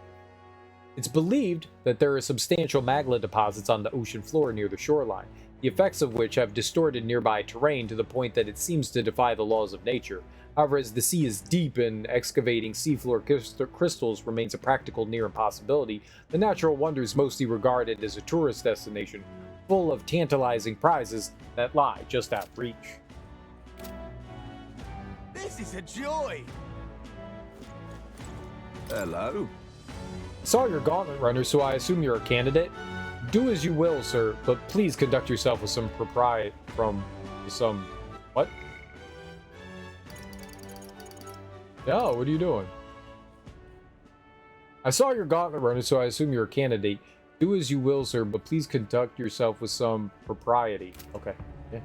It's believed that there are substantial magma deposits on the ocean floor near the shoreline, the effects of which have distorted nearby terrain to the point that it seems to defy the laws of nature. However, as the sea is deep and excavating seafloor crystals remains a practical near impossibility, the natural wonder is mostly regarded as a tourist destination, full of tantalizing prizes that lie just out of reach. This is a joy. Hello. Saw your gauntlet runner, so I assume you're a candidate. Do as you will, sir, but please conduct yourself with some propriety what? Yeah, what are you doing? I saw your gauntlet runner, so I assume you're a candidate. Do as you will, sir, but please conduct yourself with some propriety. Okay, yeah.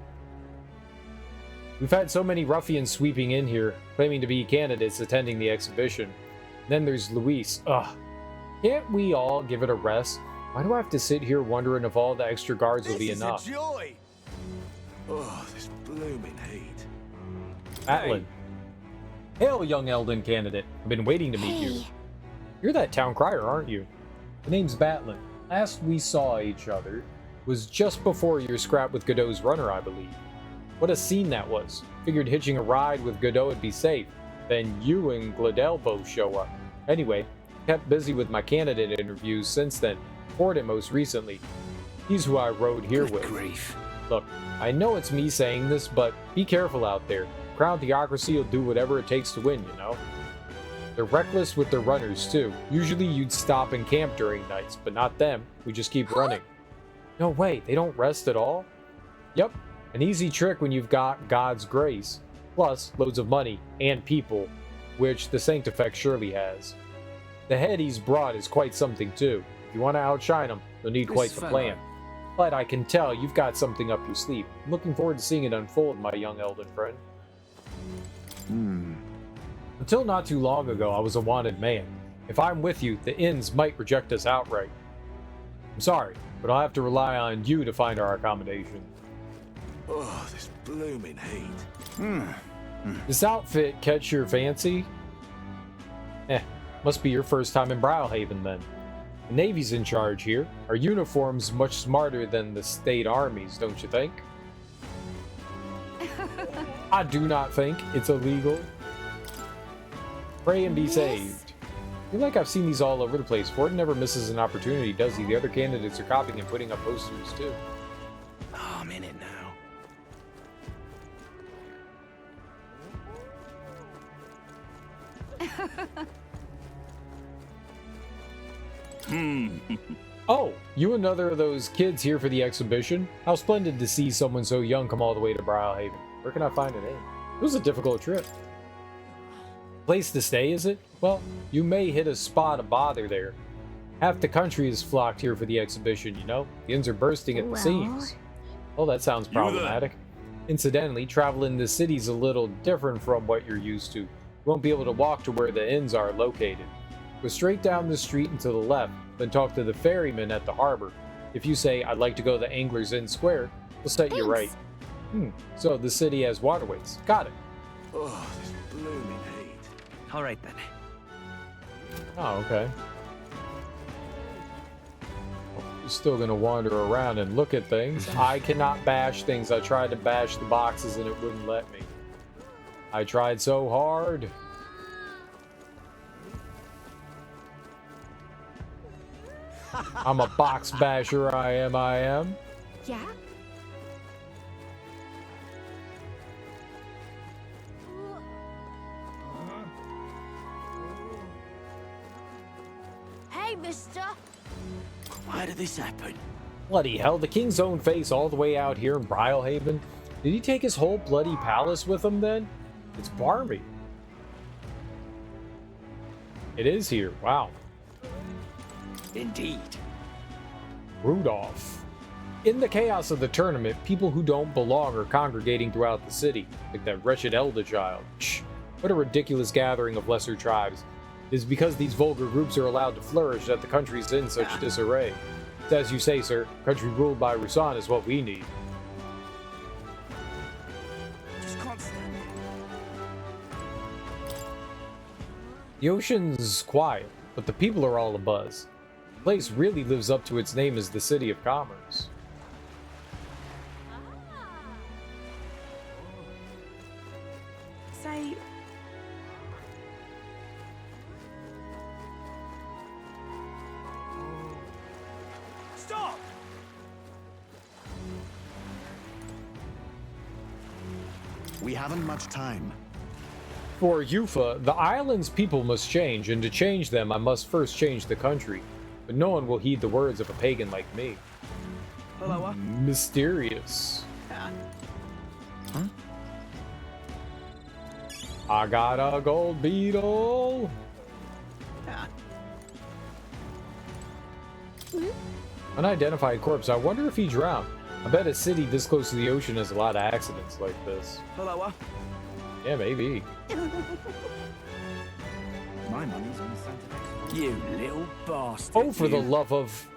We've had so many ruffians sweeping in here, claiming to be candidates attending the exhibition. Then there's Luis. Ugh. Can't we all give it a rest? Why do I have to sit here wondering if all the extra guards will be enough? This is a joy. Oh, this blooming heat. Atlin. Hail, young Elden candidate. I've been waiting to meet you. You're that town crier, aren't you? The name's Batlin. Last we saw each other was just before your scrap with Godot's runner, I believe. What a scene that was. Figured hitching a ride with Godot would be safe. Then you and Gladel both show up. Anyway, kept busy with my candidate interviews since then. Fordham most recently. He's who I rode here with. Grief. Look, I know it's me saying this, but be careful out there. Crown Theocracy will do whatever it takes to win, you know? They're reckless with their runners, too. Usually you'd stop and camp during nights, but not them. We just keep running. No way, they don't rest at all? Yep, an easy trick when you've got God's grace. Plus, loads of money and people, which the Sanctifex surely has. The head he's brought is quite something, too. If you want to outshine him, you'll need quite the plan. But I can tell you've got something up your sleeve. I'm looking forward to seeing it unfold, my young Elden friend. Until not too long ago, I was a wanted man. If I'm with you, the inns might reject us outright. I'm sorry, but I'll have to rely on you to find our accommodation. Oh, this blooming heat. This outfit catch your fancy? Must be your first time in Browhaven then. The Navy's in charge here. Our uniform's much smarter than the state armies, don't you think? I do not think it's illegal. Pray and be saved. I feel like I've seen these all over the place. Ford never misses an opportunity, does he? The other candidates are copying and putting up posters too. Oh, I'm in it now. Oh, you another of those kids here for the exhibition? How splendid to see someone so young come all the way to Browhaven. Where can I find an inn? It was a difficult trip. Place to stay, is it? Well, you may hit a spot of bother there. Half the country is flocked here for the exhibition, you know? The inns are bursting at the seams. Oh, that sounds problematic. Incidentally, travel in the city's a little different from what you're used to. You won't be able to walk to where the inns are located. Go straight down the street and to the left, then talk to the ferryman at the harbor. If you say, I'd like to go to the Angler's Inn Square, we'll set you right. So the city has waterways. Got it. Oh, this blooming heat. All right, then. Oh, okay. You're still gonna wander around and look at things. I cannot bash things. I tried to bash the boxes and it wouldn't let me. I tried so hard. I'm a box basher, I am. Yeah? Hey, mister. Why did this happen? Bloody hell, the king's own face all the way out here in Browhaven? Did he take his whole bloody palace with him then? It's barmy. It is here, wow. Indeed. Rudolph. In the chaos of the tournament, people who don't belong are congregating throughout the city, like that wretched elder child. Shh, what a ridiculous gathering of lesser tribes. It is because these vulgar groups are allowed to flourish that the country's in such disarray. It's as you say, sir, country ruled by Rusan is what we need. Just can't stand it. The ocean's quiet, but the people are all abuzz. The place really lives up to its name as the City of Commerce. Say, Stop! We haven't much time. For Yufa, the island's people must change, and to change them, I must first change the country. But no one will heed the words of a pagan like me. Hello. Mysterious. Huh? I got a gold beetle. Unidentified corpse. I wonder if he drowned. I bet a city this close to the ocean has a lot of accidents like this. Hello. Yeah, maybe. My money's on the Sanctifex. You little bastard. Oh, for the love of...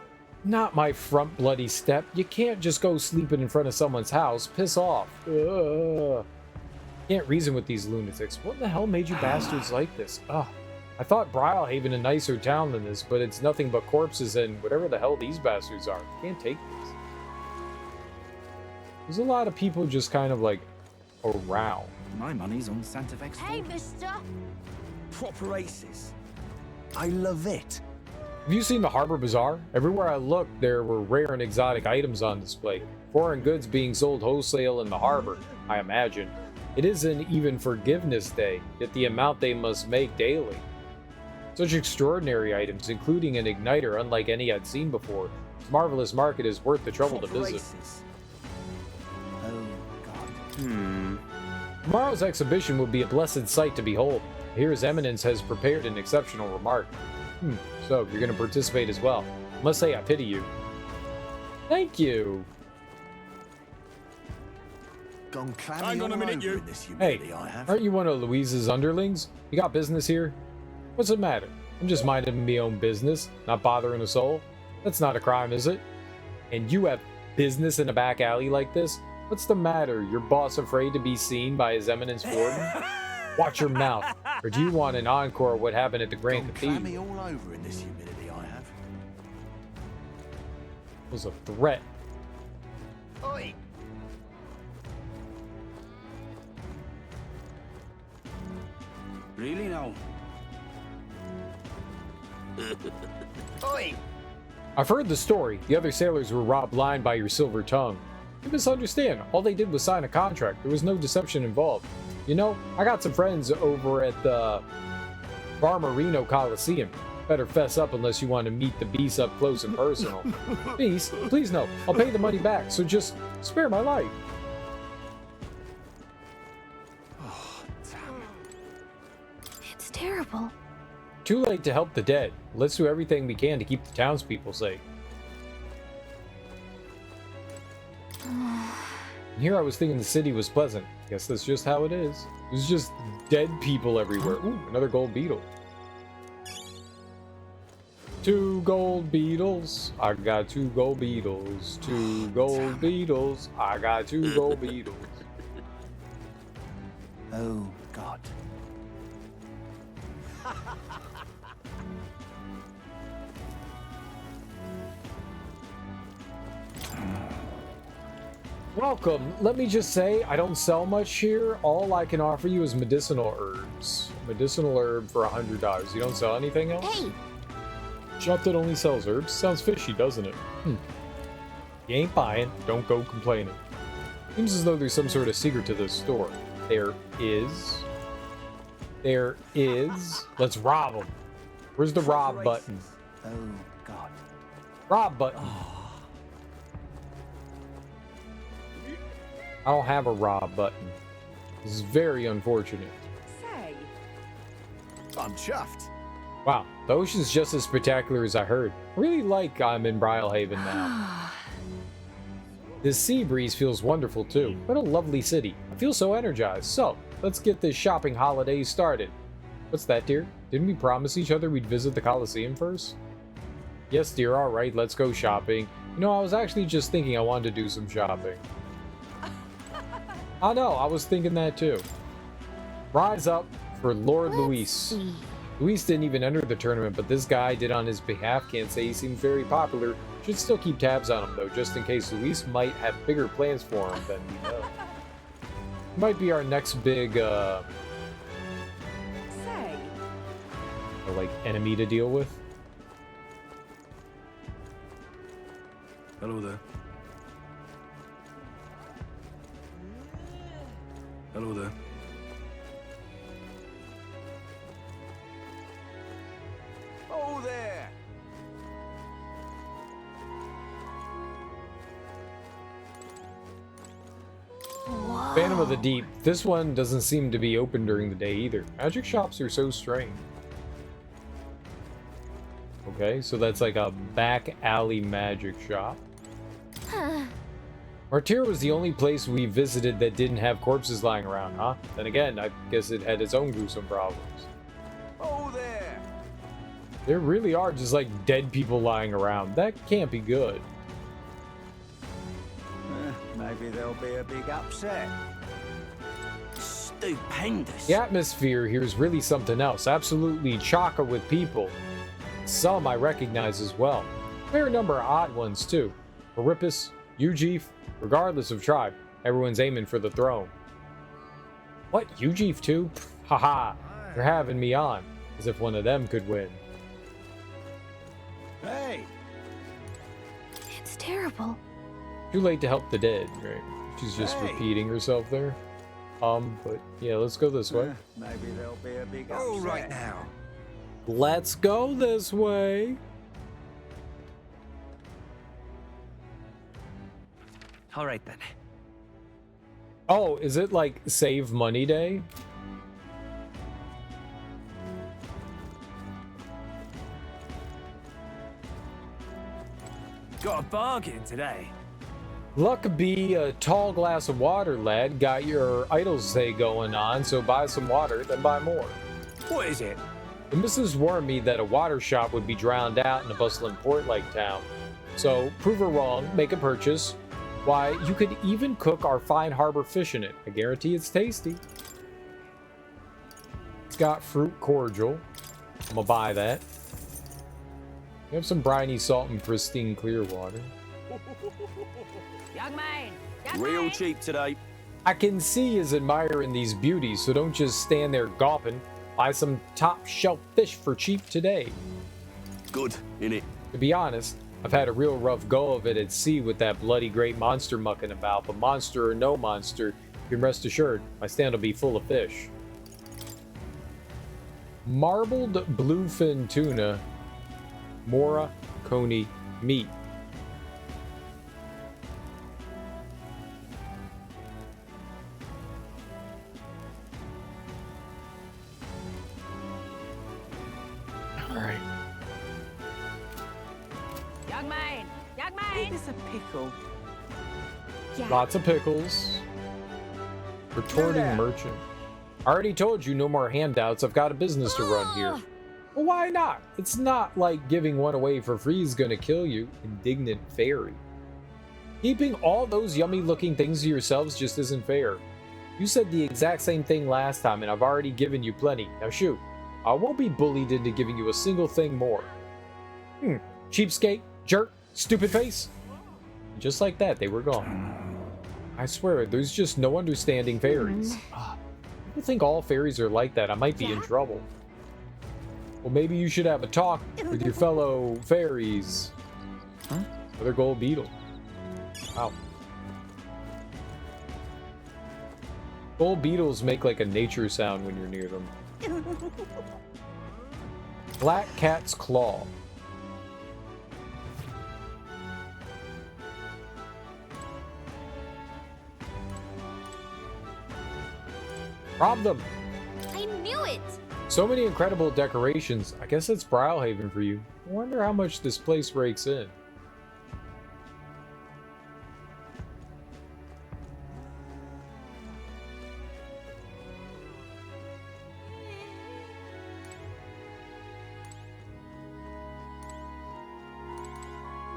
Not my front bloody step. You can't just go sleeping in front of someone's house. Piss off. Ugh. Can't reason with these lunatics. What the hell made you bastards like this? Ugh. I thought Brylehaven a nicer town than this, but it's nothing but corpses and whatever the hell these bastards are. Can't take this. There's a lot of people just kind of like around. My money's on Santa Fe's. Hey, mister. Proper aces. I love it. Have you seen the Harbor Bazaar? Everywhere I looked, there were rare and exotic items on display. Foreign goods being sold wholesale in the harbor, I imagine. It isn't even Forgiveness Day, yet the amount they must make daily. Such extraordinary items, including an igniter unlike any I'd seen before. This marvelous market is worth the trouble to visit. Oh, God. Tomorrow's exhibition will be a blessed sight to behold. I hear His Eminence has prepared an exceptional remark. So, you're going to participate as well. I must say I pity you. Thank you. Gone clammy Hang on a all minute, over you. in this Hey, humidity I have. aren't you one of Louise's underlings? You got business here? What's the matter? I'm just minding my own business, not bothering a soul. That's not a crime, is it? And you have business in a back alley like this? What's the matter? Your boss afraid to be seen by His Eminence Warden? Watch your mouth. Or do you want an encore of what happened at the Grand Gone Cathedral? clammy all over in this humidity I have. It was a threat. Oi! Really now? Oi! I've heard the story. The other sailors were robbed blind by your silver tongue. You misunderstand. All they did was sign a contract. There was no deception involved. You know, I got some friends over at the Barmerino Coliseum. Better fess up unless you want to meet the beast up close and personal. Beast, please no. I'll pay the money back, so just spare my life. Oh, damn it. It's terrible. Too late to help the dead. Let's do everything we can to keep the townspeople safe. And here I was thinking the city was pleasant. Guess that's just how it is. There's just dead people everywhere. Ooh, another gold beetle. 2 gold beetles. I got 2 gold beetles. 2 gold beetles. I got 2 gold beetles. Oh, God. Welcome. Let me just say, I don't sell much here. All I can offer you is medicinal herbs. Medicinal herb for $100. You don't sell anything else? Hey! Shop that only sells herbs? Sounds fishy, doesn't it? You ain't buying, don't go complaining. Seems as though there's some sort of secret to this store. There is. There is. Let's rob them. Where's the rob button? Oh, God. Rob button. I don't have a rob button. This is very unfortunate. Say. I'm chuffed. Wow, the ocean's just as spectacular as I heard. I really like I'm in Brylehaven now. This sea breeze feels wonderful too. What a lovely city. I feel so energized. So, let's get this shopping holiday started. What's that, dear? Didn't we promise each other we'd visit the Coliseum first? Yes, dear, alright, let's go shopping. You know, I was actually just thinking I wanted to do some shopping. I know, I was thinking that too. Rise up for Lord Luis. Luis didn't even enter the tournament, but this guy did on his behalf. Can't say he seemed very popular. Should still keep tabs on him though, just in case Luis might have bigger plans for him than we know. Might be our next big, Say. like, enemy to deal with. Hello there. Hello there. Oh, there. Phantom of the Deep. This one doesn't seem to be open during the day either. Magic shops are so strange. Okay, so that's like a back alley magic shop. Martyr was the only place we visited that didn't have corpses lying around, huh? Then again, I guess it had its own gruesome problems. Oh, there. There really are just like dead people lying around. That can't be good. Maybe there'll be a big upset. Stupendous. The atmosphere here is really something else. Absolutely chocker with people. Some I recognize as well. A fair number of odd ones too. Perippus, Ujif, regardless of tribe, everyone's aiming for the throne. What, Ujif too? Haha, they're having me on, as if one of them could win. Hey! It's terrible. Too late to help the dead, right? She's just repeating herself there. But yeah, let's go this way. Maybe there'll be a big upset. All right now. Let's go this way. All right then. Oh, is it like save money day? Got a bargain today. Luck be a tall glass of water, lad. Got your idols day going on, so buy some water, then buy more. What is it? The missus warned me that a water shop would be drowned out in a bustling port-like town. So, prove her wrong, make a purchase. Why, you could even cook our fine harbor fish in it. I guarantee it's tasty. It's got fruit cordial. I'm gonna buy that. We have some briny salt and pristine clear water. Young man! Real cheap today. I can see is admiring these beauties, so don't just stand there gawping. Buy some top shelf fish for cheap today. Good, innit? To be honest, I've had a real rough go of it at sea with that bloody great monster mucking about, but monster or no monster, you can rest assured, my stand will be full of fish. Marbled bluefin tuna, Mora Coney meat. Alright. Young man! Young man! Is this a pickle? Lots of pickles. Retorting merchant. I already told you no more handouts. I've got a business to run here. Well, why not? It's not like giving one away for free is gonna kill you, indignant fairy. Keeping all those yummy looking things to yourselves just isn't fair. You said the exact same thing last time and I've already given you plenty. Now shoot. I won't be bullied into giving you a single thing more. Cheapskate, jerk, stupid face. Just like that, they were gone. I swear, there's just no understanding fairies. People think all fairies are like that. I might be in trouble. Well, maybe you should have a talk with your fellow fairies. Another gold beetle. Wow. Gold beetles make like a nature sound when you're near them. Black cat's claw. Rob them. I knew it! So many incredible decorations. I guess it's Browhaven for you. I wonder how much this place rakes in.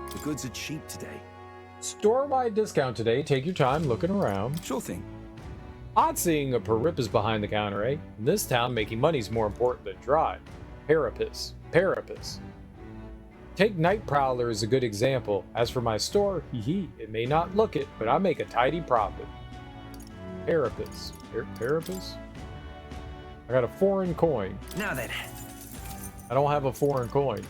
The goods are cheap today. Store-wide discount today. Take your time looking around. Sure thing. Odd seeing a Perippus behind the counter, eh? In this town, making money's more important than drive. Perippus. Perippus. Take Night Prowler as a good example. As for my store, it may not look it, but I make a tidy profit. Perippus. Perippus? I got a foreign coin. Now then. I don't have a foreign coin.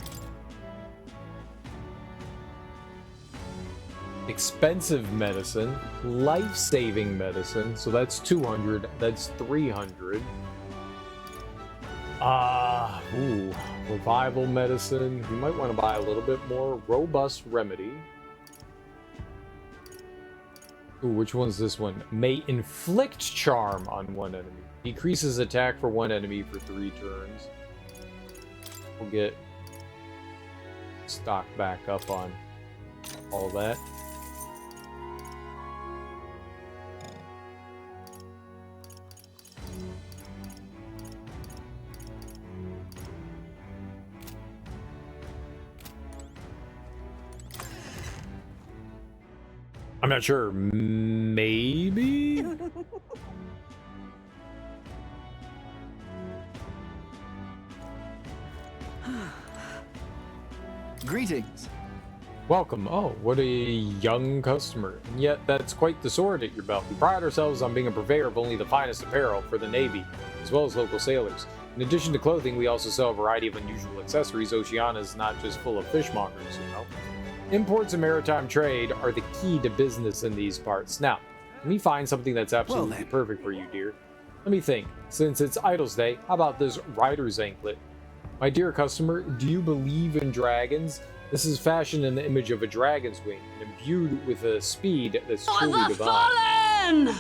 Expensive medicine, life-saving medicine, so that's 200, that's 300. Revival medicine, you might want to buy a little bit more. Robust remedy. Ooh, which one's this one? May inflict charm on one enemy. Decreases attack for one enemy for 3 turns. We'll get stock back up on all that. I'm not sure. Maybe? Greetings. Welcome. Oh, what a young customer. And yet, that's quite the sword at your belt. We pride ourselves on being a purveyor of only the finest apparel for the Navy, as well as local sailors. In addition to clothing, we also sell a variety of unusual accessories. Oceania is not just full of fishmongers, you know. Imports and maritime trade are the key to business in these parts. Now, let me find something that's absolutely perfect for you, dear. Let me think. Since it's Idol's Day, how about this rider's anklet? My dear customer, do you believe in dragons? This is fashioned in the image of a dragon's wing and imbued with a speed that's truly divine.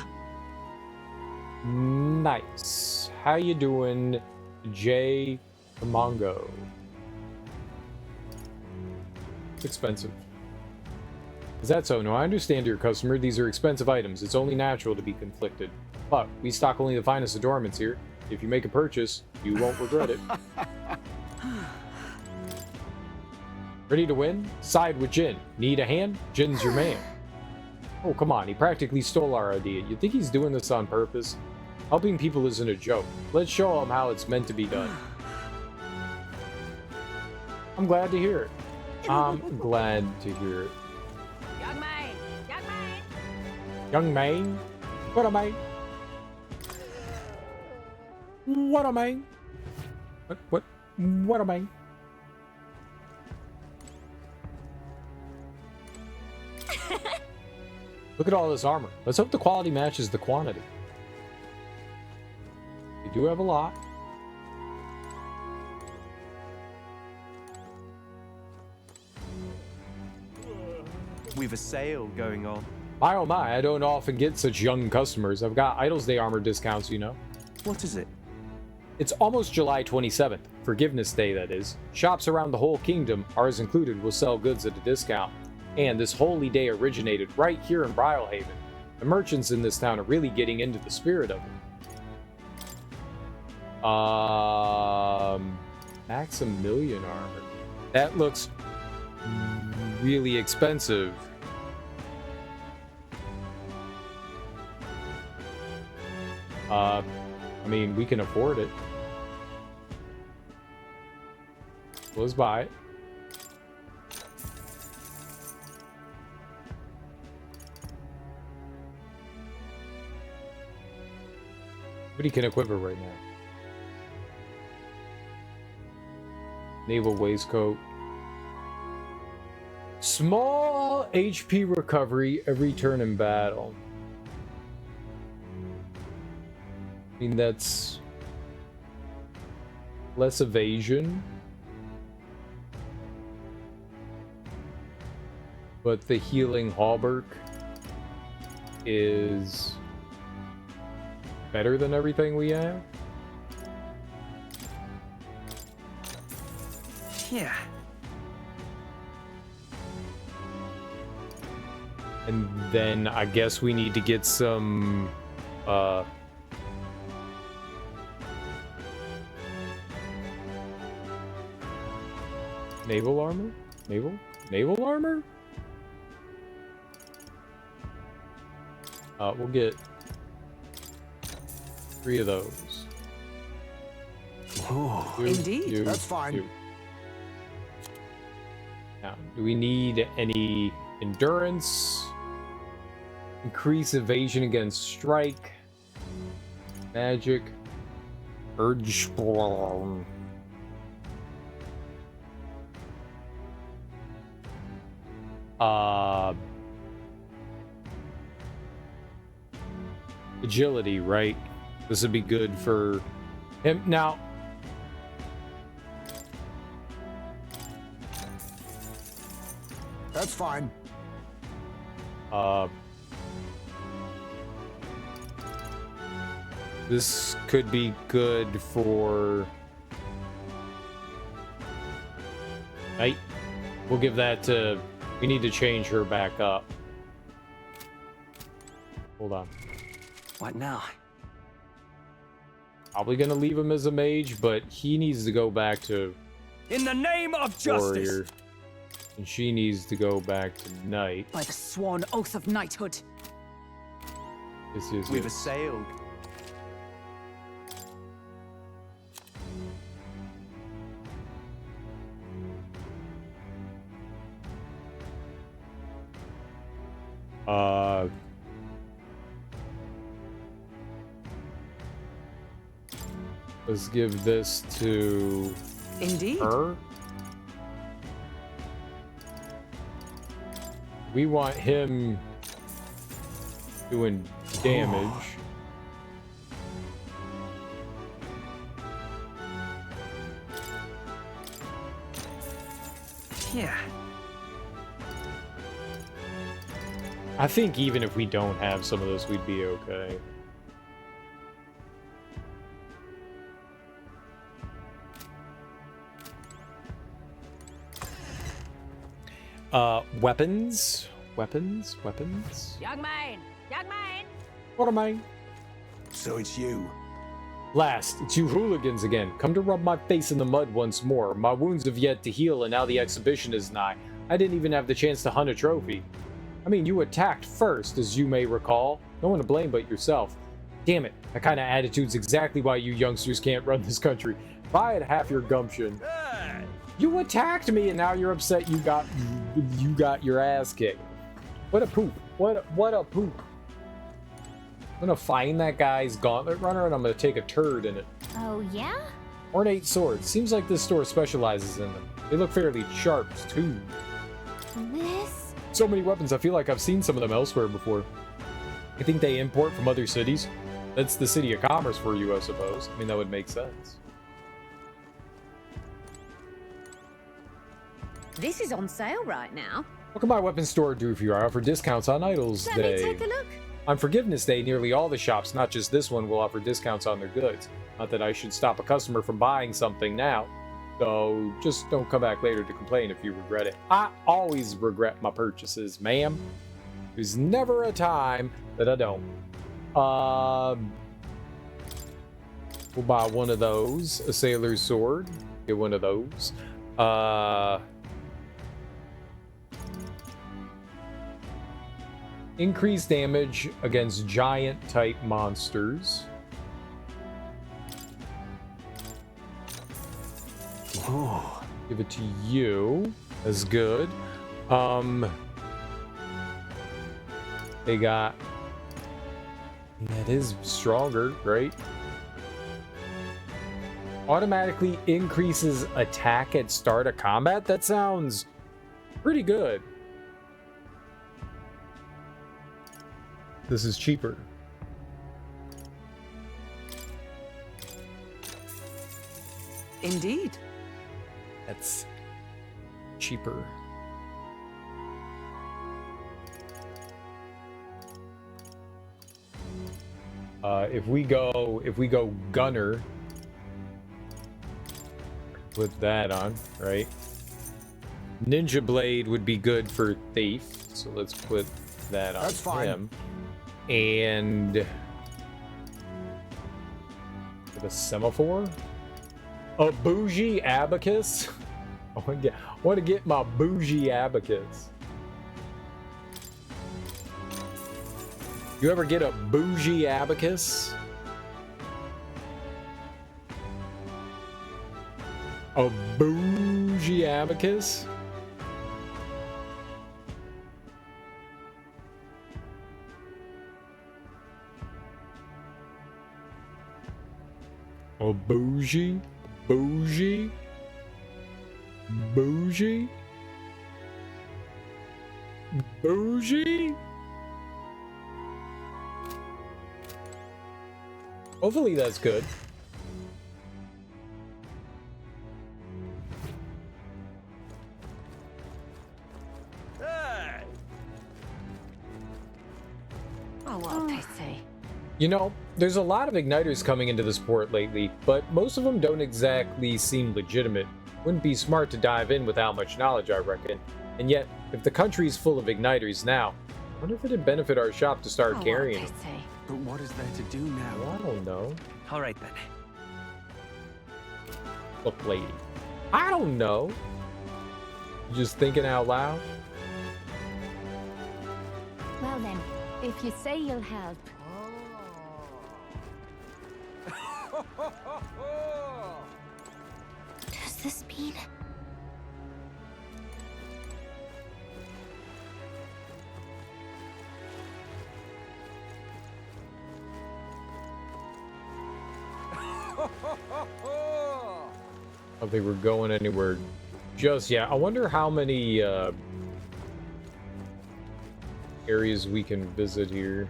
Nice. How you doing, Jay Mongo? It's expensive. Is that so? No, I understand, dear customer. These are expensive items. It's only natural to be conflicted. But we stock only the finest adornments here. If you make a purchase, you won't regret it. Ready to win? Side with Jin. Need a hand? Jin's your man. Oh, come on. He practically stole our idea. You think he's doing this on purpose? Helping people isn't a joke. Let's show him how it's meant to be done. I'm glad to hear it. I'm glad to hear it. Young man! Young man! Young man? What a man? What a man? What a man? Look at all this armor. Let's hope the quality matches the quantity. We do have a lot. We've a sale going on. My oh my, I don't often get such young customers. I've got Idol's Day armor discounts, you know. What is it? It's almost July 27th, Forgiveness Day that is. Shops around the whole kingdom, ours included, will sell goods at a discount. And this holy day originated right here in Brylehaven. The merchants in this town are really getting into the spirit of it. Maximilian armor. That looks really expensive. I mean, we can afford it. Let's buy it. Nobody can equip it right now. Naval waistcoat. Small HP recovery every turn in battle. I mean, that's less evasion. But the healing hauberk is better than everything we have. Yeah. And then I guess we need to get some naval armor? Naval armor? We'll get 3 of those. Oh, indeed. That's fine. Now, do we need any endurance? Increase evasion against strike. Magic. Urge. Agility, right? This would be good for him. Now, that's fine. This could be good for Knight. We'll give that to. We need to change her back up. Hold on. What now? Probably gonna leave him as a mage, but he needs to go back to in the name of justice. warrior. And she needs to go back to Knight. By the sworn oath of knighthood. We've assailed. Let's give this to Indeed. her. We want him doing damage. Yeah. I think even if we don't have some of this, we'd be okay. Weapons? Weapons? Young man! Young man! What am I? So it's you. Last, it's you hooligans again. Come to rub my face in the mud once more. My wounds have yet to heal, and now the exhibition is nigh. I didn't even have the chance to hunt a trophy. I mean, you attacked first, as you may recall. No one to blame but yourself. Damn it, that kind of attitude's exactly why you youngsters can't run this country. If I had half your gumption. You attacked me, and now you're upset you got your ass kicked. What a poop. What a poop. I'm gonna find that guy's gauntlet runner, and I'm gonna take a turd in it. Oh, yeah? Ornate swords. Seems like this store specializes in them. They look fairly sharp, too. This? So many weapons, I feel like I've seen some of them elsewhere before. I think they import from other cities. That's the city of commerce for you, I suppose. I mean, that would make sense. This is on sale right now. What can my weapons store do for you? I offer discounts on Idols Let Day. me take a look. On Forgiveness Day, nearly all the shops, not just this one, will offer discounts on their goods. Not that I should stop a customer from buying something now. So just don't come back later to complain if you regret it. I always regret my purchases, ma'am. There's never a time that I don't. We'll buy one of those. A sailor's sword. Get one of those. Increase damage against giant-type monsters. Oh. Give it to you. That's good. They got... That is stronger, right? Automatically increases attack at start of combat? That sounds pretty good. This is cheaper. Indeed. That's cheaper. If we go gunner, put that on, right? Ninja blade would be good for thief, so let's put that on. That's fine. Him. And a semaphore, a bougie abacus. I want to get my bougie abacus. You ever get a bougie abacus? A bougie abacus? A bougie? Bougie? Bougie? Bougie? Hopefully that's good. Oh, what a pity. You know, there's a lot of igniters coming into this port lately, but most of them don't exactly seem legitimate. Wouldn't be smart to dive in without much knowledge, I reckon. And yet, if the country's full of igniters now, I wonder if it'd benefit our shop to start carrying them. But what is there to do now? I don't know. All right, then. Look, lady. I don't know. Just thinking out loud? Well then, if you say you'll help. Does this mean... If they were going anywhere just yet. I wonder how many areas we can visit here.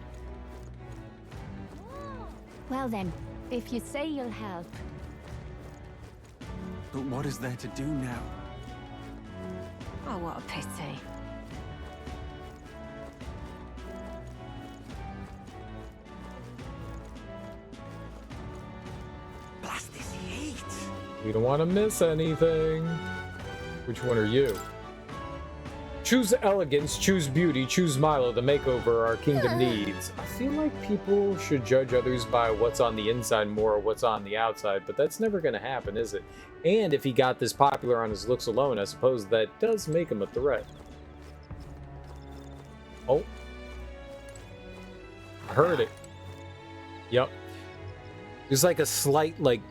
Well then, if you say you'll help. But what is there to do now? Oh, what a pity. Blast this heat! We don't want to miss anything. Which one are you? Choose elegance, choose beauty, choose Milo, the makeover our kingdom needs. I feel like people should judge others by what's on the inside more or what's on the outside, but that's never going to happen, is it? And if he got this popular on his looks alone, I suppose that does make him a threat. Oh. I heard it. Yep. There's like a slight, like,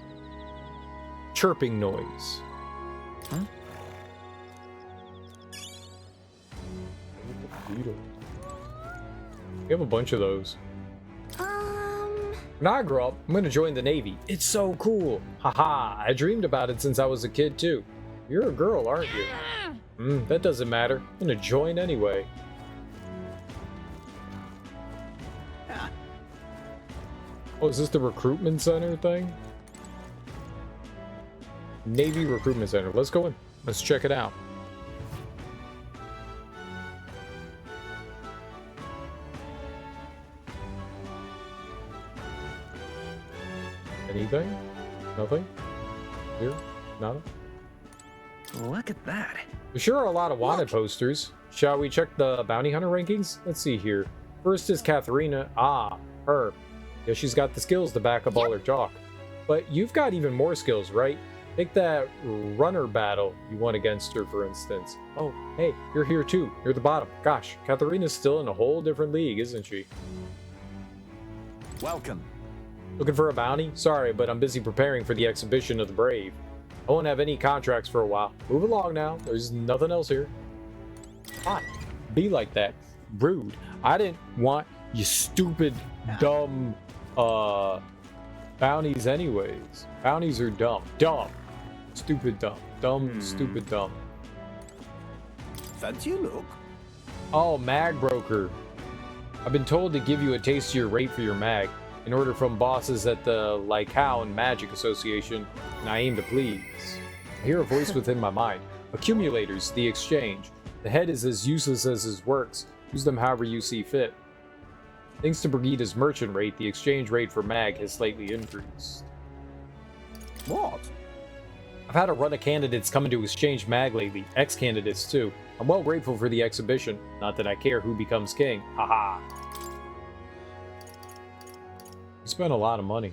chirping noise. Huh? We have a bunch of those. When I grow up, I'm gonna join the Navy. It's so cool. Haha, I dreamed about it since I was a kid too. You're a girl, aren't you? That doesn't matter. I'm gonna join anyway. Oh, is this the recruitment center thing? Navy recruitment center. Let's go in. Let's check it out. Anything? Nothing? Here? Nada? Look at that. There sure are a lot of wanted posters. Shall we check the bounty hunter rankings? Let's see here. First is Katharina. Ah, her. Yeah, she's got the skills to back up all her talk. But you've got even more skills, right? Take that runner battle you won against her, for instance. Oh, hey, you're here too. You're the bottom. Gosh, Katharina's still in a whole different league, isn't she? Welcome. Looking for a bounty? Sorry, but I'm busy preparing for the exhibition of the brave. I won't have any contracts for a while. Move along now. There's nothing else here. Fine. Be like that. Rude. I didn't want you stupid, dumb, bounties anyways. Bounties are dumb. Dumb. Stupid dumb. Dumb, stupid dumb. Fancy a look? Oh, mag broker. I've been told to give you a tastier rate for your mag. An order from bosses at the Lycow and Magic Association, and I aim to please. I hear a voice within my mind. Accumulators, the exchange. The head is as useless as his works. Use them however you see fit. Thanks to Brigida's merchant rate, the exchange rate for mag has slightly increased. What? I've had a run of candidates coming to exchange mag lately, ex-candidates too. I'm well grateful for the exhibition. Not that I care who becomes king. Haha. We spent a lot of money.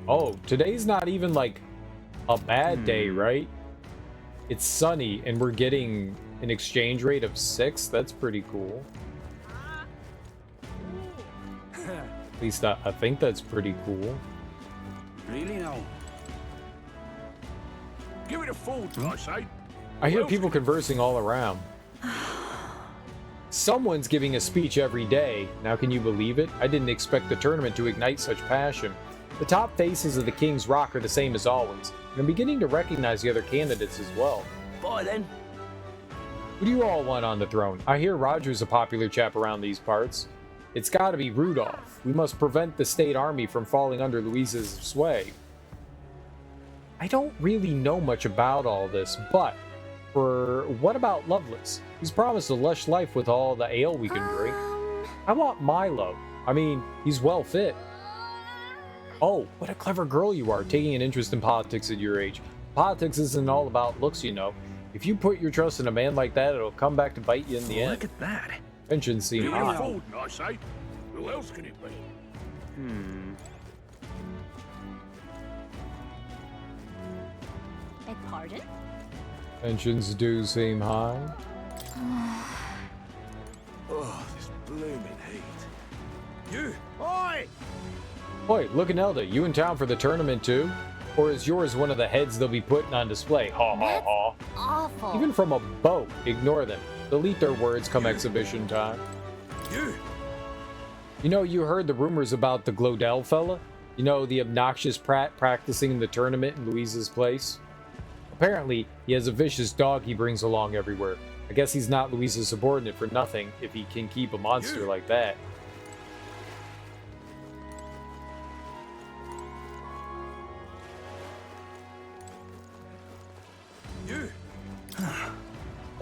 Oh, today's not even like a bad day, right? It's sunny and we're getting an exchange rate of 6. That's pretty cool. At least I think that's pretty cool. Really now? Give it a fold, I say. I hear people conversing all around. Someone's giving a speech every day. Now can you believe it? I didn't expect the tournament to ignite such passion. The top faces of the King's Rock are the same as always, and I'm beginning to recognize the other candidates as well. Bye then. Who do you all want on the throne? I hear Roger's a popular chap around these parts. It's gotta be Rudolph. We must prevent the state army from falling under Louise's sway. I don't really know much about all this, but what about Lovelace? He's promised a lush life with all the ale we can drink. I want Milo. I mean, he's well fit. Oh, what a clever girl you are, taking an interest in politics at your age. Politics isn't all about looks, you know. If you put your trust in a man like that, it'll come back to bite you in the end. Look at that. Pensions seem high. I say. Who else can it be? Beg pardon? Tensions do seem high. Oh, this blooming heat. You! Oi! Oi, look at Elda. You in town for the tournament too? Or is yours one of the heads they'll be putting on display? Ha ha ha. Awful. Even from a boat, ignore them. Delete their words come exhibition time. You know, you heard the rumors about the Glodell fella? You know, the obnoxious prat practicing in the tournament in Louise's place? Apparently, he has a vicious dog he brings along everywhere. I guess he's not Louise's subordinate for nothing if he can keep a monster like that.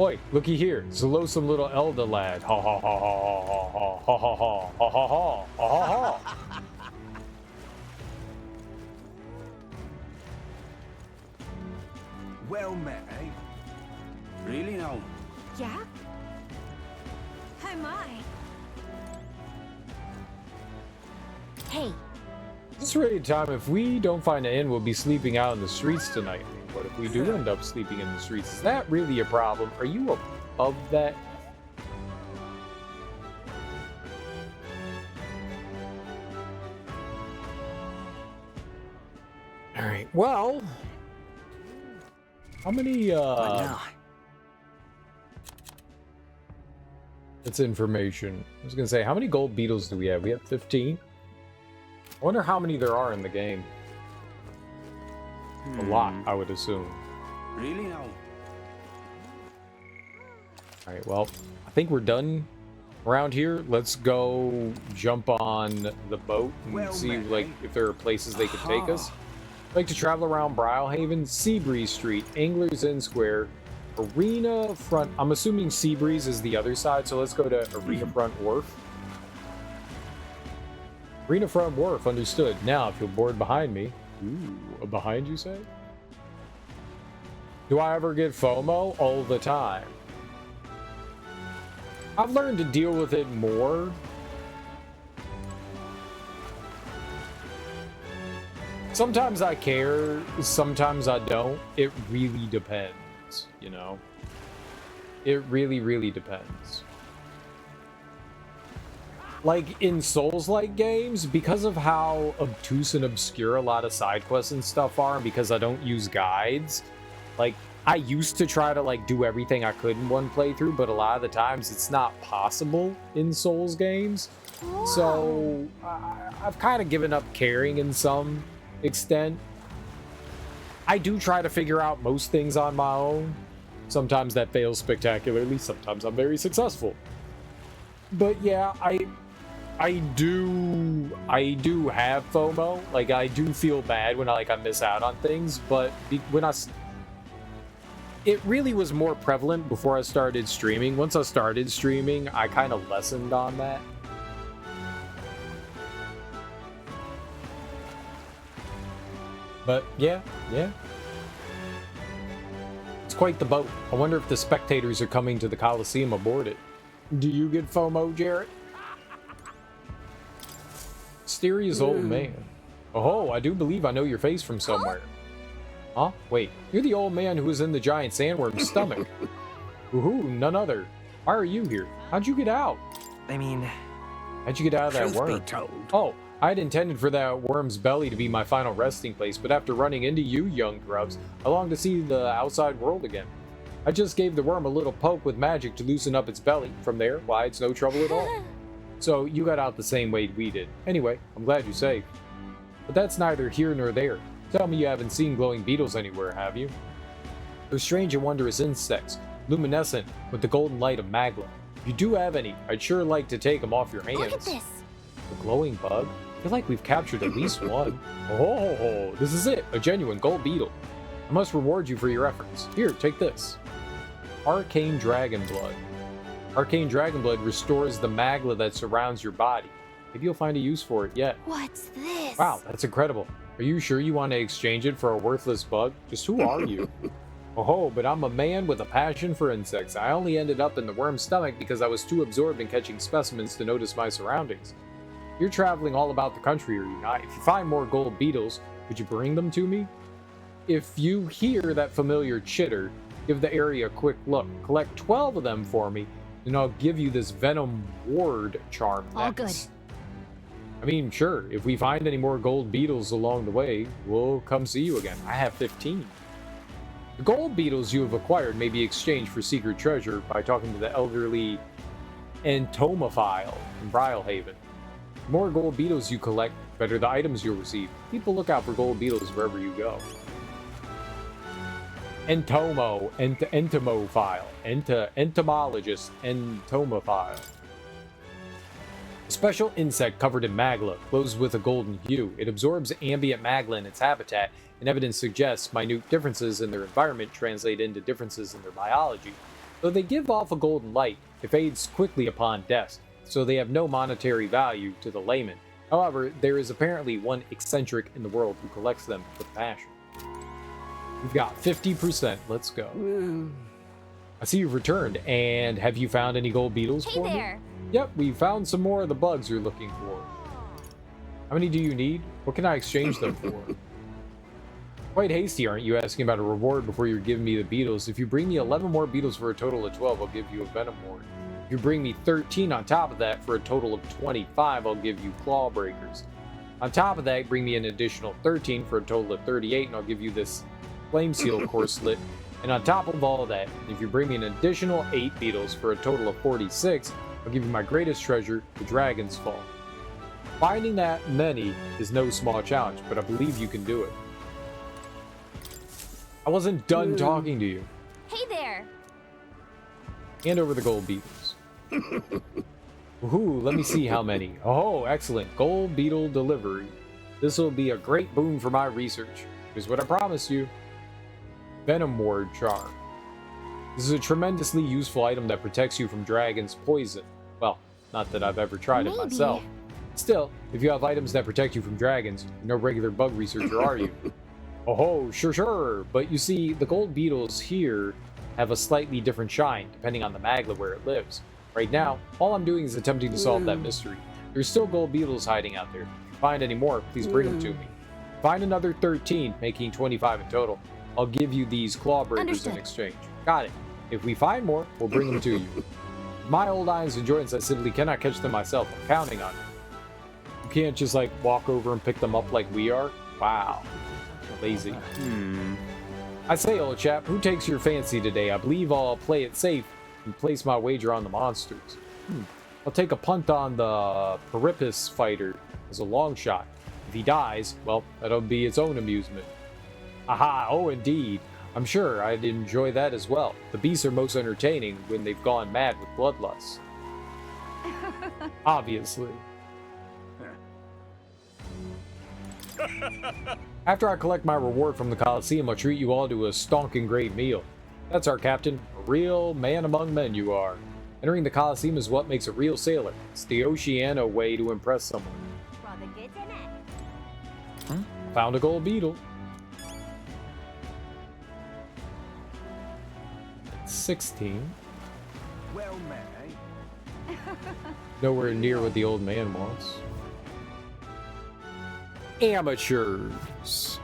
Oi, looky here. It's a loathsome little Elda lad. Ha ha ha ha ha ha ha ha ha ha ha ha ha ha ha. Well met, eh? Really now? Yeah? Oh my. Hey. It's really time. If we don't find an inn, we'll be sleeping out in the streets tonight. I mean, what if we do end up sleeping in the streets? Is that really a problem? Are you above that? Alright, well... How many, That's information. I was gonna say, how many gold beetles do we have? We have 15? I wonder how many there are in the game. A lot, I would assume. Really now? Alright, well, I think we're done around here. Let's go jump on the boat and see like if there are places they could take us. I'd like to travel around Brylehaven, Seabreeze Street, Anglers Inn Square, Arena Front. I'm assuming Seabreeze is the other side, so let's go to Arena Front Wharf. Arena Front Wharf, understood. Now, if you're bored behind me. Ooh, behind you say? Do I ever get FOMO? All the time. I've learned to deal with it more. Sometimes I care, sometimes I don't. It really depends, you know? It really, really depends. Like, in Souls-like games, because of how obtuse and obscure a lot of side quests and stuff are, and because I don't use guides, like, I used to try to, like, do everything I could in one playthrough, but a lot of the times it's not possible in Souls games. Whoa. So, I've kind of given up caring in some extent. I do try to figure out most things on my own. Sometimes that fails spectacularly, sometimes I'm very successful. But yeah, I do have FOMO. Like, I do feel bad when I miss out on things, but when it really was more prevalent before I started streaming. Once I started streaming, I kind of lessened on that. But yeah. It's quite the boat. I wonder if the spectators are coming to the Coliseum aboard it. Do you get FOMO, Jarrett? Mysterious old man. Oh, I do believe I know your face from somewhere. Huh? Wait, you're the old man who was in the giant sandworm's stomach. Woohoo, none other. Why are you here? How'd you get out? I mean... How'd you get out of that worm? Oh, I'd intended for that worm's belly to be my final resting place, but after running into you, young grubs, I long to see the outside world again. I just gave the worm a little poke with magic to loosen up its belly. From there, why, it's no trouble at all. So, you got out the same way we did. Anyway, I'm glad you're safe. But that's neither here nor there. Tell me you haven't seen glowing beetles anywhere, have you? They're strange and wondrous insects, luminescent with the golden light of Magla. If you do have any, I'd sure like to take them off your hands. Look at this. The glowing bug? I feel like we've captured at least one. Oh, this is it, a genuine gold beetle. I must reward you for your efforts. Here, take this. Arcane Dragon Blood. Arcane Dragon Blood restores the magla that surrounds your body. Maybe you'll find a use for it yet. What's this? Wow, that's incredible. Are you sure you want to exchange it for a worthless bug? Just who are you? Oh, but I'm a man with a passion for insects. I only ended up in the worm's stomach because I was too absorbed in catching specimens to notice my surroundings. You're traveling all about the country, are you not? If you find more gold beetles, would you bring them to me? if you hear that familiar chitter, give the area a quick look. Collect 12 of them for me, and I'll give you this Venom Ward charm All good. next. I mean, sure, if we find any more gold beetles along the way, we'll come see you again. I have 15. The gold beetles you have acquired may be exchanged for secret treasure by talking to the elderly entomophile in Brylehaven. The more gold beetles you collect, the better the items you'll receive. Keep a lookout for gold beetles wherever you go. Entomophile, entomologist, entomophile. A special insect covered in magla, glows with a golden hue. It absorbs ambient magla in its habitat, and evidence suggests minute differences in their environment translate into differences in their biology. Though they give off a golden light, it fades quickly upon death, so they have no monetary value to the layman. However, there is apparently one eccentric in the world who collects them with passion. We've got 50%. Let's go. I see you've returned, and have you found any gold beetles for me? Yep, we found some more of the bugs you're looking for. How many do you need? What can I exchange them for? Quite hasty, aren't you, asking about a reward before you're giving me the beetles? If you bring me 11 more beetles for a total of 12, I'll give you a Venom Ward. If you bring me 13 on top of that for a total of 25, I'll give you Claw Breakers. On top of that, bring me an additional 13 for a total of 38, and I'll give you this Flame Seal Corselet. And on top of all of that, if you bring me an additional 8 beetles for a total of 46, I'll give you my greatest treasure, the Dragon's Fall. Finding that many is no small challenge, but I believe you can do it. I wasn't done talking to you. Hey there. Hand over the gold beetles. Woohoo, let me see how many. Oh, excellent. Gold beetle delivery. This will be a great boon for my research. Here's what I promised you. Venom Ward charm. This is a tremendously useful item that protects you from dragon's poison. Well, not that I've ever tried it myself. Still, if you have items that protect you from dragons, you're no regular bug researcher, are you? Oh, sure. But you see, the gold beetles here have a slightly different shine, depending on the magla where it lives. Right now, all I'm doing is attempting to solve that mystery. There's still gold beetles hiding out there. If you find any more, please bring them to me. Find another 13, making 25 in total. I'll give you these Claw Breakers in exchange. Got it. If we find more, we'll bring them to you. My old eyes and joints, I simply cannot catch them myself. I'm counting on it. You can't just like walk over and pick them up like we are. Wow. Lazy. I say, old chap, who takes your fancy today? I believe I'll play it safe and place my wager on the monsters. I'll take a punt on the Perippus fighter as a long shot. If he dies, well, that'll be its own amusement. Aha, oh indeed. I'm sure I'd enjoy that as well. The beasts are most entertaining when they've gone mad with bloodlust. Obviously. After I collect my reward from the Colosseum, I'll treat you all to a stonking great meal. That's our captain. A real man among men you are. Entering the Colosseum is what makes a real sailor. It's the Oceania way to impress someone. Found a gold beetle. 16. Well met, eh? Nowhere near what the old man wants. Amateurs.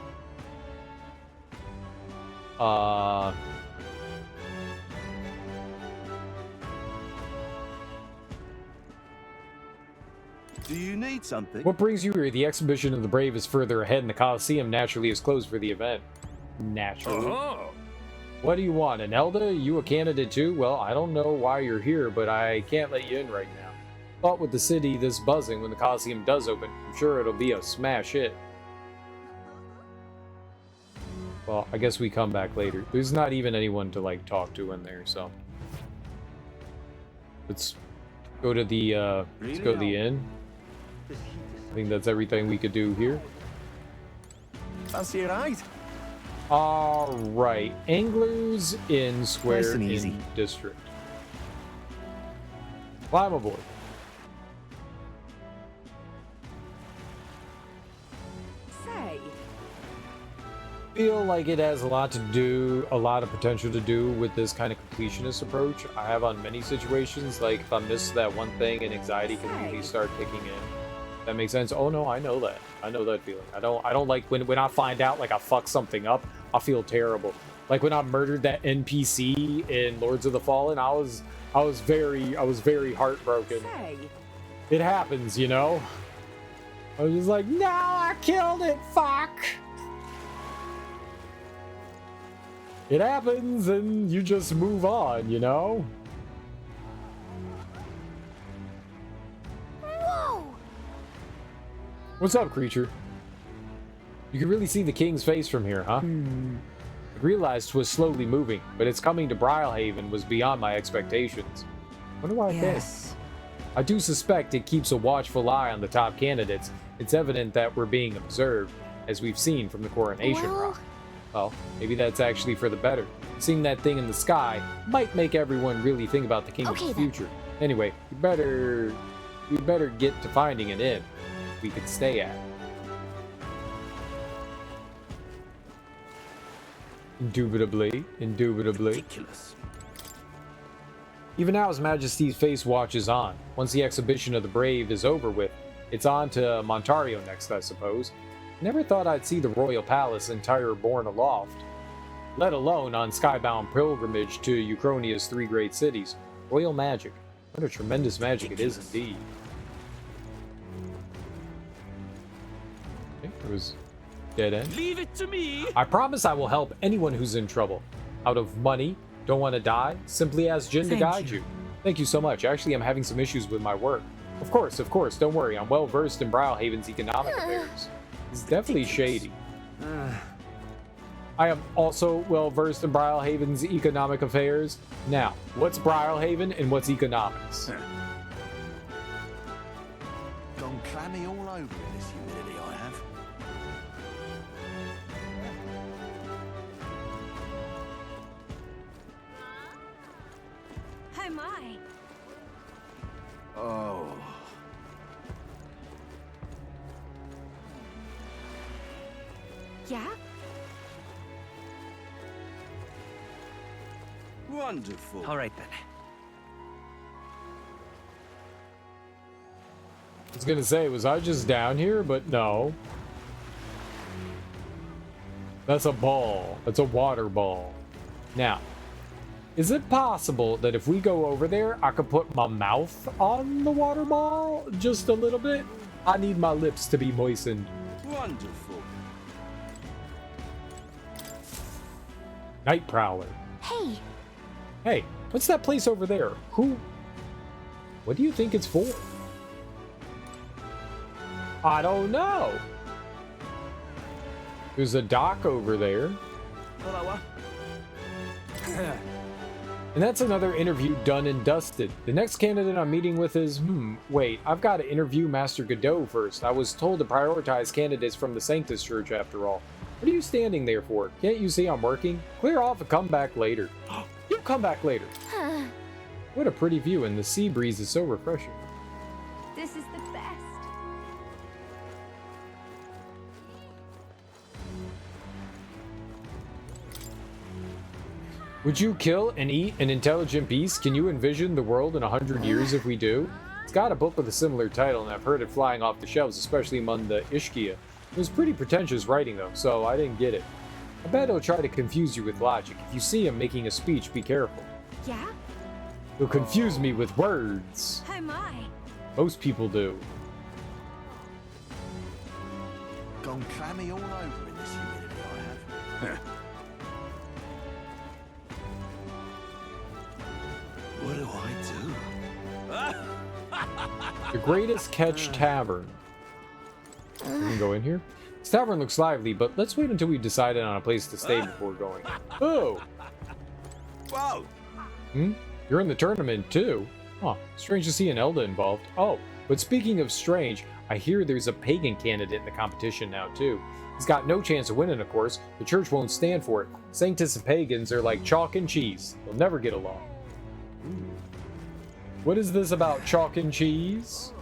Do you need something? What brings you here? The exhibition of the brave is further ahead, and the Colosseum naturally is closed for the event. Naturally. What do you want? An Elda? You a candidate too? Well, I don't know why you're here, but I can't let you in right now. But with the city this buzzing, when the Colosseum does open, I'm sure it'll be a smash hit. Well, I guess we come back later. There's not even anyone to, like, talk to in there, so... Let's go to the, let's go to the inn. I think that's everything we could do here. Fancy a ride? Alright. Anglers Inn Square Nice and easy. in District. Climb aboard. Say, Feel like it has a lot of potential to do with this kind of completionist approach I have on many situations. Like if I miss that one thing and anxiety can really start kicking in. That makes sense. Oh no, I know that. I know that feeling. I don't like when I find out like I fucked something up, I feel terrible. Like when I murdered that NPC in Lords of the Fallen, I was very heartbroken. Say. It happens, you know? I was just like, no, I killed it, fuck. It happens and you just move on, you know? Whoa! What's up, creature? You can really see the king's face from here, huh? I realized 'twas slowly moving, but its coming to Brylehaven was beyond my expectations. Wonder why I can't. I do suspect it keeps a watchful eye on the top candidates. It's evident that we're being observed, as we've seen from the coronation rock. Well, maybe that's actually for the better. Seeing that thing in the sky might make everyone really think about the kingdom's future. Anyway, we better get to finding an inn we could stay at. Indubitably. Ridiculous. Even now, His Majesty's face watches on. Once the exhibition of the brave is over with, it's on to Montario next, I suppose. Never thought I'd see the royal palace entire borne aloft, let alone on skybound pilgrimage to Eucronia's 3 great cities. Royal magic. What a tremendous magic it is indeed. Okay, it was dead end. Leave it to me. I promise I will help anyone who's in trouble. Out of money, don't want to die, simply ask Jin to guide you. Thank you so much. Actually, I'm having some issues with my work. Of course, don't worry. I'm well versed in Brylehaven's economic affairs. It's definitely shady. I am also well versed in Brylehaven's economic affairs. Now, what's Brylehaven and what's economics? Gone clammy all over in this humidity I have. Oh my. Oh. Yeah? Wonderful. All right then. I was gonna say, was I just down here? But no. That's a ball. That's a water ball. Now, is it possible that if we go over there, I could put my mouth on the water ball just a little bit? I need my lips to be moistened. Wonderful. Night Prowler. Hey. Hey, what's that place over there? What do you think it's for? I don't know. There's a dock over there. Hello. And that's another interview done and dusted. The next candidate I'm meeting with is, wait, I've got to interview Master Godot first. I was told to prioritize candidates from the Sanctus Church after all. What are you standing there for? Can't you see I'm working? Clear off and come back later. You come back later. What a pretty view, and the sea breeze is so refreshing. This is the best. Would you kill and eat an intelligent beast? Can you envision the world in 100 years if we do? It's got a book with a similar title, and I've heard it flying off the shelves, especially among the Ishkia. It was pretty pretentious writing, though, so I didn't get it. I bet he'll try to confuse you with logic. If you see him making a speech, be careful. Yeah? He'll confuse me with words. Oh my. Most people do. Gone clammy all over in this humidity I have. What do I do? The Greatest Catch Tavern. We can go in here. This tavern looks lively, but let's wait until we've decided on a place to stay before going. Oh! Whoa! You're in the tournament too? Huh, strange to see an Elda involved. Oh, but speaking of strange, I hear there's a pagan candidate in the competition now too. He's got no chance of winning, of course. The church won't stand for it. Sanctus and pagans are like chalk and cheese. They'll never get along. What is this about chalk and cheese?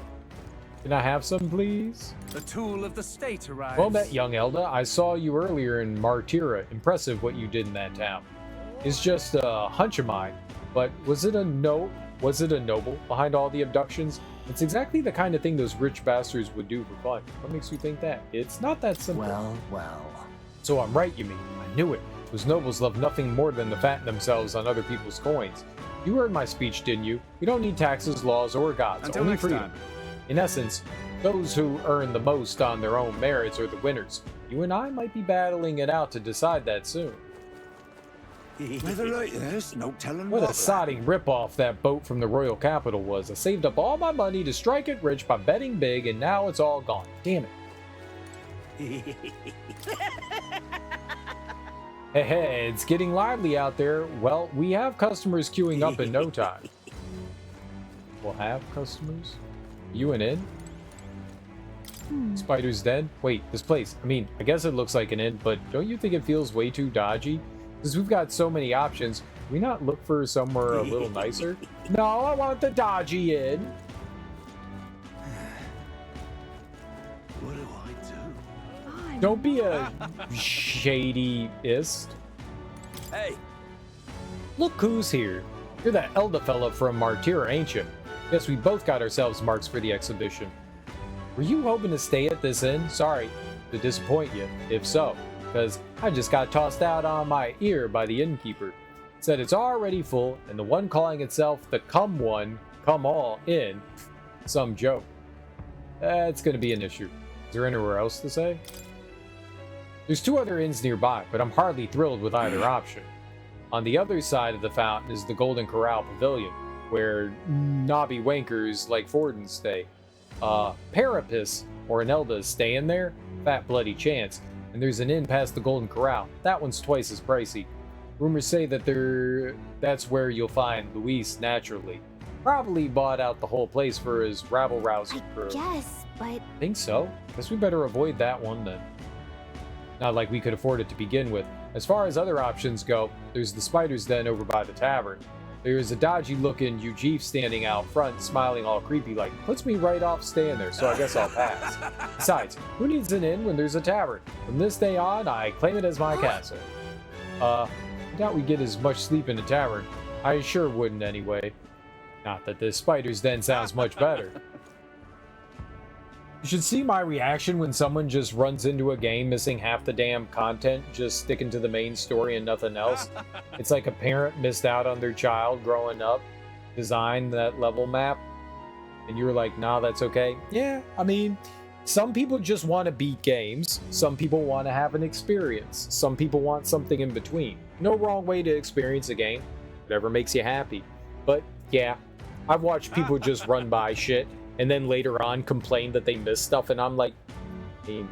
Can I have some, please? The tool of the state arrives. Well met, young Elda. I saw you earlier in Martyra. Impressive what you did in that town. It's just a hunch of mine, but was it a noble behind all the abductions? It's exactly the kind of thing those rich bastards would do for fun. What makes you think that? It's not that simple. Well. So I'm right, you mean. I knew it. Those nobles love nothing more than to fatten themselves on other people's coins. You heard my speech, didn't you? We don't need taxes, laws, or gods. Until only next freedom. time. In essence, those who earn the most on their own merits are the winners. You and I might be battling it out to decide that soon. Weather like this, no telling What a sodding ripoff that boat from the royal capital was. I saved up all my money to strike it rich by betting big, and now it's all gone. Damn it. Hey, it's getting lively out there. Well, we have customers queuing up in no time. We'll have customers? You an inn? Spider's Den? Wait, this place. I mean, I guess it looks like an inn, but don't you think it feels way too dodgy? Because we've got so many options. Can we not look for somewhere a little nicer? No, I want the dodgy inn. What do I do? Don't be a shady-ist. Hey! Look who's here. You're that elder fella from Martyra, ain't you? Guess we both got ourselves marks for the exhibition. Were you hoping to stay at this inn? Sorry to disappoint you, if so, because I just got tossed out on my ear by the innkeeper. Said it's already full, and the one calling itself the Come One, Come All Inn. Some joke. That's gonna be an issue. Is there anywhere else to say? There's 2 other inns nearby, but I'm hardly thrilled with either option. On the other side of the fountain is the Golden Corral Pavilion, where knobby wankers like Forden stay. Parapis or Anelda is staying there? Fat bloody chance. And there's an inn past the Golden Corral. That one's twice as pricey. Rumors say that that's where you'll find Luis naturally. Probably bought out the whole place for his rabble-rousing crew. Yes, but... Think so? Guess we better avoid that one then. Not like we could afford it to begin with. As far as other options go, there's the Spider's Den over by the tavern. There's a dodgy-looking Ujeef standing out front, smiling all creepy like, puts me right off staying there, so I guess I'll pass. Besides, who needs an inn when there's a tavern? From this day on, I claim it as my castle. I doubt we get as much sleep in a tavern. I sure wouldn't anyway. Not that this Spider's Den sounds much better. You should see my reaction when someone just runs into a game missing half the damn content, just sticking to the main story and nothing else. It's like a parent missed out on their child growing up, designed that level map, and you're like, nah, that's okay. Yeah, I mean, some people just want to beat games. Some people want to have an experience. Some people want something in between. No wrong way to experience a game. Whatever makes you happy. But yeah, I've watched people just run by shit and then later on complain that they missed stuff, and I'm like, hey.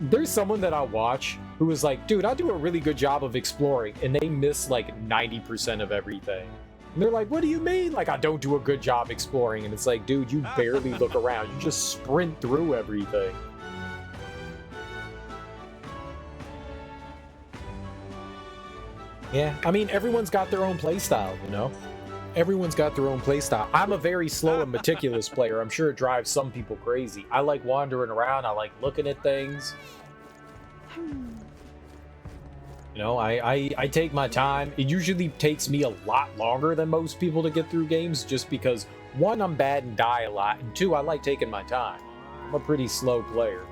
There's someone that I watch who was like, dude, I do a really good job of exploring, and they miss like 90% of everything. And they're like, what do you mean? Like, I don't do a good job exploring. And it's like, dude, you barely look around. You just sprint through everything. Yeah, I mean, everyone's got their own playstyle, you know? Everyone's got their own playstyle. I'm a very slow and meticulous player. I'm sure it drives some people crazy. I like wandering around. I like looking at things. You know, I take my time. It usually takes me a lot longer than most people to get through games just because, 1, I'm bad and die a lot, and 2, I like taking my time. I'm a pretty slow player.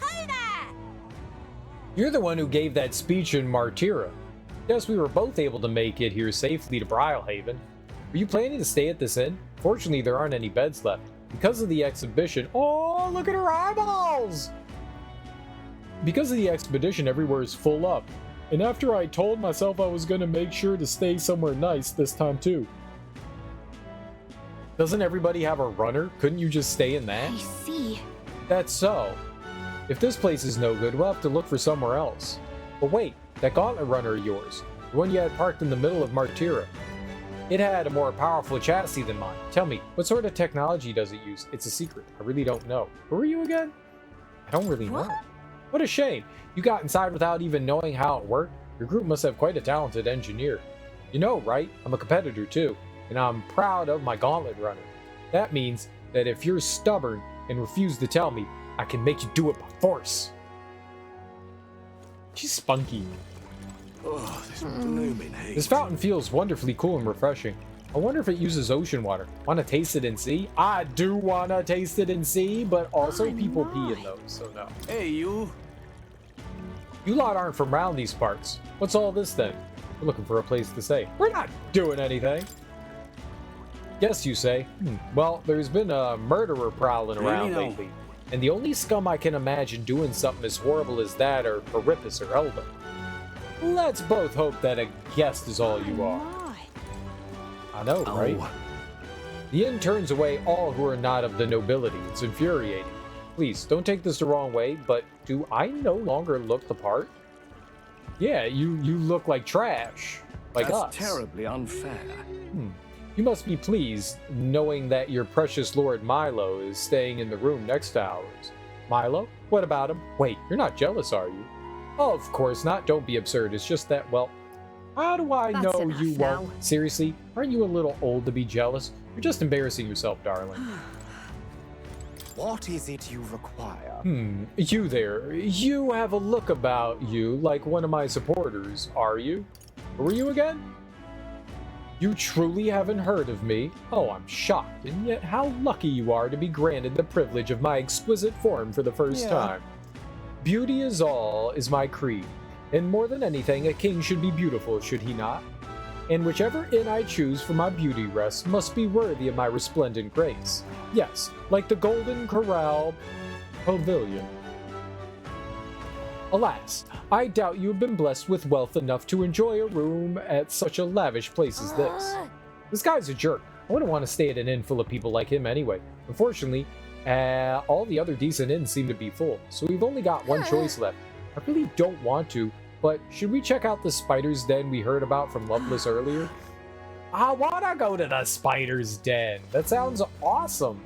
Hey there! You're the one who gave that speech in Martyra. Guess we were both able to make it here safely to Brylehaven. Were you planning to stay at this inn? Fortunately, there aren't any beds left. Because of the exhibition... Oh, look at her eyeballs! Because of the expedition, everywhere is full up. And after I told myself I was going to make sure to stay somewhere nice this time too. Doesn't everybody have a runner? Couldn't you just stay in that? I see. That's so. If this place is no good, we'll have to look for somewhere else. But wait. That gauntlet runner of yours, the one you had parked in the middle of Martyra. It had a more powerful chassis than mine. Tell me, what sort of technology does it use? It's a secret. I really don't know. Who are you again? I don't really know. What a shame. You got inside without even knowing how it worked? Your group must have quite a talented engineer. You know, right? I'm a competitor too, and I'm proud of my gauntlet runner. That means that if you're stubborn and refuse to tell me, I can make you do it by force. She's spunky. Oh, this blooming heat. This fountain feels wonderfully cool and refreshing. I wonder if it uses ocean water. Want to taste it and see? I do want to taste it and see, but also people pee in those, so no. Hey, you. You lot aren't from around these parts. What's all this then? We're looking for a place to stay. We're not doing anything. Yes, you say. Well, there's been a murderer prowling around lately, and the only scum I can imagine doing something as horrible as that are Perippus or Elder. Let's both hope that a guest is all you are. I know, right? The inn turns away all who are not of the nobility. It's infuriating. Please, don't take this the wrong way, but do I no longer look the part? Yeah, you look like trash. Like us. That's terribly unfair. You must be pleased, knowing that your precious Lord Milo is staying in the room next to ours. Milo? What about him? Wait, you're not jealous, are you? Oh, of course not. Don't be absurd. It's just that, well, how do I know you won't? Seriously, aren't you a little old to be jealous? You're just embarrassing yourself, darling. What is it you require? You there. You have a look about you like one of my supporters, are you? Who are you again? You truly haven't heard of me? Oh, I'm shocked, and yet how lucky you are to be granted the privilege of my exquisite form for the first time. Beauty is all is my creed, and more than anything, a king should be beautiful, should he not? And whichever inn I choose for my beauty rest must be worthy of my resplendent grace. Yes, like the Golden Corral Pavilion. Alas, I doubt you have been blessed with wealth enough to enjoy a room at such a lavish place as this. This guy's a jerk. I wouldn't want to stay at an inn full of people like him anyway. Unfortunately, all the other decent inns seem to be full, so we've only got one choice left. I really don't want to, but should we check out the spider's den we heard about from Loveless earlier? I want to go to the spider's den. That sounds awesome.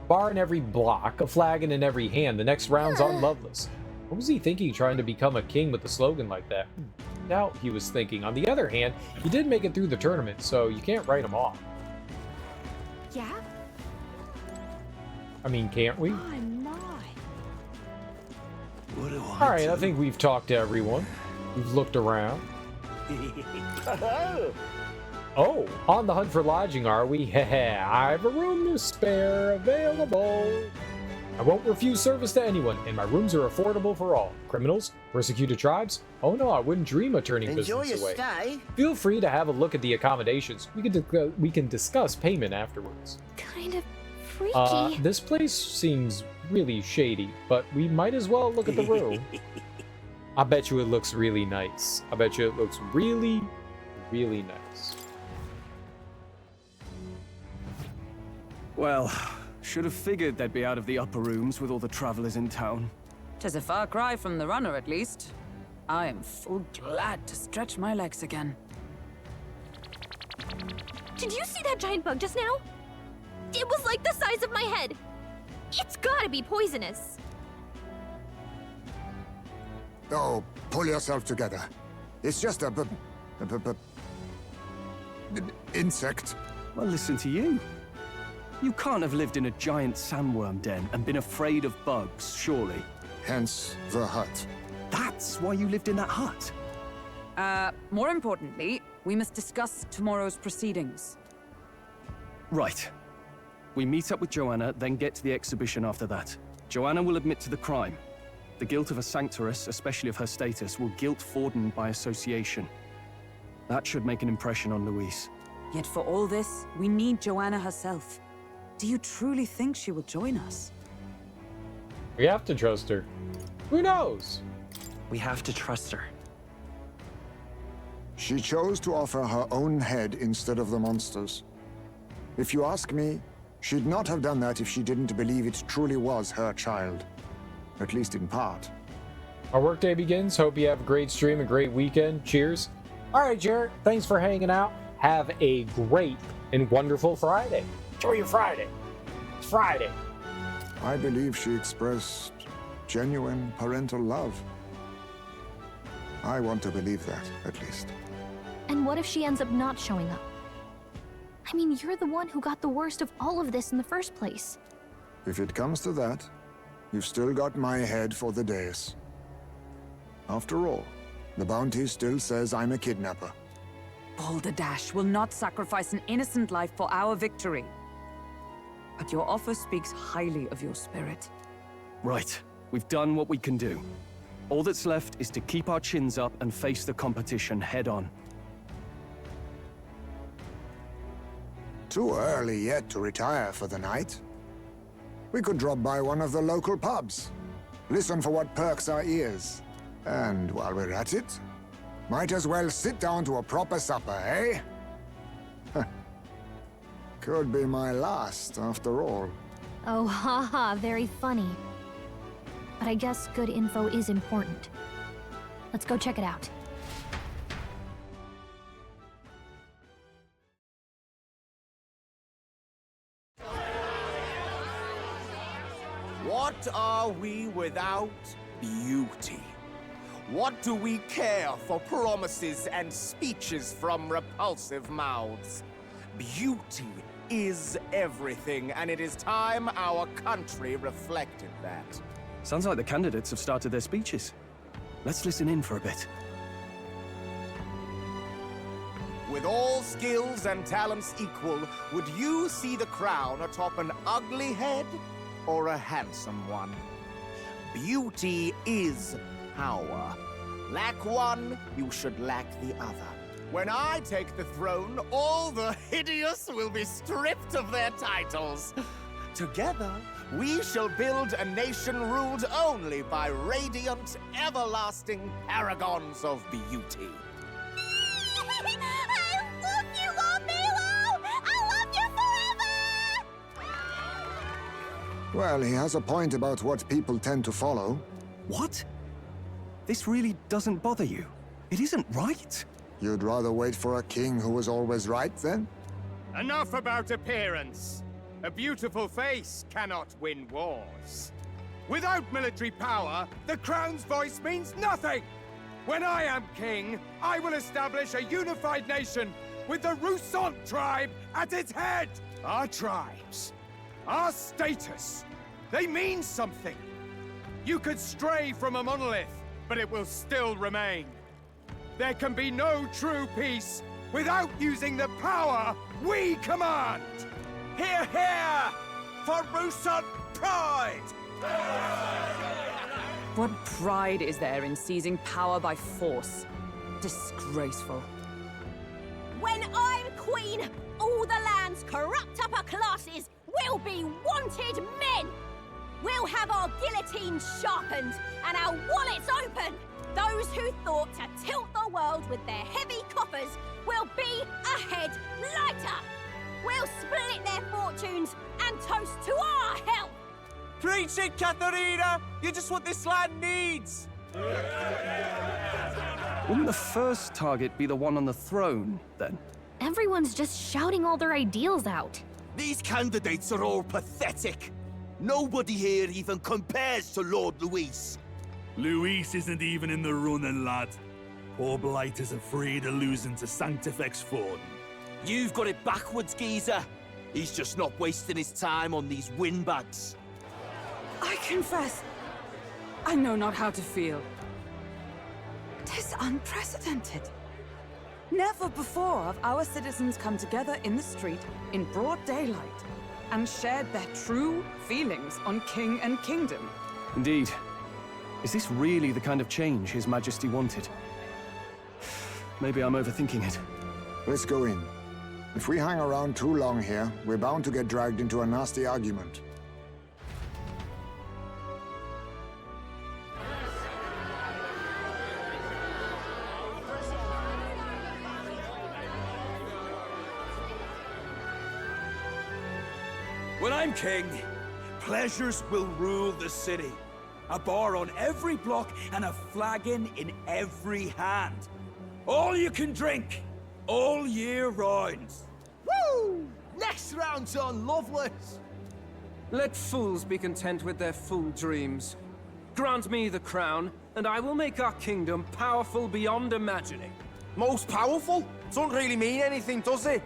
Bar in every block, a flagon in every hand. The next round's on Loveless. What was he thinking trying to become a king with a slogan like that? Doubt he was thinking. On the other hand, he did make it through the tournament, so you can't write him off. Yeah? I mean, can't we? I'm not. What do Alright, I think we've talked to everyone. We've looked around. Oh, on the hunt for lodging, are we? Heh, I've a room to spare available. I won't refuse service to anyone, and my rooms are affordable for all. Criminals? Persecuted tribes? Oh no, I wouldn't dream of turning business away. Stay. Feel free to have a look at the accommodations. We can discuss payment afterwards. Kind of freaky. This place seems really shady, but we might as well look at the room. I bet you it looks really nice. I bet you it looks really, really nice. Well, should have figured they'd be out of the upper rooms with all the travelers in town. 'Tis a far cry from the runner, at least. I am full glad to stretch my legs again. Did you see that giant bug just now? It was like the size of my head. It's gotta be poisonous. Oh, pull yourself together. It's just a insect. Well, listen to you. You can't have lived in a giant sandworm den and been afraid of bugs, surely. Hence the hut. That's why you lived in that hut. More importantly, we must discuss tomorrow's proceedings. Right. We meet up with Joanna, then get to the exhibition after that. Joanna will admit to the crime. The guilt of a sanctoress, especially of her status, will guilt Forden by association. That should make an impression on Louise. Yet for all this, we need Joanna herself. Do you truly think she will join us? We have to trust her. Who knows? We have to trust her. She chose to offer her own head instead of the monster's. If you ask me, she'd not have done that if she didn't believe it truly was her child. At least in part. Our workday begins. Hope you have a great stream, a great weekend. Cheers. All right, Jared. Thanks for hanging out. Have a great and wonderful Friday. Enjoy your Friday. It's Friday. I believe she expressed genuine parental love. I want to believe that, at least. And what if she ends up not showing up? I mean, you're the one who got the worst of all of this in the first place. If it comes to that, you've still got my head for the dais. After all, the bounty still says I'm a kidnapper. Balderdash will not sacrifice an innocent life for our victory. But your offer speaks highly of your spirit. Right. We've done what we can do. All that's left is to keep our chins up and face the competition head on. Too early yet to retire for the night. We could drop by one of the local pubs. Listen for what perks our ears. And while we're at it, might as well sit down to a proper supper, eh? Could be my last, after all. Oh, haha, very funny. But I guess good info is important. Let's go check it out. What are we without beauty? What do we care for promises and speeches from repulsive mouths? Beauty is everything, and it is time our country reflected that. Sounds like the candidates have started their speeches. Let's listen in for a bit. With all skills and talents equal, would you see the crown atop an ugly head or a handsome one? Beauty is power. Lack one, you should lack the other. When I take the throne, all the hideous will be stripped of their titles. Together, we shall build a nation ruled only by radiant, everlasting paragons of beauty. I love you, Lord Milo! I love you forever! Well, he has a point about what people tend to follow. What? This really doesn't bother you? It isn't right. You'd rather wait for a king who was always right, then? Enough about appearance. A beautiful face cannot win wars. Without military power, the crown's voice means nothing! When I am king, I will establish a unified nation with the Rousant tribe at its head! Our tribes, our status, they mean something. You could stray from a monolith, but it will still remain. There can be no true peace without using the power we command! Hear, hear! For Rousant pride! What pride is there in seizing power by force? Disgraceful. When I'm queen, all the land's corrupt upper classes will be wanted men! We'll have our guillotines sharpened and our wallets open! Those who thought to tilt the world with their heavy coffers will be a head lighter! We'll split their fortunes and toast to our health! Preach it, Katharina! You're just what this land needs! Wouldn't the first target be the one on the throne, then? Everyone's just shouting all their ideals out. These candidates are all pathetic. Nobody here even compares to Lord Luis. Luis isn't even in the running, lad. Poor Blight is afraid of losing to Sanctifex Ford. You've got it backwards, geezer. He's just not wasting his time on these windbags. I confess, I know not how to feel. 'Tis unprecedented. Never before have our citizens come together in the street in broad daylight and shared their true feelings on king and kingdom. Indeed. Is this really the kind of change His Majesty wanted? Maybe I'm overthinking it. Let's go in. If we hang around too long here, we're bound to get dragged into a nasty argument. When I'm king, pleasures will rule the city. A bar on every block and a flagon in every hand. All you can drink, all year round. Woo! Next round's on Loveless! Let fools be content with their fool dreams. Grant me the crown, and I will make our kingdom powerful beyond imagining. Most powerful? Doesn't really mean anything, does it?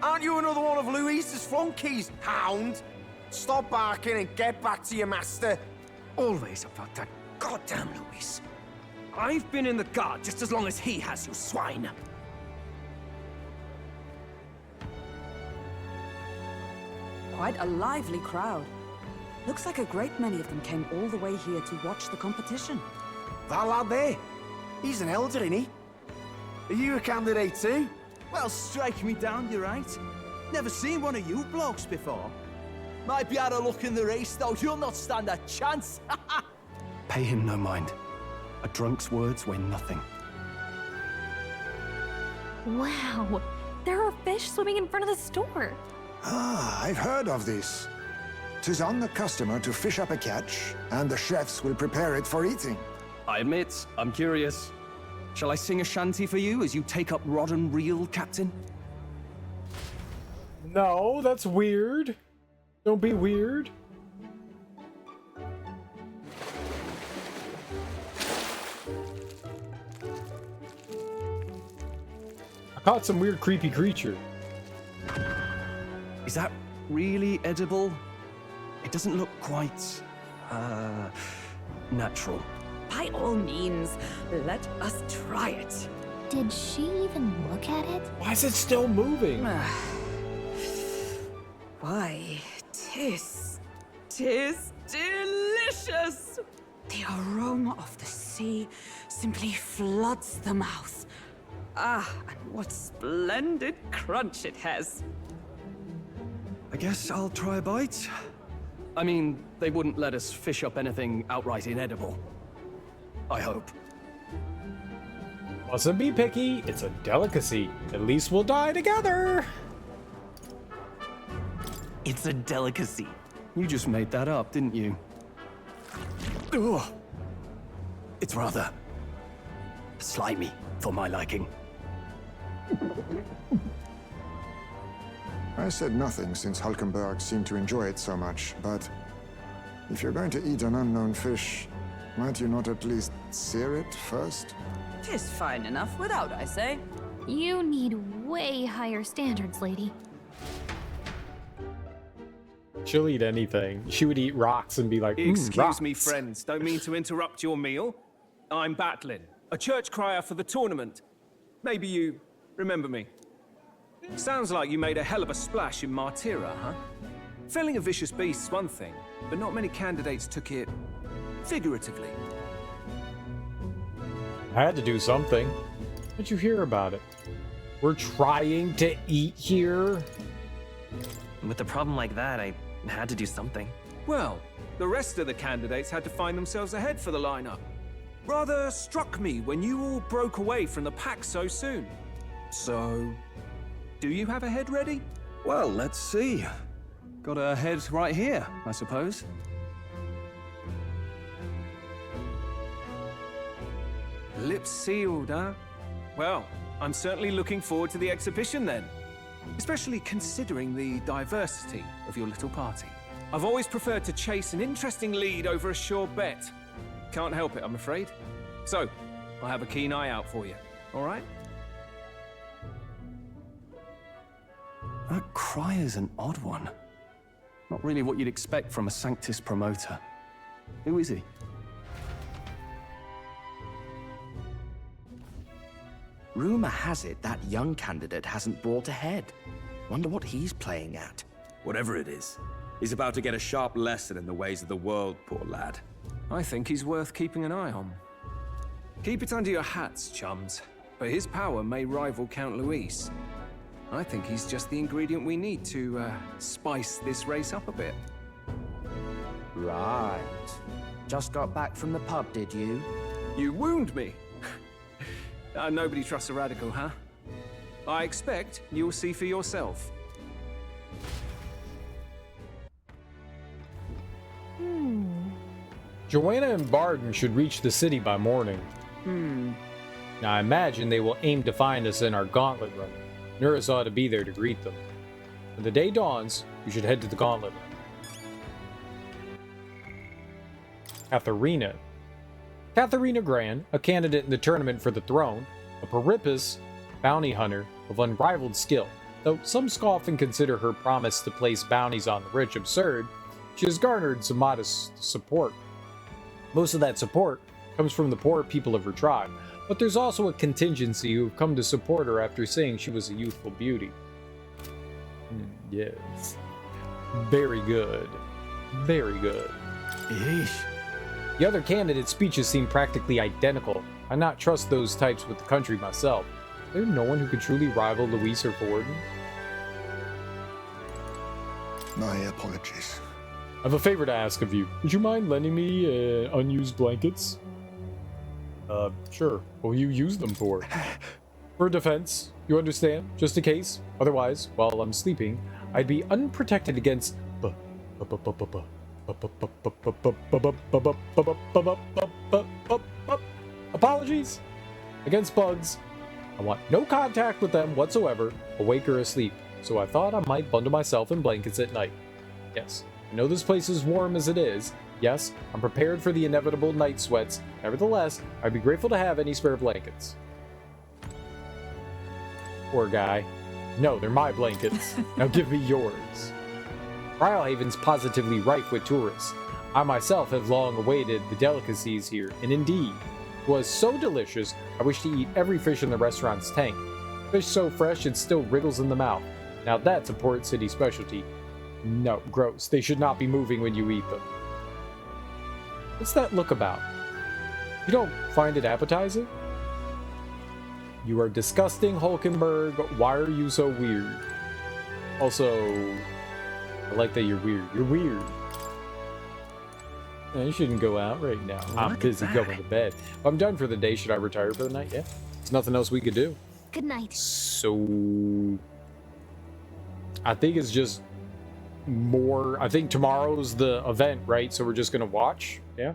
Aren't you another one of Luis's flunkies, hound? Stop barking and get back to your master. Always about that goddamn Luis. I've been in the guard just as long as he has, you swine. Quite a lively crowd. Looks like a great many of them came all the way here to watch the competition. That lad there, he's an elder, isn't he? Are you a candidate too? Well, strike me down, you're right. Never seen one of you blokes before. Might be out of luck in the race, though. You'll not stand a chance. Pay him no mind. A drunk's words weigh nothing. Wow, there are fish swimming in front of the store. Ah, I've heard of this. 'Tis on the customer to fish up a catch, and the chefs will prepare it for eating. I admit, I'm curious. Shall I sing a shanty for you as you take up rod and reel, Captain? No, that's weird. Don't be weird. I caught some weird creepy creature. Is that really edible? It doesn't look quite, natural. By all means, let us try it. Did she even look at it? Why is it still moving? Why, tis delicious! The aroma of the sea simply floods the mouth. Ah, and what splendid crunch it has. I guess I'll try a bite. I mean, they wouldn't let us fish up anything outright inedible. I hope. Mustn't be picky, it's a delicacy. At least we'll die together. It's a delicacy. You just made that up, didn't you? Ugh. It's rather slimy for my liking. I said nothing since Hulkenberg seemed to enjoy it so much, but if you're going to eat an unknown fish, might you not at least sear it first? Tis fine enough without, I say. You need way higher standards, lady. She'll eat anything. She would eat rocks and be like, Excuse me, rocks." friends. Don't mean to interrupt your meal. I'm Batlin, a church crier for the tournament. Maybe you remember me. Sounds like you made a hell of a splash in Martira, huh? Felling a vicious beast's one thing, but not many candidates took it figuratively. I had to do something. How'd you hear about it? We're trying to eat here. With a problem like that, I had to do something. Well, the rest of the candidates had to find themselves ahead for the lineup. Rather struck me when you all broke away from the pack so soon. So, do you have a head ready? Well, let's see. Got a head right here, I suppose. Lips sealed, huh? Well, I'm certainly looking forward to the exhibition then. Especially considering the diversity of your little party. I've always preferred to chase an interesting lead over a sure bet. Can't help it, I'm afraid. So, I'll have a keen eye out for you, all right? That cry is an odd one. Not really what you'd expect from a Sanctus promoter. Who is he? Rumor has it that young candidate hasn't brought ahead. Wonder what he's playing at. Whatever it is, he's about to get a sharp lesson in the ways of the world, poor lad. I think he's worth keeping an eye on. Keep it under your hats, chums, but his power may rival Count Luis. I think he's just the ingredient we need to spice this race up a bit. Right. Just got back from the pub, did you? You wound me. Nobody trusts a radical, huh? I expect you'll see for yourself. Joanna and Barden should reach the city by morning. Now I imagine they will aim to find us in our gauntlet run. Nurse ought to be there to greet them. When the day dawns, we should head to the gauntlet run. Katharina Gran, a candidate in the tournament for the throne, a Perippus bounty hunter of unrivaled skill. Though some scoff and consider her promise to place bounties on the rich absurd, she has garnered some modest support. Most of that support comes from the poor people of her tribe, but there's also a contingency who've come to support her after saying she was a youthful beauty. Yes. Very good. Very good. Yeesh. The other candidates' speeches seem practically identical. I not trust those types with the country myself. Is there no one who could truly rival Louise or Forden? My apologies. I have a favor to ask of you. Would you mind lending me unused blankets? Sure. What will you use them for? For defense, you understand? Just in case. Otherwise, while I'm sleeping, I'd be unprotected against apologies against bugs. I want no contact with them whatsoever, awake or asleep, so I thought I might bundle myself in blankets at night. Yes, I know this place is warm as it is. Yes, I'm prepared for the inevitable night sweats. Nevertheless, I'd be grateful to have any spare blankets. Poor guy. No, they're my blankets. Now give me yours. Rhylehaven's positively rife with tourists. I myself have long awaited the delicacies here, and indeed, it was so delicious, I wish to eat every fish in the restaurant's tank. Fish so fresh it still wriggles in the mouth. Now that's a Port City specialty. No, gross. They should not be moving when you eat them. What's that look about? You don't find it appetizing? You are disgusting, Hulkenberg. Why are you so weird? Also, I like that you're weird. You're weird. No, you shouldn't go out right now. I'm busy going to bed. If I'm done for the day, should I retire for the night? Yeah. There's nothing else we could do. Good night. So, I think it's just more. I think tomorrow's the event, right? So we're just going to watch. Yeah.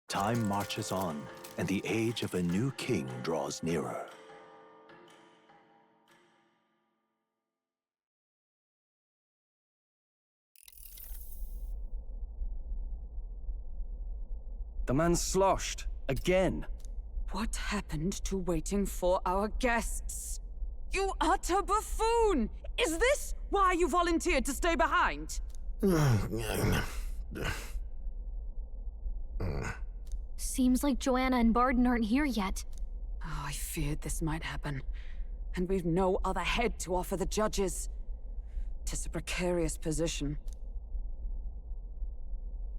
Time marches on, and the age of a new king draws nearer. The man's sloshed. Again. What happened to waiting for our guests? You utter buffoon! Is this why you volunteered to stay behind? Seems like Joanna and Barden aren't here yet. Oh, I feared this might happen. And we've no other head to offer the judges. 'Tis a precarious position.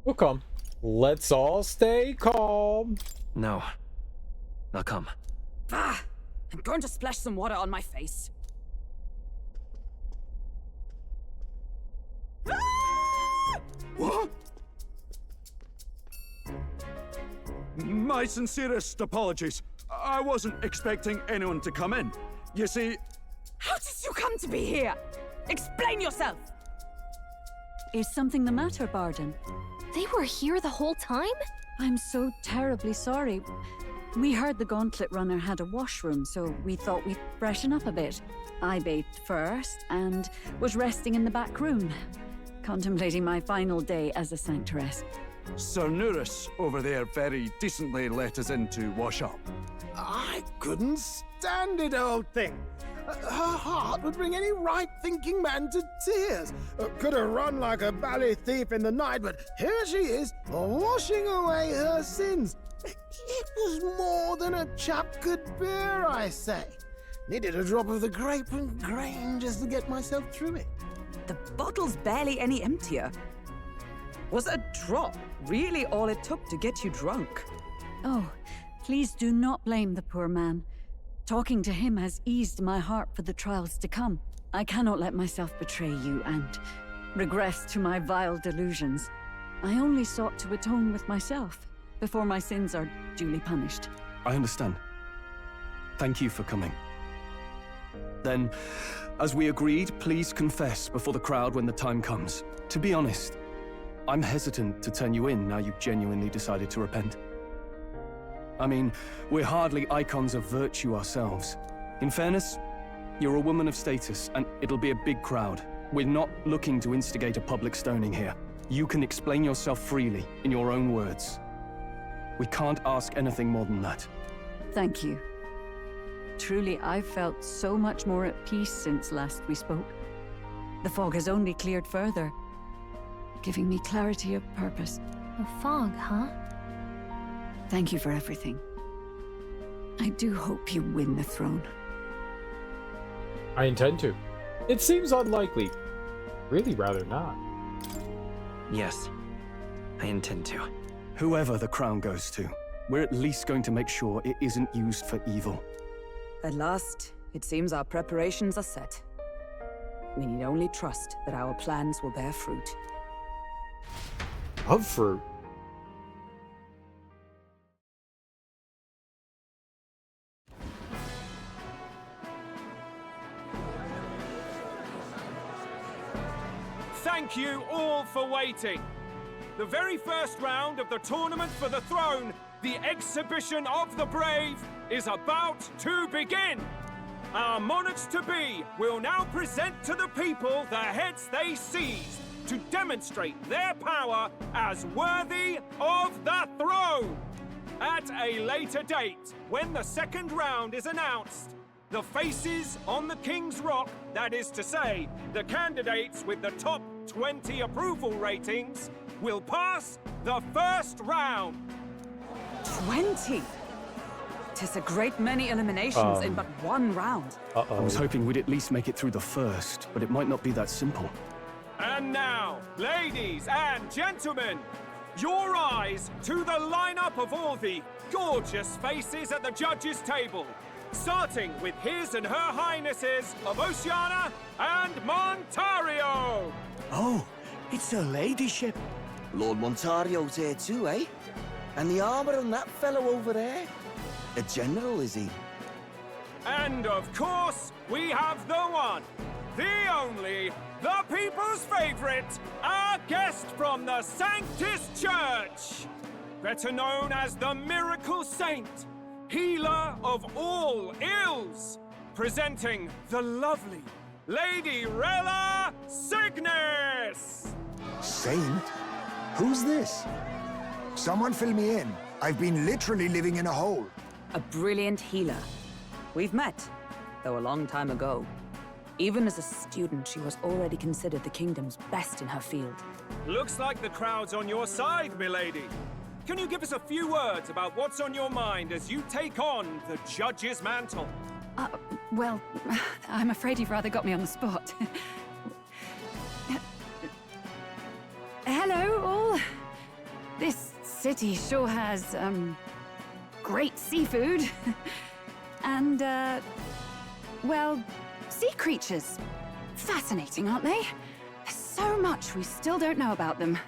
We'll come. Let's all stay calm. No. I'll come. Ah! I'm going to splash some water on my face. What? My sincerest apologies. I wasn't expecting anyone to come in. You see... How did you come to be here? Explain yourself! Is something the matter, Barden? They were here the whole time? I'm so terribly sorry. We heard the Gauntlet Runner had a washroom, so we thought we'd freshen up a bit. I bathed first and was resting in the back room, contemplating my final day as a sanctoress. Sir Nuris over there very decently let us in to wash up. I couldn't stand it, old thing. Her heart would bring any right-thinking man to tears. Could have run like a bally thief in the night, but here she is, washing away her sins. It was more than a chap could bear, I say. Needed a drop of the grape and grain just to get myself through it. The bottle's barely any emptier. Was a drop really all it took to get you drunk? Oh, please do not blame the poor man. Talking to him has eased my heart for the trials to come. I cannot let myself betray you and regress to my vile delusions. I only sought to atone with myself before my sins are duly punished. I understand. Thank you for coming. Then, as we agreed, please confess before the crowd when the time comes. To be honest, I'm hesitant to turn you in now you've genuinely decided to repent. I mean, we're hardly icons of virtue ourselves. In fairness, you're a woman of status, and it'll be a big crowd. We're not looking to instigate a public stoning here. You can explain yourself freely, in your own words. We can't ask anything more than that. Thank you. Truly, I've felt so much more at peace since last we spoke. The fog has only cleared further. giving me clarity of purpose. A fog, huh? Thank you for everything. I do hope you win the throne. I intend to. It seems unlikely. Really rather not. Yes, I intend to. Whoever the crown goes to, we're at least going to make sure it isn't used for evil. At last, it seems our preparations are set. We need only trust that our plans will bear fruit. Of fruit? Thank you all for waiting. The very first round of the tournament for the throne, the exhibition of the brave, is about to begin. Our monarchs-to-be will now present to the people the heads they seized to demonstrate their power as worthy of the throne. At a later date, when the second round is announced, the faces on the King's Rock, that is to say, the candidates with the top 20 approval ratings, will pass the first round. 20? 'Tis a great many eliminations in but one round. I was hoping we'd at least make it through the first, but it might not be that simple. And now, ladies and gentlemen, your eyes to the lineup of all the gorgeous faces at the judges' table, starting with His and Her Highnesses of Oceania and Montario. Oh, it's her ladyship. Lord Montario's here too, eh? And the armor on that fellow over there? A general, is he? And of course, we have the one, the only, the people's favorite, our guest from the Sanctus Church, better known as the Miracle Saint, healer of all ills, presenting the lovely Lady Rella Cygnus! Saint? Who's this? Someone fill me in. I've been literally living in a hole. A brilliant healer. We've met, though a long time ago. Even as a student, she was already considered the kingdom's best in her field. Looks like the crowd's on your side, milady. Can you give us a few words about what's on your mind as you take on the judge's mantle? Well, I'm afraid you've rather got me on the spot. Hello, all. This city sure has, great seafood. And, well, sea creatures. Fascinating, aren't they? There's so much we still don't know about them.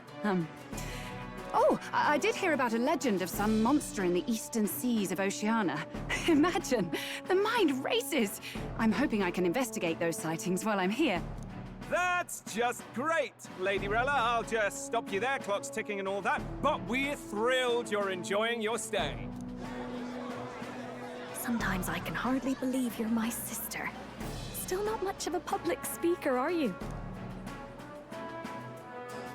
Oh, I did hear about a legend of some monster in the eastern seas of Oceania. Imagine, the mind races. I'm hoping I can investigate those sightings while I'm here. That's just great, Lady Rella. I'll just stop you there, clock's ticking and all that. But we're thrilled you're enjoying your stay. Sometimes I can hardly believe you're my sister. Still not much of a public speaker, are you?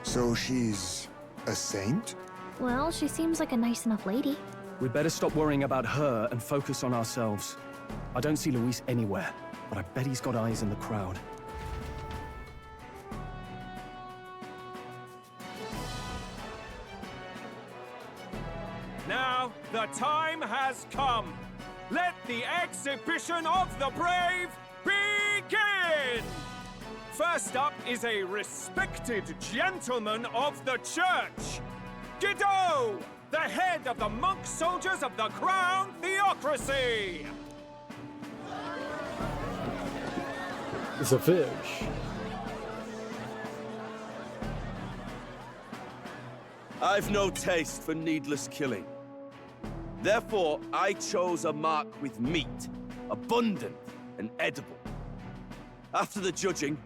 So she's a saint? Well, she seems like a nice enough lady. We'd better stop worrying about her and focus on ourselves. I don't see Luis anywhere, but I bet he's got eyes in the crowd. Now, the time has come. Let the exhibition of the brave begin! First up is a respected gentleman of the church, Guido, the head of the monk soldiers of the Crown Theocracy. It's a fish. I've no taste for needless killing. Therefore, I chose a mark with meat, abundant and edible. After the judging,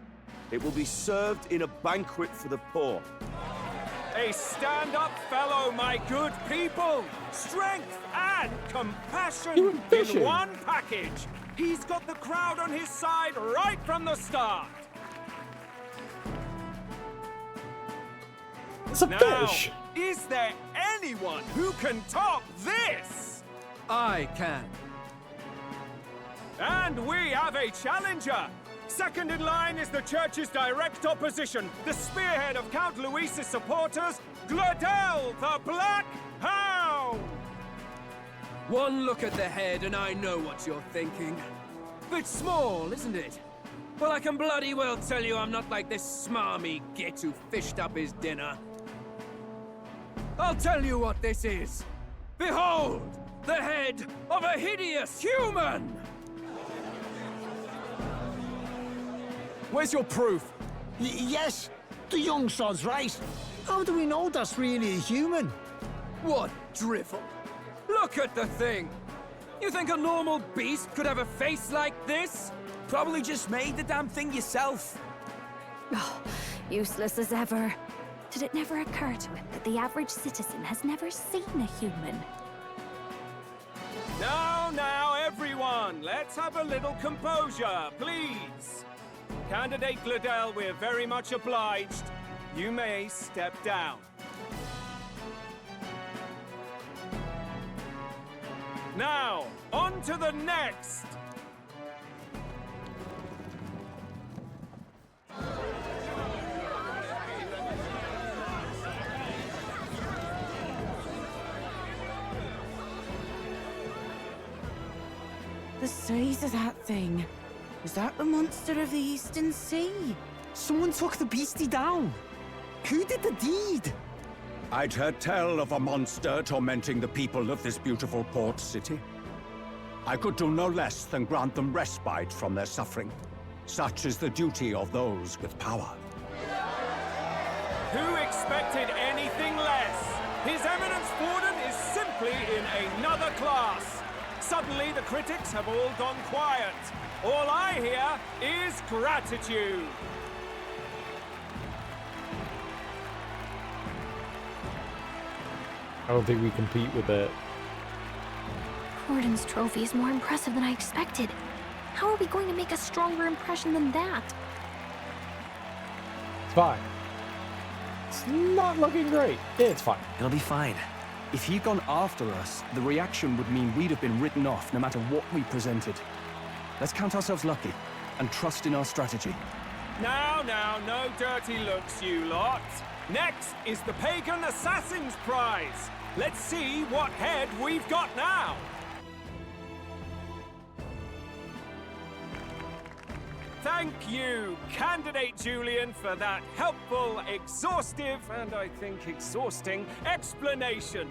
it will be served in a banquet for the poor. A stand-up fellow, my good people! Strength and compassion in one package! He's got the crowd on his side right from the start! It's a fish! Is there anyone who can top this? I can. And we have a challenger! Second in line is the church's direct opposition, the spearhead of Count Luis's supporters, Gladel the Black Hound! One look at the head and I know what you're thinking. Bit small, isn't it? Well, I can bloody well tell you I'm not like this smarmy git who fished up his dinner. I'll tell you what this is. Behold, the head of a hideous human! Where's your proof? Yes, the young sod's right. How do we know that's really a human? What drivel? Look at the thing! You think a normal beast could have a face like this? Probably just made the damn thing yourself. Oh, useless as ever. Did it never occur to him that the average citizen has never seen a human? Now, everyone, let's have a little composure, please. Candidate Gladel, we're very much obliged. You may step down. Now, on to the next! The size of that thing. Was that the monster of the Eastern Sea? Someone took the beastie down. Who did the deed? I'd heard tell of a monster tormenting the people of this beautiful port city. I could do no less than grant them respite from their suffering. Such is the duty of those with power. Who expected anything less? His Eminence Borden is simply in another class. Suddenly the critics have all gone quiet. All I hear is gratitude. I don't think we compete with that. Borden's trophy is more impressive than I expected. How are we going to make a stronger impression than that? It's fine. It's not looking great. Yeah, it's fine. It'll be fine. If he'd gone after us, the reaction would mean we'd have been written off no matter what we presented. Let's count ourselves lucky and trust in our strategy. Now, no dirty looks, you lot. Next is the Pagan Assassin's Prize. Let's see what head we've got now. Thank you, Candidate Julian, for that helpful, exhaustive, and I think exhausting explanation.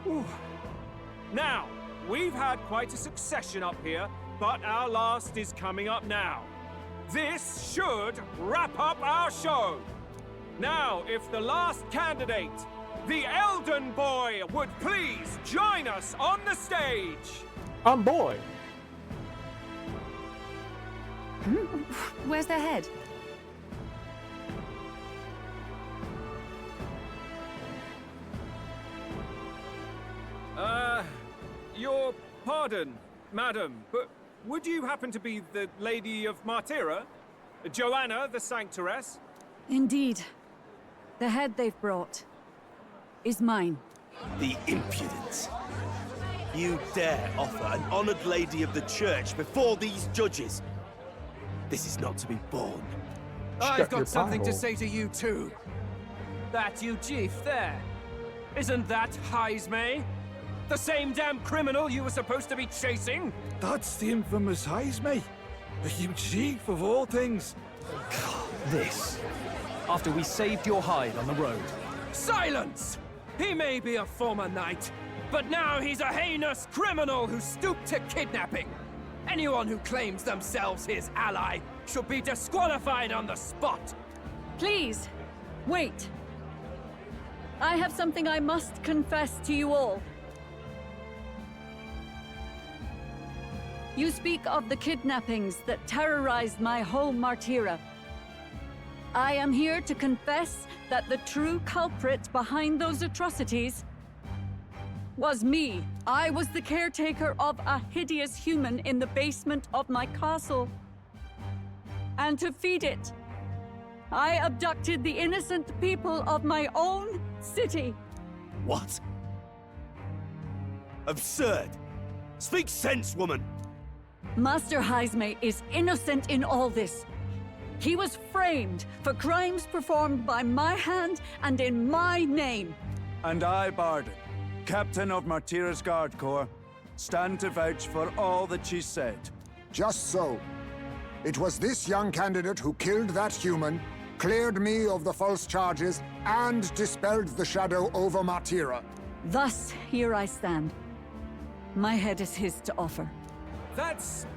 Whew. Now, we've had quite a succession up here, but our last is coming up now. This should wrap up our show. Now, if the last candidate, the Elden Boy, would please join us on the stage. I'm boy. Where's the head? Your pardon, madam, but would you happen to be the Lady of Martira? Joanna the Sanctoress? Indeed. The head they've brought is mine. The impudence. You dare offer an honored lady of the church before these judges? This is not to be borne. I've got something to say to you too. That you chief there. Isn't that Heismay? The same damn criminal you were supposed to be chasing? That's the infamous Heismay. You chief of all things. This. After we saved your hide on the road. Silence! He may be a former knight, but now he's a heinous criminal who stooped to kidnapping. Anyone who claims themselves his ally should be disqualified on the spot. Please, wait. I have something I must confess to you all. You speak of the kidnappings that terrorized my home, Martira. I am here to confess that the true culprit behind those atrocities was me. I was the caretaker of a hideous human in the basement of my castle. And to feed it, I abducted the innocent people of my own city. What? Absurd! Speak sense, woman! Master Heismay is innocent in all this. He was framed for crimes performed by my hand and in my name. And I, Barden, captain of Martira's Guard Corps, stand to vouch for all that she said. Just so. It was this young candidate who killed that human, cleared me of the false charges, and dispelled the shadow over Martira. Thus, here I stand. My head is his to offer. That's...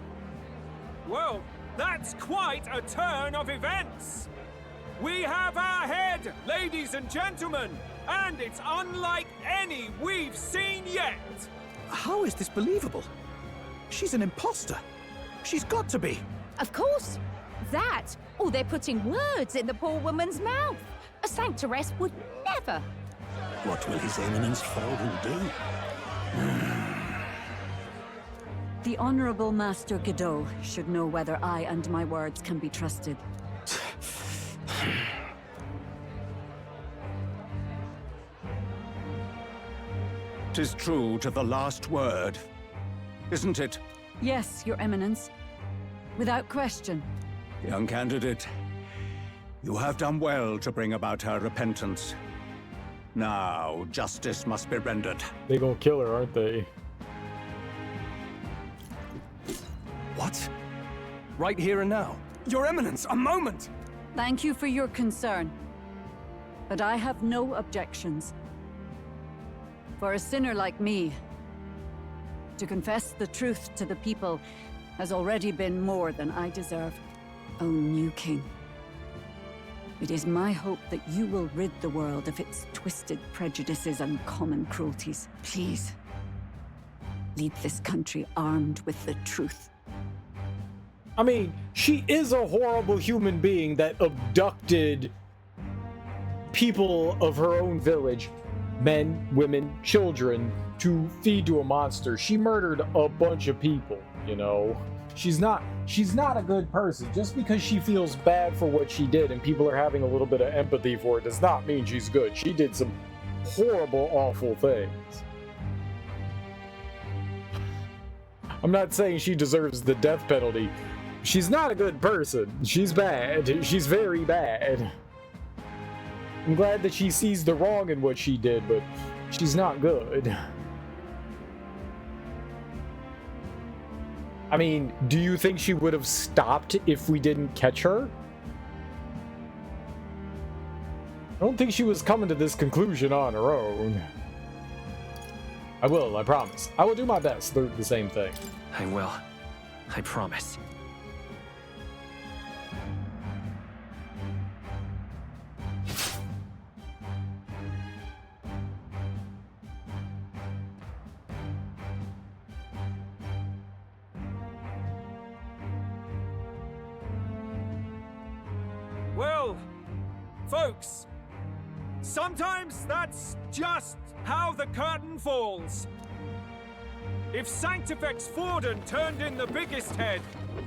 well, that's quite a turn of events! We have our head, ladies and gentlemen, and it's unlike any we've seen yet! How is this believable? She's an imposter. She's got to be. Of course. That, or they're putting words in the poor woman's mouth. A sanctoress would never. What will His Eminence Forden do? The Honorable Master Godot should know whether I and my words can be trusted. 'Tis true to the last word, isn't it? Yes, Your Eminence. Without question. Young candidate, you have done well to bring about her repentance. Now, justice must be rendered. They gonna kill her, aren't they? What? Right here and now? Your Eminence, a moment! Thank you for your concern. But I have no objections. For a sinner like me, to confess the truth to the people has already been more than I deserve. O new king, it is my hope that you will rid the world of its twisted prejudices and common cruelties. Please, lead this country armed with the truth. I mean, she is a horrible human being that abducted people of her own village, men, women, children, to feed to a monster. She murdered a bunch of people, you know? She's not a good person. Just because she feels bad for what she did and people are having a little bit of empathy for it does not mean she's good. She did some horrible, awful things. I'm not saying she deserves the death penalty. She's not a good person. She's bad. She's very bad. I'm glad that she sees the wrong in what she did, but she's not good. I mean, do you think she would have stopped if we didn't catch her? I don't think she was coming to this conclusion on her own. I will, I promise. I will do my best to do the same thing. I will. I promise. Well, folks, sometimes that's just how the curtain falls. If Sanctifex Forden turned in the biggest head,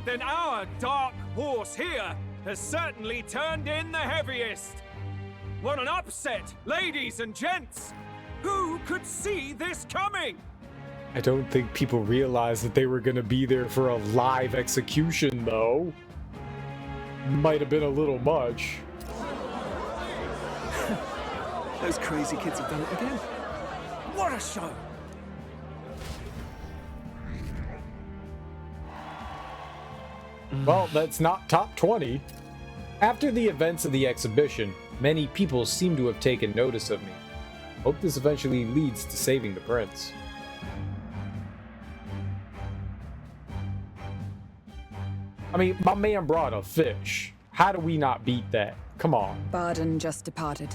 then our dark horse here has certainly turned in the heaviest. What an upset, ladies and gents! Who could see this coming? I don't think people realized that they were going to be there for a live execution, though. Might have been a little much. Those crazy kids have done it again. What a show! Well, that's not top 20. After the events of the exhibition, many people seem to have taken notice of me. Hope this eventually leads to saving the prince. I mean, my man brought a fish. How do we not beat that? Come on. Barden just departed,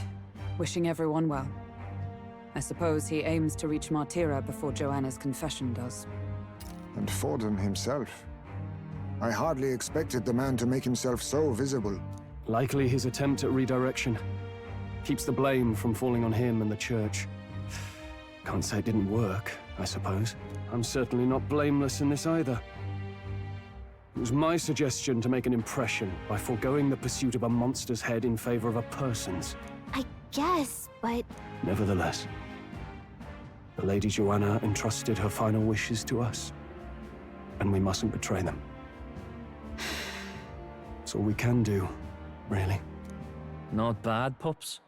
wishing everyone well. I suppose he aims to reach Martira before Joanna's confession does. And Forden himself. I hardly expected the man to make himself so visible. Likely his attempt at redirection. Keeps the blame from falling on him and the church. Can't say it didn't work, I suppose. I'm certainly not blameless in this either. It was my suggestion to make an impression by foregoing the pursuit of a monster's head in favor of a person's. I guess, but... Nevertheless, the Lady Joanna entrusted her final wishes to us, and we mustn't betray them. That's all we can do, really. Not bad, pups.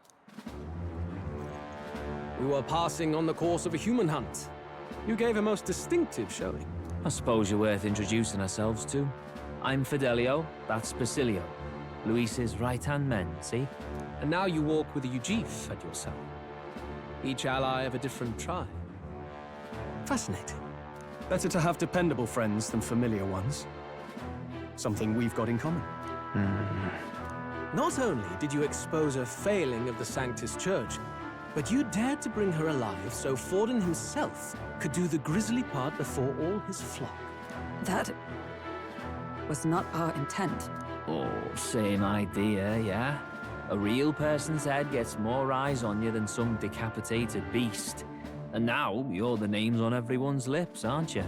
We were passing on the course of a human hunt. You gave a most distinctive showing. I suppose you're worth introducing ourselves to. I'm Fidelio, that's Basilio. Luis's right-hand men, see? And now you walk with a Ujif at your side. Each ally of a different tribe. Fascinating. Better to have dependable friends than familiar ones. Something we've got in common. Not only did you expose a failing of the Sanctus Church, but you dared to bring her alive so Forden himself could do the grisly part before all his flock. That was not our intent. Oh, same idea, yeah? A real person's head gets more eyes on you than some decapitated beast. And now, you're the names on everyone's lips, aren't you?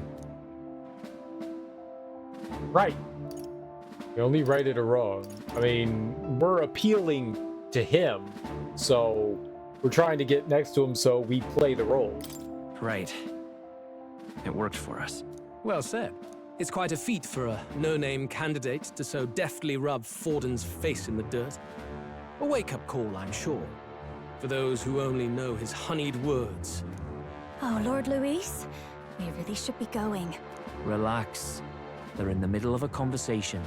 Right. You only right it or wrong. I mean, we're appealing to him, so we're trying to get next to him so we play the role. Right. It worked for us. Well said. It's quite a feat for a no-name candidate to so deftly rub Forden's face in the dirt. A wake-up call, I'm sure, for those who only know his honeyed words. Oh, Lord Luis, we really should be going. Relax. They're in the middle of a conversation.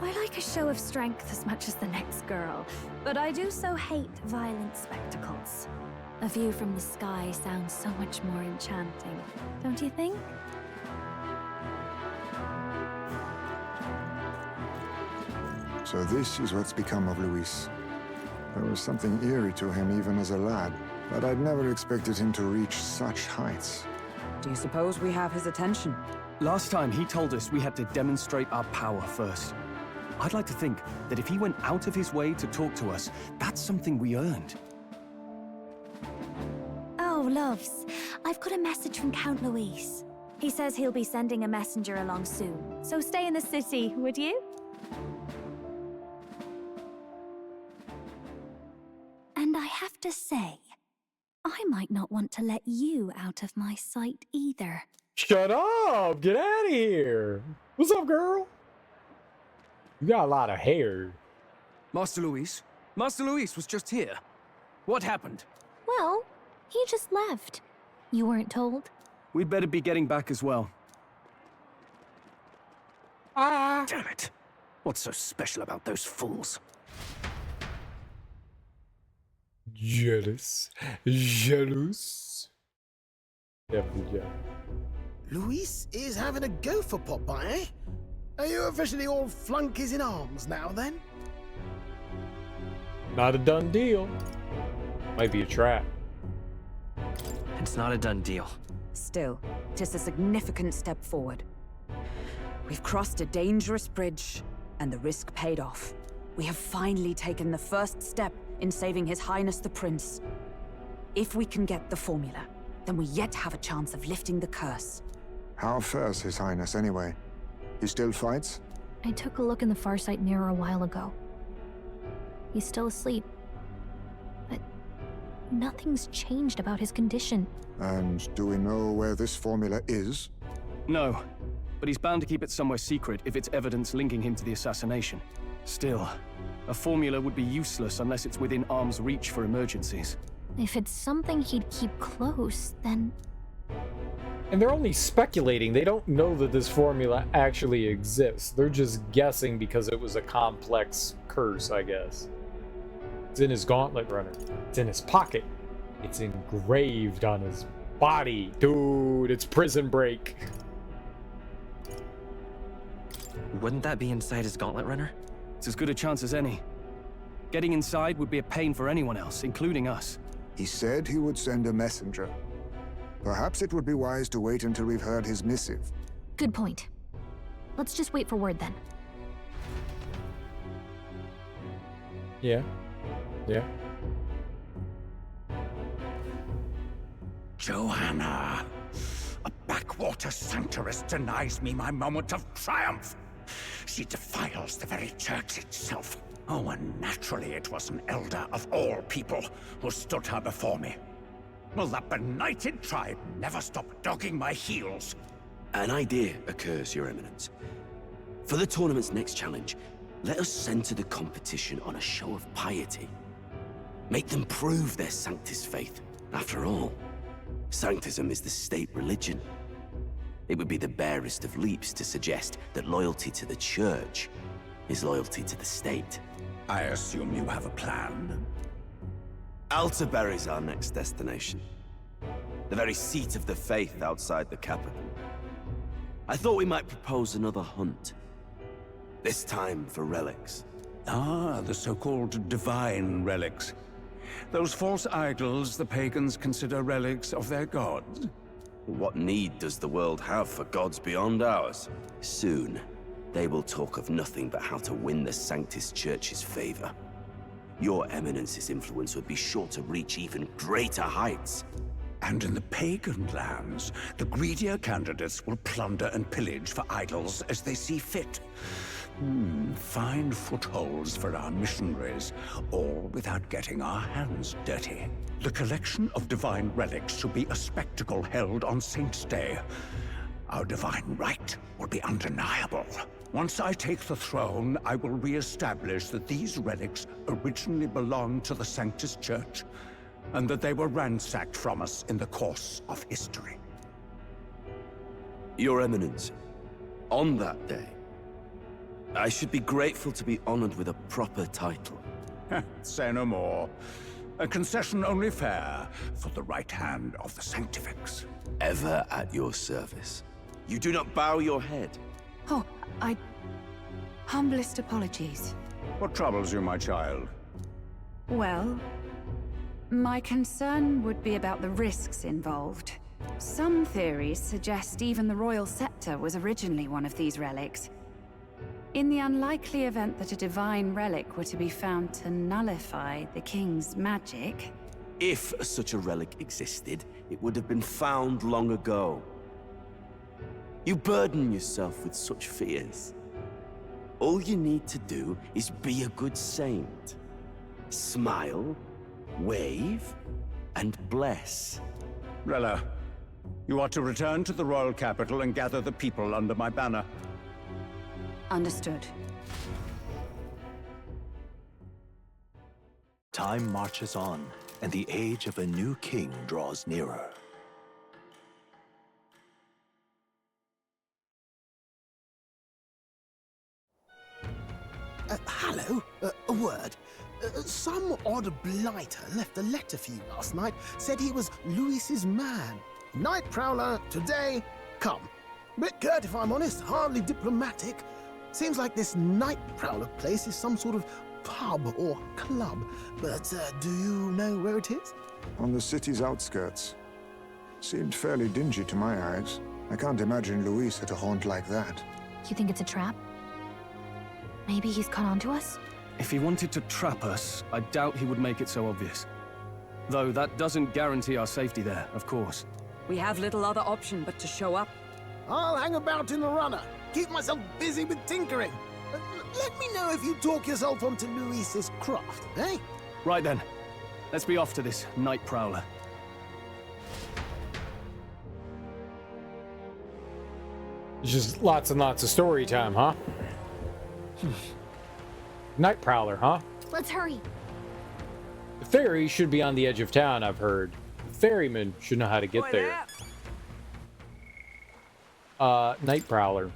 I like a show of strength as much as the next girl, but I do so hate violent spectacles. A view from the sky sounds so much more enchanting, don't you think? So this is what's become of Luis. There was something eerie to him even as a lad, but I'd never expected him to reach such heights. Do you suppose we have his attention? Last time he told us we had to demonstrate our power first. I'd like to think that if he went out of his way to talk to us, that's something we earned. Oh, loves, I've got a message from Count Luis. He says he'll be sending a messenger along soon, so stay in the city, would you? And I have to say, I might not want to let you out of my sight either. Shut up! Get out of here! What's up, girl? You got a lot of hair. Master Luis? Master Luis was just here. What happened? Well, he just left. You weren't told? We'd better be getting back as well. Damn it. What's so special about those fools? Jealous. Jealous. Definitely jealous. Luis is having a go for Popeye, eh? Are you officially all flunkies in arms now, then? Not a done deal. Might be a trap. It's not a done deal. Still, 'tis a significant step forward. We've crossed a dangerous bridge, and the risk paid off. We have finally taken the first step in saving His Highness the Prince. If we can get the formula, then we yet have a chance of lifting the curse. How fares His Highness, anyway? He still fights? I took a look in the Farsight mirror a while ago. He's still asleep. But nothing's changed about his condition. And do we know where this formula is? No, but he's bound to keep it somewhere secret if it's evidence linking him to the assassination. Still, a formula would be useless unless it's within arm's reach for emergencies. If it's something he'd keep close, then... And they're only speculating. They don't know that this formula actually exists. They're just guessing because it was a complex curse, I guess. It's in his gauntlet runner. It's in his pocket. It's engraved on his body. Dude, it's Prison Break. Wouldn't that be inside his gauntlet runner? It's as good a chance as any. Getting inside would be a pain for anyone else, including us. He said he would send a messenger. Perhaps it would be wise to wait until we've heard his missive. Good point. Let's just wait for word then. Yeah. Yeah. Johanna! A backwater sanctuarist denies me my moment of triumph! She defiles the very church itself. Oh, and naturally it was an elder of all people who stood her before me. Will that benighted tribe never stop dogging my heels? An idea occurs, Your Eminence. For the tournament's next challenge, Let us center the competition on a show of piety. Make them prove their Sanctus faith. After all, Sanctism is the state religion. It would be the barest of leaps to suggest that loyalty to the Church is loyalty to the state. I assume you have a plan? Altaberry is our next destination. The very seat of the faith outside the capital. I thought we might propose another hunt. This time for relics. Ah, the so-called divine relics. Those false idols the pagans consider relics of their gods. What need does the world have for gods beyond ours? Soon, they will talk of nothing but how to win the Sanctus Church's favor. Your Eminence's influence would be sure to reach even greater heights. And in the pagan lands, the greedier candidates will plunder and pillage for idols as they see fit. Fine footholds for our missionaries, all without getting our hands dirty. The collection of divine relics should be a spectacle held on Saint's Day. Our divine right will be undeniable. Once I take the throne, I will re-establish that these relics originally belonged to the Sanctus Church, and that they were ransacked from us in the course of history. Your Eminence, on that day, I should be grateful to be honored with a proper title. Say no more. A concession only fair for the right hand of the Sanctifex. Ever at your service. You do not bow your head. Oh, humblest apologies. What troubles you, my child? Well, my concern would be about the risks involved. Some theories suggest even the royal scepter was originally one of these relics. In the unlikely event that a divine relic were to be found to nullify the king's magic... If such a relic existed, it would have been found long ago. You burden yourself with such fears. All you need to do is be a good saint. Smile, wave, and bless. Rella, you are to return to the royal capital and gather the people under my banner. Understood. Time marches on, and the age of a new king draws nearer. Hello? A word. Some odd blighter left a letter for you last night. Said he was Louis's man. Night Prowler, today, come. Bit curt if I'm honest, hardly diplomatic. Seems like this Night Prowler place is some sort of pub or club. But do you know where it is? On the city's outskirts. Seemed fairly dingy to my eyes. I can't imagine Louis at a haunt like that. You think it's a trap? Maybe he's caught on to us? If he wanted to trap us, I doubt he would make it so obvious. Though that doesn't guarantee our safety there, of course. We have little other option but to show up. I'll hang about in the runner. Keep myself busy with tinkering. Let me know if you talk yourself onto Louis's craft, eh? Right then. Let's be off to this Night Prowler. Just lots and lots of story time, huh? Night Prowler, huh? Let's hurry. The ferry should be on the edge of town, I've heard. The ferryman should know how to get there. Night Prowler.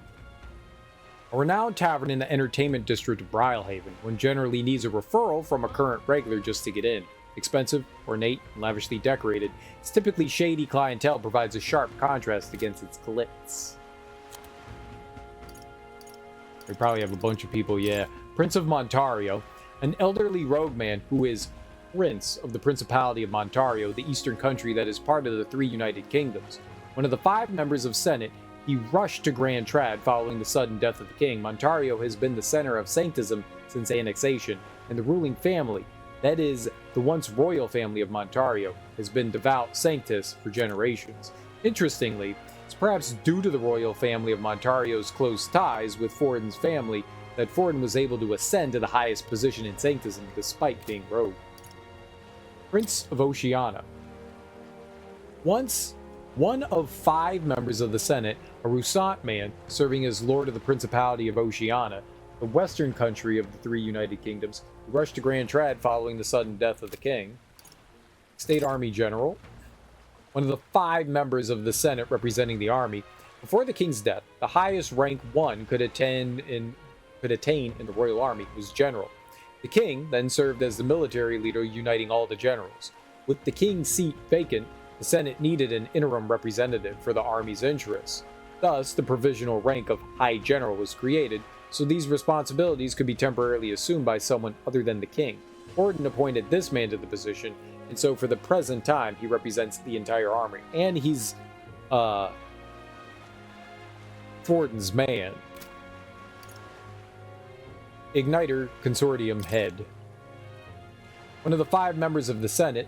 A renowned tavern in the entertainment district of Brylehaven, one generally needs a referral from a current regular just to get in. Expensive, ornate, and lavishly decorated, its typically shady clientele provides a sharp contrast against its glitz. We probably have a bunch of people, yeah. Prince of Montario, an elderly rogue man who is Prince of the Principality of Montario, the eastern country that is part of the three United Kingdoms. One of the 5 members of Senate, he rushed to Grand Trad following the sudden death of the king. Montario has been the center of sanctism since annexation, and the ruling family, that is, the once royal family of Montario, has been devout sanctus for generations. Interestingly, it's perhaps due to the royal family of Montario's close ties with Fortin's family that Fortin was able to ascend to the highest position in sanctism despite being rogue. Prince of Oceania. Once one of 5 members of the Senate, a Roussant man serving as Lord of the Principality of Oceania, the western country of the three United Kingdoms, who rushed to Grand Trad following the sudden death of the king. State Army General, one of the 5 members of the Senate representing the army. Before the king's death, the highest rank one could attain in the royal army was general. The king then served as the military leader, uniting all the generals. With the king's seat vacant, the Senate needed an interim representative for the army's interests. Thus, the provisional rank of High General was created, so these responsibilities could be temporarily assumed by someone other than the king. Gordon appointed this man to the position, and so for the present time, he represents the entire army. And he's, Thornton's man. Igniter Consortium Head. One of the 5 members of the Senate,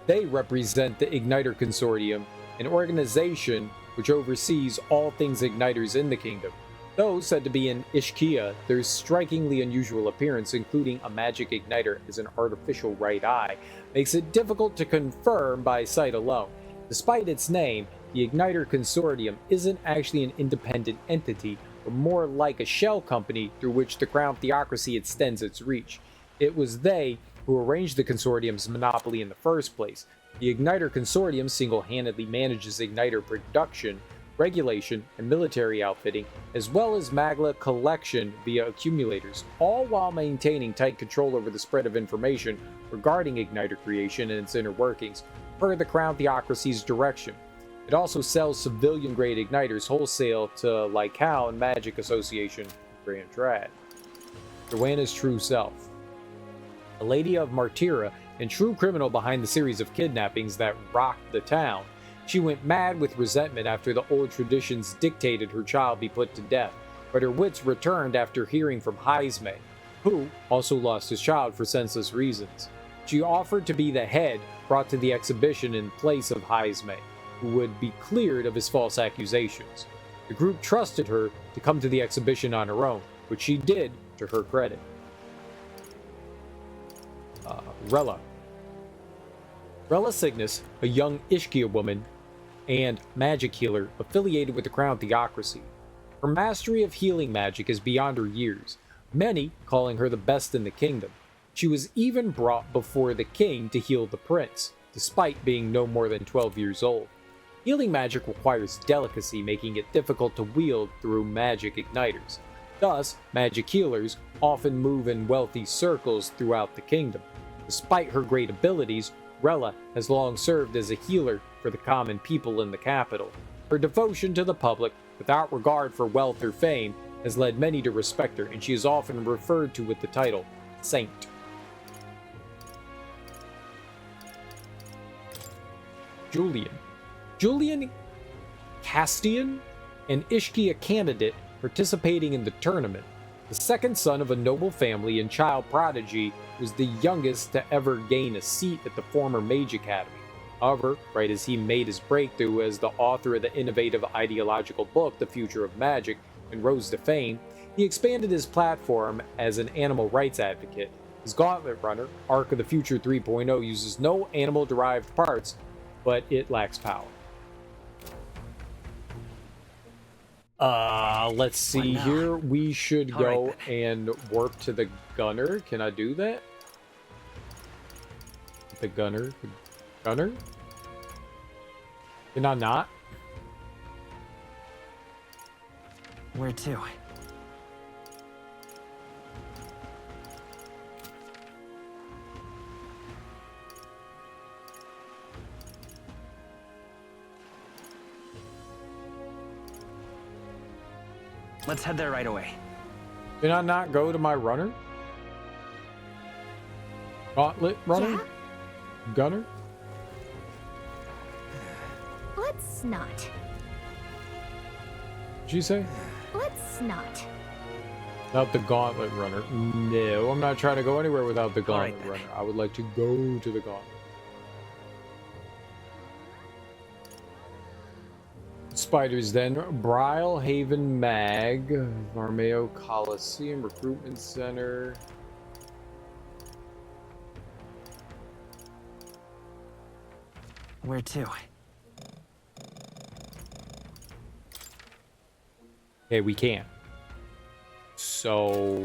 they represent the Igniter Consortium, an organization which oversees all things igniters in the kingdom. Though said to be in Ishkia, their strikingly unusual appearance, including a magic igniter as an artificial right eye, makes it difficult to confirm by sight alone. Despite its name, the Igniter Consortium isn't actually an independent entity, but more like a shell company through which the crown theocracy extends its reach. It was they who arranged the consortium's monopoly in the first place. The Igniter Consortium single-handedly manages igniter production, regulation, and military outfitting, as well as magma collection via accumulators, all while maintaining tight control over the spread of information regarding igniter creation and its inner workings, per the crown theocracy's direction. It also sells civilian-grade igniters wholesale to Lycal and Magic Association, Grand Trad. Joanna's true self. A lady of Martyra and true criminal behind the series of kidnappings that rocked the town, she went mad with resentment after the old traditions dictated her child be put to death, but her wits returned after hearing from Heisme, who also lost his child for senseless reasons. She offered to be the head brought to the exhibition in place of Heisme, who would be cleared of his false accusations. The group trusted her to come to the exhibition on her own, which she did to her credit. Rella. Rella Cygnus, a young Ishkia woman and magic healer affiliated with the Crown Theocracy. Her mastery of healing magic is beyond her years, many calling her the best in the kingdom. She was even brought before the king to heal the prince, despite being no more than 12 years old. Healing magic requires delicacy, making it difficult to wield through magic igniters. Thus, magic healers often move in wealthy circles throughout the kingdom. Despite her great abilities, Rella has long served as a healer for the common people in the capital. Her devotion to the public, without regard for wealth or fame, has led many to respect her, and she is often referred to with the title Saint. Julian Castian, an Ishkia candidate participating in the tournament. The second son of a noble family and child prodigy, was the youngest to ever gain a seat at the former Mage Academy. However, right as he made his breakthrough as the author of the innovative ideological book, The Future of Magic, and rose to fame, he expanded his platform as an animal rights advocate. His Gauntlet Runner, Arc of the Future 3.0, uses no animal-derived parts, but it lacks power. Let's see here. We should go and warp to the gunner. Can I do that? The gunner? The gunner? Can I not? Where to? Let's head there right away. Can I not go to my runner? Gauntlet runner? Yeah? Gunner? Let's not. What'd you say? Let's not. Not the Gauntlet runner. No, I'm not trying to go anywhere without the Gauntlet runner. I would like to go to the Gauntlet. Spiders then. Brile Haven Mag, Varmeo Coliseum, Recruitment Center. Where to? Okay, we can't. So...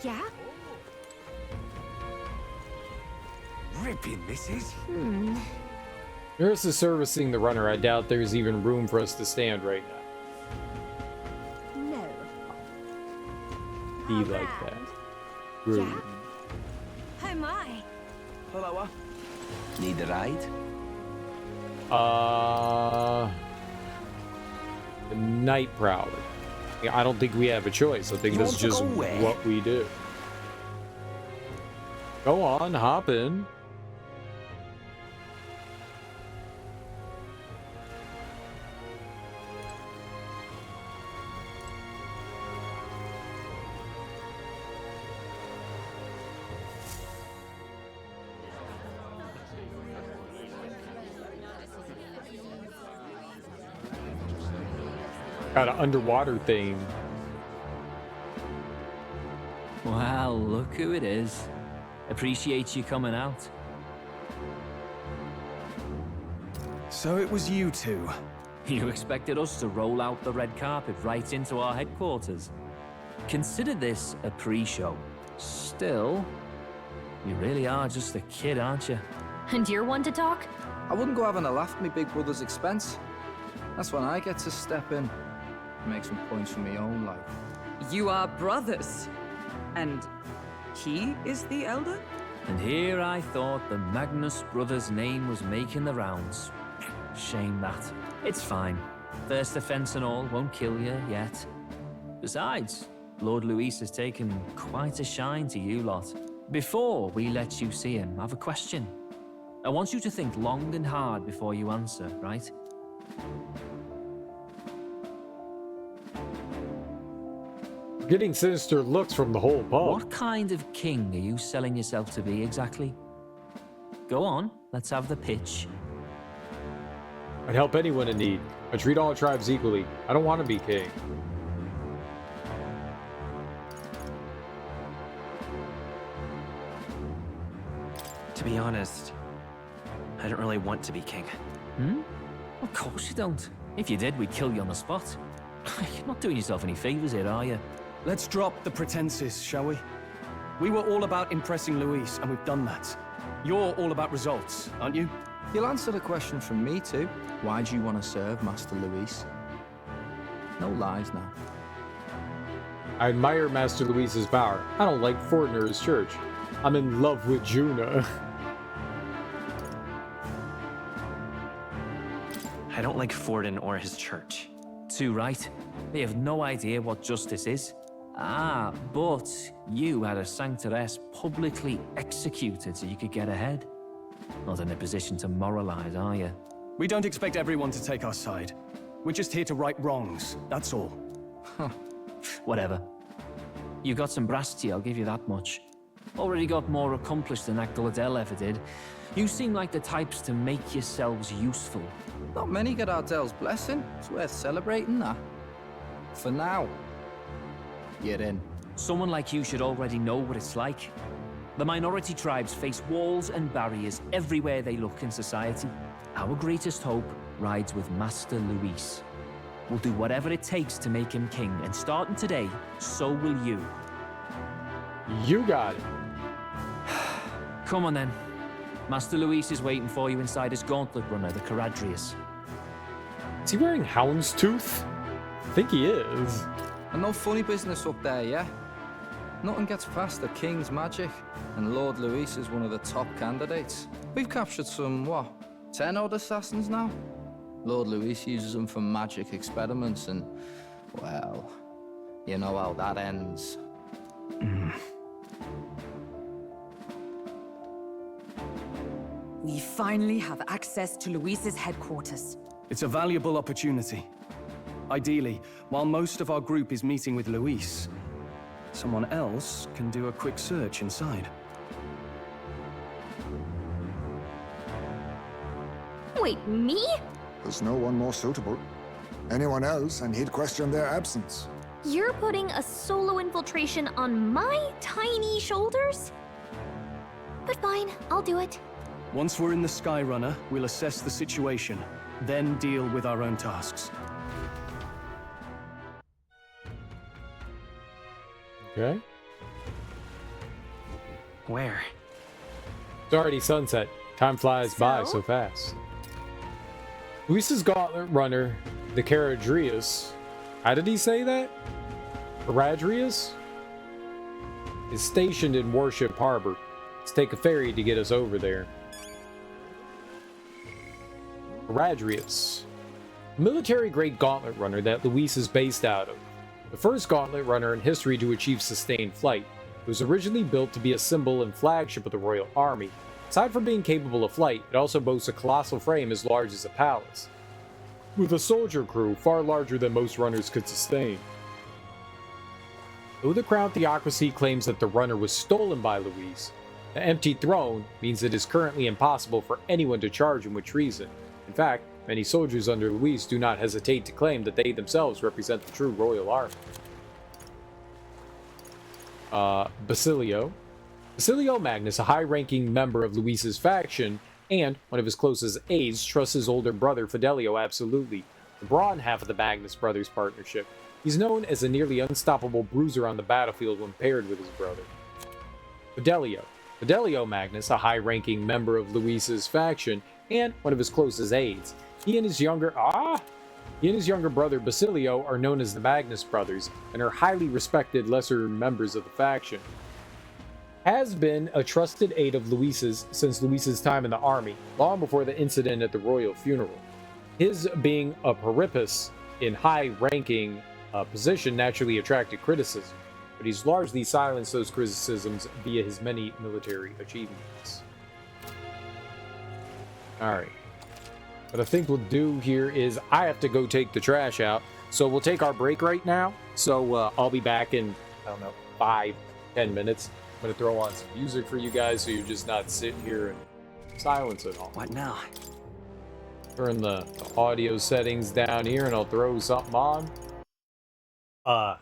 Yeah? Ripping, this is. Nurse is servicing the runner. I doubt there's even room for us to stand right now. No. Be like that. Rude. Yeah? Oh my. Hello. Need a ride? The night prowler. Yeah, I don't think we have a choice. I think You that's want to just go where? what we do. Go on, hop in. Got an underwater theme. Well, look who it is. Appreciate you coming out. So it was you two. You expected us to roll out the red carpet right into our headquarters. Consider this a pre-show. Still, you really are just a kid, aren't you? And you're one to talk? I wouldn't go having a laugh at me big brother's expense. That's when I get to step in. Make some points for my own life. You are brothers. And he is the elder? And here I thought the Magnus brothers' name was making the rounds. Shame that. It's fine. First offense and all won't kill you yet. Besides, Lord Luis has taken quite a shine to you lot. Before we let you see him, I have a question. I want you to think long and hard before you answer, right? Getting sinister looks from the whole pub. What kind of king are you selling yourself to be exactly? Go on, let's have the pitch. I'd help anyone in need. I treat all tribes equally. I don't want to be king. To be honest, I don't really want to be king. Of course you don't. If you did, we'd kill you on the spot. You're not doing yourself any favors here, are you? Let's drop the pretenses, shall we? We were all about impressing Luis, and we've done that. You're all about results, aren't you? You'll answer the question from me too. Why do you want to serve Master Luis? No lies now. I admire Master Luis's power. I don't like Fortin or his church. I'm in love with Juna. I don't like Fortin or his church. Too right. They have no idea what justice is. Ah, but you had a sanctoress publicly executed so you could get ahead. Not in a position to moralize, are you? We don't expect everyone to take our side. We're just here to right wrongs, that's all. Whatever. You got some brass to you, I'll give you that much. Already got more accomplished than Agdaladel ever did. You seem like the types to make yourselves useful. Not many get Ardel's blessing. It's worth celebrating that. For now, you're in. Someone like you should already know what it's like. The minority tribes face walls and barriers everywhere they look in society. Our greatest hope rides with Master Luis. We'll do whatever it takes to make him king, and starting today, so will you. You got it. Come on then. Master Luis is waiting for you inside his gauntlet runner, the Caradrius. Is he wearing houndstooth? I think he is. And no funny business up there, yeah? Nothing gets past the king's magic, and Lord Luis is one of the top candidates. We've captured some, 10 odd assassins now? Lord Luis uses them for magic experiments, and, well, you know how that ends. We finally have access to Luis's headquarters. It's a valuable opportunity. Ideally, while most of our group is meeting with Luis, someone else can do a quick search inside. Wait, me? There's no one more suitable. Anyone else, and he'd question their absence. You're putting a solo infiltration on my tiny shoulders? But fine, I'll do it. Once we're in the Skyrunner, we'll assess the situation, then deal with our own tasks. Okay. Where? It's already sunset. Time flies by so fast. Luis's gauntlet runner, the Caradrius. How did he say that? Caradrius? Is stationed in Warship Harbor. Let's take a ferry to get us over there. Caradrius. Military-grade gauntlet runner that Luis is based out of. The first gauntlet runner in history to achieve sustained flight. It was originally built to be a symbol and flagship of the Royal Army. Aside from being capable of flight, it also boasts a colossal frame as large as a palace, with a soldier crew far larger than most runners could sustain. Though the Crown Theocracy claims that the runner was stolen by Luis, the empty throne means it is currently impossible for anyone to charge him with treason. In fact, many soldiers under Luis do not hesitate to claim that they themselves represent the true royal army. Basilio. Basilio Magnus, a high-ranking member of Luis's faction, and one of his closest aides, trusts his older brother Fidelio absolutely, the brawn half of the Magnus brothers' partnership. He's known as a nearly unstoppable bruiser on the battlefield when paired with his brother. Fidelio. Fidelio Magnus, a high-ranking member of Luis's faction, and one of his closest aides. He and his younger brother Basilio are known as the Magnus brothers, and are highly respected lesser members of the faction. Has been a trusted aide of Luis's since Luis's time in the army, long before the incident at the royal funeral. His being a Perippus in high-ranking position naturally attracted criticism, but he's largely silenced those criticisms via his many military achievements. Alright. What I think we'll do here is I have to go take the trash out, so we'll take our break right now. So I'll be back in, I don't know, 5-10 minutes. I'm going to throw on some music for you guys so you're just not sitting here in silence at all. What now? Turn the audio settings down here and I'll throw something on. I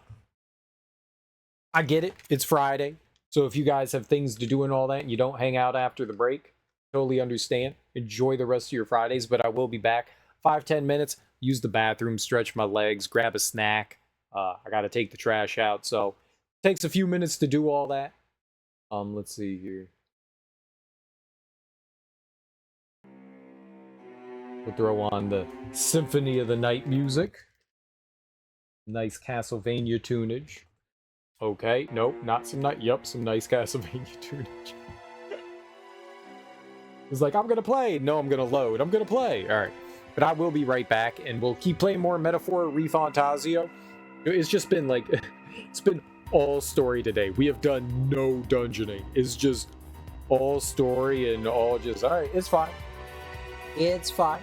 get it. It's Friday. So if you guys have things to do and all that and you don't hang out after the break, totally understand. Enjoy the rest of your Fridays, but I will be back 5-10 minutes. Use the bathroom, stretch my legs, grab a snack. I got to take the trash out. So it takes a few minutes to do all that. Let's see here. We'll throw on the Symphony of the Night music. Nice Castlevania tunage. Okay, nope, not some night. Yep, some nice Castlevania tunage. It's like, I'm gonna play. No, I'm gonna load. I'm gonna play. All right, but I will be right back, and we'll keep playing more Metaphor ReFantazio. It's just been like, it's been all story today. We have done no dungeoning. It's just all story and all just, all right, it's fine. It's fine.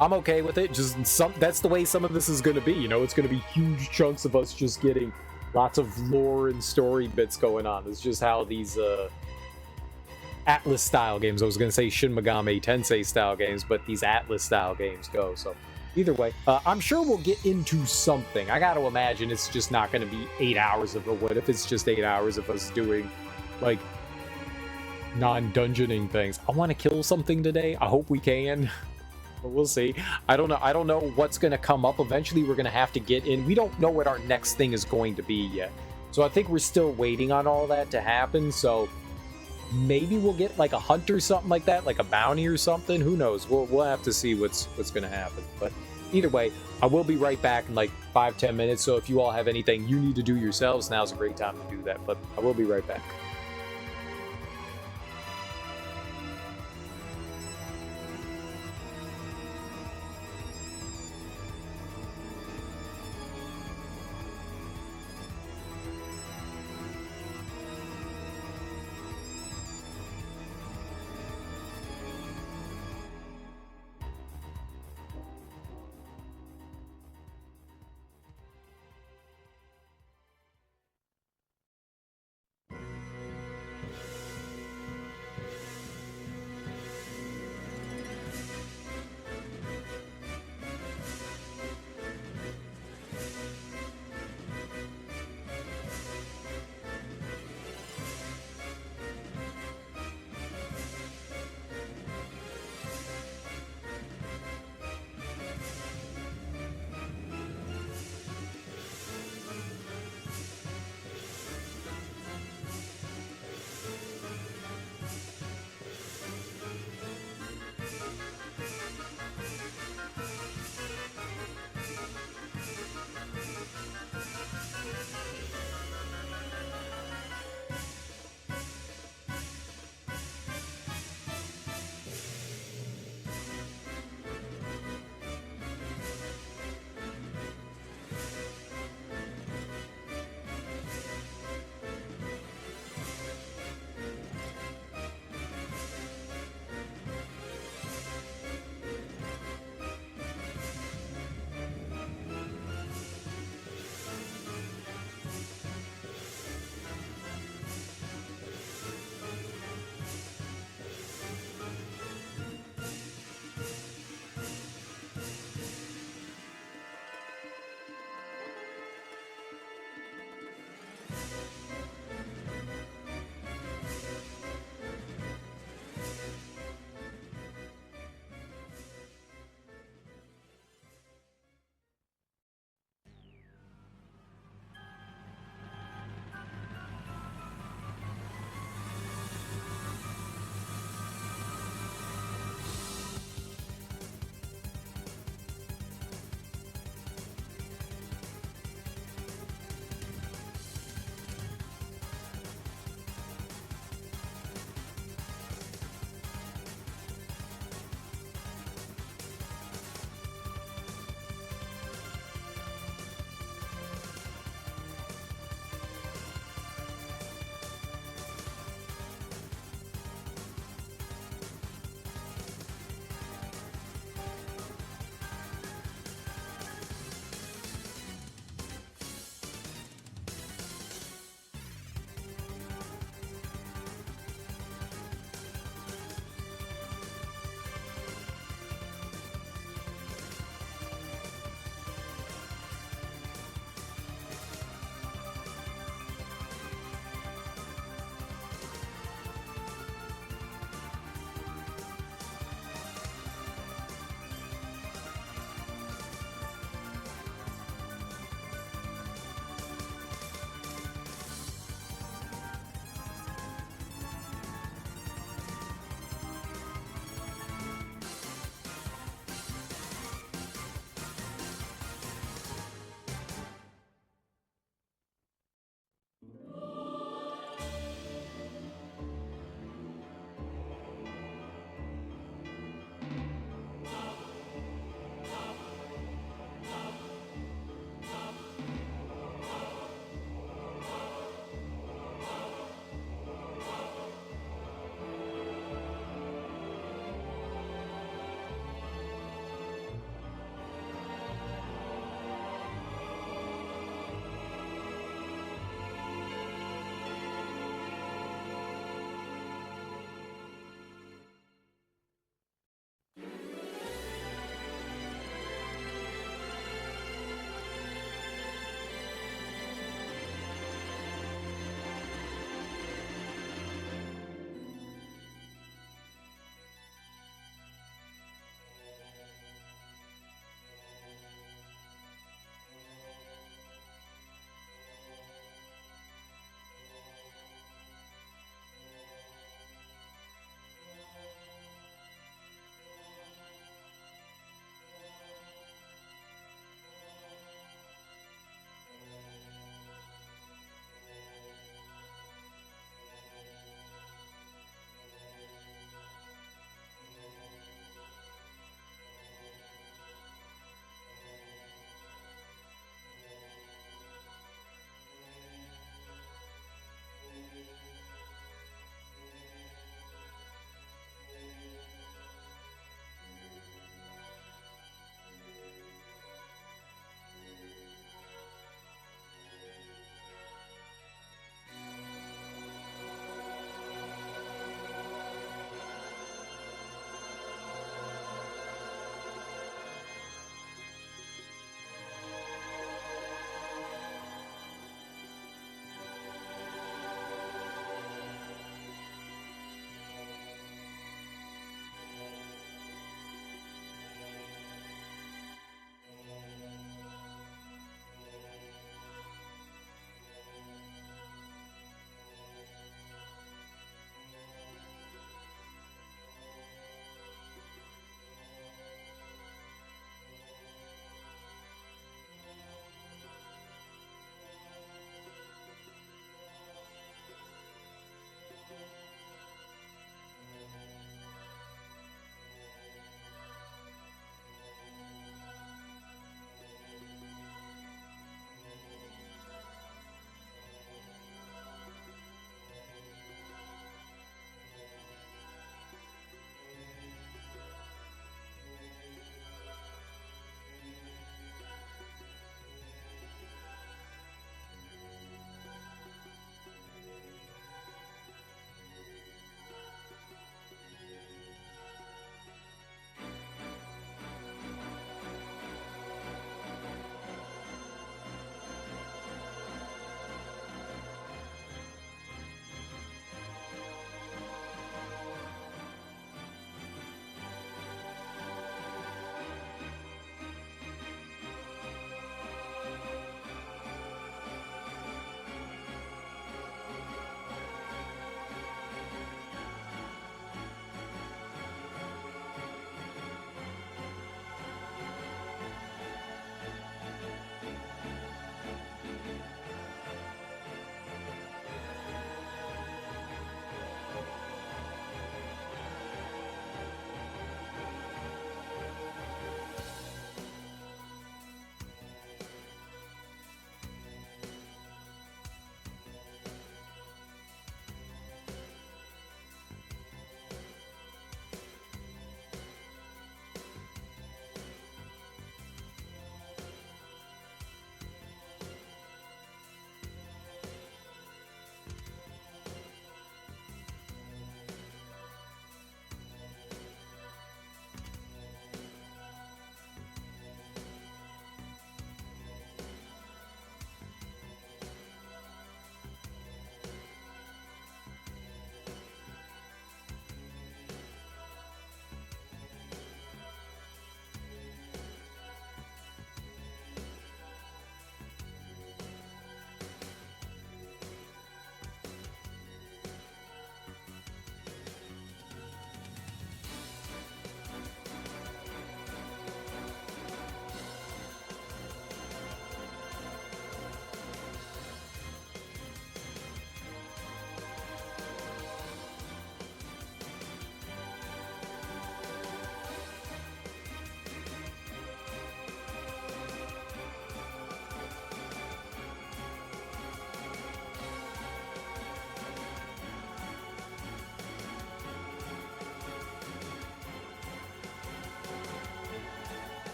I'm okay with it. Just that's the way some of this is going to be, you know. It's going to be huge chunks of us just getting lots of lore and story bits going on. It's just how these Atlas style games, I was going to say Shin Megami Tensei style games, but these Atlas style games go. So either way, I'm sure we'll get into something. I got to imagine it's just not going to be 8 hours of it. What if it's just 8 hours of us doing like non-dungeoning things? I want to kill something today. I hope we can. But we'll see. I don't know what's going to come up. Eventually we're going to have to get in. We don't know what our next thing is going to be yet. So I think we're still waiting on all that to happen. So maybe we'll get like a hunt or something like that, like a bounty or something. Who knows? We'll have to see what's going to happen. But either way, I will be right back in like 5-10 minutes. So if you all have anything you need to do yourselves, now's a great time to do that. But I will be right back.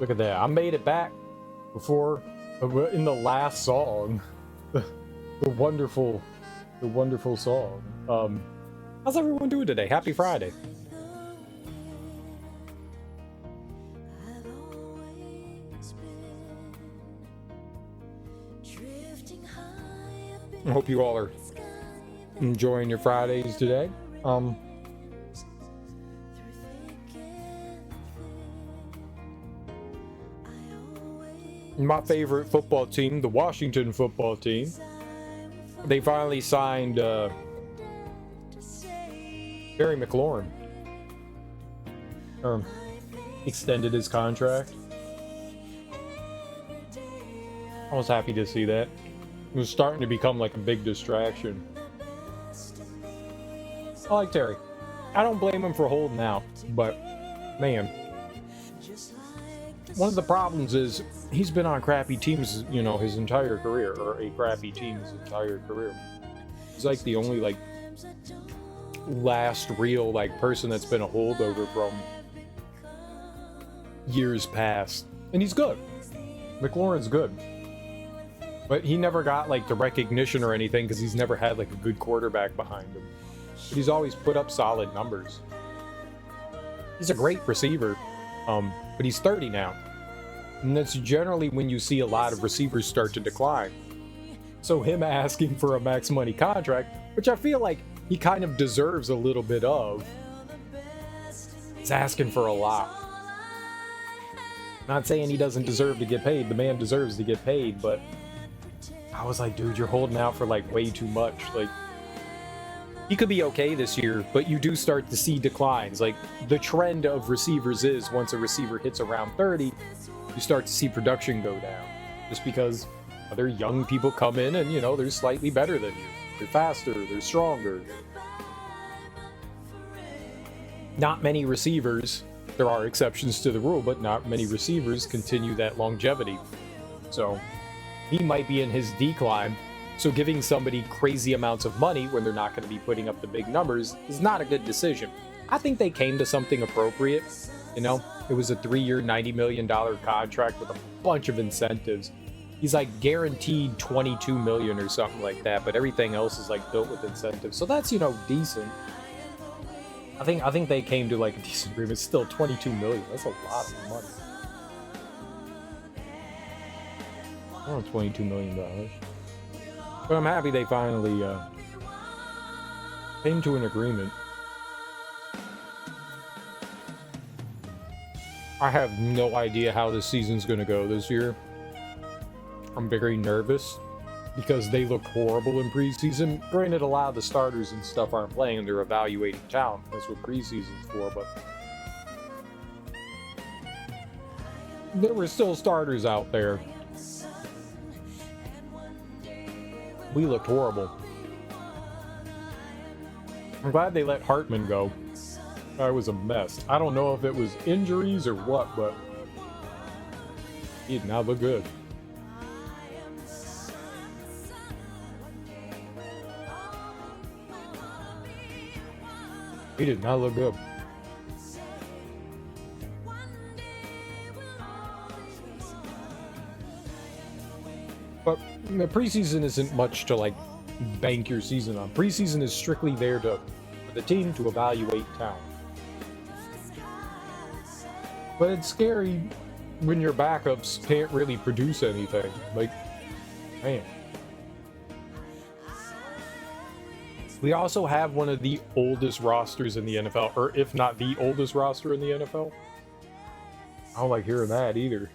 Look at that. I made it back before, in the last song. the wonderful song. How's everyone doing today? Happy Friday. I hope you all are enjoying your Fridays today. My favorite football team, the Washington football team, they finally signed Terry McLaurin. Extended his contract. I was happy to see that. It was starting to become like a big distraction. I like Terry. I don't blame him for holding out, but man, one of the problems is he's been on crappy teams, you know, his entire career, or a crappy team his entire career. He's like the only like last real like person that's been a holdover from years past, and he's good. McLaurin's good. But he never got like the recognition or anything because he's never had like a good quarterback behind him. But he's always put up solid numbers. He's a great receiver, but he's 30 now. And that's generally when you see a lot of receivers start to decline. So him asking for a max money contract, which I feel like he kind of deserves a little bit of, he's asking for a lot. Not saying he doesn't deserve to get paid. The man deserves to get paid, but I was like, dude, you're holding out for like way too much. Like, he could be okay this year, but you do start to see declines. Like, the trend of receivers is once a receiver hits around 30, you start to see production go down. Just because other young people come in and, you know, they're slightly better than you. They're faster, they're stronger. Not many receivers, there are exceptions to the rule, but not many receivers continue that longevity. So he might be in his decline, so giving somebody crazy amounts of money when they're not going to be putting up the big numbers is not a good decision. I think they came to something appropriate. You know, it was a 3-year, $90 million contract with a bunch of incentives. He's like guaranteed $22 million or something like that, but everything else is like built with incentives. So that's, you know, decent. I think they came to like a decent agreement. Still $22 million. That's a lot of money. Oh, $22 million. But I'm happy they finally came to an agreement. I have no idea how this season's going to go this year. I'm very nervous because they looked horrible in preseason. Granted, a lot of the starters and stuff aren't playing and they're evaluating talent. That's what preseason's for, but there were still starters out there. We looked horrible. I'm glad they let Hartman go. I was a mess. I don't know if it was injuries or what, but he did not look good. He did not look good. But the preseason isn't much to like bank your season on. Preseason is strictly there for the team to evaluate talent. But it's scary when your backups can't really produce anything. Like, man. We also have one of the oldest rosters in the NFL, or if not the oldest roster in the NFL. I don't like hearing that either.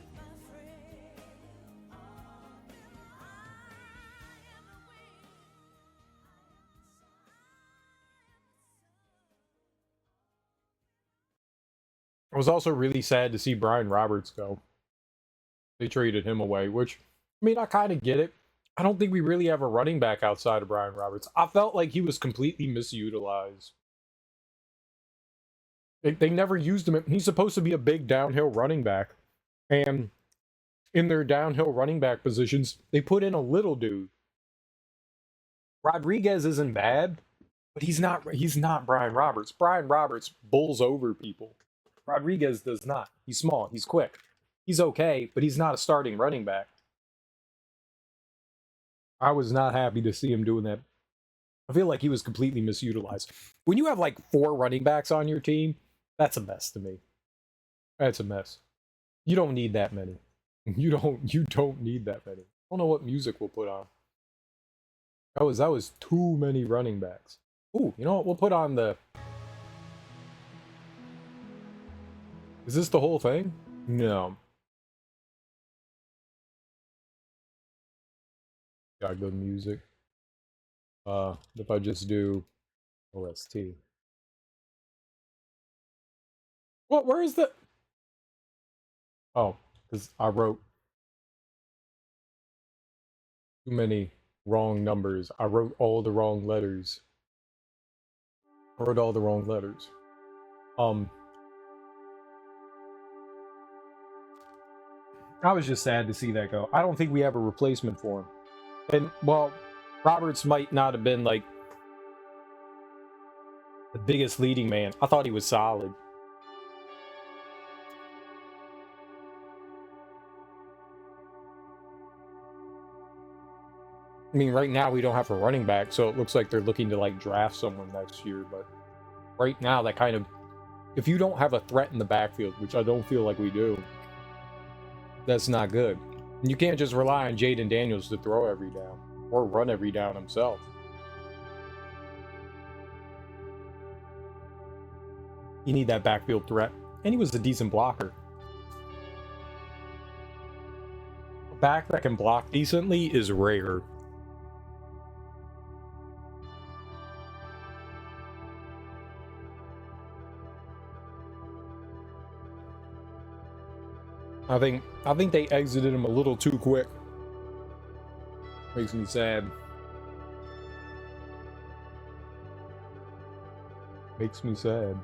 I was also really sad to see Brian Roberts go. They traded him away, which, I mean, I kind of get it. I don't think we really have a running back outside of Brian Roberts. I felt like he was completely misutilized. They never used him. He's supposed to be a big downhill running back. And in their downhill running back positions, they put in a little dude. Rodriguez isn't bad, but he's not Brian Roberts. Brian Roberts bowls over people. Rodriguez does not. He's small. He's quick. He's okay, but he's not a starting running back. I was not happy to see him doing that. I feel like he was completely misutilized. When you have like 4 running backs on your team, that's a mess to me. That's a mess. You don't need that many. You don't need that many. I don't know what music we'll put on. That was too many running backs. Ooh, you know what? We'll put on the... Is this the whole thing? No. Got good music. If I just do OST. What? Where is the... Oh, because I wrote too many wrong numbers. I wrote all the wrong letters. I wrote all the wrong letters. I was just sad to see that go. I don't think we have a replacement for him. And, well, Roberts might not have been, like, the biggest leading man. I thought he was solid. I mean, right now we don't have a running back, so it looks like they're looking to, like, draft someone next year. But right now, that kind of... If you don't have a threat in the backfield, which I don't feel like we do, that's not good. And you can't just rely on Jaden Daniels to throw every down or run every down himself. You need that backfield threat. And he was a decent blocker. A back that can block decently is rare. I think they exited him a little too quick. Makes me sad. Makes me sad.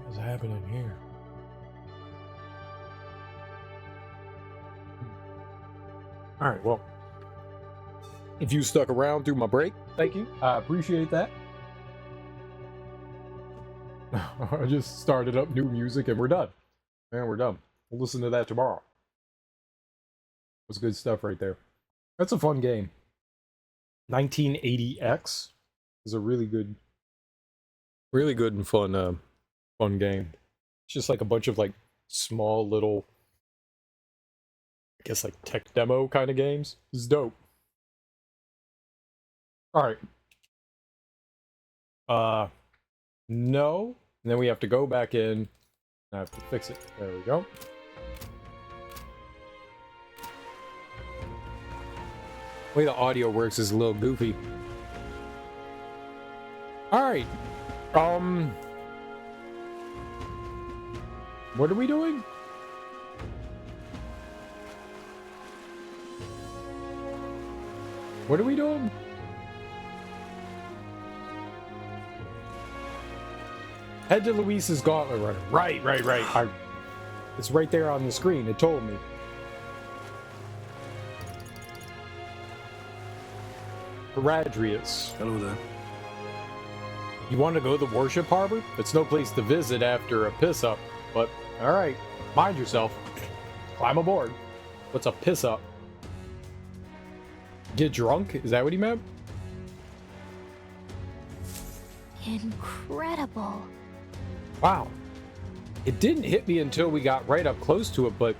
What is happening here? All right, well, if you stuck around through my break, thank you. I appreciate that. I just started up new music and we're done. And we're done. We'll listen to that tomorrow. That's good stuff right there. That's a fun game. 1980X is a really good and fun fun game. It's just like a bunch of like small little, I guess like tech demo kind of games. It's dope. Alright. No. And then we have to go back in. I have to fix it. There we go. The way the audio works is a little goofy. Alright. What are we doing? What are we doing? Head to Luis's Gauntlet Runner. Right. It's right there on the screen. It told me. Heradrius. Hello there. You want to go to the Warship Harbor? It's no place to visit after a piss-up. But, alright. Mind yourself. Climb aboard. What's a piss-up? Get drunk? Is that what he meant? Incredible. Wow. It didn't hit me until we got right up close to it, but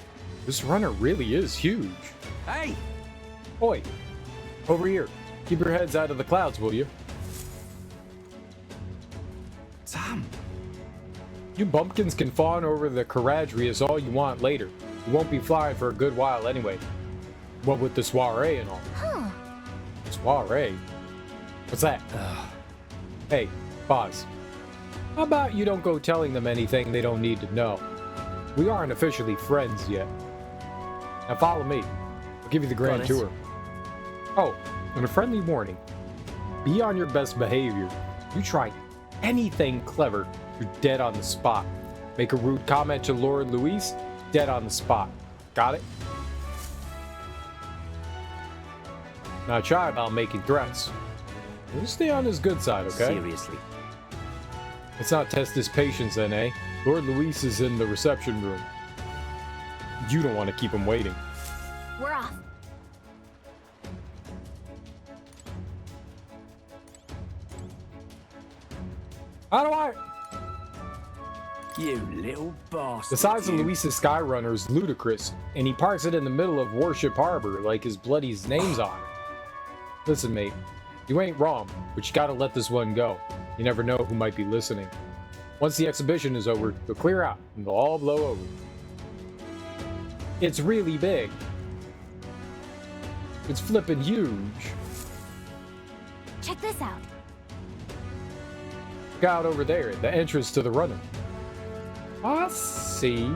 this runner really is huge. Hey! Oi. Over here. Keep your heads out of the clouds, will you? Sam! You bumpkins can fawn over the Caradrius all you want later. You won't be flying for a good while anyway. What with the soiree and all. Huh. Soiree? What's that? Hey, Boz. How about you don't go telling them anything they don't need to know? We aren't officially friends yet. Now follow me. I'll give you the grand tour. Oh, and a friendly warning. Be on your best behavior. You try anything clever, you're dead on the spot. Make a rude comment to Lord Luis, dead on the spot. Got it? Not shy about making threats. We'll stay on his good side, okay? Seriously. Let's not test his patience then, eh? Lord Luis is in the reception room. You don't want to keep him waiting. We're off. How do I... You little bastard. The size of Luis's Skyrunner is ludicrous, and he parks it in the middle of Warship Harbor like his bloody name's on it. Listen, mate, you ain't wrong, but you gotta let this one go. You never know who might be listening. Once the exhibition is over, they'll clear out, and they'll all blow over. It's really big. It's flippin' huge. Check this out. Look out over there, the entrance to the runner. I see.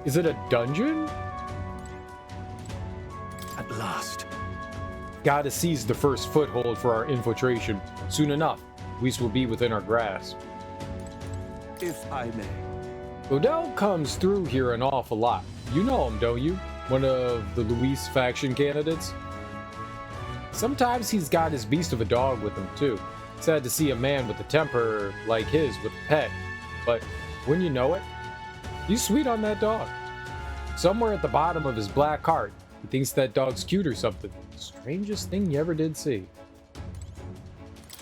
Is it a dungeon? At last. Gotta seize the first foothold for our infiltration. Soon enough, Luis will be within our grasp. If I may. Odell comes through here an awful lot. You know him, don't you? One of the Luis faction candidates? Sometimes he's got his beast of a dog with him, too. Sad to see a man with a temper like his with a pet. But when you know it, he's sweet on that dog. Somewhere at the bottom of his black heart, he thinks that dog's cute or something. Strangest thing you ever did see.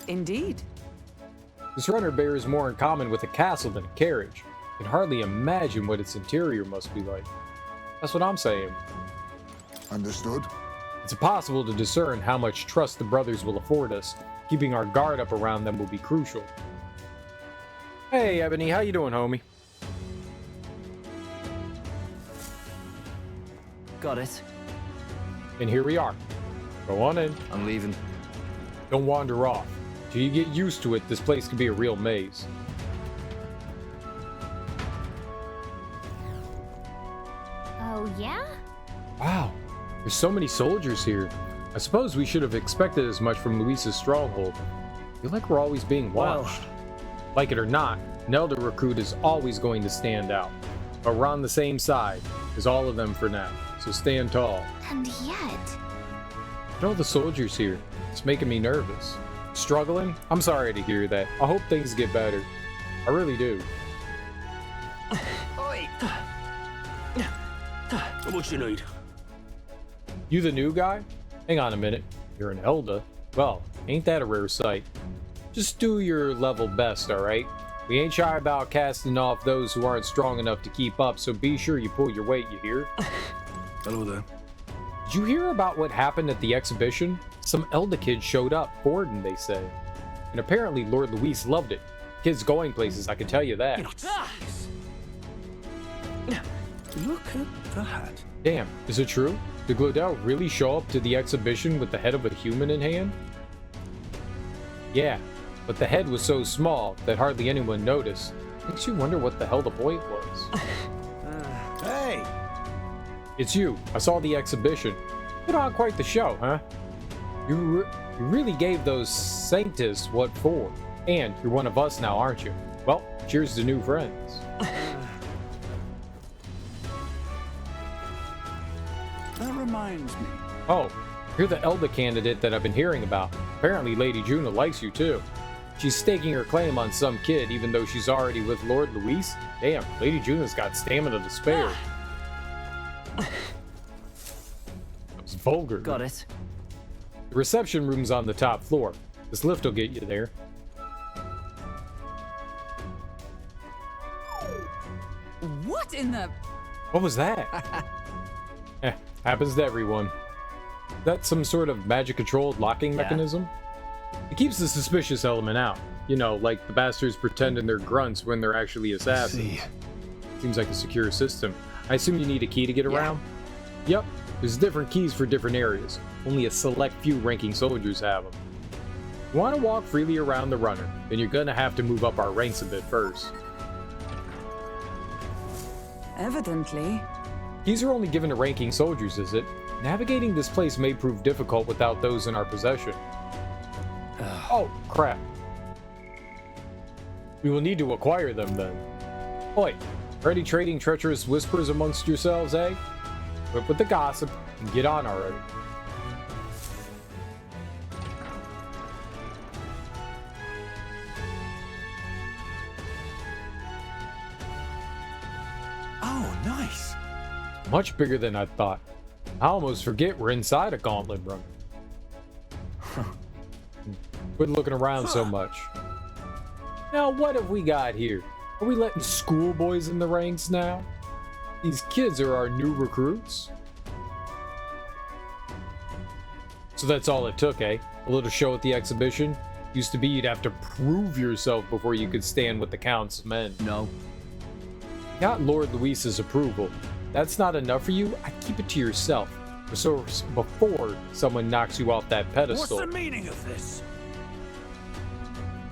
Indeed. This runner bears more in common with a castle than a carriage. Can hardly imagine what its interior must be like. That's what I'm saying. Understood. It's impossible to discern how much trust the brothers will afford us. Keeping our guard up around them will be crucial. Hey, Ebony, how you doing, homie? Got it. And here we are. Go on in. I'm leaving. Don't wander off. Till you get used to it, this place can be a real maze. Oh, yeah? Wow, there's so many soldiers here. I suppose we should have expected as much from Luis's stronghold. I feel like we're always being watched. Like it or not, an Elder recruit is always going to stand out. But we're on the same side as all of them for now, so stand tall. And yet... Look at all the soldiers here. It's making me nervous. Struggling? I'm sorry to hear that. I hope things get better. I really do. How much you need? You the new guy? Hang on a minute. You're an Elda? Well, ain't that a rare sight? Just do your level best, alright? We ain't shy about casting off those who aren't strong enough to keep up, so be sure you pull your weight, you hear? Hello there. Did you hear about what happened at the exhibition? Some Elda kids showed up, Borden, they say. And apparently Lord Luis loved it. Kids going places, I can tell you that. Look at that. Damn, is it true? Did Glodell really show up to the exhibition with the head of a human in hand? Yeah, but the head was so small that hardly anyone noticed. Makes you wonder what the hell the point was. Hey! It's you. I saw the exhibition. Put on quite the show, huh? You really gave those Sanctus what for. And you're one of us now, aren't you? Well, cheers to new friends. That reminds me. Oh, you're the Elda candidate that I've been hearing about. Apparently Lady Juna likes you too. She's staking her claim on some kid even though she's already with Lord Luis. Damn, Lady Juna's got stamina to spare. That was vulgar. Got it. The reception room's on the top floor. This lift will get you there. What in the... What was that? Happens to everyone. That's some sort of magic-controlled locking mechanism? It keeps the suspicious element out. You know, like the bastards pretending they're grunts when they're actually assassins. Seems like a secure system. I assume you need a key to get around? Yep, there's different keys for different areas. Only a select few ranking soldiers have them. You want to walk freely around the runner, then you're gonna have to move up our ranks a bit first. Evidently. Keys are only given to ranking soldiers, is it? Navigating this place may prove difficult without those in our possession. Oh, crap. We will need to acquire them then. Oi, ready trading treacherous whispers amongst yourselves, eh? Whip with the gossip and get on already. nice. Much bigger than I thought. I almost forget we're inside a gauntlet runner. Quit looking around so much. Now, what have we got here? Are we letting schoolboys in the ranks now? These kids are our new recruits. So that's all it took, eh? A little show at the exhibition? Used to be you'd have to prove yourself before you could stand with the Count's men. No. Got Lord Luis's approval. That's not enough for you? I'd keep it to yourself. So before someone knocks you off that pedestal. What's the meaning of this?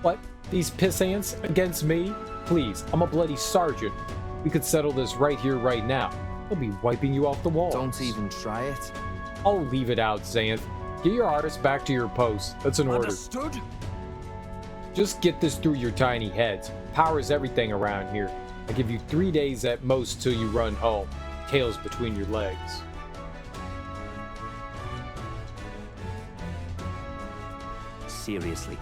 What? These piss ants against me? Please, I'm a bloody sergeant. We could settle this right here, right now. I'll be wiping you off the walls. Don't even try it. I'll leave it out, Xanth. Get your artists back to your post. That's an order. Understood? Just get this through your tiny heads. Power's everything around here. I give you 3 days at most till you run home. Tails between your legs. Seriously.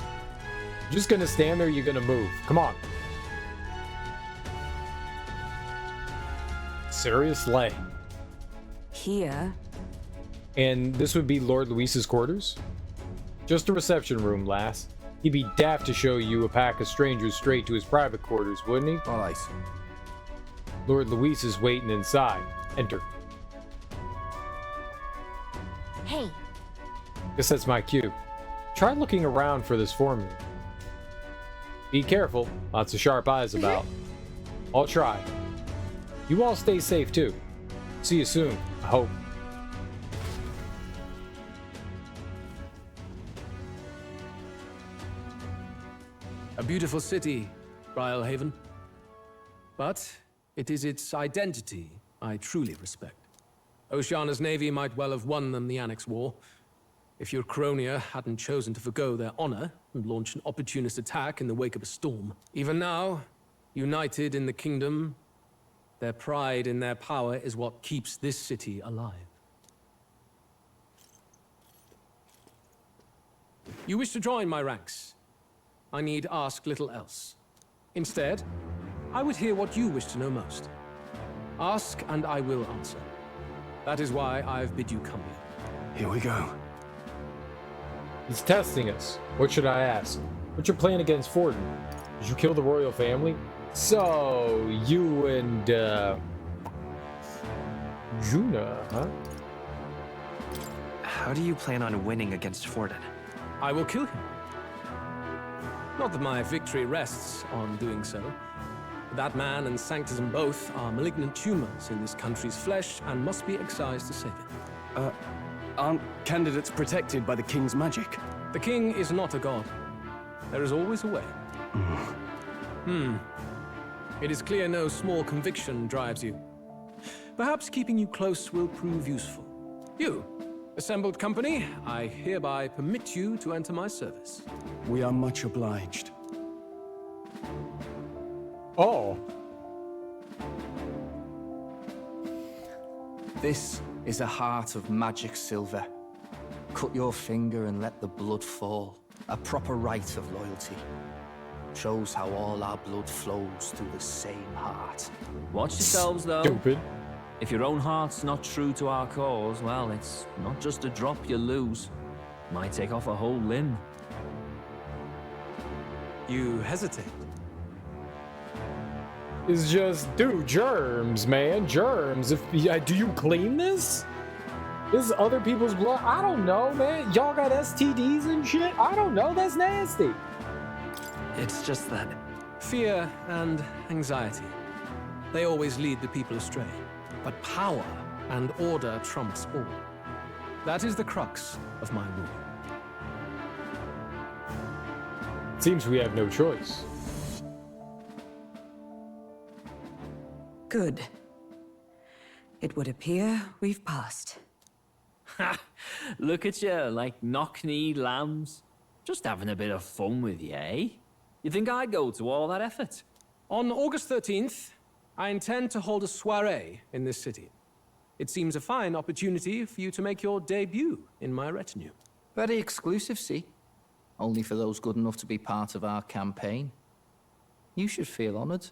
Just gonna stand there, you're gonna move. Come on. Seriously. Here? And this would be Lord Luis's quarters? Just a reception room, lass. He'd be daft to show you a pack of strangers straight to his private quarters, wouldn't he? All right. Lord Luis is waiting inside. Enter. Hey. Guess that's my cue. Try looking around for this formula. Be careful. Lots of sharp eyes about. I'll try. You all stay safe, too. See you soon, I hope. A beautiful city, Brialhaven. But it is its identity I truly respect. Oceana's navy might well have won them the Annex War, if your Cronia hadn't chosen to forgo their honor and launch an opportunist attack in the wake of a storm. Even now, united in the kingdom, their pride in their power is what keeps this city alive. You wish to join my ranks. I need ask little else. Instead, I would hear what you wish to know most. Ask and I will answer. That is why I've bid you come here. Here we go. He's testing us. What should I ask? What's your plan against Forden? Did you kill the royal family? So, you and, Juna, huh? How do you plan on winning against Forden? I will kill him. Not that my victory rests on doing so. That man and Sanctism both are malignant tumors in this country's flesh and must be excised to save it. Aren't candidates protected by the king's magic? The king is not a god. There is always a way. It is clear no small conviction drives you. Perhaps keeping you close will prove useful. You, assembled company, I hereby permit you to enter my service. We are much obliged. Oh. This is a heart of magic silver. Cut your finger and let the blood fall. A proper rite of loyalty. Shows how all our blood flows through the same heart. Watch yourselves, though. Stupid. If your own heart's not true to our cause, well, it's not just a drop you lose. Might take off a whole limb. You hesitate. It's just, dude, germs, man, germs. Do you clean this? This is other people's blood? I don't know, man. Y'all got STDs and shit? I don't know, that's nasty. It's just that... Fear and anxiety. They always lead the people astray. But power and order trumps all. That is the crux of my rule. Seems we have no choice. Good. It would appear we've passed. Ha! Look at you, like knock-kneed lambs. Just having a bit of fun with you, eh? You think I'd go to all that effort? On August 13th, I intend to hold a soiree in this city. It seems a fine opportunity for you to make your debut in my retinue. Very exclusive, see? Only for those good enough to be part of our campaign. You should feel honored.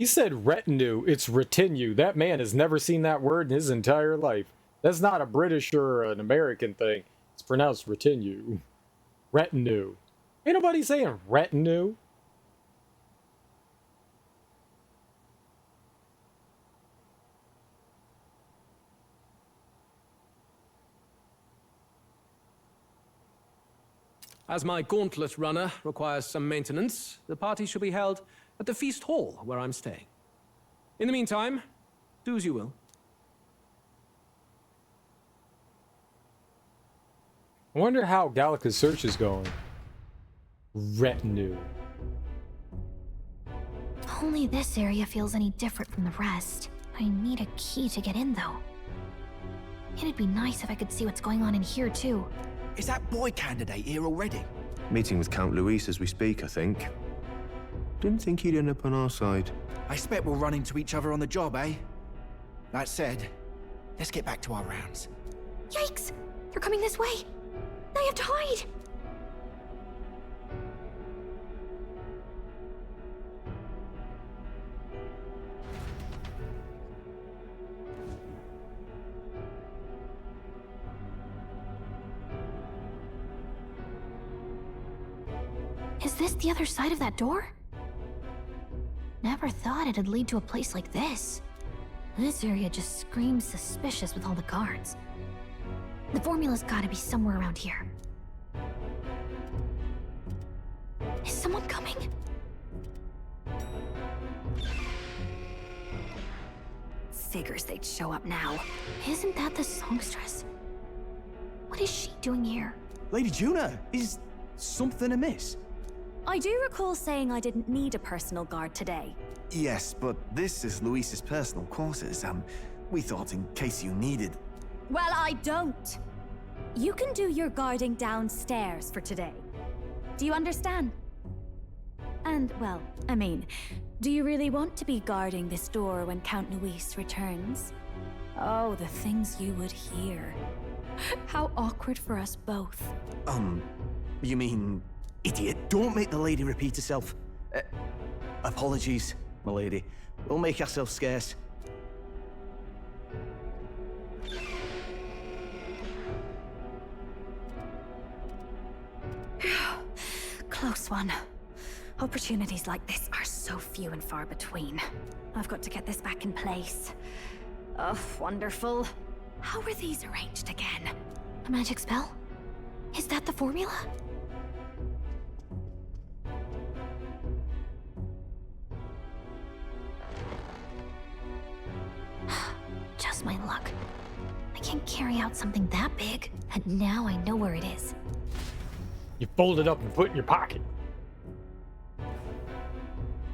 He said retinue. It's retinue. That man has never seen that word in his entire life. That's not a British or an American thing. It's pronounced retinue. Retinue. Ain't nobody saying retinue. As my gauntlet runner requires some maintenance, the party shall be held at the feast hall where I'm staying. In the meantime, do as you will. I wonder how Gallica's search is going. Retinue. Only this area feels any different from the rest. I need a key to get in, though. It'd be nice if I could see what's going on in here, too. Is that boy candidate here already? Meeting with Count Luis as we speak, I think. Didn't think he'd end up on our side. I expect we'll run into each other on the job, eh? That said, let's get back to our rounds. Yikes! They're coming this way! I have to hide! Is this the other side of that door? Never thought it'd lead to a place like this. This area just screams suspicious with all the guards. The formula's gotta be somewhere around here. Is someone coming? Figures they'd show up now. Isn't that the songstress? What is she doing here? Lady Juna, is something amiss? I do recall saying I didn't need a personal guard today. Yes, but this is Luis's personal quarters. We thought in case you needed... Well, I don't. You can do your guarding downstairs for today. Do you understand? And, well, I mean, do you really want to be guarding this door when Count Luis returns? Oh, the things you would hear. How awkward for us both. You mean... Idiot, don't make the lady repeat herself. Apologies, my lady. We'll make ourselves scarce. Close one. Opportunities like this are so few and far between. I've got to get this back in place. Oh, wonderful. How were these arranged again? A magic spell? Is that the formula? Just my luck. I can't carry out something that big, and now I know where it is. You fold it up and put it in your pocket.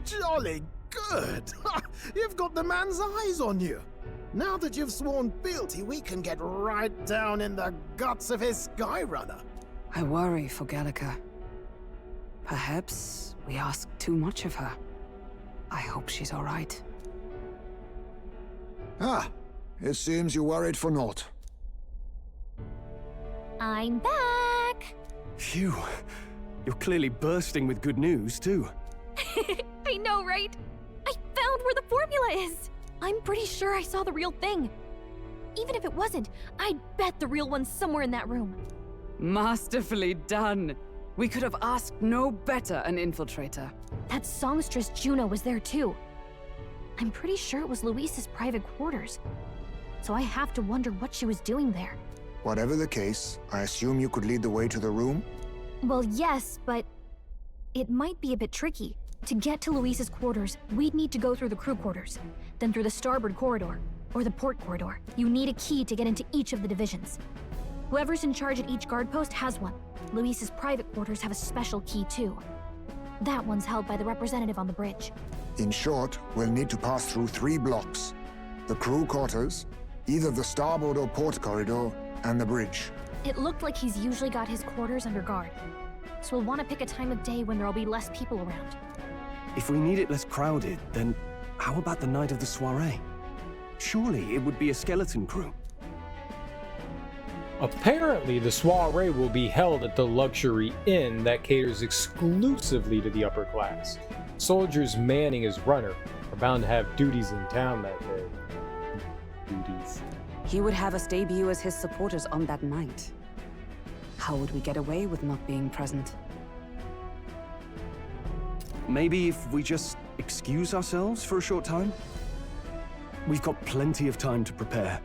Jolly good! You've got the man's eyes on you. Now that you've sworn fealty, we can get right down in the guts of his Skyrunner. I worry for Gallica. Perhaps we ask too much of her. I hope she's all right. Ah, it seems you worried for naught. I'm back! Phew. You're clearly bursting with good news, too. I know, right? I found where the formula is! I'm pretty sure I saw the real thing. Even if it wasn't, I'd bet the real one's somewhere in that room. Masterfully done. We could have asked no better an infiltrator. That songstress Juno was there too. I'm pretty sure it was Luis's private quarters. So I have to wonder what she was doing there. Whatever the case, I assume you could lead the way to the room? Well, yes, but it might be a bit tricky. To get to Luis's quarters, we'd need to go through the crew quarters, then through the starboard corridor, or the port corridor. You need a key to get into each of the divisions. Whoever's in charge at each guard post has one. Luis's private quarters have a special key too. That one's held by the representative on the bridge. In short, we'll need to pass through 3 blocks. The crew quarters, either the starboard or port corridor, and the bridge. It looked like he's usually got his quarters under guard. So we'll want to pick a time of day when there'll be less people around. If we need it less crowded, then how about the night of the soiree? Surely it would be a skeleton crew. Apparently, the soiree will be held at the luxury inn that caters exclusively to the upper class. Soldiers manning as runner, are bound to have duties in town that day. Duties. He would have us debut as his supporters on that night. How would we get away with not being present? Maybe if we just excuse ourselves for a short time? We've got plenty of time to prepare.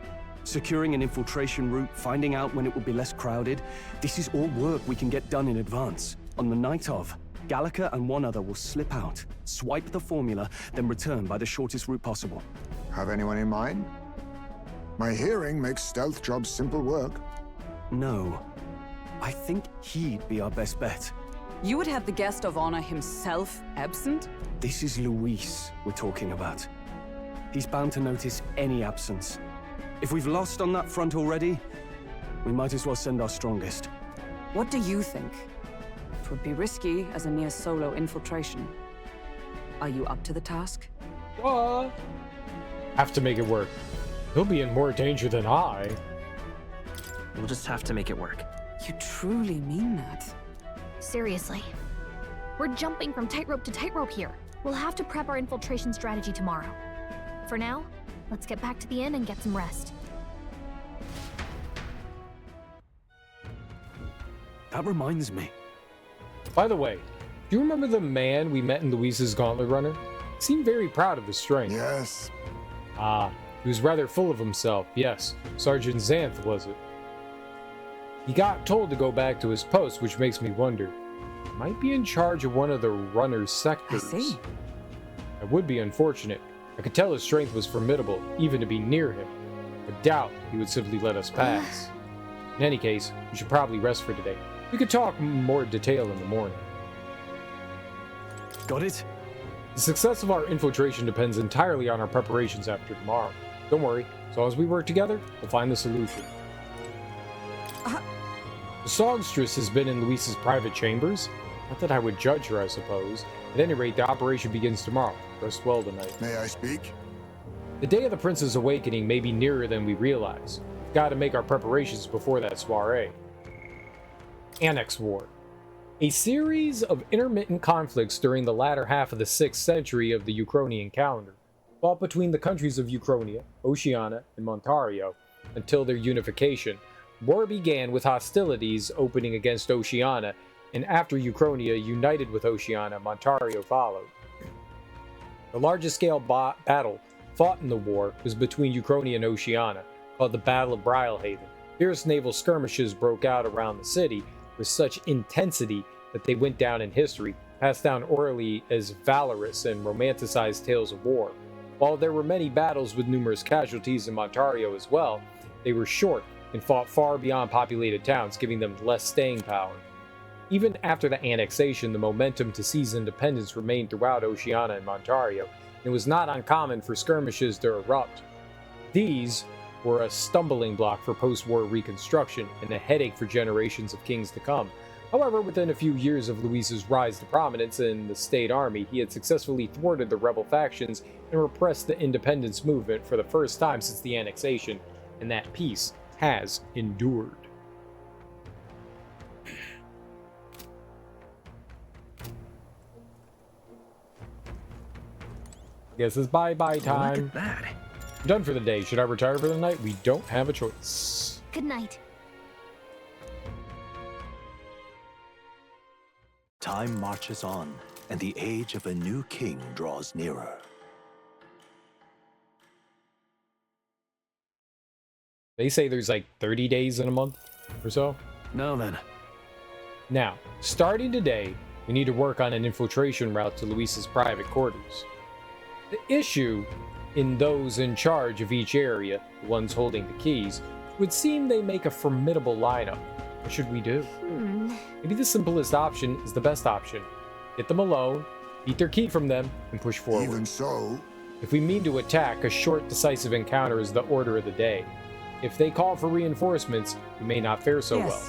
Securing an infiltration route, finding out when it will be less crowded, this is all work we can get done in advance. On the night of, Gallica and one other will slip out, swipe the formula, then return by the shortest route possible. Have anyone in mind? My hearing makes stealth jobs simple work. No. I think he'd be our best bet. You would have the guest of honor himself absent? This is Luis we're talking about. He's bound to notice any absence. If we've lost on that front already, we might as well send our strongest. What do you think? It would be risky as a near solo infiltration. Are you up to the task? Have to make it work. He'll be in more danger than I. We'll just have to make it work. You truly mean that? Seriously. We're jumping from tightrope to tightrope here. We'll have to prep our infiltration strategy tomorrow. For now, let's get back to the inn and get some rest. That reminds me. By the way, do you remember the man we met in Luis's Gauntlet Runner? He seemed very proud of his strength. Yes. Ah, he was rather full of himself. Yes, Sergeant Xanth, was it? He got told to go back to his post, which makes me wonder. He might be in charge of one of the runner's sectors. I see. That would be unfortunate. I could tell his strength was formidable, even to be near him. I doubt he would simply let us pass. In any case, we should probably rest for today. We could talk more detail in the morning. Got it? The success of our infiltration depends entirely on our preparations after tomorrow. Don't worry, as long as we work together, we'll find the solution. The songstress has been in Luis's private chambers. Not that I would judge her, I suppose. At any rate, the operation begins tomorrow. Rest well tonight. May I speak? The day of the Prince's awakening may be nearer than we realize. We've got to make our preparations before that soiree. Annex War. A series of intermittent conflicts during the latter half of the 6th century of the Uchronian calendar fought between the countries of Uchronia, Oceania, and Montario until their unification. War began with hostilities opening against Oceania, and after Uchronia united with Oceania, Montario followed. The largest scale battle fought in the war was between Uchronia and Oceania, called the Battle of Brylehaven. Fierce naval skirmishes broke out around the city with such intensity that they went down in history, passed down orally as valorous and romanticized tales of war. While there were many battles with numerous casualties in Montario as well, they were short and fought far beyond populated towns, giving them less staying power. Even after the annexation, the momentum to seize independence remained throughout Oceania and Montario, and it was not uncommon for skirmishes to erupt. These were a stumbling block for post-war reconstruction and a headache for generations of kings to come. However, within a few years of Luis's rise to prominence in the state army, he had successfully thwarted the rebel factions and repressed the independence movement for the first time since the annexation, and that peace has endured. Guess it's bye-bye time. Look at that. I'm done for the day. Should I retire for the night? We don't have a choice. Good night. Time marches on, and the age of a new king draws nearer. They say there's like 30 days in a month or so. Now then. Now, starting today, we need to work on an infiltration route to Luis's private quarters. The issue in those in charge of each area, the ones holding the keys, would seem they make a formidable lineup. What should we do? Maybe the simplest option is the best option. Get them alone, beat their key from them, and push forward. Even so, if we mean to attack, a short, decisive encounter is the order of the day. If they call for reinforcements, we may not fare so well.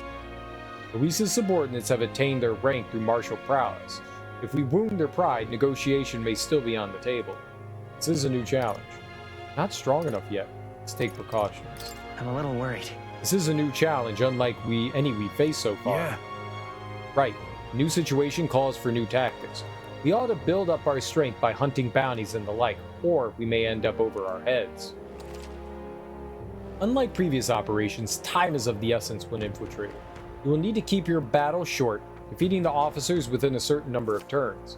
Luis's subordinates have attained their rank through martial prowess. If we wound their pride, negotiation may still be on the table. This is a new challenge. Not strong enough yet. Let's take precautions. I'm a little worried. This is a new challenge, unlike any we've faced so far. Yeah. Right. New situation calls for new tactics. We ought to build up our strength by hunting bounties and the like, or we may end up over our heads. Unlike previous operations, time is of the essence when infiltrating. You will need to keep your battle short, defeating the officers within a certain number of turns.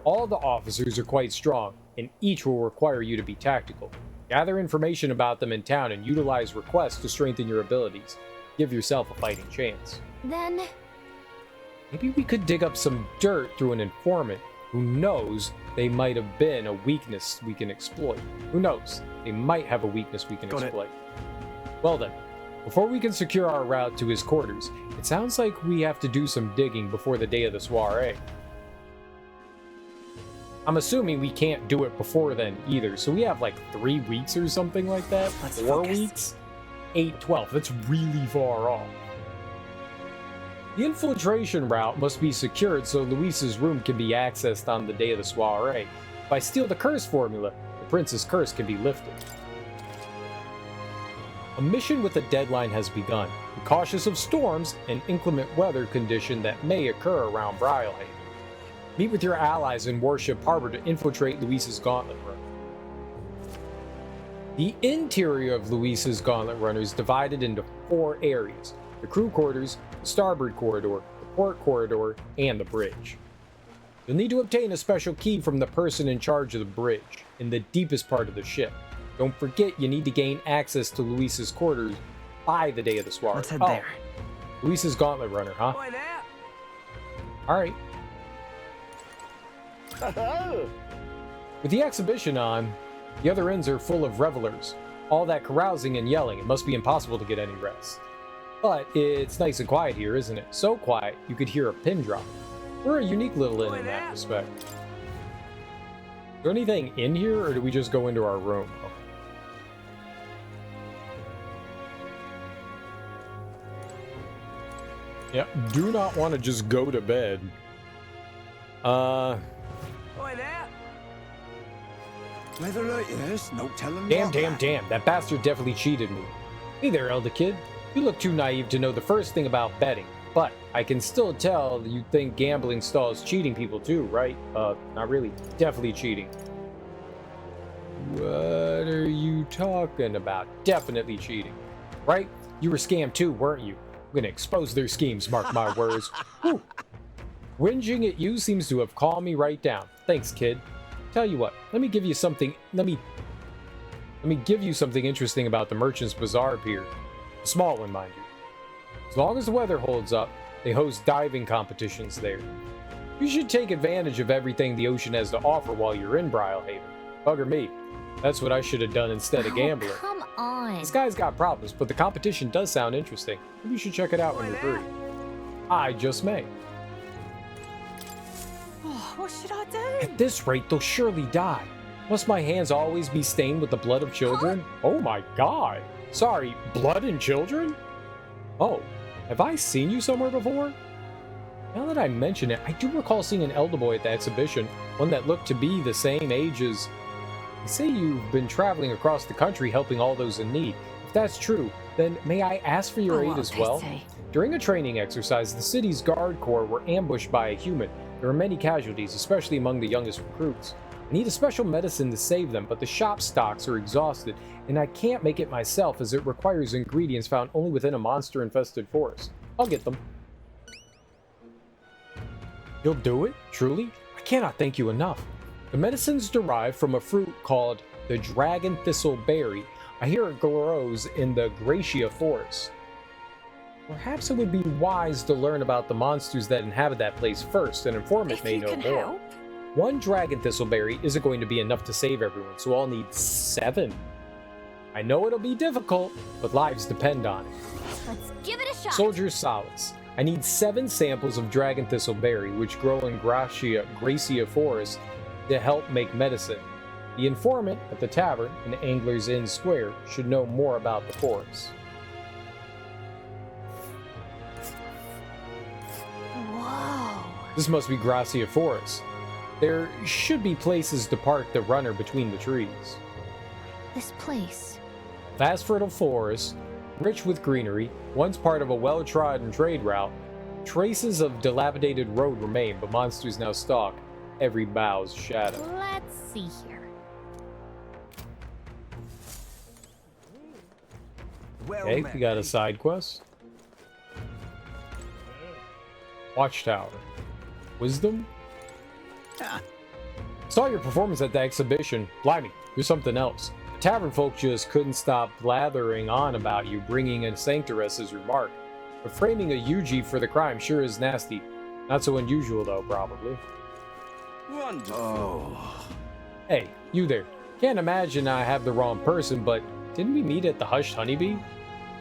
All the officers are quite strong, and each will require you to be tactical. Gather information about them in town and utilize requests to strengthen your abilities. Give yourself a fighting chance. Then... maybe we could dig up some dirt through an informant. Who knows, they might have been a weakness we can exploit. Who knows, they might have a weakness we can exploit. Well then, before we can secure our route to his quarters, it sounds like we have to do some digging before the day of the soiree. I'm assuming we can't do it before then either, so we have like 3 weeks or something like that? 4 weeks? 8, 12, that's really far off. The infiltration route must be secured so Luis's room can be accessed on the day of the soiree. If I steal the curse formula, the prince's curse can be lifted. A mission with a deadline has begun. Be cautious of storms and inclement weather condition that may occur around Brylehaven. Meet with your allies in Warship Harbor to infiltrate Luis's Gauntlet Run. The interior of Luis's Gauntlet Runner is divided into 4 areas: the crew quarters, the starboard corridor, the port corridor, and the bridge. You'll need to obtain a special key from the person in charge of the bridge, in the deepest part of the ship. Don't forget you need to gain access to Luis's quarters by the day of the soiree. Let's head there. Luis's Gauntlet Runner, huh? Alright. With the exhibition on, the other ends are full of revelers. All that carousing and yelling, it must be impossible to get any rest. But it's nice and quiet here, isn't it? So quiet, you could hear a pin drop. We're a unique little inn in that respect. Is there anything in here, or do we just go into our room? Yeah, do not want to just go to bed. Weather like this, no telling. Damn, that bastard definitely cheated me. Hey there, elder kid. You look too naive to know the first thing about betting, but I can still tell you think gambling stalls cheating people too, right? Not really. Definitely cheating. What are you talking about? Definitely cheating. Right? You were scammed too, weren't you? I'm gonna expose their schemes, mark my words. Whew. Whinging at you seems to have calmed me right down. Thanks, kid. Tell you what, let me give you something interesting about the Merchant's Bazaar Pier. A small one, mind you. As long as the weather holds up, they host diving competitions there. You should take advantage of everything the ocean has to offer while you're in Brylehaven. Bugger me. That's what I should have done instead of gambling. Come on. This guy's got problems, but the competition does sound interesting. Maybe you should check it out when you're free. I just may. Oh, what should I do? At this rate, they'll surely die. Must my hands always be stained with the blood of children? Oh my god. Sorry, blood and children? Oh, have I seen you somewhere before? Now that I mention it, I do recall seeing an elder boy at the exhibition, one that looked to be the same age as... They say you've been traveling across the country helping all those in need. If that's true, then may I ask for your aid as well? During a training exercise, the city's guard corps were ambushed by a human. There were many casualties, especially among the youngest recruits. I need a special medicine to save them, but the shop stocks are exhausted, and I can't make it myself as it requires ingredients found only within a monster-infested forest. I'll get them. You'll do it? Truly? I cannot thank you enough. The medicine's derived from a fruit called the dragon thistle berry. I hear it grows in the Gracia forest. Perhaps it would be wise to learn about the monsters that inhabit that place first. An informant may know more. Help. One dragon thistleberry isn't going to be enough to save everyone, so I'll need 7. I know it'll be difficult, but lives depend on it. Let's give it a shot. Soldier's solace. I need 7 samples of dragon thistleberry, which grow in Gracia forest, to help make medicine. The informant at the tavern in Angler's Inn Square should know more about the forest. Whoa. This must be Gracia Forest. There should be places to park the runner between the trees. This place. Vast fertile forest, rich with greenery, once part of a well-trodden trade route. Traces of dilapidated road remain, but monsters now stalk. every bow's shadow. Let's see here. Okay, we got a side quest. Watchtower. Wisdom? Saw your performance at the exhibition. Blimey, you're something else. The tavern folk just couldn't stop blathering on about you, bringing in Sanctoress as your mark. But framing a eulogy for the crime sure is nasty. Not so unusual though, probably. Wonderful. Oh. Hey, you there. Can't imagine I have the wrong person, but didn't we meet at the Hushed Honeybee?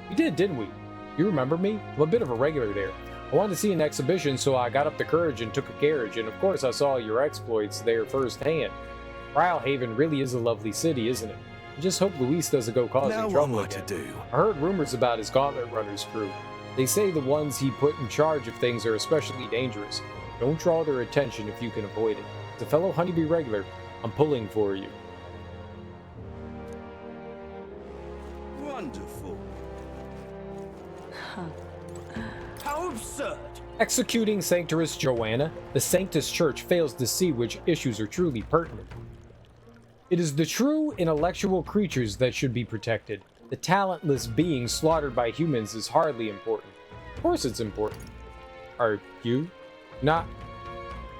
We did, didn't we? You remember me? I'm a bit of a regular there. I wanted to see an exhibition, so I got up the courage and took a carriage, and of course I saw your exploits there firsthand. Brylehaven really is a lovely city, isn't it? I just hope Luis doesn't go causing trouble again. I heard rumors about his Gauntlet Runners crew. They say the ones he put in charge of things are especially dangerous. Don't draw their attention if you can avoid it. As a fellow Honeybee regular, I'm pulling for you. Wonderful. How absurd! Executing Sanctoress Joanna, the Sanctus Church fails to see which issues are truly pertinent. It is the true intellectual creatures that should be protected. The talentless beings slaughtered by humans is hardly important. Of course it's important. Are you not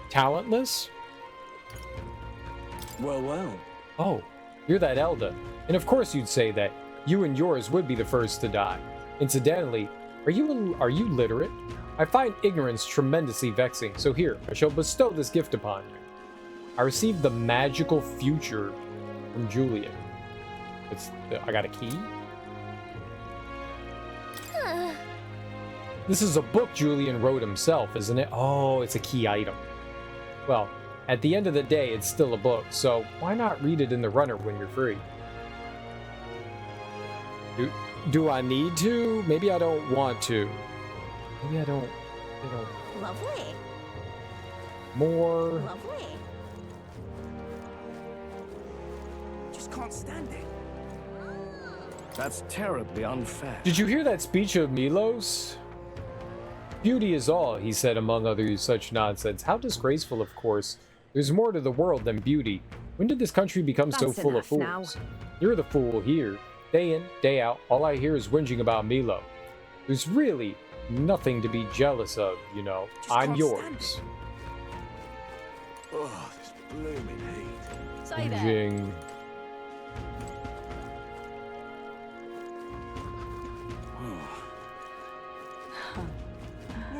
talentless? Well, well. Oh, you're that Elda. And of course you'd say that. You and yours would be the first to die. Incidentally, are you literate? I find ignorance tremendously vexing, so here, I shall bestow this gift upon you. I received the magical future from Julian. I got a key? This is a book Julian wrote himself, isn't it? Oh, it's a key item. Well, at the end of the day, it's still a book, so why not read it in the runner when you're free? Do I need to? Maybe I don't want to. Maybe I don't. Lovely. More. Lovely. Just can't stand it. That's terribly unfair. Did you hear that speech of Milos? Beauty is all, he said, among other such nonsense. How disgraceful, of course. There's more to the world than beauty. When did this country become so full of fools? You're the fool here. Day in, day out, all I hear is whinging about Milo. There's really nothing to be jealous of, you know. I'm yours. Oh, this blooming heat. Say that. Whinging.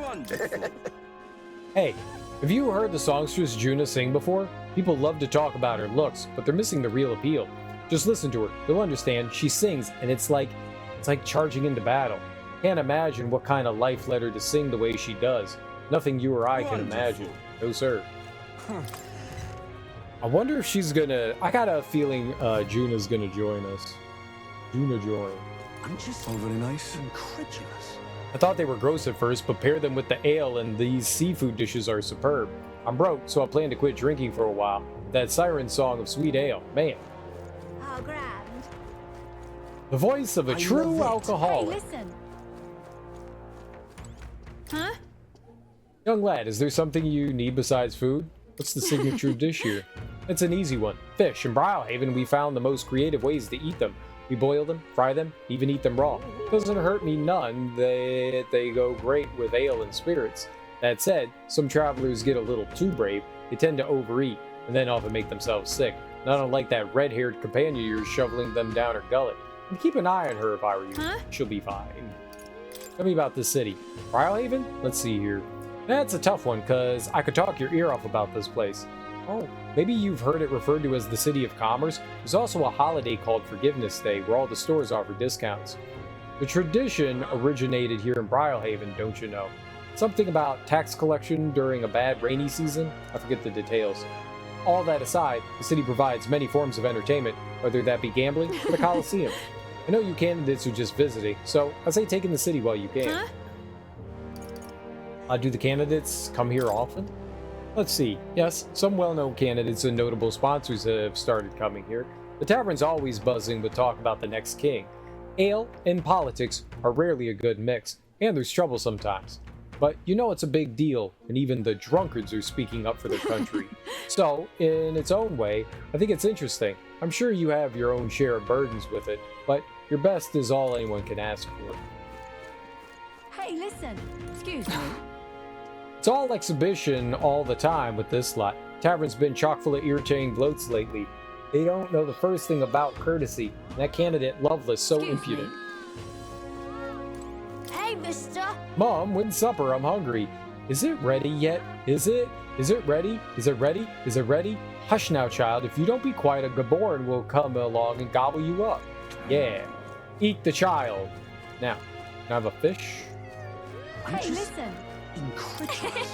Wonderful. Hey, have you heard the songstress Juna sing before? People love to talk about her looks, but they're missing the real appeal. Just listen to her. You'll understand. She sings, and it's like charging into battle. Can't imagine what kind of life led her to sing the way she does. Nothing you or I can imagine. No, sir. I wonder if she's gonna... I got a feeling Juna's gonna join us. Juna join. I'm just so very nice. Incredulous. I thought they were gross at first, but pair them with the ale and these seafood dishes are superb. I'm broke, so I plan to quit drinking for a while. That siren song of sweet ale, man. How grand. The voice of a true alcoholic. Hey, listen. Huh? Young lad, is there something you need besides food? What's the signature dish here? It's an easy one. Fish. In Brylehaven, we found the most creative ways to eat them. We boil them, fry them, even eat them raw. Doesn't hurt me none. They go great with ale and spirits. That said, some travelers get a little too brave. They tend to overeat, and then often make themselves sick. And I don't like that red-haired companion of yours shoveling them down her gullet. And keep an eye on her if I were you. She'll be fine. Tell me about this city. Brylehaven? Let's see here. That's a tough one, cause I could talk your ear off about this place. Oh, maybe you've heard it referred to as the City of Commerce. There's also a holiday called Forgiveness Day, where all the stores offer discounts. The tradition originated here in Brylehaven, don't you know? Something about tax collection during a bad rainy season? I forget the details. All that aside, the city provides many forms of entertainment, whether that be gambling or the Coliseum. I know you candidates are just visiting, so I say take in the city while you can. Do the candidates come here often? Let's see. Yes, some well-known candidates and notable sponsors have started coming here. The tavern's always buzzing with talk about the next king. Ale and politics are rarely a good mix, and there's trouble sometimes. But you know it's a big deal, and even the drunkards are speaking up for their country. So, in its own way, I think it's interesting. I'm sure you have your own share of burdens with it, but your best is all anyone can ask for. Hey, listen. Excuse me. It's all exhibition all the time with this lot. Tavern's been chock full of irritating bloats lately. They don't know the first thing about courtesy. And that candidate Loveless so impudent. Hey, mister! Mom, when's supper? I'm hungry. Is it ready yet? Is it? Is it ready? Is it ready? Is it ready? Hush now, child. If you don't be quiet, a Gaboran will come along and gobble you up. Yeah. Eat the child. Now, can I have a fish? Hey, listen. Incredulous.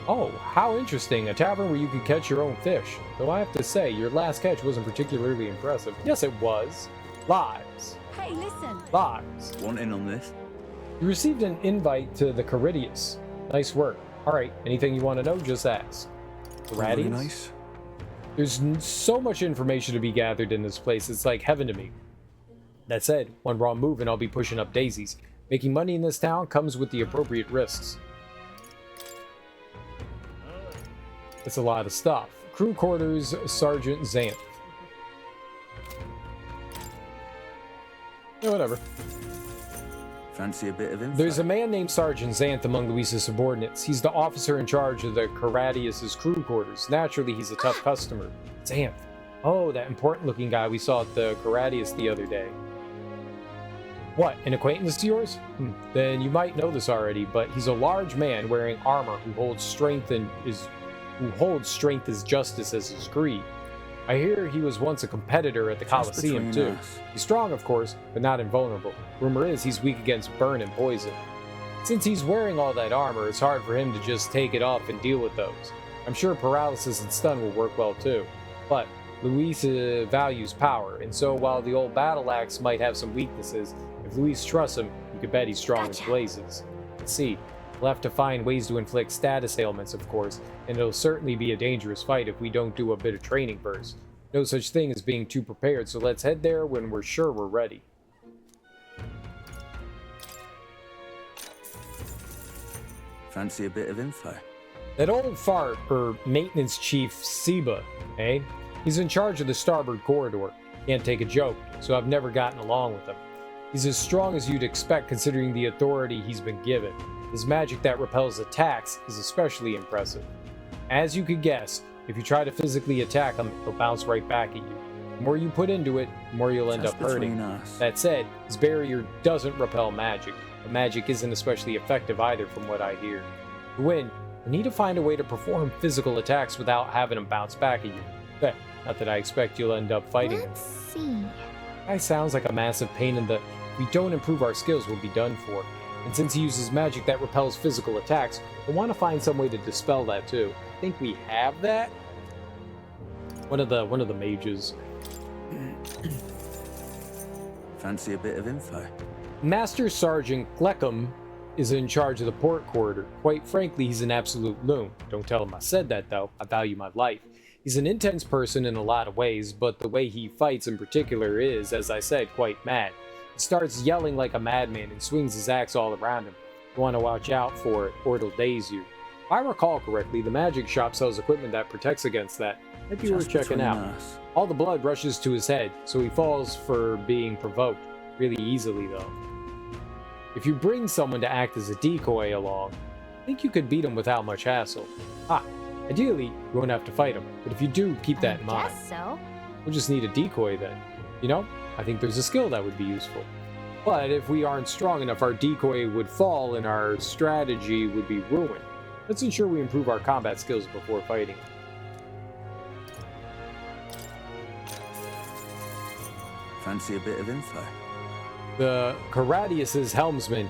Oh, how interesting. A tavern where you could catch your own fish. Though I have to say, your last catch wasn't particularly impressive. Yes, it was. Lives. Hey, listen. Lives. Want in on this? You received an invite to the Caridius. Nice work. Alright, anything you want to know, just ask. Very nice. There's so much information to be gathered in this place, it's like heaven to me. That said, one wrong move and I'll be pushing up daisies. Making money in this town comes with the appropriate risks. It's a lot of stuff. Crew quarters, Sergeant Xanth. Yeah, whatever. Fancy a bit of info? There's a man named Sergeant Xanth among Luis's subordinates. He's the officer in charge of the Caradius' crew quarters. Naturally, he's a tough customer. Xanth. Oh, that important-looking guy we saw at the Caradius the other day. What, an acquaintance of yours? Then you might know this already, but he's a large man wearing armor who holds strength as justice as his creed. I hear he was once a competitor at the Colosseum too. He's strong, of course, but not invulnerable. Rumor is he's weak against burn and poison. Since he's wearing all that armor, it's hard for him to just take it off and deal with those. I'm sure paralysis and stun will work well too. But Luis values power, and so while the old battle axe might have some weaknesses, if Luis trusts him, you can bet he's strong as blazes. Let's see. We'll have to find ways to inflict status ailments, of course, and it'll certainly be a dangerous fight if we don't do a bit of training first. No such thing as being too prepared, so let's head there when we're sure we're ready. Fancy a bit of info? That old fart, or maintenance chief Seba, eh? He's in charge of the starboard corridor. Can't take a joke, so I've never gotten along with him. He's as strong as you'd expect considering the authority he's been given. His magic that repels attacks is especially impressive. As you could guess, if you try to physically attack him, he'll bounce right back at you. The more you put into it, the more you'll end up hurting. That said, his barrier doesn't repel magic, but magic isn't especially effective either from what I hear. To win, you need to find a way to perform physical attacks without having him bounce back at you. Not that I expect you'll end up fighting him. Let's see. Guy sounds like a massive pain in the... If we don't improve our skills, we'll be done for. And since he uses magic that repels physical attacks, we'll want to find some way to dispel that too. I think we have that? One of the mages. Fancy a bit of info? Master Sergeant Gleckham is in charge of the port corridor. Quite frankly, he's an absolute loon. Don't tell him I said that though. I value my life. He's an intense person in a lot of ways, but the way he fights in particular is, as I said, quite mad. He starts yelling like a madman and swings his axe all around him. You want to watch out for it, or it'll daze you. If I recall correctly, the magic shop sells equipment that protects against that. Might be worth checking out. All the blood rushes to his head, so he falls for being provoked. Really easily, though. If you bring someone to act as a decoy along, I think you could beat him without much hassle. Ideally, you won't have to fight him, but if you do, keep that in mind. Guess so. We'll just need a decoy then. You know, I think there's a skill that would be useful. But if we aren't strong enough, our decoy would fall and our strategy would be ruined. Let's ensure we improve our combat skills before fighting. Fancy a bit of info? The Caradius' helmsman,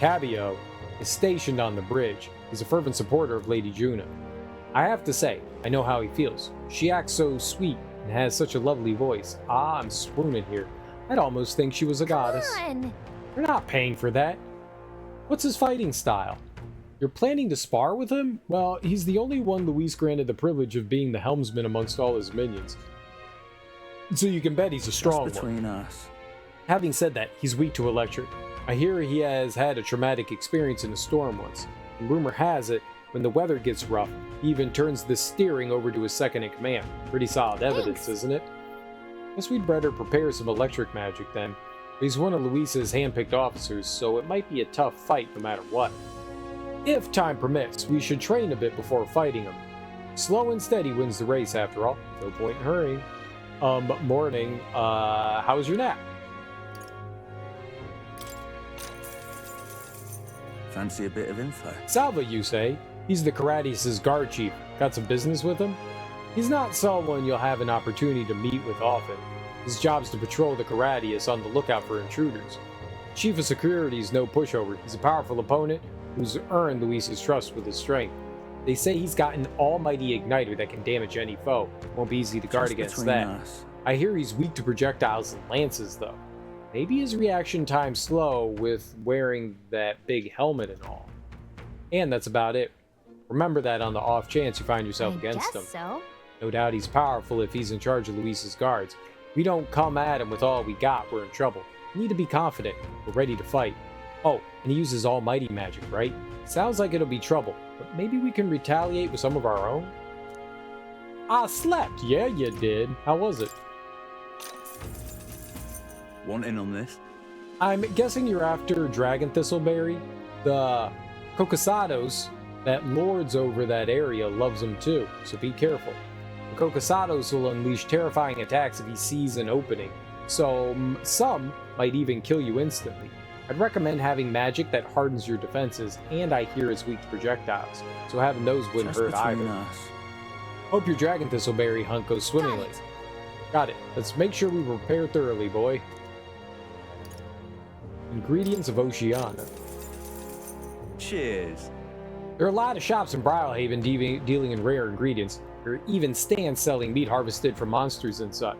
Cabio, is stationed on the bridge. He's a fervent supporter of Lady Juna. I have to say, I know how he feels. She acts so sweet and has such a lovely voice. I'm swooning here. I'd almost think she was a goddess. We're not paying for that. What's his fighting style? You're planning to spar with him? Well, he's the only one Luis granted the privilege of being the helmsman amongst all his minions. So you can bet he's a strong one. Between us. Having said that, he's weak to electric. I hear he has had a traumatic experience in a storm once, and rumor has it, when the weather gets rough, he even turns the steering over to his second-in-command. Pretty solid evidence, isn't it? Guess we'd better prepare some electric magic then. He's one of Luis's hand-picked officers, so it might be a tough fight no matter what. If time permits, we should train a bit before fighting him. Slow and steady wins the race, after all. No point in hurrying. Morning. How was your nap? Fancy a bit of info? Salva, you say? He's the Karadius' guard chief. Got some business with him? He's not someone you'll have an opportunity to meet with often. His job's to patrol the Karadius on the lookout for intruders. Chief of Security is no pushover. He's a powerful opponent who's earned Luis's trust with his strength. They say he's got an almighty igniter that can damage any foe. Won't be easy to guard against that. I hear he's weak to projectiles and lances, though. Maybe his reaction time's slow with wearing that big helmet and all. And that's about it. Remember that on the off chance you find yourself against him. So. No doubt he's powerful if he's in charge of Luis's guards. If we don't come at him with all we got, we're in trouble. We need to be confident. We're ready to fight. Oh, and he uses almighty magic, right? Sounds like it'll be trouble, but maybe we can retaliate with some of our own? I slept. Yeah, you did. How was it? Want in on this? I'm guessing you're after Dragon Thistleberry. The Cocosados that lords over that area loves them too, so be careful. The Cocosados will unleash terrifying attacks if he sees an opening, so some might even kill you instantly. I'd recommend having magic that hardens your defenses, and I hear it's weak to projectiles, so having those wouldn't hurt either. Hope your Dragon Thistleberry hunt goes swimmingly. Got it. Let's make sure we prepare thoroughly, boy. Ingredients of Oceania. Cheers. There are a lot of shops in Brylehaven dealing in rare ingredients. There are even stands selling meat harvested from monsters and such.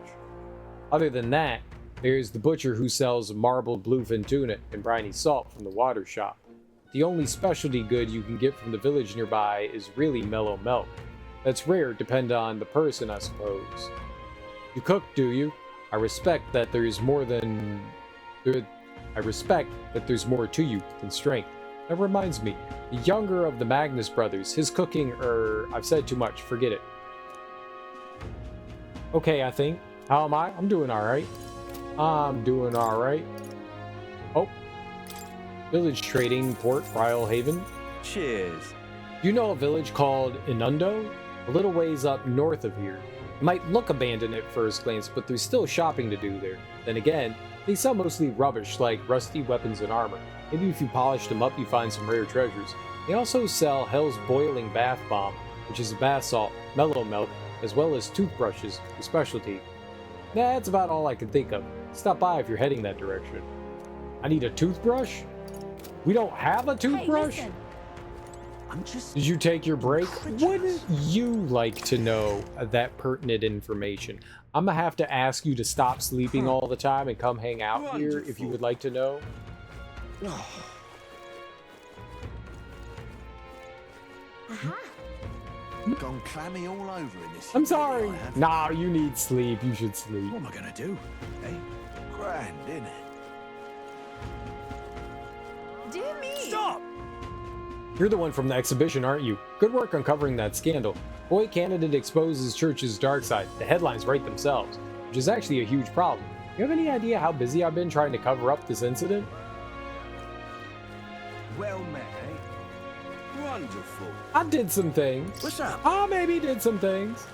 Other than that, there's the butcher who sells marbled bluefin tuna and briny salt from the water shop. The only specialty good you can get from the village nearby is really mellow milk. That's rare, depend on the person, I suppose. You cook, do you? I respect that there's more to you than strength. That reminds me, the younger of the Magnus brothers, his cooking, I've said too much, forget it. Okay, I think. How am I? I'm doing alright. I'm doing alright. Oh. Village trading port, Brylehaven. Cheers. Do you know a village called Inundo? A little ways up north of here. It might look abandoned at first glance, but there's still shopping to do there. Then again, they sell mostly rubbish like rusty weapons and armor. Maybe if you polish them up, you find some rare treasures. They also sell Hell's Boiling Bath Bomb, which is a bath salt, mellow milk, as well as toothbrushes, a specialty. That's about all I can think of. Stop by if you're heading that direction. I need a toothbrush? We don't have a toothbrush? Hey, Did you take your break? Wouldn't you like to know that pertinent information? I'm gonna have to ask you to stop sleeping all the time and come hang out here if you would like to know. Gone clammy all over in this. I'm sorry. Nah, you need sleep. You should sleep. What am I gonna do? Hey, grand, isn't it? Dear me! Stop! You're the one from the exhibition, aren't you? Good work uncovering that scandal. Boy candidate exposes church's dark side. The headlines write themselves, which is actually a huge problem. You have any idea how busy I've been trying to cover up this incident? Well met, eh? Wonderful. I did some things. What's up? I maybe did some things.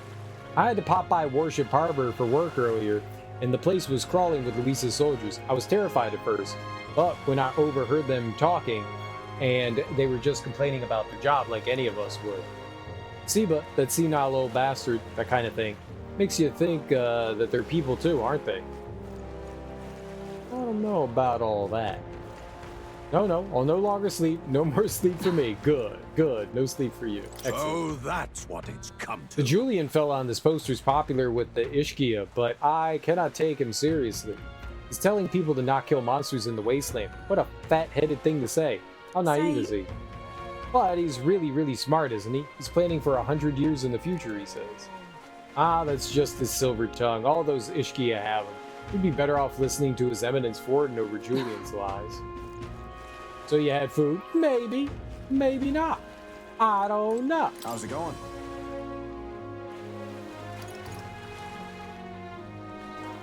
I had to pop by Warship Harbor for work earlier, and the place was crawling with Luis's soldiers. I was terrified at first, but when I overheard them talking, and they were just complaining about their job like any of us would. Seba, that senile old bastard, that kind of thing, makes you think that they're people too, aren't they? I don't know about all that. No, I'll no longer sleep. No more sleep for me. Good. No sleep for you. Excellent. Oh, that's what it's come to. The Julian fella on this poster is popular with the Ishkia, but I cannot take him seriously. He's telling people to not kill monsters in the wasteland. What a fat-headed thing to say. How naive is he? But he's really smart, isn't he? He's planning for 100 years in the future, he says. Ah, that's just his silver tongue. All those Ishkia have him. We'd be better off listening to His Eminence Forden over Julian's lies. So you had food? Maybe. Maybe not. I don't know. How's it going?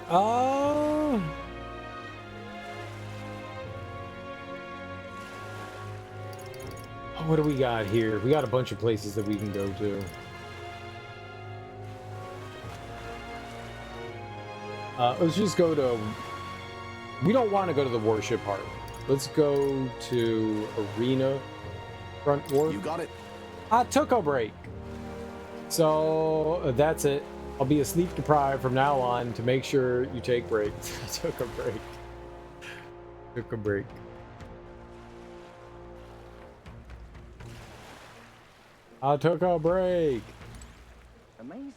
Oh. What do we got here? We got a bunch of places that we can go to. Let's just go to... We don't want to go to the warship harbor. Let's go to Arena Front Wharf. You got it. I took a break. So that's it. I'll be asleep deprived from now on to make sure you take breaks. I took a break. Took a break. I took a break. Amazing.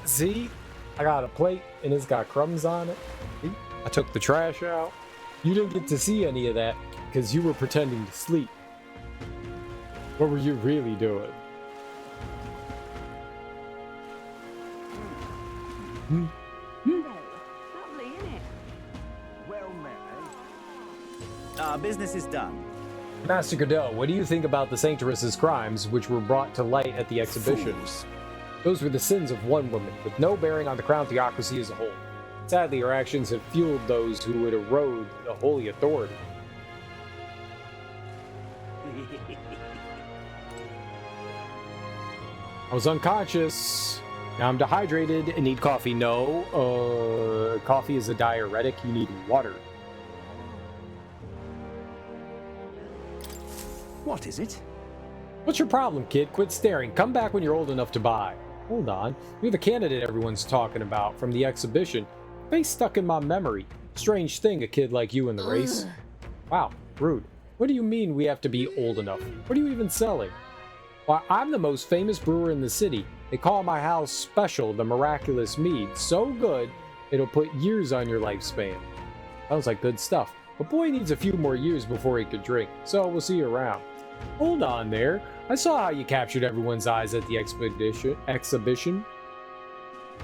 See? I got a plate and it's got crumbs on it. See? I took the trash out. You didn't get to see any of that because you were pretending to sleep. What were you really doing? Lovely, innit? Well met, eh? Our business is done. Master Godot, what do you think about the Sanctoress's crimes which were brought to light at the exhibition? Fools. Those were the sins of one woman, with no bearing on the crown theocracy as a whole. Sadly, her actions have fueled those who would erode the holy authority. I was unconscious. Now I'm dehydrated and need coffee. No, coffee is a diuretic. You need water. What is it? What's your problem, kid? Quit staring. Come back when you're old enough to buy. Hold on. You're the candidate everyone's talking about from the exhibition. Face stuck in my memory. Strange thing, a kid like you in the race. Wow, rude. What do you mean we have to be old enough? What are you even selling? Why, I'm the most famous brewer in the city. They call my house special, the miraculous mead. So good, it'll put years on your lifespan. Sounds like good stuff. But boy needs a few more years before he could drink, so we'll see you around. Hold on there. I saw how you captured everyone's eyes at the exhibition.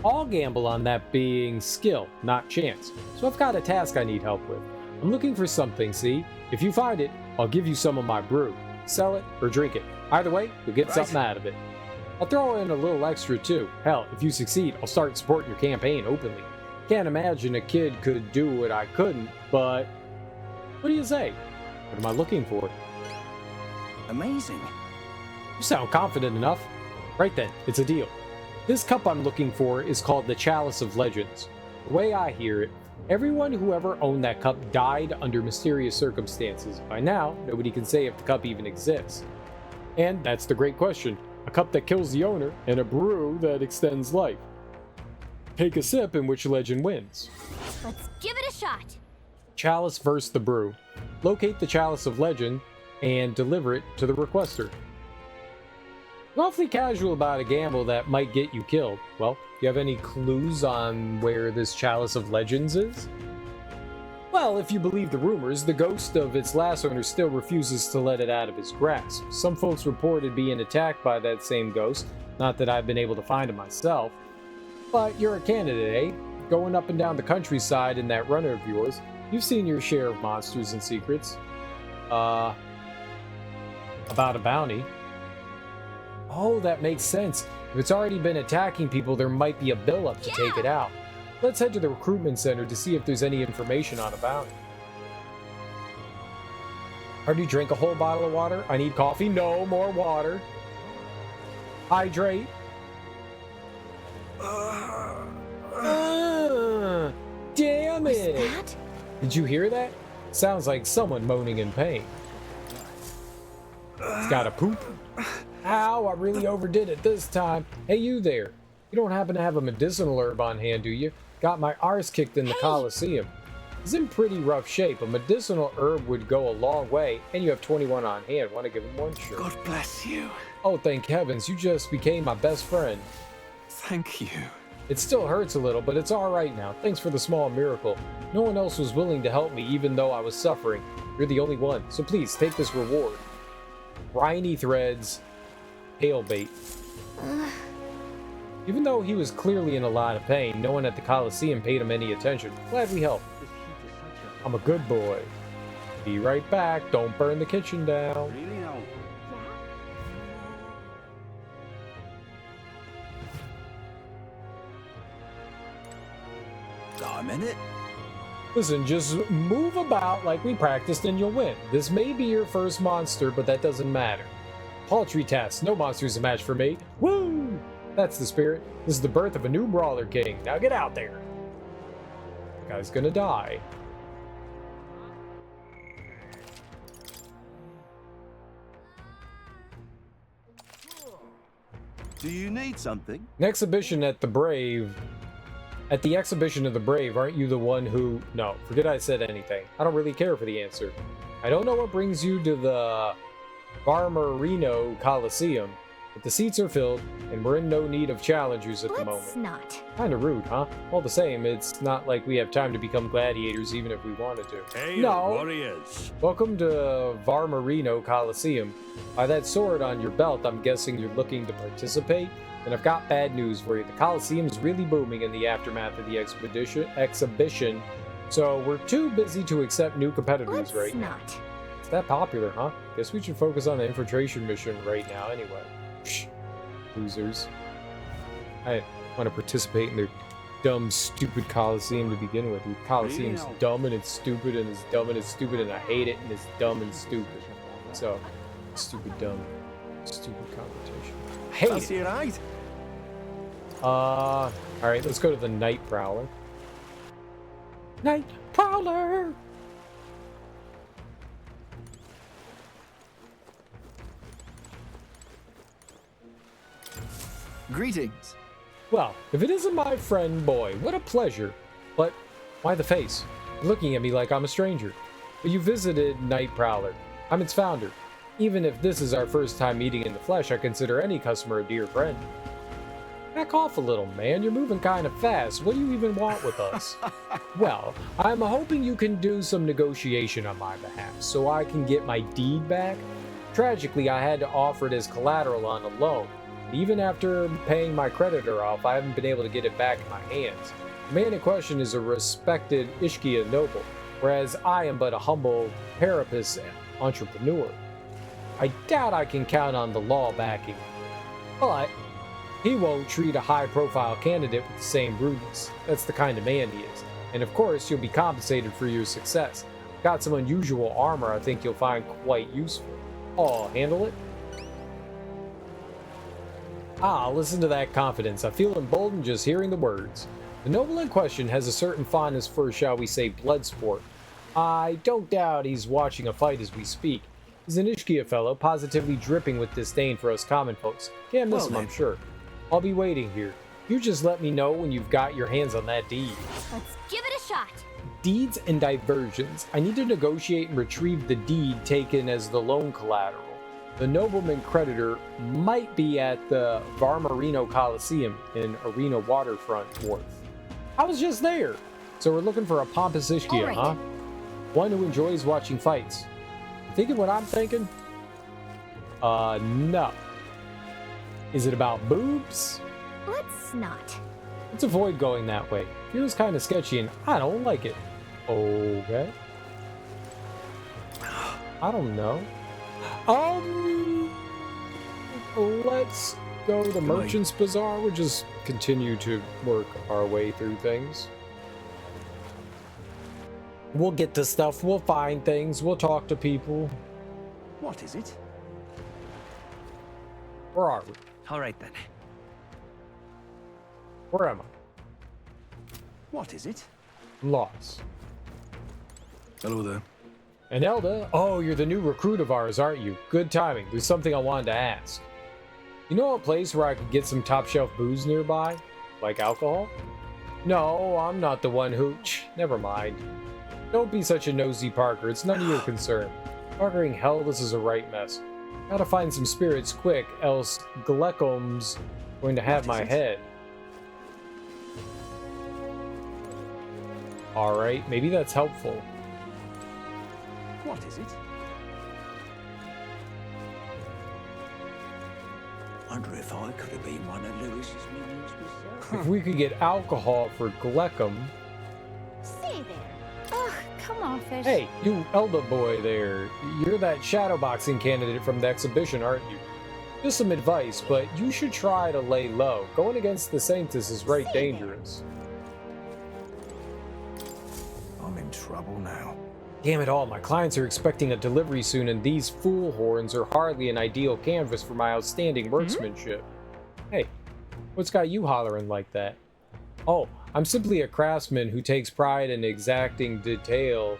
I'll gamble on that being skill, not chance. So I've got a task I need help with. I'm looking for something, see? If you find it, I'll give you some of my brew. Sell it or drink it. Either way, you'll get something out of it. I'll throw in a little extra too. Hell, if you succeed, I'll start supporting your campaign openly. Can't imagine a kid could do what I couldn't, but what do you say? What am I looking for? Amazing. You sound confident enough. Right then, it's a deal. This cup I'm looking for is called the Chalice of Legends. The way I hear it, everyone who ever owned that cup died under mysterious circumstances. By now, nobody can say if the cup even exists. And that's the great question. A cup that kills the owner, and a brew that extends life. Take a sip and which legend wins. Let's give it a shot. Chalice versus the brew. Locate the Chalice of Legend and deliver it to the requester. Awfully casual about a gamble that might get you killed. Well, do you have any clues on where this Chalice of Legends is? Well, if you believe the rumors, the ghost of its last owner still refuses to let it out of his grasp. Some folks reported being attacked by that same ghost, not that I've been able to find it myself. But you're a candidate, eh? Going up and down the countryside in that runner of yours, you've seen your share of monsters and secrets. About a bounty. Oh, that makes sense. If it's already been attacking people, there might be a bill up to take it out. Let's head to the recruitment center to see if there's any information on a bounty. How do you drink a whole bottle of water? I need coffee. No, more water. Hydrate. Damn it! That? Did you hear that? Sounds like someone moaning in pain. It's got a poop. Ow, I really overdid it this time. Hey, you there. You don't happen to have a medicinal herb on hand, do you? Got my arse kicked in the Coliseum. He's in pretty rough shape. A medicinal herb would go a long way, and you have 21 on hand. Want to give him one? Sure. God bless you. Oh, thank heavens. You just became my best friend. Thank you. It still hurts a little, but it's all right now. Thanks for the small miracle. No one else was willing to help me, even though I was suffering. You're the only one, so please take this reward. Briny threads, hail bait. Even though he was clearly in a lot of pain, no one at the Coliseum paid him any attention. Glad we helped. I'm a good boy. Be right back. Don't burn the kitchen down. Really now? Got a minute? Listen, just move about like we practiced and you'll win. This may be your first monster, but that doesn't matter. Paltry test. No monster's a match for me. Woo! That's the spirit. This is the birth of a new brawler king. Now get out there. The guy's gonna die. Do you need something? An exhibition at the Brave. At the exhibition of the Brave, aren't you the one who... No, forget I said anything. I don't really care for the answer. I don't know what brings you to the Varmarino Coliseum, but the seats are filled, and we're in no need of challengers at the moment. Let's not. Kinda rude, huh? All the same, it's not like we have time to become gladiators even if we wanted to. Hey, no! warriors! Welcome to Varmarino Coliseum. By that sword on your belt, I'm guessing you're looking to participate? And I've got bad news for you. The Coliseum's really booming in the aftermath of the exhibition, so we're too busy to accept new competitors right now. It's that popular, huh? Guess we should focus on the infiltration mission right now anyway. Psh, losers. I want to participate in their dumb, stupid Coliseum to begin with. The Coliseum's dumb and it's stupid and it's dumb and it's stupid and I hate it and it's dumb and stupid. So, stupid, dumb, stupid competition. I hate it. Right. Alright, let's go to the Night Prowler. Night Prowler! Greetings. Well, if it isn't my friend Boy, what a pleasure. But why the face? You're looking at me like I'm a stranger. But you visited Night Prowler. I'm its founder. Even if this is our first time meeting in the flesh, I consider any customer a dear friend. Back off a little, man. You're moving kind of fast. What do you even want with us? Well, I'm hoping you can do some negotiation on my behalf, so I can get my deed back. Tragically, I had to offer it as collateral on a loan. Even after paying my creditor off, I haven't been able to get it back in my hands. The man in question is a respected Ishkia noble, whereas I am but a humble parapus entrepreneur. I doubt I can count on the law backing, but he won't treat a high-profile candidate with the same rudeness. That's the kind of man he is. And of course, you'll be compensated for your success. Got some unusual armor I think you'll find quite useful. Oh, handle it? Ah, listen to that confidence. I feel emboldened just hearing the words. The noble in question has a certain fondness for, shall we say, blood sport. I don't doubt he's watching a fight as we speak. He's an Ishkia fellow, positively dripping with disdain for us common folks. Can't miss him, I'm sure. I'll be waiting here. You just let me know when you've got your hands on that deed. Let's give it a shot. Deeds and diversions. I need to negotiate and retrieve the deed taken as the loan collateral. The nobleman creditor might be at the Varmarino Coliseum in Arena Waterfront Wharf. I was just there. So we're looking for a pompous Ishkia, right. huh? One who enjoys watching fights. You thinking what I'm thinking? No. Is it about boobs? Let's not. Let's avoid going that way. Feels kind of sketchy and I don't like it. Okay. I don't know. Let's go to the Merchant's Bazaar. We'll just continue to work our way through things. We'll get to stuff. We'll find things. We'll talk to people. What is it? Where are we? All right then. Where am I? What is it? I'm lost. Hello there. And Elda, oh, you're the new recruit of ours, aren't you? Good timing. There's something I wanted to ask. You know a place where I could get some top shelf booze nearby? Like alcohol? No, I'm not the one who... never mind. Don't be such a nosy Parker. It's none of your concern. Parkering hell, this is a right mess. Gotta find some spirits quick, else Glekom's going to have my head. Alright, maybe that's helpful. What is it? Wonder if I could have been one of Lewis's minions If we could get alcohol for Gleckham. Stay there. Ugh, come off it. Hey, you elder boy there. You're that shadowboxing candidate from the exhibition, aren't you? Just some advice, but you should try to lay low. Going against the Sanctus is right dangerous. I'm in trouble now. Damn it all, my clients are expecting a delivery soon, and these fool horns are hardly an ideal canvas for my outstanding workmanship. Hey, what's got you hollering like that? Oh, I'm simply a craftsman who takes pride in exacting detail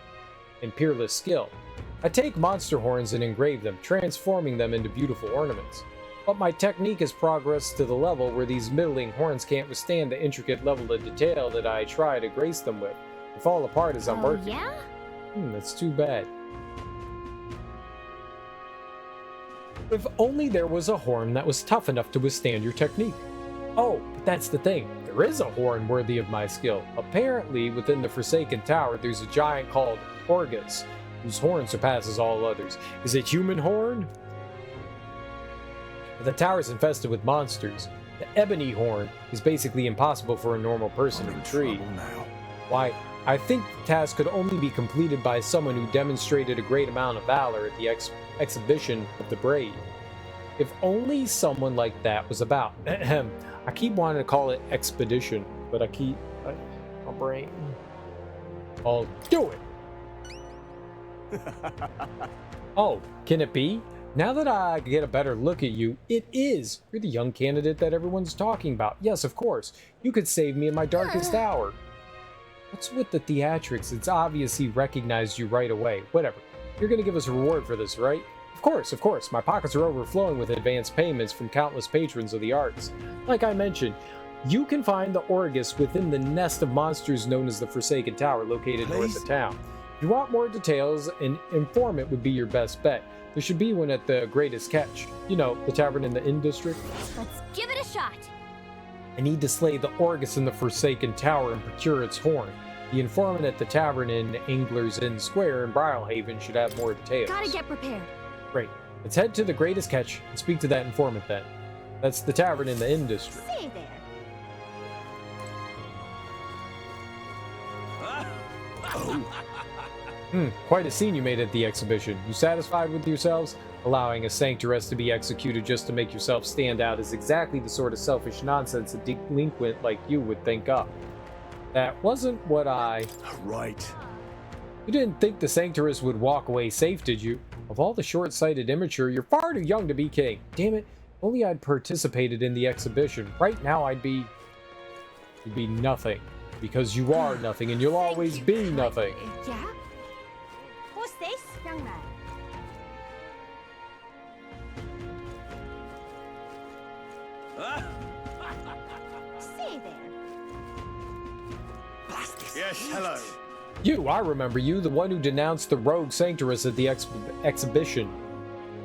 and peerless skill. I take monster horns and engrave them, transforming them into beautiful ornaments. But my technique has progressed to the level where these middling horns can't withstand the intricate level of detail that I try to grace them with. They fall apart as I'm working. Yeah? That's too bad. If only there was a horn that was tough enough to withstand your technique. Oh, but that's the thing. There is a horn worthy of my skill. Apparently, within the Forsaken Tower, there's a giant called Orgus, whose horn surpasses all others. Is it human horn? The tower's infested with monsters. The ebony horn is basically impossible for a normal person to retrieve. Why, I think the task could only be completed by someone who demonstrated a great amount of valor at the exhibition of the brave. If only someone like that was about. I keep wanting to call it expedition, but my brain. I'll do it. Oh, can it be? Now that I get a better look at you, it is. You're the young candidate that everyone's talking about. Yes, of course. You could save me in my darkest hour. What's with the theatrics? It's obvious he recognized you right away. Whatever. You're gonna give us a reward for this, right? Of course, of course. My pockets are overflowing with advanced payments from countless patrons of the arts. Like I mentioned, you can find the Orgus within the nest of monsters known as the Forsaken Tower, located north of town. If you want more details, an informant would be your best bet. There should be one at the Greatest Catch. You know, the tavern in the Inn District. Let's give it a shot. I need to slay the Orgus in the Forsaken Tower and procure its horn. The informant at the tavern in Angler's Inn Square in Brylehaven should have more details. Gotta get prepared. Great. Let's head to the Greatest Catch and speak to that informant then. That's the tavern in the Inn District. Stay there. Quite a scene you made at the exhibition. You satisfied with yourselves? Allowing a sanctuaress to be executed just to make yourself stand out is exactly the sort of selfish nonsense a delinquent like you would think up. That wasn't what I... Right. You didn't think the sanctuaress would walk away safe, did you? Of all the short-sighted immature, you're far too young to be king. Damn it, if only I'd participated in the exhibition. Right now I'd be... You'd be nothing. Because you are nothing, and you'll always be nothing. Yeah? What's this, young man? Stay there. Yes, hello. You, I remember you, the one who denounced the rogue sanctuaress at the exhibition.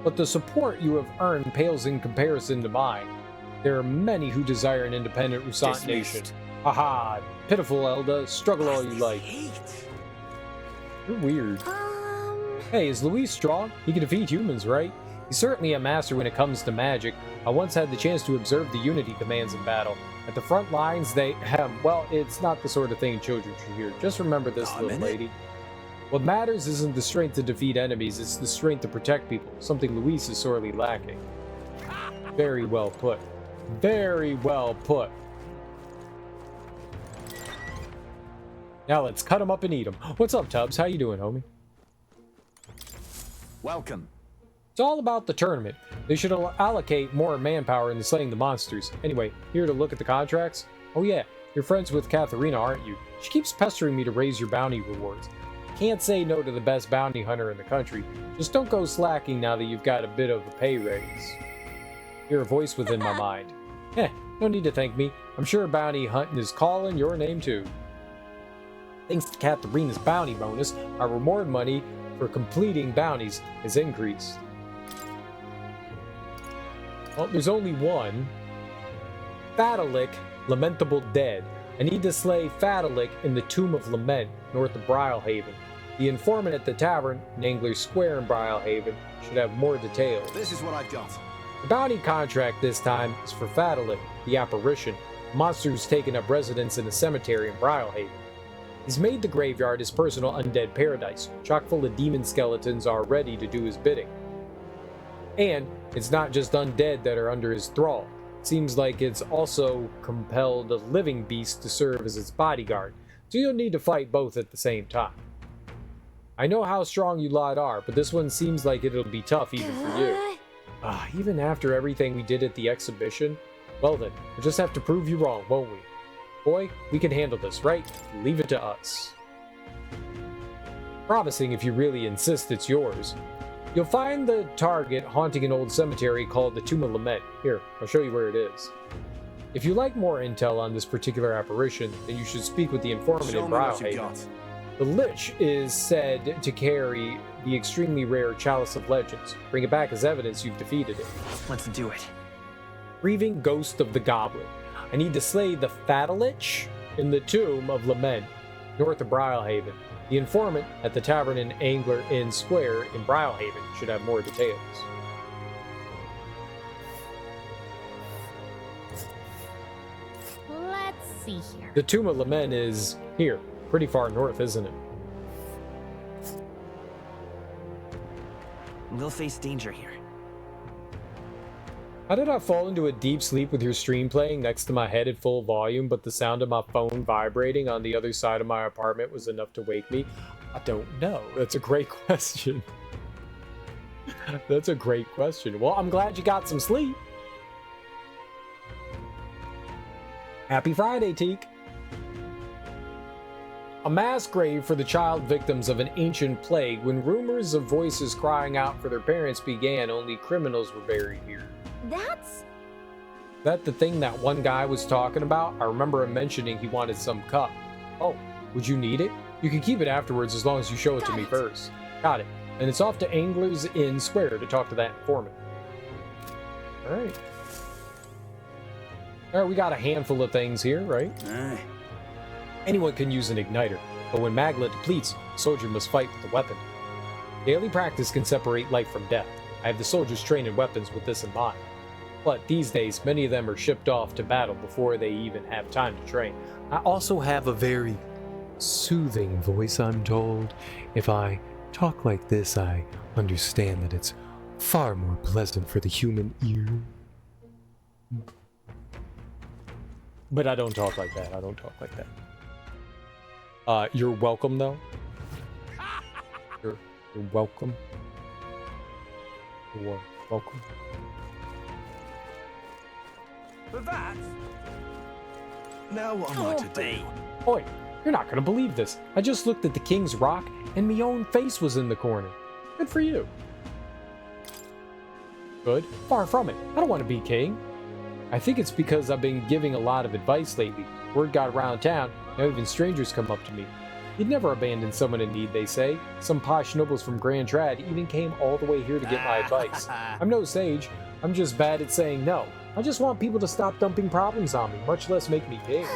But the support you have earned pales in comparison to mine. There are many who desire an independent Rusant nation. Haha, pitiful Elda, struggle all you like. You're weird. Hey, is Luis strong? He can defeat humans, right? He's certainly a master when it comes to magic. I once had the chance to observe the Unity commands in battle. At the front lines, well, it's not the sort of thing children should hear. Just remember this, little lady. What matters isn't the strength to defeat enemies, it's the strength to protect people, something Luis is sorely lacking. Very well put. Very well put. Now let's cut him up and eat him. What's up, Tubbs? How you doing, homie? Welcome. It's all about the tournament. They should allocate more manpower in slaying the monsters. Anyway, here to look at the contracts. Oh yeah, you're friends with Katharina, aren't you? She keeps pestering me to raise your bounty rewards. Can't say no to the best bounty hunter in the country. Just don't go slacking now that you've got a bit of a pay raise. You're a voice within my mind. No need to thank me. I'm sure bounty hunting is calling your name too. Thanks to Katharina's bounty bonus, our reward money for completing bounties has increased. Well, there's only one. Fatalik, Lamentable Dead. I need to slay Fatalik in the Tomb of Lament, north of Brylehaven. The informant at the tavern, in Angler's Square in Brylehaven, should have more details. This is what I've got. The bounty contract this time is for Fatalik, the apparition. The monster's taken up residence in a cemetery in Brylehaven. He's made the graveyard his personal undead paradise, chock full of demon skeletons are ready to do his bidding. And it's not just undead that are under his thrall. It seems like it's also compelled a living beast to serve as its bodyguard, so you'll need to fight both at the same time. I know how strong you lot are, but this one seems like it'll be tough even for you. Even after everything we did at the exhibition? Well then, we'll just have to prove you wrong, won't we? Boy, we can handle this, right? Leave it to us. Promising if you really insist it's yours. You'll find the target haunting an old cemetery called the Tomb of Lament. Here, I'll show you where it is. If you like more intel on this particular apparition, then you should speak with the informant in Brylehaven. The Lich is said to carry the extremely rare Chalice of Legends. Bring it back as evidence you've defeated it. Let's do it. Grieving Ghost of the Goblin. I need to slay the Fatalich in the Tomb of Lament, north of Brylehaven. The informant at the tavern in Angler Inn Square in Brylehaven should have more details. Let's see here. The Tomb of Lament is here, pretty far north, isn't it? We'll face danger here. How did I fall into a deep sleep with your stream playing next to my head at full volume, but the sound of my phone vibrating on the other side of my apartment was enough to wake me? I don't know. That's a great question. That's a great question. Well, I'm glad you got some sleep. Happy Friday, Teak. A mass grave for the child victims of an ancient plague. When rumors of voices crying out for their parents began, only criminals were buried here. That's... That the thing that one guy was talking about? I remember him mentioning he wanted some cup. Oh, would you need it? You can keep it afterwards as long as you show it to me first. Got it. And it's off to Angler's Inn Square to talk to that informant. Alright. Alright, we got a handful of things here, right? Anyone can use an igniter, but when magma depletes, a soldier must fight with a weapon. Daily practice can separate life from death. I have the soldiers train in weapons with this in mind. But these days, many of them are shipped off to battle before they even have time to train. I also have a very soothing voice, I'm told. If I talk like this, I understand that it's far more pleasant for the human ear. But I don't talk like that. I don't talk like that. You're welcome, though. You're welcome. You're welcome. For that? Now what am I to do? Oi, you're not gonna believe this. I just looked at the King's Rock, and my own face was in the corner. Good for you. Good? Far from it. I don't want to be king. I think it's because I've been giving a lot of advice lately. Word got around town, now even strangers come up to me. You'd never abandon someone in need, they say. Some posh nobles from Grand Trad even came all the way here to get my advice. I'm no sage. I'm just bad at saying no. I just want people to stop dumping problems on me, much less make me king.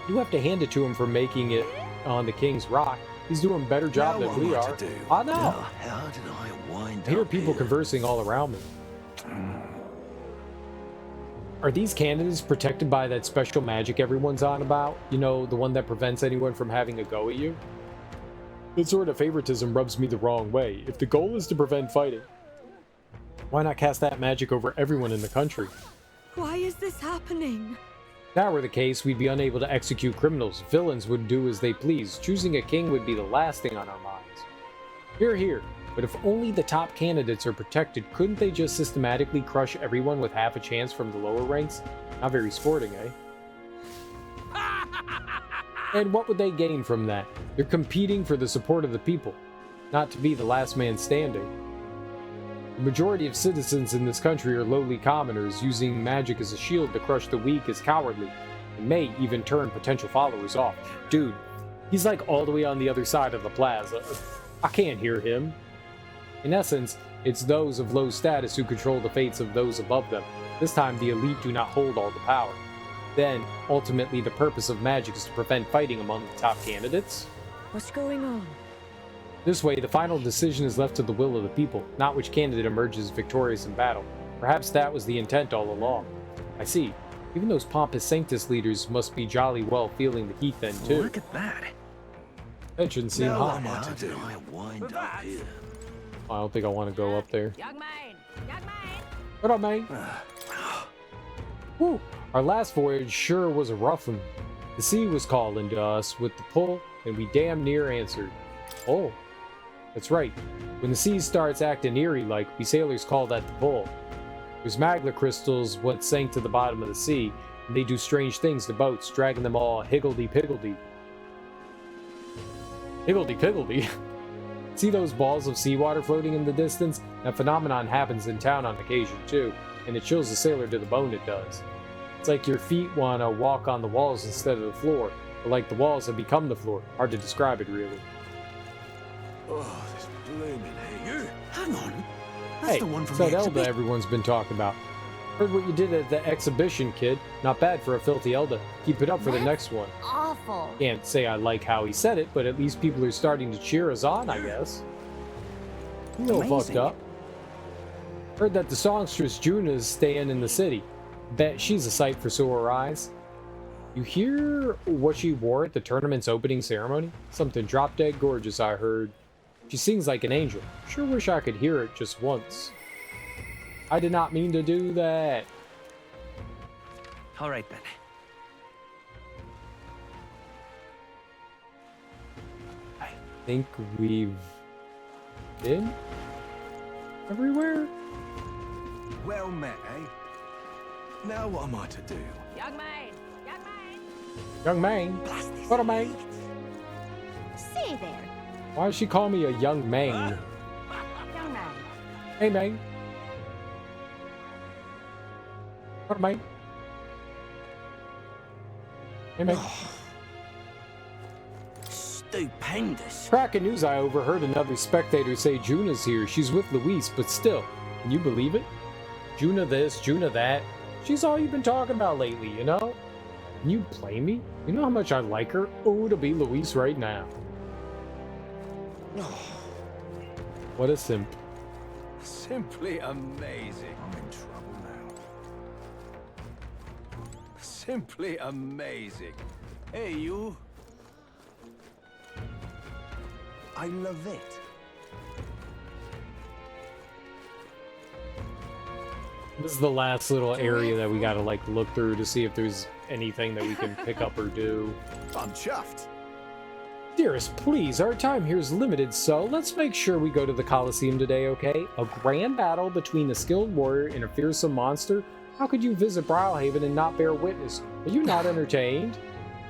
You have to hand it to him for making it on the King's Rock. He's doing a better job than we are. I know. How did I wind I hear people conversing all around me. Are these candidates protected by that special magic everyone's on about? You know, the one that prevents anyone from having a go at you? That sort of favoritism rubs me the wrong way. If the goal is to prevent fighting, why not cast that magic over everyone in the country? Why is this happening? If that were the case, we'd be unable to execute criminals. Villains would do as they please. Choosing a king would be the last thing on our minds. Hear, hear. But if only the top candidates are protected, couldn't they just systematically crush everyone with half a chance from the lower ranks? Not very sporting, eh? And what would they gain from that? They're competing for the support of the people, not to be the last man standing. The majority of citizens in this country are lowly commoners. Using magic as a shield to crush the weak is cowardly, and may even turn potential followers off. Dude, he's like all the way on the other side of the plaza. I can't hear him. In essence, it's those of low status who control the fates of those above them. This time, the elite do not hold all the power. Then, ultimately, the purpose of magic is to prevent fighting among the top candidates. What's going on? This way, the final decision is left to the will of the people, not which candidate emerges victorious in battle. Perhaps that was the intent all along. I see. Even those pompous Sanctus leaders must be jolly well feeling the heat then, too. Look at that. That shouldn't seem hot. I don't think I want to go up there. What up, man? Woo! Our last voyage sure was a rough one. The sea was calling to us with the pull, and we damn near answered. Oh, that's right. When the sea starts acting eerie-like, we sailors call that the pull. There's magma crystals what sank to the bottom of the sea, and they do strange things to boats, dragging them all higgledy-piggledy. Higgledy-piggledy? See those balls of seawater floating in the distance? That phenomenon happens in town on occasion, too, and it chills the sailor to the bone, it does. It's like your feet want to walk on the walls instead of the floor, or like the walls have become the floor. Hard to describe it, really. Oh, this blooming hay. You, hang on. Hey, it's that Elda everyone's been talking about. Heard what you did at the exhibition, kid. Not bad for a filthy Elda. Keep it up for the next one. Awful. Can't say I like how he said it, but at least people are starting to cheer us on, I guess. A little fucked up. Heard that the songstress Juna's staying in the city. Bet she's a sight for sore eyes. You hear what she wore at the tournament's opening ceremony? Something drop-dead gorgeous, I heard. She sings like an angel. Sure wish I could hear it just once. I did not mean to do that. All right, then. I think we've been everywhere. Well met, eh? Now what am I to do? Young man! Young man! Young man? What a man? Say there. Why does she call me a young man? Young man! Hey, man. What a man? Hey, man. Stupendous. Cracking news, I overheard another spectator say Juna's here. She's with Luis, but still. Can you believe it? Juna this, Juna that. She's all you've been talking about lately, you know? Can you play me? You know how much I like her? Oh, to be Luis right now. What a simp. Simply amazing. I'm in trouble now. Simply amazing. Hey, you. I love it. This is the last little area that we gotta like look through to see if there's anything that we can pick up or do. I'm chuffed. Dearest, please, our time here is limited, so let's make sure we go to the Colosseum today, okay? A grand battle between a skilled warrior and a fearsome monster? How could you visit Brawlhaven and not bear witness? Are you not entertained?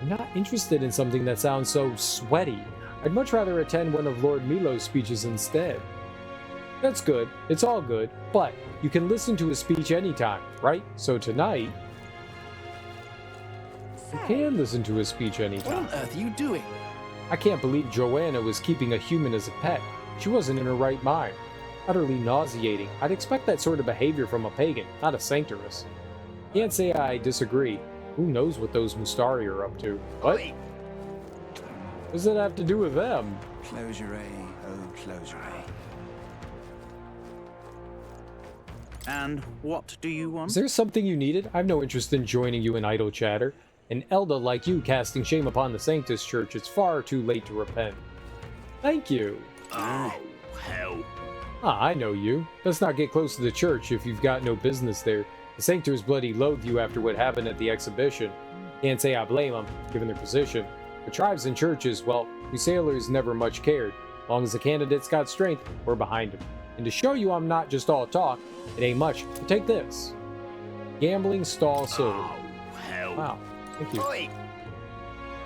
I'm not interested in something that sounds so sweaty. I'd much rather attend one of Lord Milo's speeches instead. That's good, it's all good, but you can listen to his speech anytime, right? So tonight, you can listen to his speech anytime. What on earth are you doing? I can't believe Joanna was keeping a human as a pet. She wasn't in her right mind. Utterly nauseating. I'd expect that sort of behavior from a pagan, not a sanctoress. Can't say I disagree. Who knows what those Mustari are up to? What? What does that have to do with them? Close your eye, oh, close your eye. And what do you want? Is there something you needed? I've no interest in joining you in idle chatter. An Elda like you casting shame upon the Sanctus Church, it's far too late to repent. Thank you. Oh, hell. Ah, I know you. Let's not get close to the church if you've got no business there. The Sanctors bloody loathe you after what happened at the exhibition. Can't say I blame them, given their position. The tribes and churches, well, we sailors never much cared. Long as the candidate's got strength, we're behind him. And to show you I'm not just all talk, it ain't much. Take this. Gambling stall silver. Oh, hell. Wow, thank you.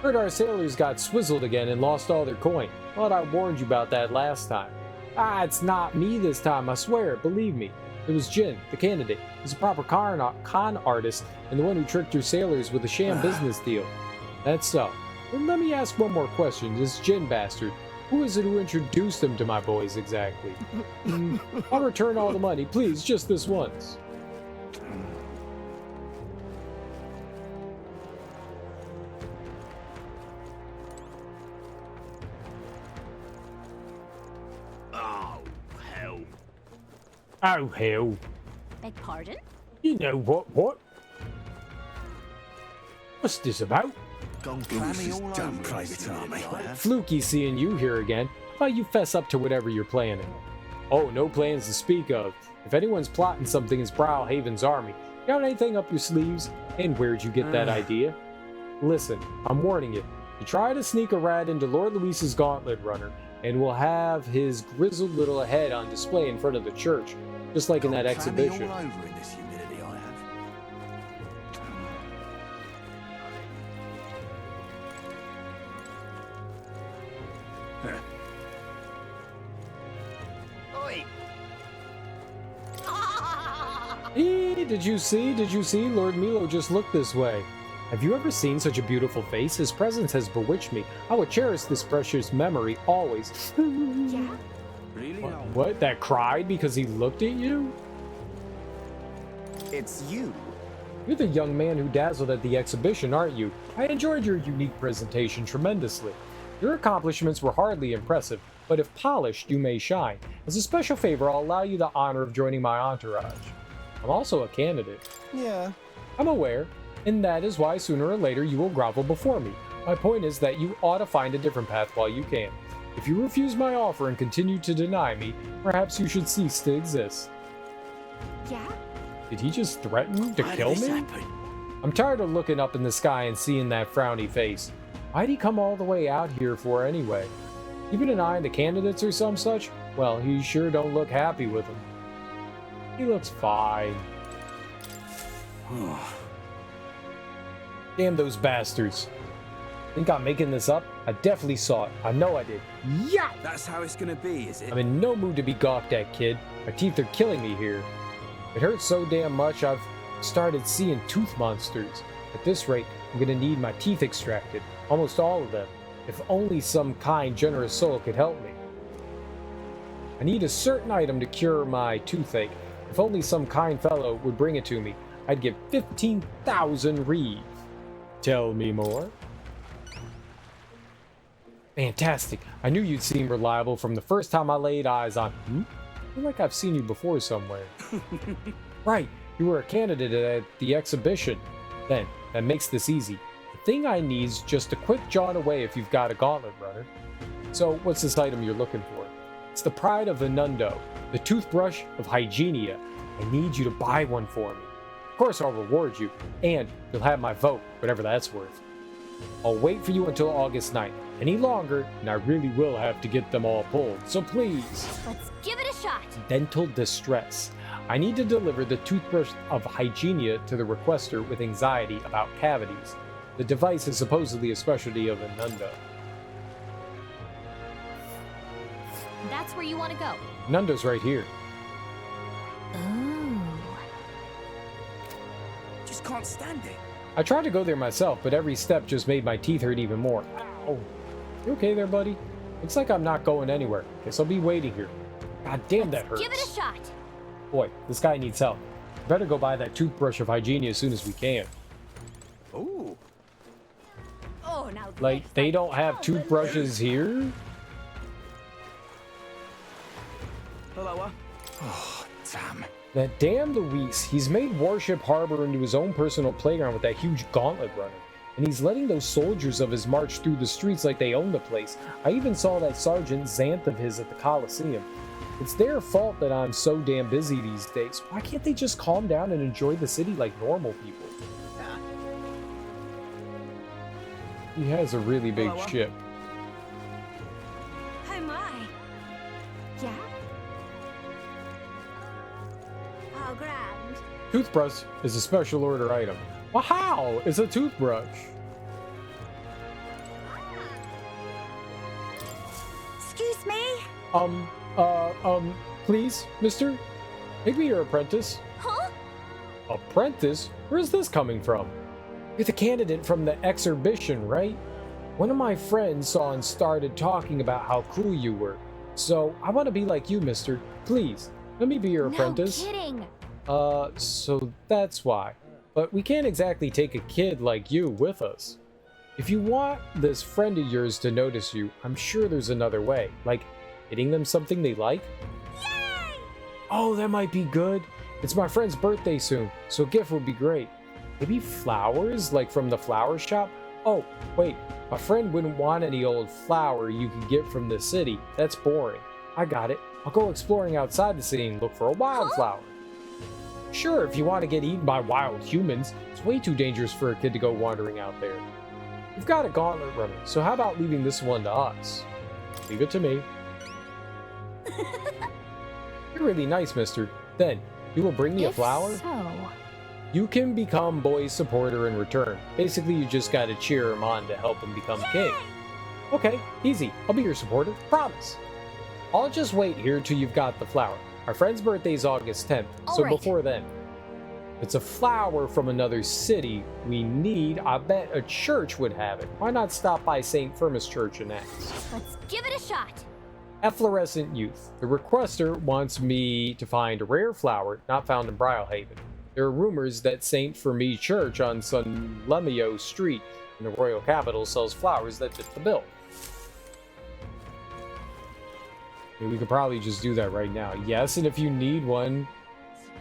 Heard our sailors got swizzled again and lost all their coin. Thought I warned you about that last time. Ah, it's not me this time, I swear, believe me. It was Jin, the candidate. He's a proper con artist and the one who tricked your sailors with a sham business deal. That's so. Then let me ask one more question. This Jin bastard, who is it who introduced him to my boys exactly? I'll return all the money, please, just this once. Oh, hell. Oh, hell. Beg pardon? You know what? What's this about? Gone clammy all over private army. Fluky seeing you here again. How about you fess up to whatever you're planning? Oh, no plans to speak of. If anyone's plotting something, it's Brilhaven's army. You got anything up your sleeves? And where'd you get that idea? Listen, I'm warning you. You try to sneak a rat into Lord Luis's gauntlet runner, and we'll have his grizzled little head on display in front of the church, just like in that exhibition. All over in this humidity I have. Did you see? Did you see? Lord Milo just looked this way. Have you ever seen such a beautiful face? His presence has bewitched me. I will cherish this precious memory always. Yeah? Really? What? That cried because he looked at you? It's you. You're the young man who dazzled at the exhibition, aren't you? I enjoyed your unique presentation tremendously. Your accomplishments were hardly impressive, but if polished, you may shine. As a special favor, I'll allow you the honor of joining my entourage. I'm also a candidate. Yeah. I'm aware, and that is why sooner or later you will grovel before me. My point is that you ought to find a different path while you can. If you refuse my offer and continue to deny me, perhaps you should cease to exist. Yeah? Did he just threaten to kill me? I'm tired of looking up in the sky and seeing that frowny face. Why'd he come all the way out here for anyway? Even an eye on the candidates or some such? Well, he sure don't look happy with them. He looks fine. Damn those bastards. Think I'm making this up? I definitely saw it. I know I did. Yeah! That's how it's gonna be, is it? I'm in no mood to be gawked at, kid. My teeth are killing me here. It hurts so damn much I've started seeing tooth monsters. At this rate, I'm gonna need my teeth extracted. Almost all of them. If only some kind, generous soul could help me. I need a certain item to cure my toothache. If only some kind fellow would bring it to me, I'd give 15,000 reeds. Tell me more. Fantastic. I knew you'd seem reliable from the first time I laid eyes on... I feel like I've seen you before somewhere. Right, you were a candidate at the exhibition. Then, that makes this easy. The thing I need is just a quick jaunt away if you've got a gauntlet runner. So, what's this item you're looking for? It's the pride of Venundo, the toothbrush of Hygienia. I need you to buy one for me. Of course I'll reward you, and you'll have my vote, whatever that's worth. I'll wait for you until August 9th. Any longer, and I really will have to get them all pulled, so please. Let's give it a shot. Dental distress. I need to deliver the toothbrush of Hygienia to the requester with anxiety about cavities. The device is supposedly a specialty of Venundo. That's where you want to go. Nundo's right here. Oh. Just can't stand it. I tried to go there myself, but every step just made my teeth hurt even more. Ow. You okay there, buddy? Looks like I'm not going anywhere. Guess I'll be waiting here. God damn, that hurts. Give it a shot. Boy, this guy needs help. Better go buy that toothbrush of Hygienia as soon as we can. Ooh. Oh, now Like, they don't have toothbrushes here? Hello. Oh, damn. That damn Luis, he's made Warship Harbor into his own personal playground with that huge gauntlet runner. And he's letting those soldiers of his march through the streets like they own the place. I even saw that Sergeant Xanth of his at the Coliseum. It's their fault that I'm so damn busy these days. Why can't they just calm down and enjoy the city like normal people? He has a really big ship. Oh my. Yeah? Oh, grand. Toothbrush is a special order item. Wow, it's a toothbrush. Excuse me? Please, mister? Make me your apprentice. Huh? Apprentice? Where's this coming from? You're the candidate from the exhibition, right? One of my friends saw and started talking about how cool you were. So, I want to be like you, mister. Please, let me be your apprentice. No kidding. So that's why. But we can't exactly take a kid like you with us. If you want this friend of yours to notice you, I'm sure there's another way. Like, getting them something they like? Yay! Oh, that might be good. It's my friend's birthday soon, so a gift would be great. Maybe flowers, like from the flower shop? Oh, wait, a friend wouldn't want any old flower you could get from the city. That's boring. I got it. I'll go exploring outside the city and look for a wildflower. Sure, if you want to get eaten by wild humans, it's way too dangerous for a kid to go wandering out there. We've got a gauntlet runner, so how about leaving this one to us? Leave it to me. You're really nice, mister. Then, you will bring me a flower? So. You can become Boy's supporter in return. Basically, you just gotta cheer him on to help him become king. Okay, easy. I'll be your supporter. Promise. I'll just wait here till you've got the flower. Our friend's birthday is August 10th, so right. before then. If it's a flower from another city we need, I bet a church would have it. Why not stop by St. Firmus Church and ask? Let's give it a shot. Efflorescent Youth. The requester wants me to find a rare flower not found in Brylehaven. There are rumors that St. Firmus Church on Sunlemio Street in the royal capital sells flowers that fit the bill. We could probably just do that right now. Yes, and if you need one,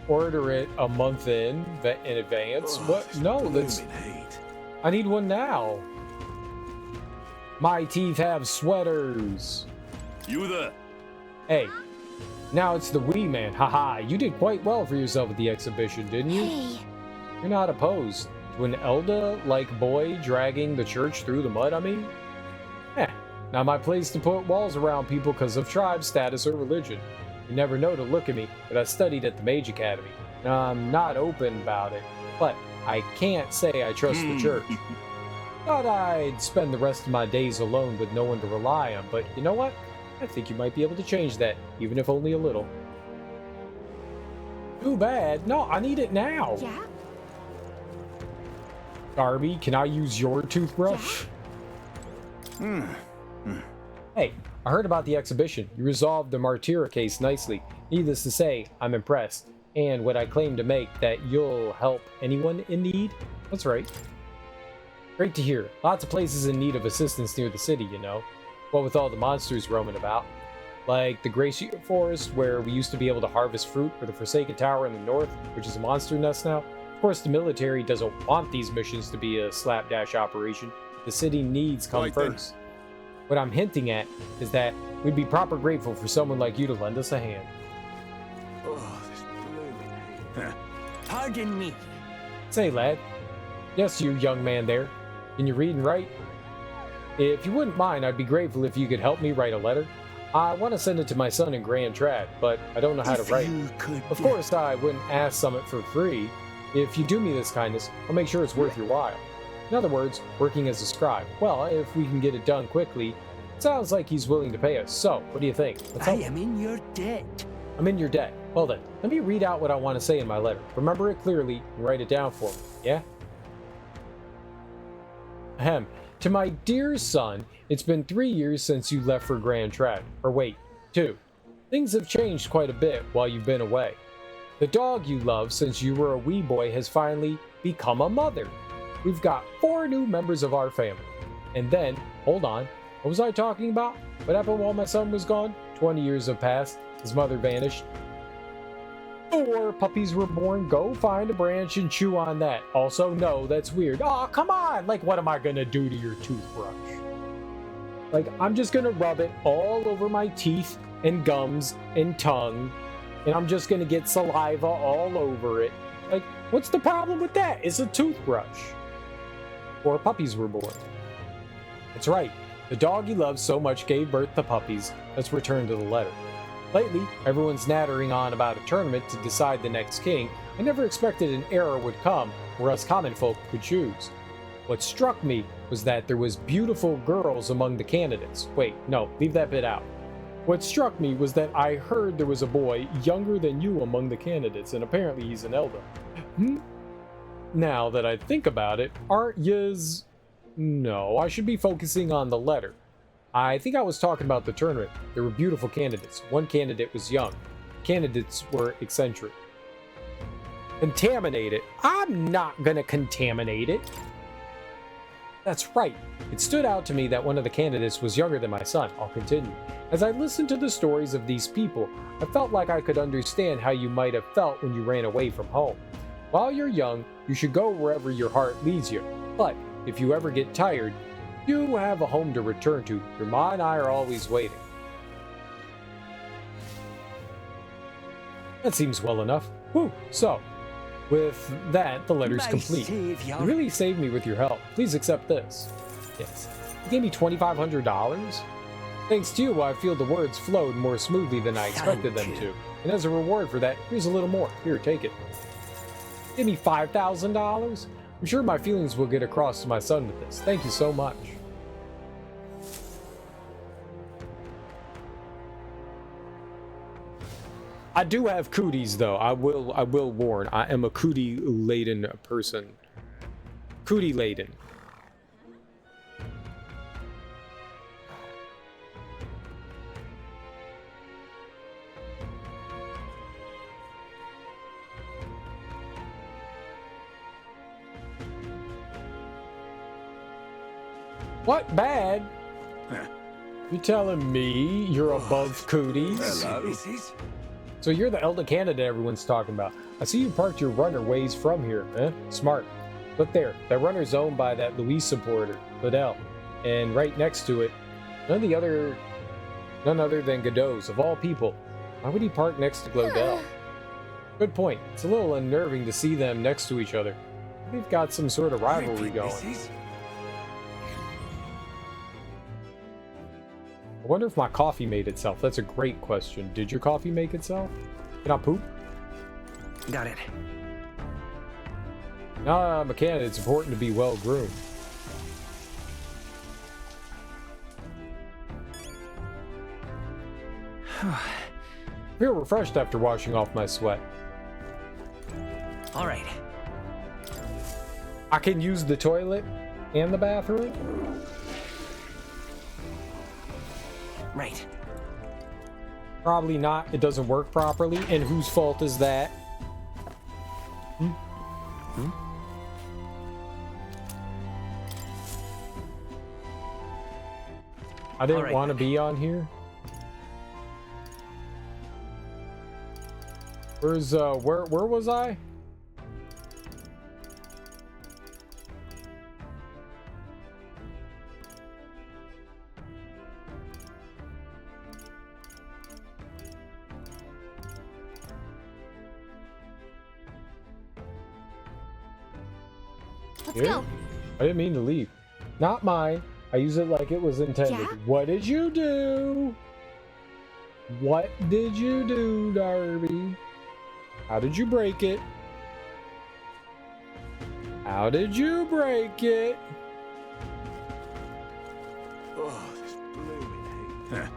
order it a month in advance. What? No, that's... I need one now. My teeth have sweaters. You there? Hey, now it's the wee man. Haha, you did quite well for yourself at the exhibition, didn't you? Hey. You're not opposed to an Elda-like boy dragging the church through the mud, I mean? Not my place to put walls around people because of tribe, status, or religion. You never know to look at me, but I studied at the Mage Academy. Now, I'm not open about it, but I can't say I trust the church. Thought I'd spend the rest of my days alone with no one to rely on, but you know what? I think you might be able to change that, even if only a little. Too bad. No, I need it now. Yeah? Darby, can I use your toothbrush? Hey, I heard about the exhibition. You resolved the Martyra case nicely. Needless to say, I'm impressed. And what I claim to make, that you'll help anyone in need? That's right. Great to hear. Lots of places in need of assistance near the city, you know. What with all the monsters roaming about. Like the Glacier Forest, where we used to be able to harvest fruit, or the Forsaken Tower in the north, which is a monster nest now. Of course, the military doesn't want these missions to be a slapdash operation. The city needs come first. What I'm hinting at is that we'd be proper grateful for someone like you to lend us a hand. Oh, this blooming heat. Pardon me. Say, lad. Yes, you young man there. Can you read and write? If you wouldn't mind, I'd be grateful if you could help me write a letter. I want to send it to my son in Grand Trad, but I don't know how to write. Of course, I wouldn't ask Summit for free. If you do me this kindness, I'll make sure it's worth your while. In other words, working as a scribe. Well, if we can get it done quickly, it sounds like he's willing to pay us. So, what do you think? I am in your debt. I'm in your debt. Well then, let me read out what I want to say in my letter. Remember it clearly and write it down for me, yeah? Ahem. To my dear son, it's been 3 years since you left for Grand Trad. Or wait, 2. Things have changed quite a bit while you've been away. The dog you loved since you were a wee boy has finally become a mother. We've got 4 new members of our family. And then, hold on, what was I talking about? What happened while my son was gone? 20 years have passed. His mother vanished. 4 puppies were born. Go find a branch and chew on that. Also, no, that's weird. Oh, come on! Like, what am I gonna do to your toothbrush? Like, I'm just gonna rub it all over my teeth and gums and tongue, and I'm just gonna get saliva all over it. Like, what's the problem with that? It's a toothbrush. 4 puppies were born. That's right. The dog you loved so much gave birth to puppies. Let's return to the letter. Lately, everyone's nattering on about a tournament to decide the next king. I never expected an era would come where us common folk could choose. What struck me was that there was beautiful girls among the candidates. Wait, no, leave that bit out. What struck me was that I heard there was a boy younger than you among the candidates, and apparently he's an elder. Now that I think about it, aren't yous... No, I should be focusing on the letter. I think I was talking about the tournament. There were beautiful candidates. One candidate was young. Candidates were eccentric. Contaminate it? I'm not gonna contaminate it. That's right. It stood out to me that one of the candidates was younger than my son. I'll continue. As I listened to the stories of these people, I felt like I could understand how you might have felt when you ran away from home. While you're young, you should go wherever your heart leads you. But if you ever get tired, you have a home to return to. Your ma and I are always waiting. That seems well enough. Whew. So, with that, the letter's complete. You really saved me with your help. Please accept this. Yes. You gave me $2,500? Thanks to you, I feel the words flowed more smoothly than I expected them to. And as a reward for that, here's a little more. Here, take it. Give me $5,000? I'm sure my feelings will get across to my son with this. Thank you so much. I do have cooties, though. I will warn. I am a cootie-laden person. Cootie-laden. What bad? You telling me you're above cooties? Hello. So you're the elder candidate everyone's talking about. I see you parked your runner ways from here, eh? Smart. Look there, that runner's owned by that Luis supporter, Liddell. And right next to it, none other than Godot's, of all people. Why would he park next to Glodell? Good point. It's a little unnerving to see them next to each other. They've got some sort of rivalry going. I wonder if my coffee made itself. That's a great question. Did your coffee make itself? Can I poop? Got it. Nah, I'm a candidate. It's important to be well groomed. I feel refreshed after washing off my sweat. All right. I can use the toilet and the bathroom? Right. Probably not. It doesn't work properly. And whose fault is that? I didn't want to be on here. Where's where was I? Let's go. I didn't mean to leave. Not mine. I use it like it was intended. Yeah? What did you do? What did you do, Darby? How did you break it? How did you break it? Oh, this blooming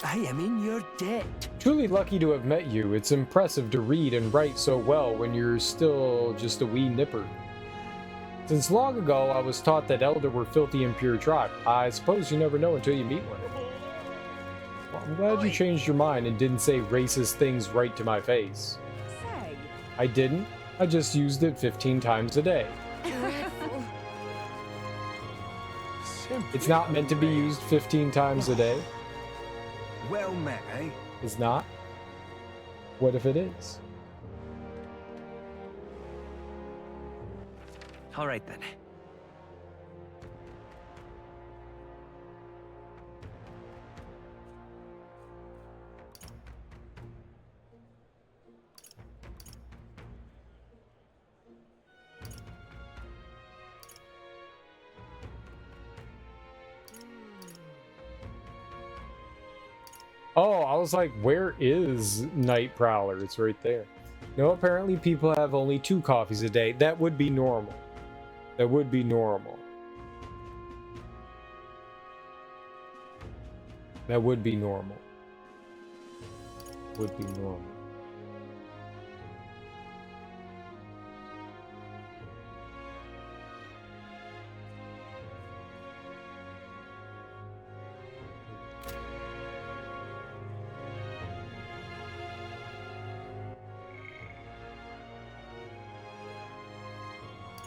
I am in your debt. Truly lucky to have met you. It's impressive to read and write so well when you're still just a wee nipper. Since long ago, I was taught that Elder were filthy and pure tribe. I suppose you never know until you meet one. Well, I'm glad you changed your mind and didn't say racist things right to my face. Say. I didn't. I just used it 15 times a day. It's not meant to be used 15 times a day. Well met, eh? It's not. What if it is? All right then. Oh, I was like, where is Night Prowler? It's right there. No, apparently people have only 2 coffees a day. That would be normal. That would be normal. That would be normal. Would be normal.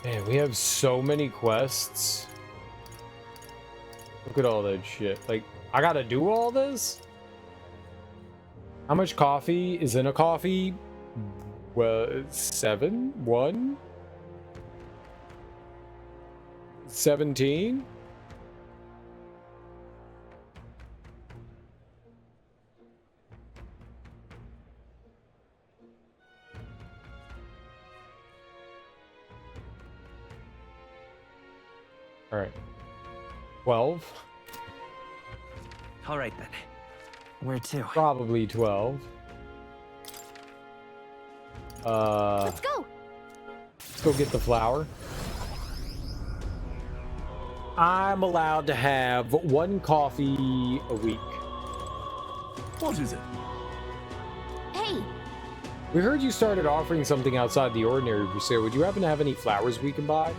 Man, we have so many quests. Look at all that shit. Like, I gotta do all this? How much coffee is in a coffee? Well, 7, 1, 17. All right. 12. All right then. Where to? Probably 12. Let's go. Let's go get the flour. I'm allowed to have 1 coffee a week. What is it? Hey, We heard you started offering something outside the ordinary for sale. Would you happen to have any flowers we can buy?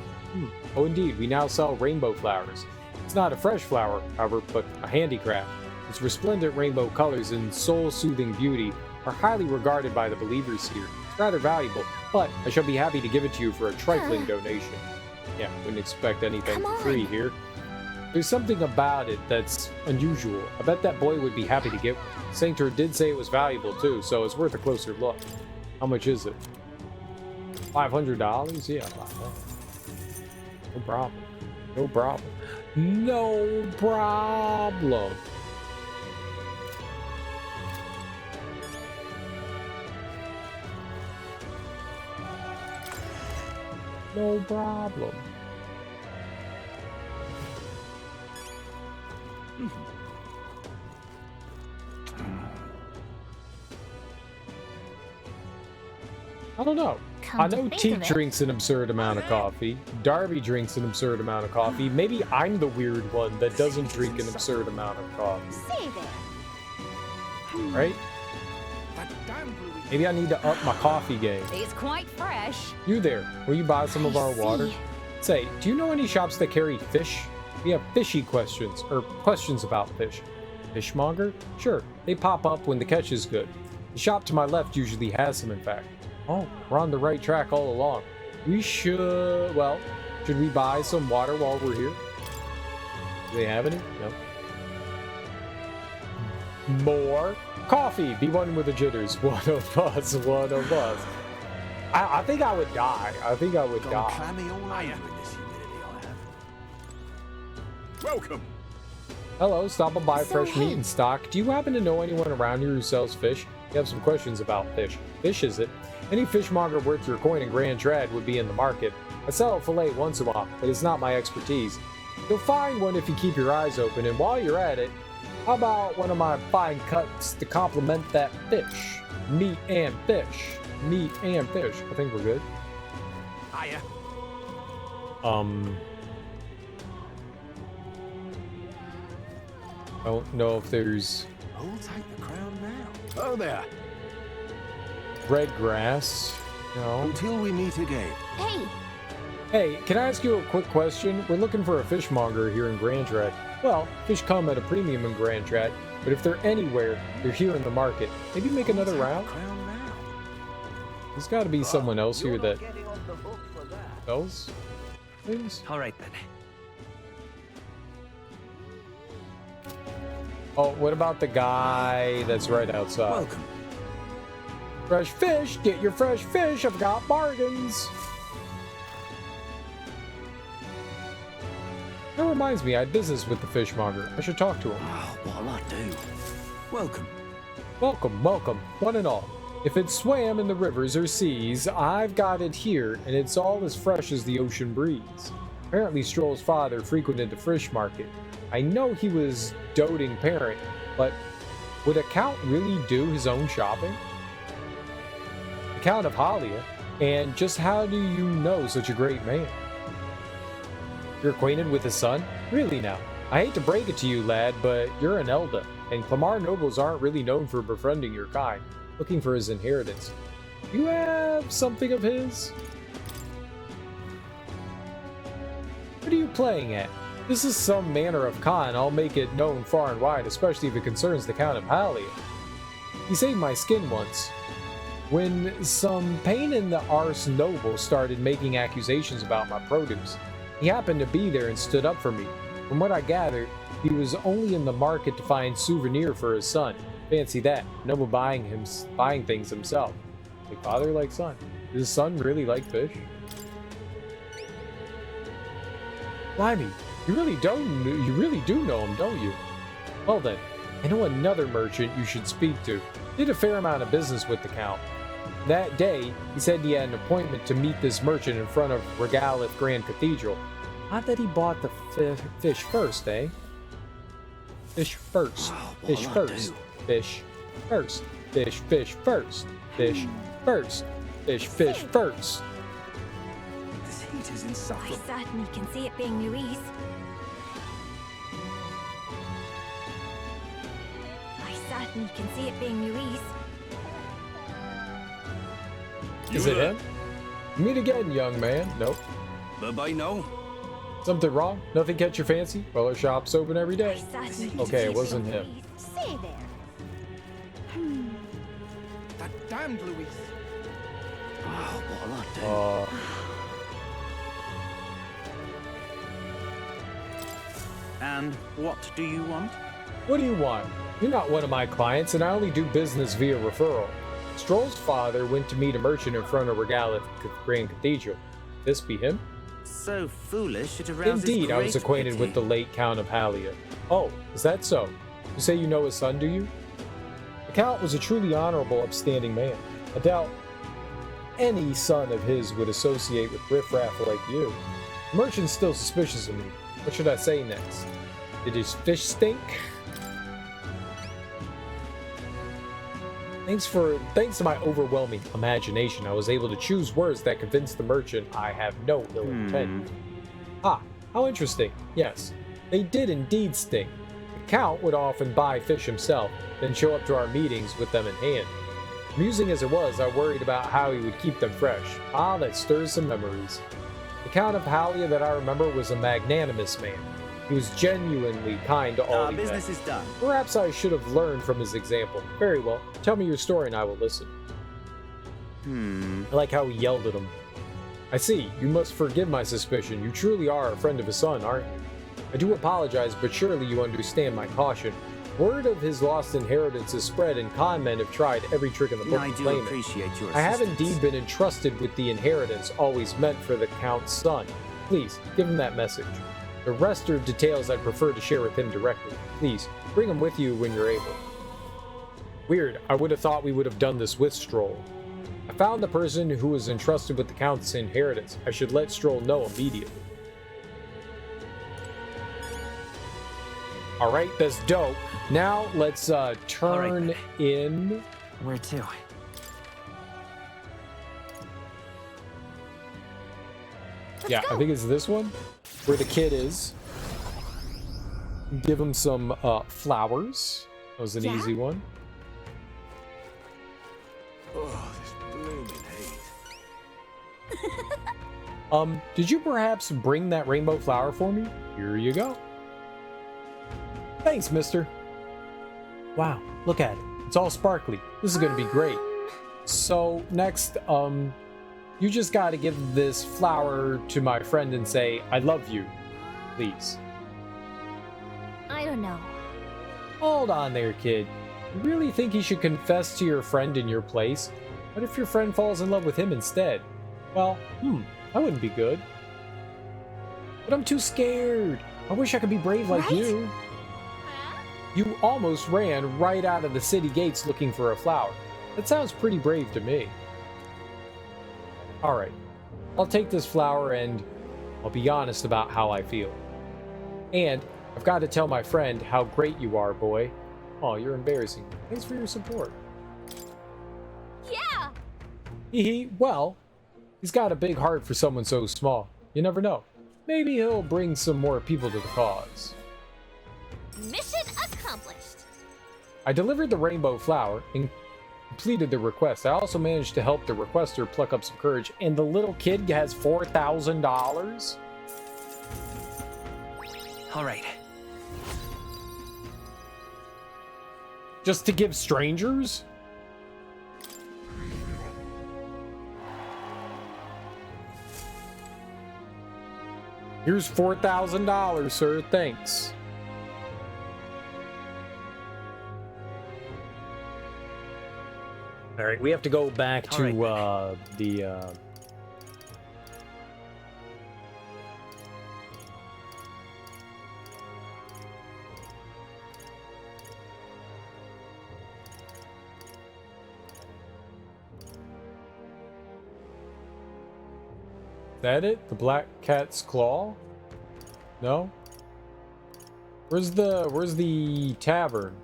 Oh, indeed. We now sell rainbow flowers. It's not a fresh flower, however, but a handicraft. Its resplendent rainbow colors and soul-soothing beauty are highly regarded by the believers here. It's rather valuable, but I shall be happy to give it to you for a trifling donation. Yeah, wouldn't expect anything for free here. There's something about it that's unusual. I bet that boy would be happy to get one. Sanctor did say it was valuable too, so it's worth a closer look. How much is it? $500? Yeah, no problem. No problem. No problem. No problem. I don't know. I know Teak drinks an absurd amount of coffee. Darby drinks an absurd amount of coffee. Maybe I'm the weird one that doesn't drink an absurd amount of coffee. Say there. Right? Maybe I need to up my coffee game. It's quite fresh. You there, will you buy some of our water? Say, do you know any shops that carry fish? We have fishy questions, or questions about fish. Fishmonger? Sure, they pop up when the catch is good. The shop to my left usually has some, in fact. Oh, we're on the right track all along. We should, well, should we buy some water while we're here? Do they have any? No. More coffee. Be one with the jitters. One of us. One of us. I think I would die. I think I would die. Clammy all over in this humidity I have. Welcome. Hello, stop and buy fresh meat and stock. Do you happen to know anyone around here who sells fish? We have some questions about fish. Fish, is it? Any fishmonger worth your coin in Grand Trad would be in the market. I sell a fillet once in a while, but it's not my expertise. You'll find one if you keep your eyes open, and while you're at it, how about one of my fine cuts to complement that fish? Meat and fish. Meat and fish. I think we're good. Hiya. I don't know if there's Who'll take the crown now? Oh there. red grass. No. Until we meet again. Hey, Hey, can I ask you a quick question? We're looking for a fishmonger here in Grand Trad. Well, fish come at a premium in Grand Trad, but if they're anywhere, they're here in the market. Maybe make another round? There's got to be someone else here that sells things. All right then. Oh, what about the guy that's right outside? Welcome. Fresh fish, get your fresh fish. I've got bargains. That reminds me, I had business with the fishmonger. I should talk to him. Oh, what'll I do? Welcome. Welcome, welcome, one and all. If it swam in the rivers or seas, I've got it here, and it's all as fresh as the ocean breeze. Apparently Stroll's father frequented the fish market. I know he was doting parent, but would a count really do his own shopping? The Count of Halia, and just how do you know such a great man? You're acquainted with his son? Really now? I hate to break it to you, lad, but you're an Elda, and Clamar nobles aren't really known for befriending your kind, looking for his inheritance. You have something of his? What are you playing at? This is some manner of con. I'll make it known far and wide, especially if it concerns the Count of Halia. He saved my skin once. When some pain in the arse noble started making accusations about my produce, he happened to be there and stood up for me. From what I gathered, he was only in the market to find souvenir for his son. Fancy that, noble buying things himself. Like father, like son. Does his son really like fish? Blimey, you really do know him, don't you? Well then, I know another merchant you should speak to. Did a fair amount of business with the Count. That day, he said he had an appointment to meet this merchant in front of Regalith Grand Cathedral. Odd that he bought the fish first, eh? Fish first. Fish first. Fish first. Fish first. Fish first. Fish first. This heat is insufferable. I certainly can see it being Louise. You can see it being Louise. Is it him? Meet again, young man. Nope. Bye-bye now. Something wrong? Nothing catch your fancy? Well, our shop's open every day. Okay, it wasn't him. Say there. That damned Louise. Oh, what a lot. And what do you want? What do you want? You're not one of my clients, and I only do business via referral. Stroll's father went to meet a merchant in front of Regalith Grand Cathedral. This be him? So foolish it arouses Indeed, I was great acquainted pity. with the late Count of Halia. Oh, is that so? You say you know his son, do you? The Count was a truly honorable, upstanding man. I doubt any son of his would associate with riffraff like you. The merchant's still suspicious of me. What should I say next? Did his fish stink? Thanks to my overwhelming imagination, I was able to choose words that convinced the merchant I have no ill intent. Ah, how interesting. Yes, they did indeed stink. The Count would often buy fish himself, then show up to our meetings with them in hand. Amusing as it was, I worried about how he would keep them fresh. Ah, that stirs some memories. The Count of Halia that I remember was a magnanimous man. He was genuinely kind to all he met. Business is done. Perhaps I should have learned from his example. Very well. Tell me your story and I will listen. I like how he yelled at him. I see. You must forgive my suspicion. You truly are a friend of his son, aren't you? I do apologize, but surely you understand my caution. Word of his lost inheritance is spread, and con men have tried every trick in the book I to do claim it. appreciate your I have assistance. indeed been entrusted with the inheritance always meant for the Count's son. Please, give him that message. The rest are details I'd prefer to share with him directly. Please, bring him with you when you're able. Weird, I would have thought we would have done this with Stroll. I found the person who was entrusted with the Count's inheritance. I should let Stroll know immediately. Alright, that's dope. Now, let's turn in... Where to? Yeah, I think it's this one, where the kid is. Give him some flowers. That was an easy one. Oh, this blooming heat. Did you perhaps bring that rainbow flower for me? Here you go. Thanks, mister. Wow, look at it. It's all sparkly. This is gonna be great. So, next, you just gotta give this flower to my friend and say, I love you, please. I don't know. Hold on there, kid. You really think you should confess to your friend in your place? What if your friend falls in love with him instead? Well, that wouldn't be good. But I'm too scared. I wish I could be brave like you. You almost ran right out of the city gates looking for a flower. That sounds pretty brave to me. Alright, I'll take this flower and I'll be honest about how I feel. And I've got to tell my friend how great you are, boy. Oh, you're embarrassing. Thanks for your support. Yeah! Well, he's got a big heart for someone so small. You never know. Maybe he'll bring some more people to the cause. Mission accomplished. I delivered the rainbow flower and completed the request. I also managed to help the requester pluck up some courage, and the little kid has $4,000? All right. Just to give strangers? Here's $4,000, sir. Thanks. All right, we have to go back to the. Is that it? The Black Cat's Claw? No? Where's the tavern?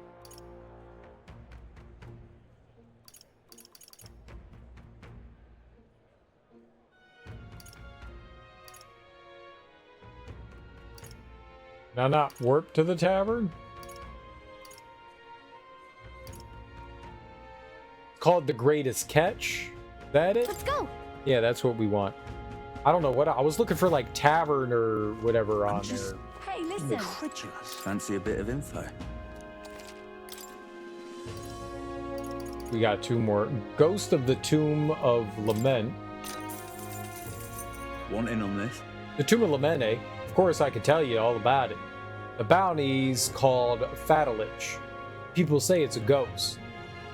Now not warp to the tavern? It's called The Greatest Catch? Is that it? Let's go. Yeah, that's what we want. I don't know what I was looking for, like tavern or whatever on there. Hey, listen. Incredulous. Fancy a bit of info. We got two more. Ghost of the Tomb of Lament. Want in on this? The Tomb of Lament, eh? Of course, I could tell you all about it. The bounty's called Fatalich. People say it's a ghost.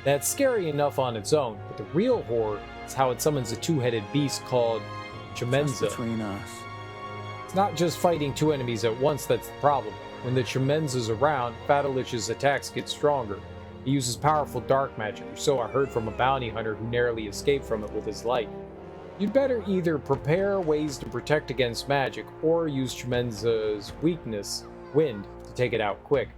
That's scary enough on its own, but the real horror is how it summons a two-headed beast called Chimenza. Between us. It's not just fighting two enemies at once that's the problem. When the Chimenza's around, Fatalich's attacks get stronger. He uses powerful dark magic, or so I heard from a bounty hunter who narrowly escaped from it with his life. You'd better either prepare ways to protect against magic, or use Chimenza's weakness, wind, to take it out quick.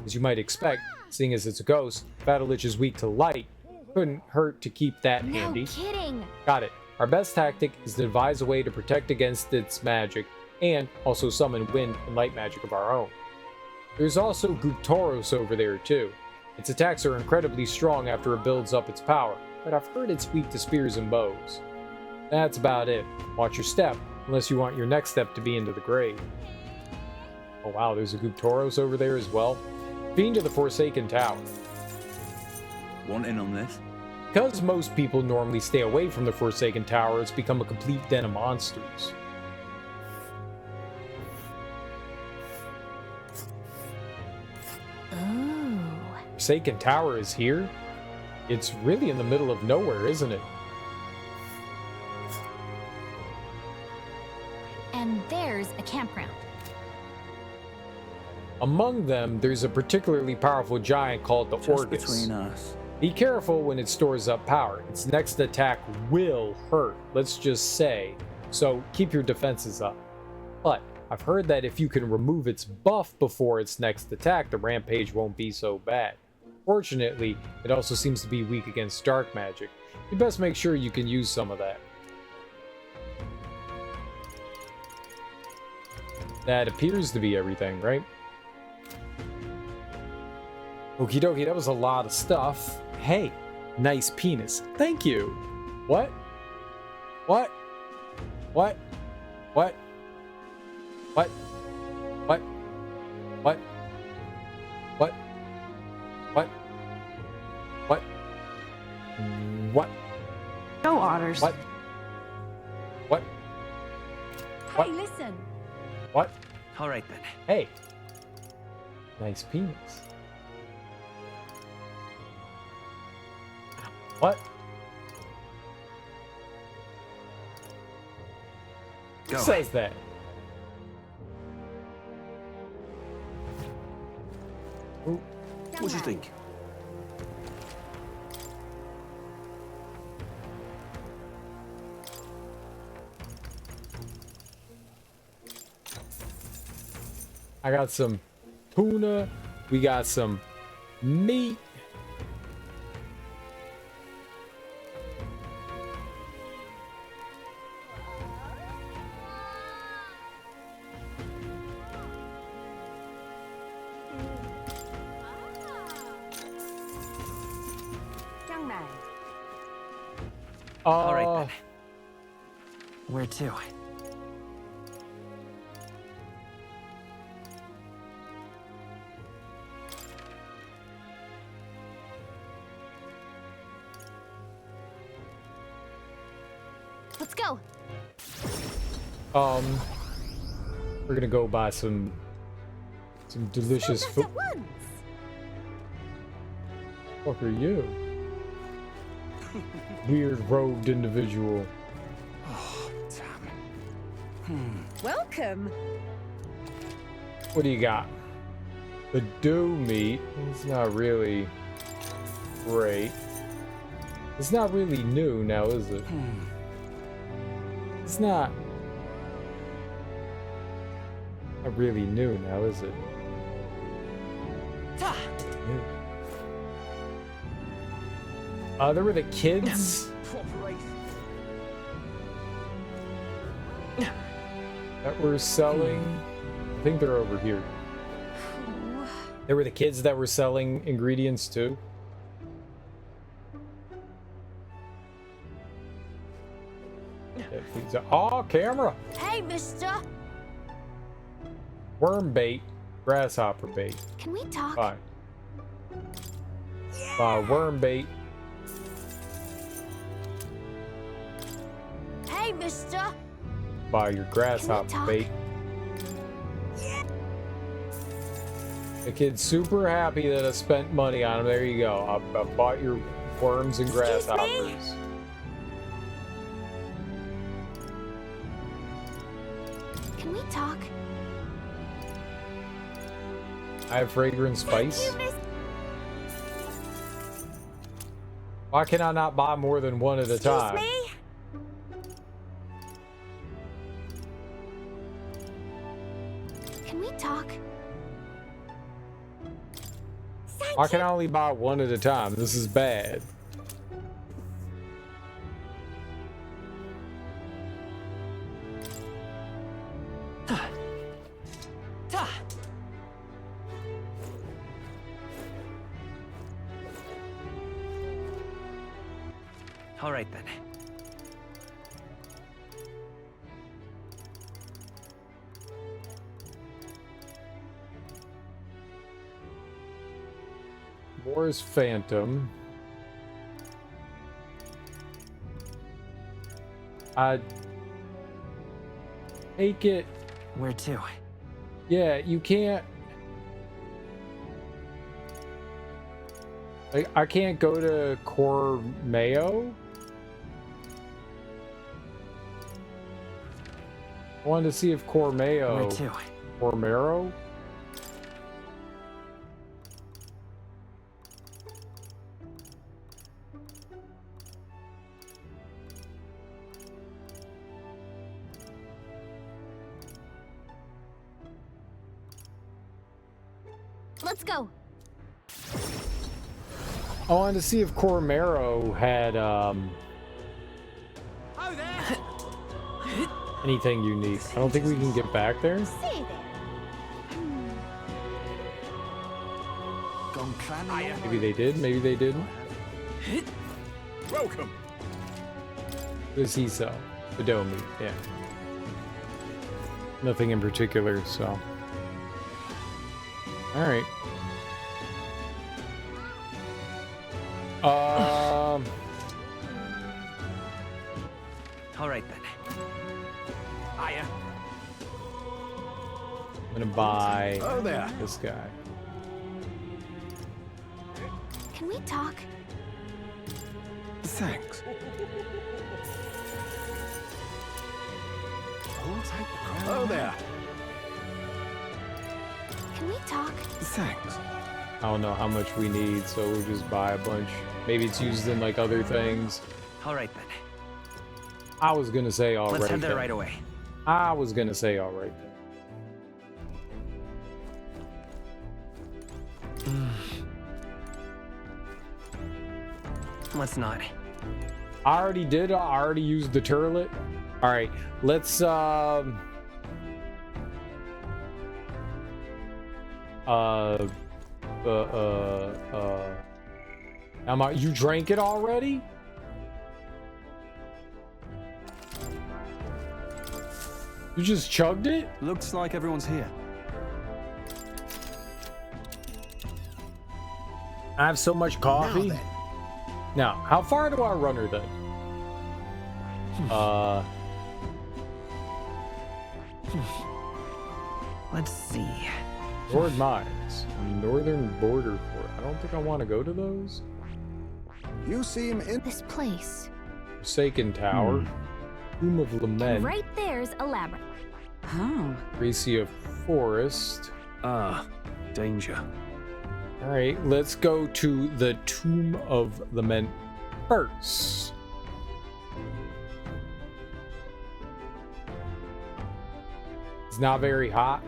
As you might expect, seeing as it's a ghost, Fatalich is weak to light. Couldn't hurt to keep that handy. No kidding. Got it. Our best tactic is to devise a way to protect against its magic, and also summon wind and light magic of our own. There's also Guptoros over there too. Its attacks are incredibly strong after it builds up its power, but I've heard it's weak to spears and bows. That's about it. Watch your step, unless you want your next step to be into the grave. Oh wow, there's a Guptoros over there as well. Fiend of the Forsaken Tower. Want in on this? Because most people normally stay away from the Forsaken Tower, it's become a complete den of monsters. Ooh. Forsaken Tower is here? It's really in the middle of nowhere, isn't it? And there's a campground. Among them, there's a particularly powerful giant called the Just Orgus. between us. Be careful when it stores up power. Its next attack will hurt, let's just say, so keep your defenses up. But I've heard that if you can remove its buff before its next attack, the rampage won't be so bad. Fortunately, it also seems to be weak against dark magic. You best make sure you can use some of that. That appears to be everything, right? Okie dokie, that was a lot of stuff. Hey, nice penis. Thank you. What? What? What? What? What? What? What? What? What? What? What? No otters. What? What? Hey, listen. What? All right then. Hey. Nice penis. What? Who says that? Who? What do you think? I got some tuna. We got some meat. Young man. All right then. Where to? Let's go. We're gonna go buy some delicious food. What are you? Weird robed individual. Oh, damn. Welcome. What do you got? The dough meat. It's not really great. It's not really new now, is it? It's not really new now, is it? There were the kids that were selling. I think they're over here. There were the kids that were selling ingredients too. Oh, camera! Hey, mister! Worm bait, grasshopper bait. Can we talk? Bye. Bye, worm bait. Hey, mister! Buy your grasshopper bait. The kid's super happy that I spent money on him. There you go. I bought your worms and grasshoppers. Can we talk? I have fragrant spice. Why can I not buy more than one at a time? Me? Can we talk? Why can I only buy one at a time? This is bad. All right then. Wars Phantom. I take it. Where to? Yeah, you can't. Like, I can't go to Cormeo. I wanted to see if Cormeo. Where to? Cormero. Let's go. I wanted to see if Cormero had anything unique. I don't think we can get back there. Maybe they did, maybe they didn't. Welcome. What does he sell? The dough meat, yeah. Nothing in particular, so. Alright. All right then. Hiya. I'm gonna buy Oh, there. this guy. Can we talk? Thanks. I'll take the crown. Oh, there. Can we talk? Thanks. I don't know how much we need, so we'll just buy a bunch. Maybe it's used in like other things. All right then. I was gonna say all right. Let's head there then. right away. I was gonna say all right. Then. Let's not. I already did. I already used the turlet. All right, let's you drank it already? You just chugged it? Looks like everyone's here. I have so much coffee. Now, how far do I run her then? Let's see. Lord Mines, Northern Border Fort. I don't think I want to go to those. You seem in this place. Forsaken Tower. Tomb of Lament. Right there's a labyrinth. Oh. Gracia Forest. Danger. Alright, let's go to the Tomb of Lament first. It's not very hot.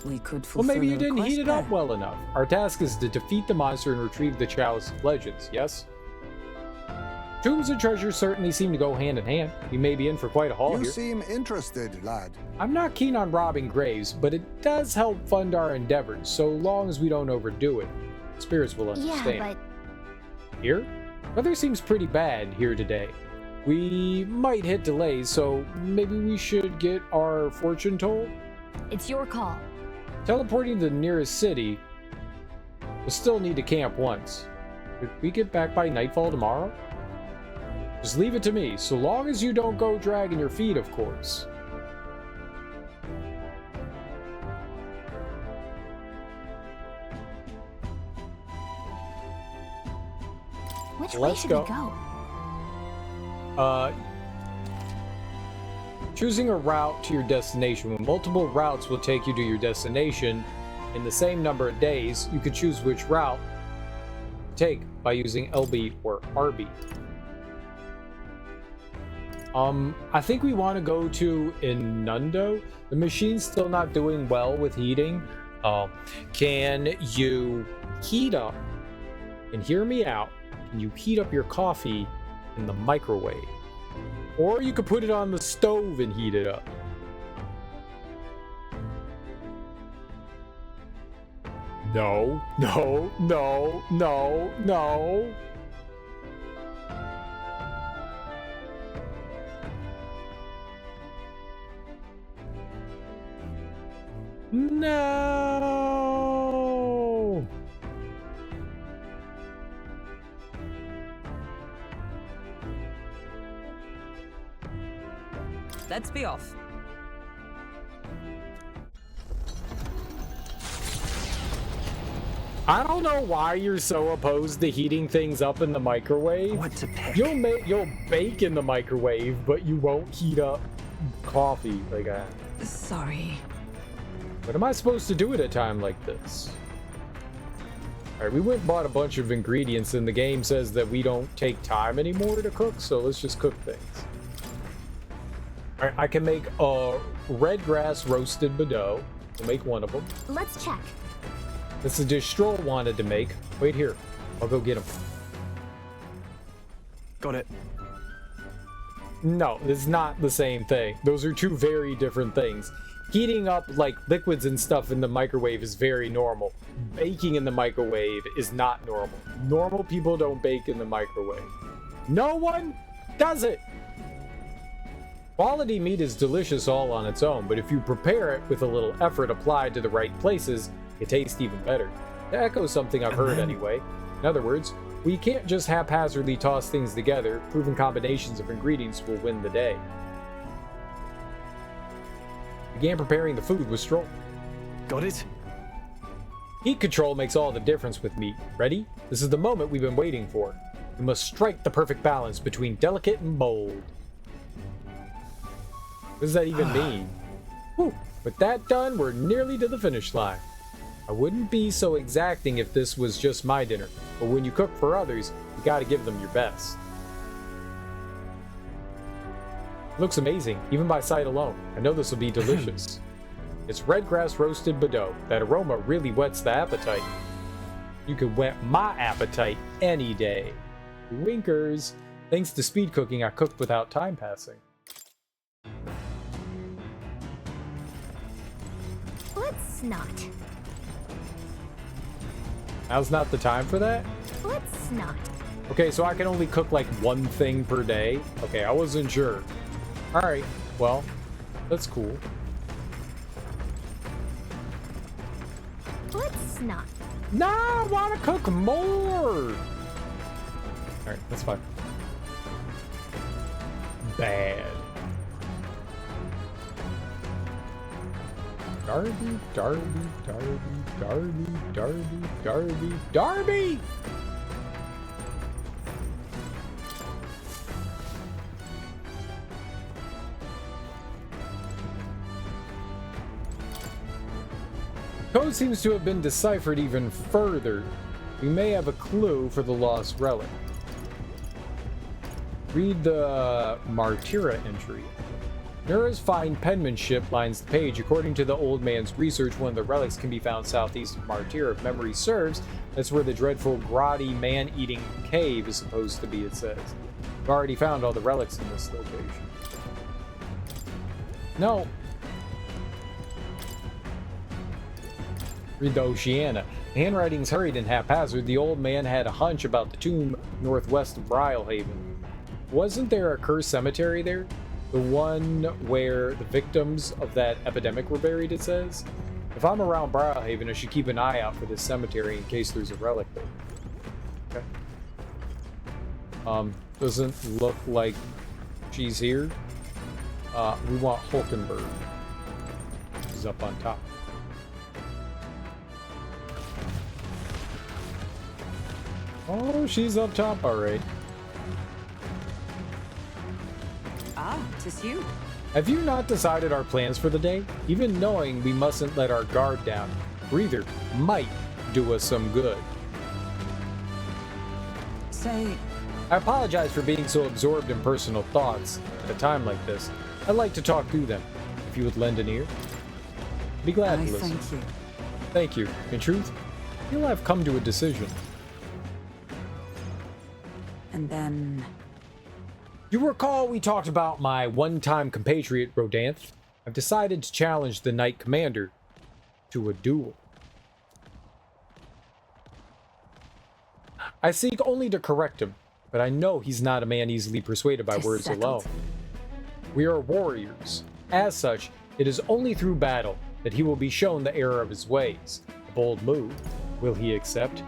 We could Well, maybe you fulfill a didn't heat it request up well enough. Our task is to defeat the monster and retrieve the Chalice of Legends, yes? Tombs and treasures certainly seem to go hand in hand. We may be in for quite a haul You here. seem interested, lad. I'm not keen on robbing graves, but it does help fund our endeavors, so long as we don't overdo it. Spirits will understand. Yeah, Here? Weather seems pretty bad here today. We might hit delays, so maybe we should get our fortune told? It's your call. Teleporting to the nearest city, we'll still need to camp once. Could we get back by nightfall tomorrow? Just leave it to me, so long as you don't go dragging your feet, of course. Which way Let's should go. we go? Choosing a route to your destination. When multiple routes will take you to your destination in the same number of days, you could choose which route to take by using LB or RB. I think we want to go to Inundo. The machine's still not doing well with heating. Can you heat up, and hear me out, can you heat up your coffee in the microwave? Or you could put it on the stove and heat it up. No, no, no, no, no. No. Let's be off. I don't know why you're so opposed to heating things up in the microwave. What to pick? You'll bake in the microwave, but you won't heat up coffee like that. Sorry. What am I supposed to do at a time like this? Alright, we went and bought a bunch of ingredients, and the game says that we don't take time anymore to cook, so let's just cook things. Alright, I can make a red grass roasted Bordeaux. We'll make one of them. Let's check. That's the dish Stroll wanted to make. Wait here. I'll go get him. Got it. No, it's not the same thing. Those are two very different things. Heating up like liquids and stuff in the microwave is very normal. Baking in the microwave is not normal. Normal people don't bake in the microwave. No one does it. Quality meat is delicious all on its own, but if you prepare it with a little effort applied to the right places, it tastes even better. To echo something I've heard anyway. In other words, we can't just haphazardly toss things together. Proven combinations of ingredients will win the day. Began preparing the food with Stroll. Got it? Heat control makes all the difference with meat. Ready? This is the moment we've been waiting for. We must strike the perfect balance between delicate and bold. What does that even mean? Whew. With that done, we're nearly to the finish line. I wouldn't be so exacting if this was just my dinner, but when you cook for others, you gotta give them your best. Looks amazing, even by sight alone. I know this will be delicious. It's red grass roasted Bordeaux. That aroma really whets the appetite. You can whet my appetite any day. Winkers. Thanks to speed cooking, I cooked without time passing. Let's not. Now's not the time for that? Let's not. Okay, so I can only cook like one thing per day? Okay, I wasn't sure. Alright, well, that's cool. Let's not. No, I want to cook more! Alright, that's fine. Bad. Darby, Darby, Darby, Darby, Darby, Darby, Darby! Code seems to have been deciphered even further. We may have a clue for the lost relic. Read the Martyra entry. Nura's fine penmanship lines the page. According to the old man's research, one of the relics can be found southeast of Martyra. If memory serves, that's where the dreadful, grotty, man-eating cave is supposed to be, it says. We've already found all the relics in this location. No. Read the Oceana. The handwriting's hurried and haphazard. The old man had a hunch about the tomb northwest of Brylehaven. Wasn't there a cursed cemetery there? The one where the victims of that epidemic were buried, it says? If I'm around Brylehaven, I should keep an eye out for this cemetery in case there's a relic there. Okay. Doesn't look like she's here. We want Hulkenberg. She's up on top. Oh, she's up top, alright. Ah, 'tis you. Have you not decided our plans for the day? Even knowing we mustn't let our guard down, breather might do us some good. Say, I apologize for being so absorbed in personal thoughts at a time like this. I'd like to talk through them. If you would lend an ear, be glad to listen. Thank you. Thank you. In truth, I feel I've come to a decision. And then... You recall we talked about my one-time compatriot, Rodanth? I've decided to challenge the Knight Commander to a duel. I seek only to correct him, but I know he's not a man easily persuaded by words alone. We are warriors. As such, it is only through battle that he will be shown the error of his ways. A bold move. Will he accept?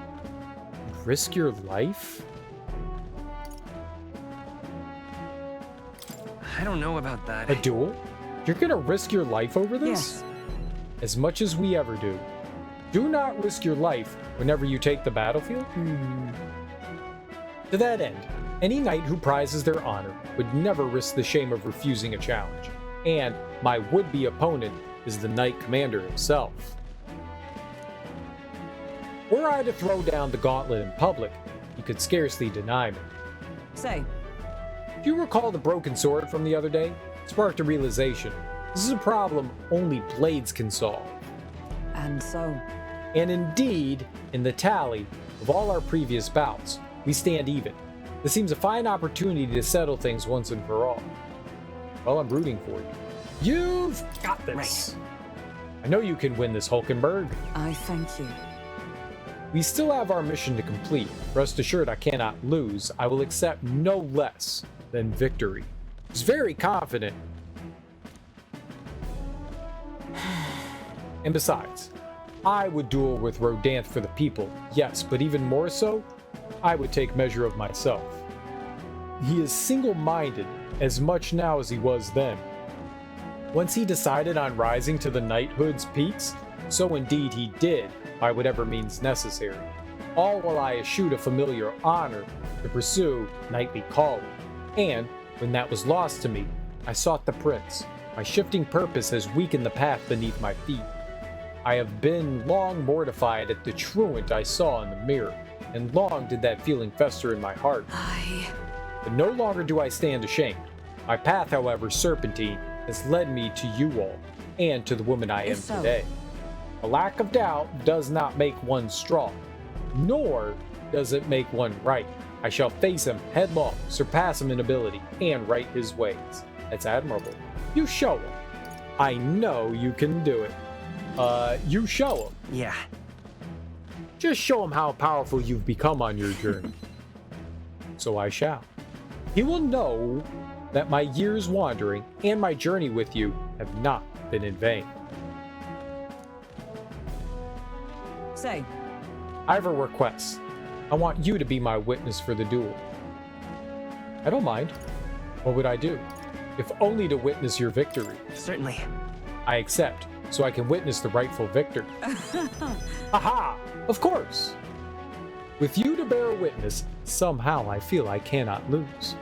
Risk your life? I don't know about that. A duel? You're gonna risk your life over this? Yes. As much as we ever do. Do not risk your life whenever you take the battlefield. To that end, any knight who prizes their honor would never risk the shame of refusing a challenge. And my would-be opponent is the Knight Commander himself. Were I to throw down the gauntlet in public, he could scarcely deny me. Say, do you recall the broken sword from the other day? It sparked a realization. This is a problem only blades can solve. and so? And indeed, in the tally of all our previous bouts, we stand even. This seems a fine opportunity to settle things once and for all. Well, I'm rooting for you. You've got this. Right. I know you can win this, Hulkenberg. I thank you. We still have our mission to complete. Rest assured I cannot lose. I will accept no less than victory. He's very confident. And besides, I would duel with Rodanth for the people, yes, but even more so, I would take measure of myself. He is single-minded as much now as he was then. Once he decided on rising to the knighthood's peaks, so indeed he did, by whatever means necessary, all while I eschewed a familiar honor to pursue knightly calling. And, when that was lost to me, I sought the prince. My shifting purpose has weakened the path beneath my feet. I have been long mortified at the truant I saw in the mirror, and long did that feeling fester in my heart. But no longer do I stand ashamed. My path, however, serpentine, has led me to you all, and to the woman I am today. A lack of doubt does not make one strong, nor does it make one right. I shall face him headlong, surpass him in ability, and right his ways. That's admirable. You show him. I know you can do it. You show him. Yeah. Just show him how powerful you've become on your journey. So I shall. He will know that my years wandering and my journey with you have not been in vain. Say. I have a request. I want you to be my witness for the duel. I don't mind. What would I do? If only to witness your victory. Certainly. I accept, so I can witness the rightful victor. Aha! Of course! With you to bear witness, somehow I feel I cannot lose.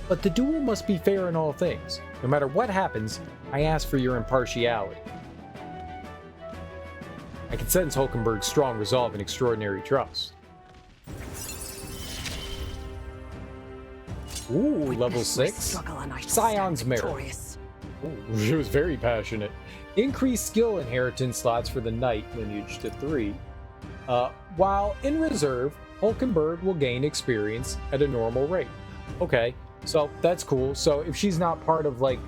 But the duel must be fair in all things. No matter what happens, I ask for your impartiality. I can sense Hulkenberg's strong resolve and extraordinary trust. Ooh, level 6. Scion's Merit. Ooh, she was very passionate. Increased skill inheritance slots for the Knight lineage to 3. While in reserve, Hulkenberg will gain experience at a normal rate. Okay, so that's cool. So if she's not part of like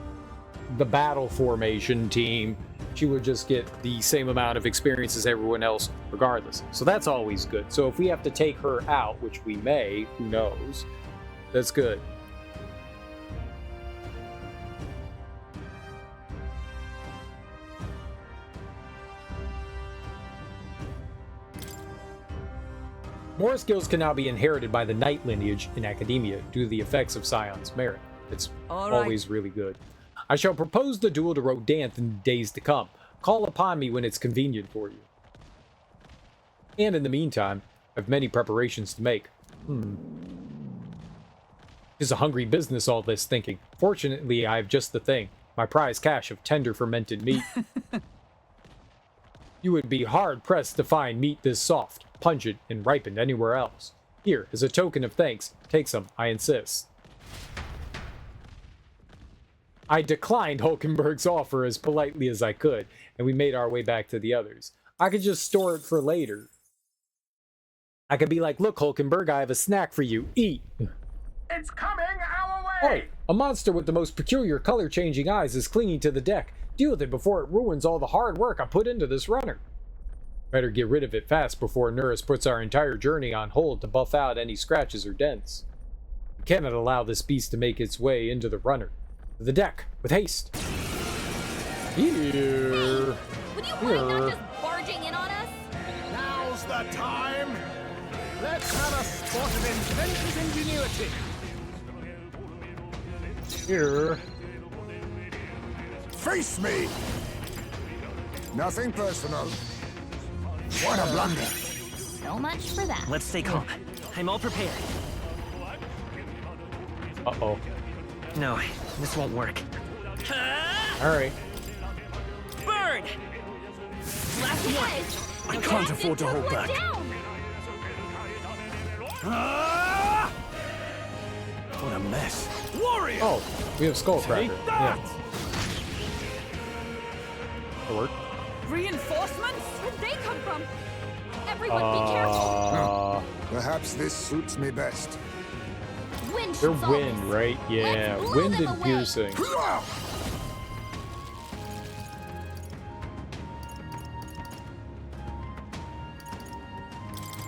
the battle formation team, she would just get the same amount of experience as everyone else regardless. So that's always good. So if we have to take her out, which we may, who knows, that's good. More skills can now be inherited by the Knight lineage in Academia due to the effects of Scion's Merit. It's always really good. I shall propose the duel to Rodanth in the days to come. Call upon me when it's convenient for you. And in the meantime, I have many preparations to make. It's a hungry business, all this thinking. Fortunately, I have just the thing. My prize cache of tender fermented meat. You would be hard-pressed to find meat this soft, pungent, and ripened anywhere else. Here, as a token of thanks, take some, I insist. I declined Hulkenberg's offer as politely as I could, and we made our way back to the others. I could just store it for later. I could be like, look, Hulkenberg, I have a snack for you. Eat. It's coming our way! Oh, a monster with the most peculiar color-changing eyes is clinging to the deck. Deal with it before it ruins all the hard work I put into this runner. Better get rid of it fast before Nurse puts our entire journey on hold to buff out any scratches or dents. We cannot allow this beast to make its way into the runner. To the deck, with haste. Here. Would you mind not just barging in on us? Now's the time! Let's have a sport of inventive ingenuity! Here. Face me! Nothing personal. What a blunder. So much for that. Let's stay calm. I'm all prepared. Uh-oh. No, this won't work. Alright. Burn! Last one! I can't afford to hold back. What a mess. Warrior! Oh, we have Skullcracker. Yeah. That worked. Reinforcements? Where'd they come from? Everyone be careful. Perhaps this suits me best. Wind They're shoots wind, always. right? Yeah, Let's blow wind them and away. piercing.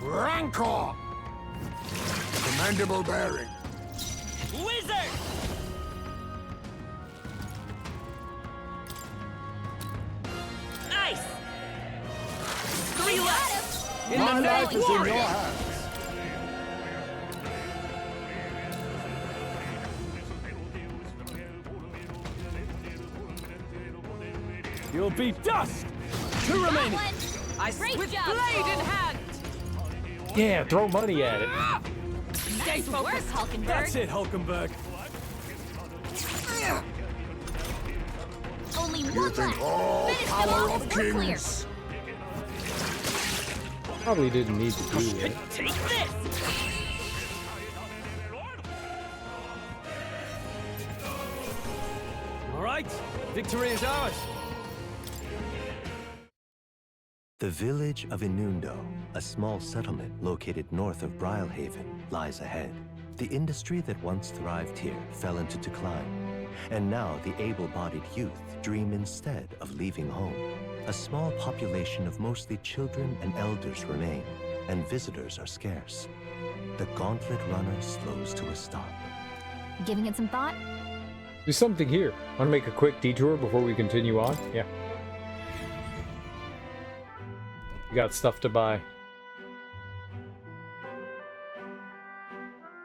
Rancor! Commendable bearing. Wizard! Nice! 3 left! My life is in your hands. You'll be dust! 2 remaining! With blade in hand! Yeah, throw money at it. Stay focused, Hulkenberg. That's it, Hulkenberg. Only You one think left. all Finish them power off of and we're clear. kings? Probably didn't need to do it. Take this! All right, victory is ours. The village of Inundo, a small settlement located north of Brylehaven, lies ahead. The industry that once thrived here fell into decline, and now the able-bodied youth dream instead of leaving home. A small population of mostly children and elders remain, and visitors are scarce. The Gauntlet Runner slows to a stop. Giving it some thought? There's something here. Want to make a quick detour before we continue on? Yeah. We got stuff to buy.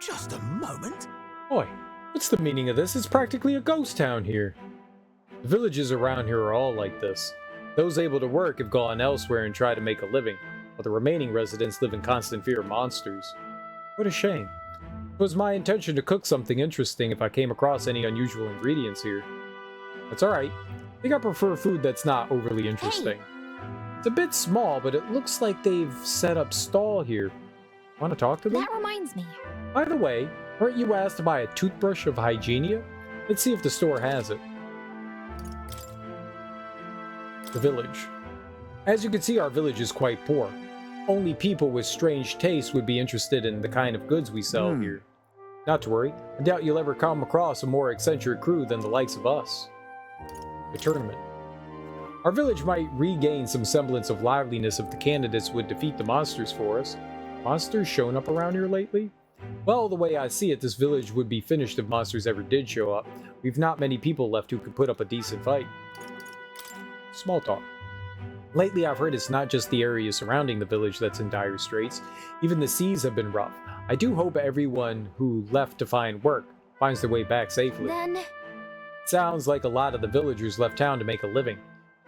Just a moment. Boy, what's the meaning of this? It's practically a ghost town here. The villages around here are all like this. Those able to work have gone elsewhere and tried to make a living, while the remaining residents live in constant fear of monsters. What a shame. It was my intention to cook something interesting if I came across any unusual ingredients here. That's alright. I think I prefer food that's not overly interesting. It's a bit small, but it looks like they've set up stall here. Want to talk to them? That reminds me. By the way, weren't you asked to buy a toothbrush of Hygienia? Let's see if the store has it. The village. As you can see, our village is quite poor. Only people with strange tastes would be interested in the kind of goods we sell here. Not to worry, I doubt you'll ever come across a more eccentric crew than the likes of us. The tournament. Our village might regain some semblance of liveliness if the candidates would defeat the monsters for us. Monsters shown up around here lately? Well, the way I see it, this village would be finished if monsters ever did show up. We've not many people left who could put up a decent fight. Small talk. Lately, I've heard it's not just the area surrounding the village that's in dire straits. Even the seas have been rough. I do hope everyone who left to find work finds their way back safely. Then... Sounds like a lot of the villagers left town to make a living.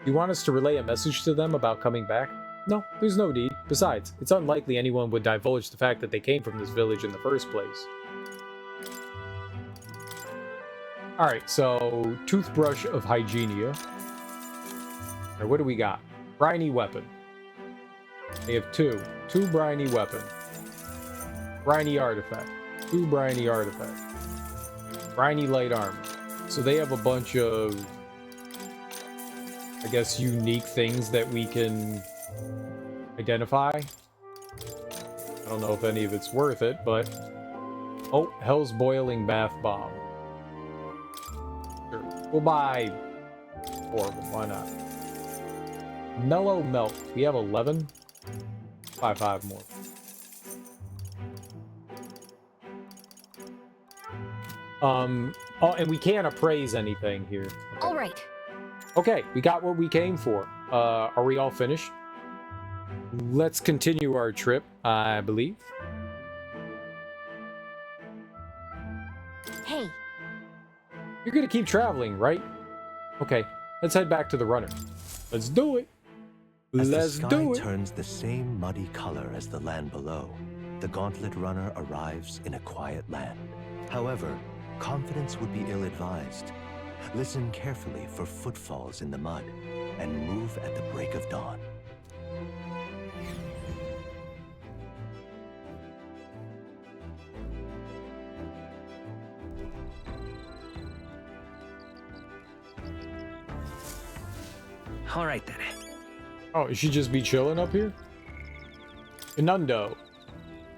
Do you want us to relay a message to them about coming back? No, there's no need. Besides, it's unlikely anyone would divulge the fact that they came from this village in the first place. Alright, so toothbrush of Hygienia. Alright, what do we got? Briny weapon. They have two. Two briny weapon. Briny artifact. Two briny artifact. Briny light armor. So they have a bunch of, I guess, unique things that we can identify. I don't know if any of it's worth it, but... Oh, Hell's Boiling Bath Bomb. Sure. We'll buy 4 of them, why not? Mellow Melt. We have 11. Buy 5 more. Oh, and we can't appraise anything here. Okay. All right. Okay, we got what we came for. Are we all finished? Let's continue our trip, I believe. Hey. You're gonna keep traveling, right? Okay, let's head back to the runner. Let's do it. As Let's the sky do it. turns the same muddy color as the land below, the gauntlet runner arrives in a quiet land. However, confidence would be ill-advised. Listen carefully for footfalls in the mud, and move at the break of dawn. All right, then. Oh, is she just be chilling up here? Inundo.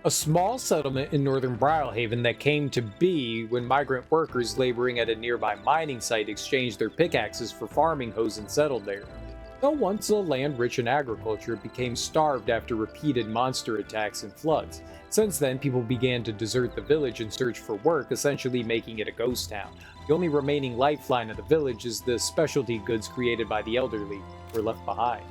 A small settlement in northern Brylehaven that came to be when migrant workers laboring at a nearby mining site exchanged their pickaxes for farming hoes and settled there. Though once a land rich in agriculture, it became starved after repeated monster attacks and floods. Since then, people began to desert the village and search for work, essentially making it a ghost town. The only remaining lifeline of the village is the specialty goods created by the elderly who were left behind.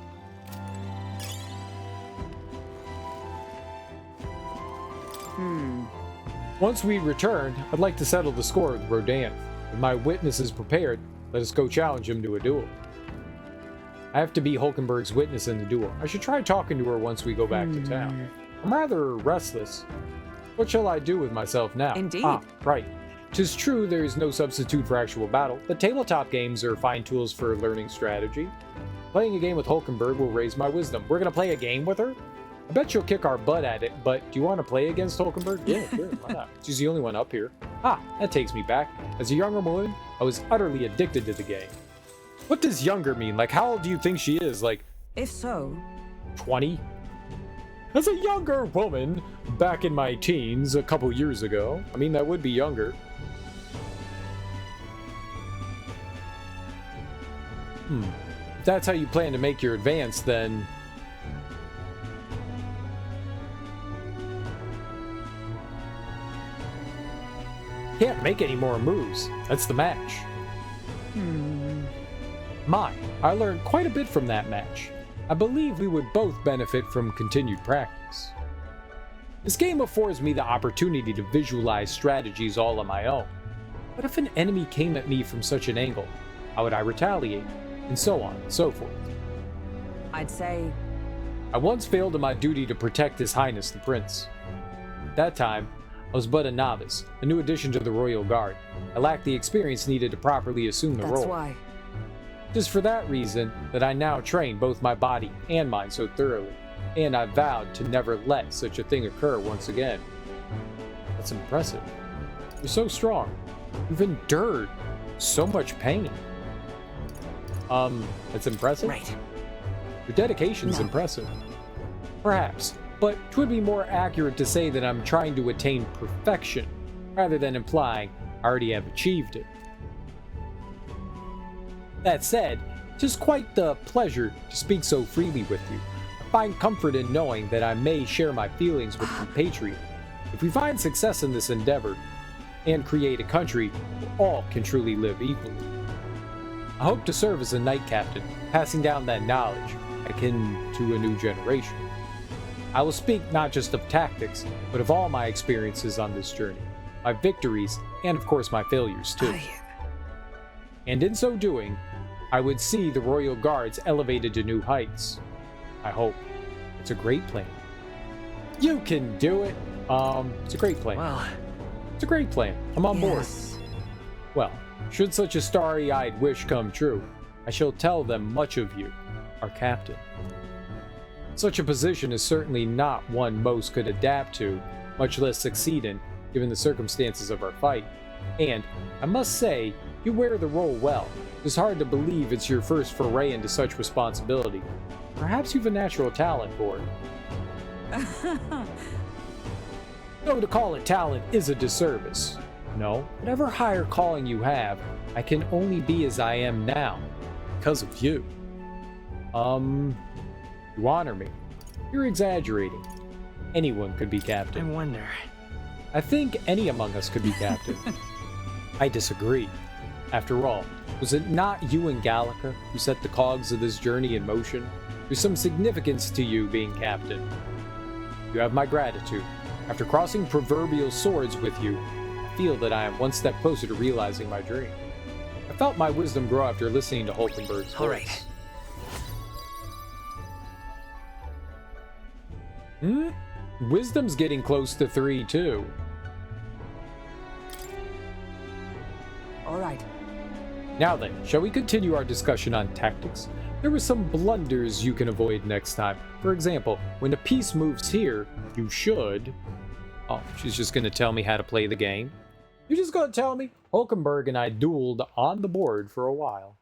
Once we return, I'd like to settle the score with Rodan. If my witness is prepared, let us go challenge him to a duel. I have to be Hulkenberg's witness in the duel. I should try talking to her once we go back to town. I'm rather restless. What shall I do with myself now? Indeed. Ah, right. 'Tis true there is no substitute for actual battle, but tabletop games are fine tools for learning strategy. Playing a game with Hulkenberg will raise my wisdom. We're gonna play a game with her? I bet she'll kick our butt at it, but do you want to play against Hulkenberg? Yeah, sure, why not? She's the only one up here. Ah, that takes me back. As a younger woman, I was utterly addicted to the game. What does younger mean? Like, how old do you think she is? Like, If so, 20? As a younger woman, back in my teens, a couple years ago. I mean, that would be younger. If that's how you plan to make your advance, then... Can't make any more moves. That's the match. My, I learned quite a bit from that match. I believe we would both benefit from continued practice. This game affords me the opportunity to visualize strategies all on my own. What if an enemy came at me from such an angle? How would I retaliate? And so on and so forth. I'd say... I once failed in my duty to protect His Highness the Prince. At that time, I was but a novice, a new addition to the Royal Guard. I lacked the experience needed to properly assume the role. That's why. It is for that reason that I now train both my body and mind so thoroughly, and I vowed to never let such a thing occur once again. That's impressive. You're so strong. You've endured so much pain. That's impressive? Right. Your dedication's impressive. Perhaps, but 'twould be more accurate to say that I'm trying to attain perfection, rather than implying I already have achieved it. That said, 'tis quite the pleasure to speak so freely with you. I find comfort in knowing that I may share my feelings with compatriot. If we find success in this endeavor, and create a country where all can truly live equally. I hope to serve as a knight captain, passing down that knowledge, akin to a new generation. I will speak not just of tactics, but of all my experiences on this journey, my victories, and of course my failures too. And in so doing, I would see the Royal Guards elevated to new heights. I hope. It's a great plan. You can do it! It's a great plan. Well, it's a great plan. I'm on board. Well, should such a starry-eyed wish come true, I shall tell them much of you, our captain. Such a position is certainly not one most could adapt to, much less succeed in, given the circumstances of our fight. And, I must say, you wear the role well. It's hard to believe it's your first foray into such responsibility. Perhaps you've a natural talent for it. Though to call it talent is a disservice. No, whatever higher calling you have, I can only be as I am now, because of you. You honor me. You're exaggerating. Anyone could be captain. I wonder. I think any among us could be captain. I disagree. After all, was it not you and Gallica who set the cogs of this journey in motion? There's some significance to you being captain. You have my gratitude. After crossing proverbial swords with you, I feel that I am one step closer to realizing my dream. I felt my wisdom grow after listening to Hulkenberg's voice. All right. Wisdom's getting close to 3, too. All right. Now then, shall we continue our discussion on tactics? There were some blunders you can avoid next time. For example, when a piece moves here, you should... Oh, she's just going to tell me how to play the game. You're just going to tell me? Hulkenberg and I dueled on the board for a while.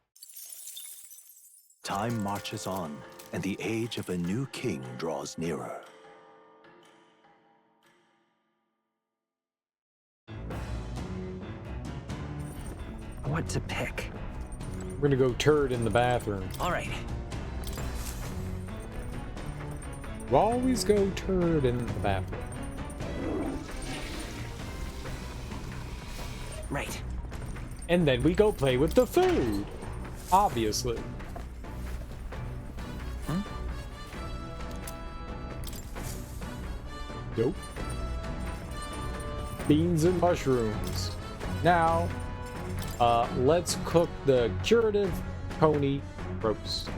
Time marches on, and the age of a new king draws nearer. What to pick? We're going to go turd in the bathroom. All right. We always go turd in the bathroom. Right. And then we go play with the food. Obviously. Nope. Beans and mushrooms. Now, let's cook the curative coney roast.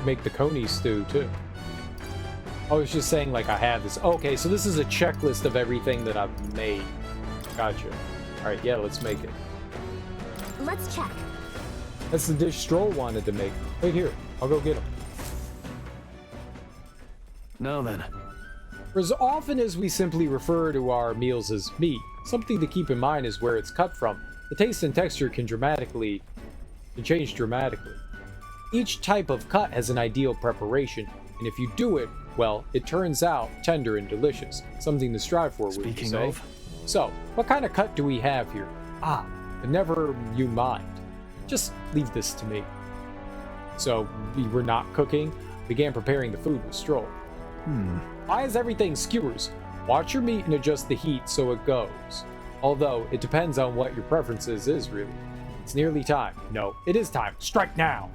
Make the coney stew too. I was just saying, like, I have this. Okay, so this is a checklist of everything that I've made. Gotcha. All right, yeah, let's make it. Let's check. That's the dish Stroll wanted to make. Wait here, I'll go get him. Now then. For as often as we simply refer to our meals as meat, something to keep in mind is where it's cut from. The taste and texture can change dramatically. Each type of cut has an ideal preparation, and if you do it well, it turns out tender and delicious. Something to strive for, would you say? So, what kind of cut do we have here? But never you mind. Just leave this to me. So, we were not cooking, began preparing the food with Stroll. Why is everything skewers? Watch your meat and adjust the heat so it goes. Although, it depends on what your preferences is, really. It's nearly time. No, it is time. Strike now!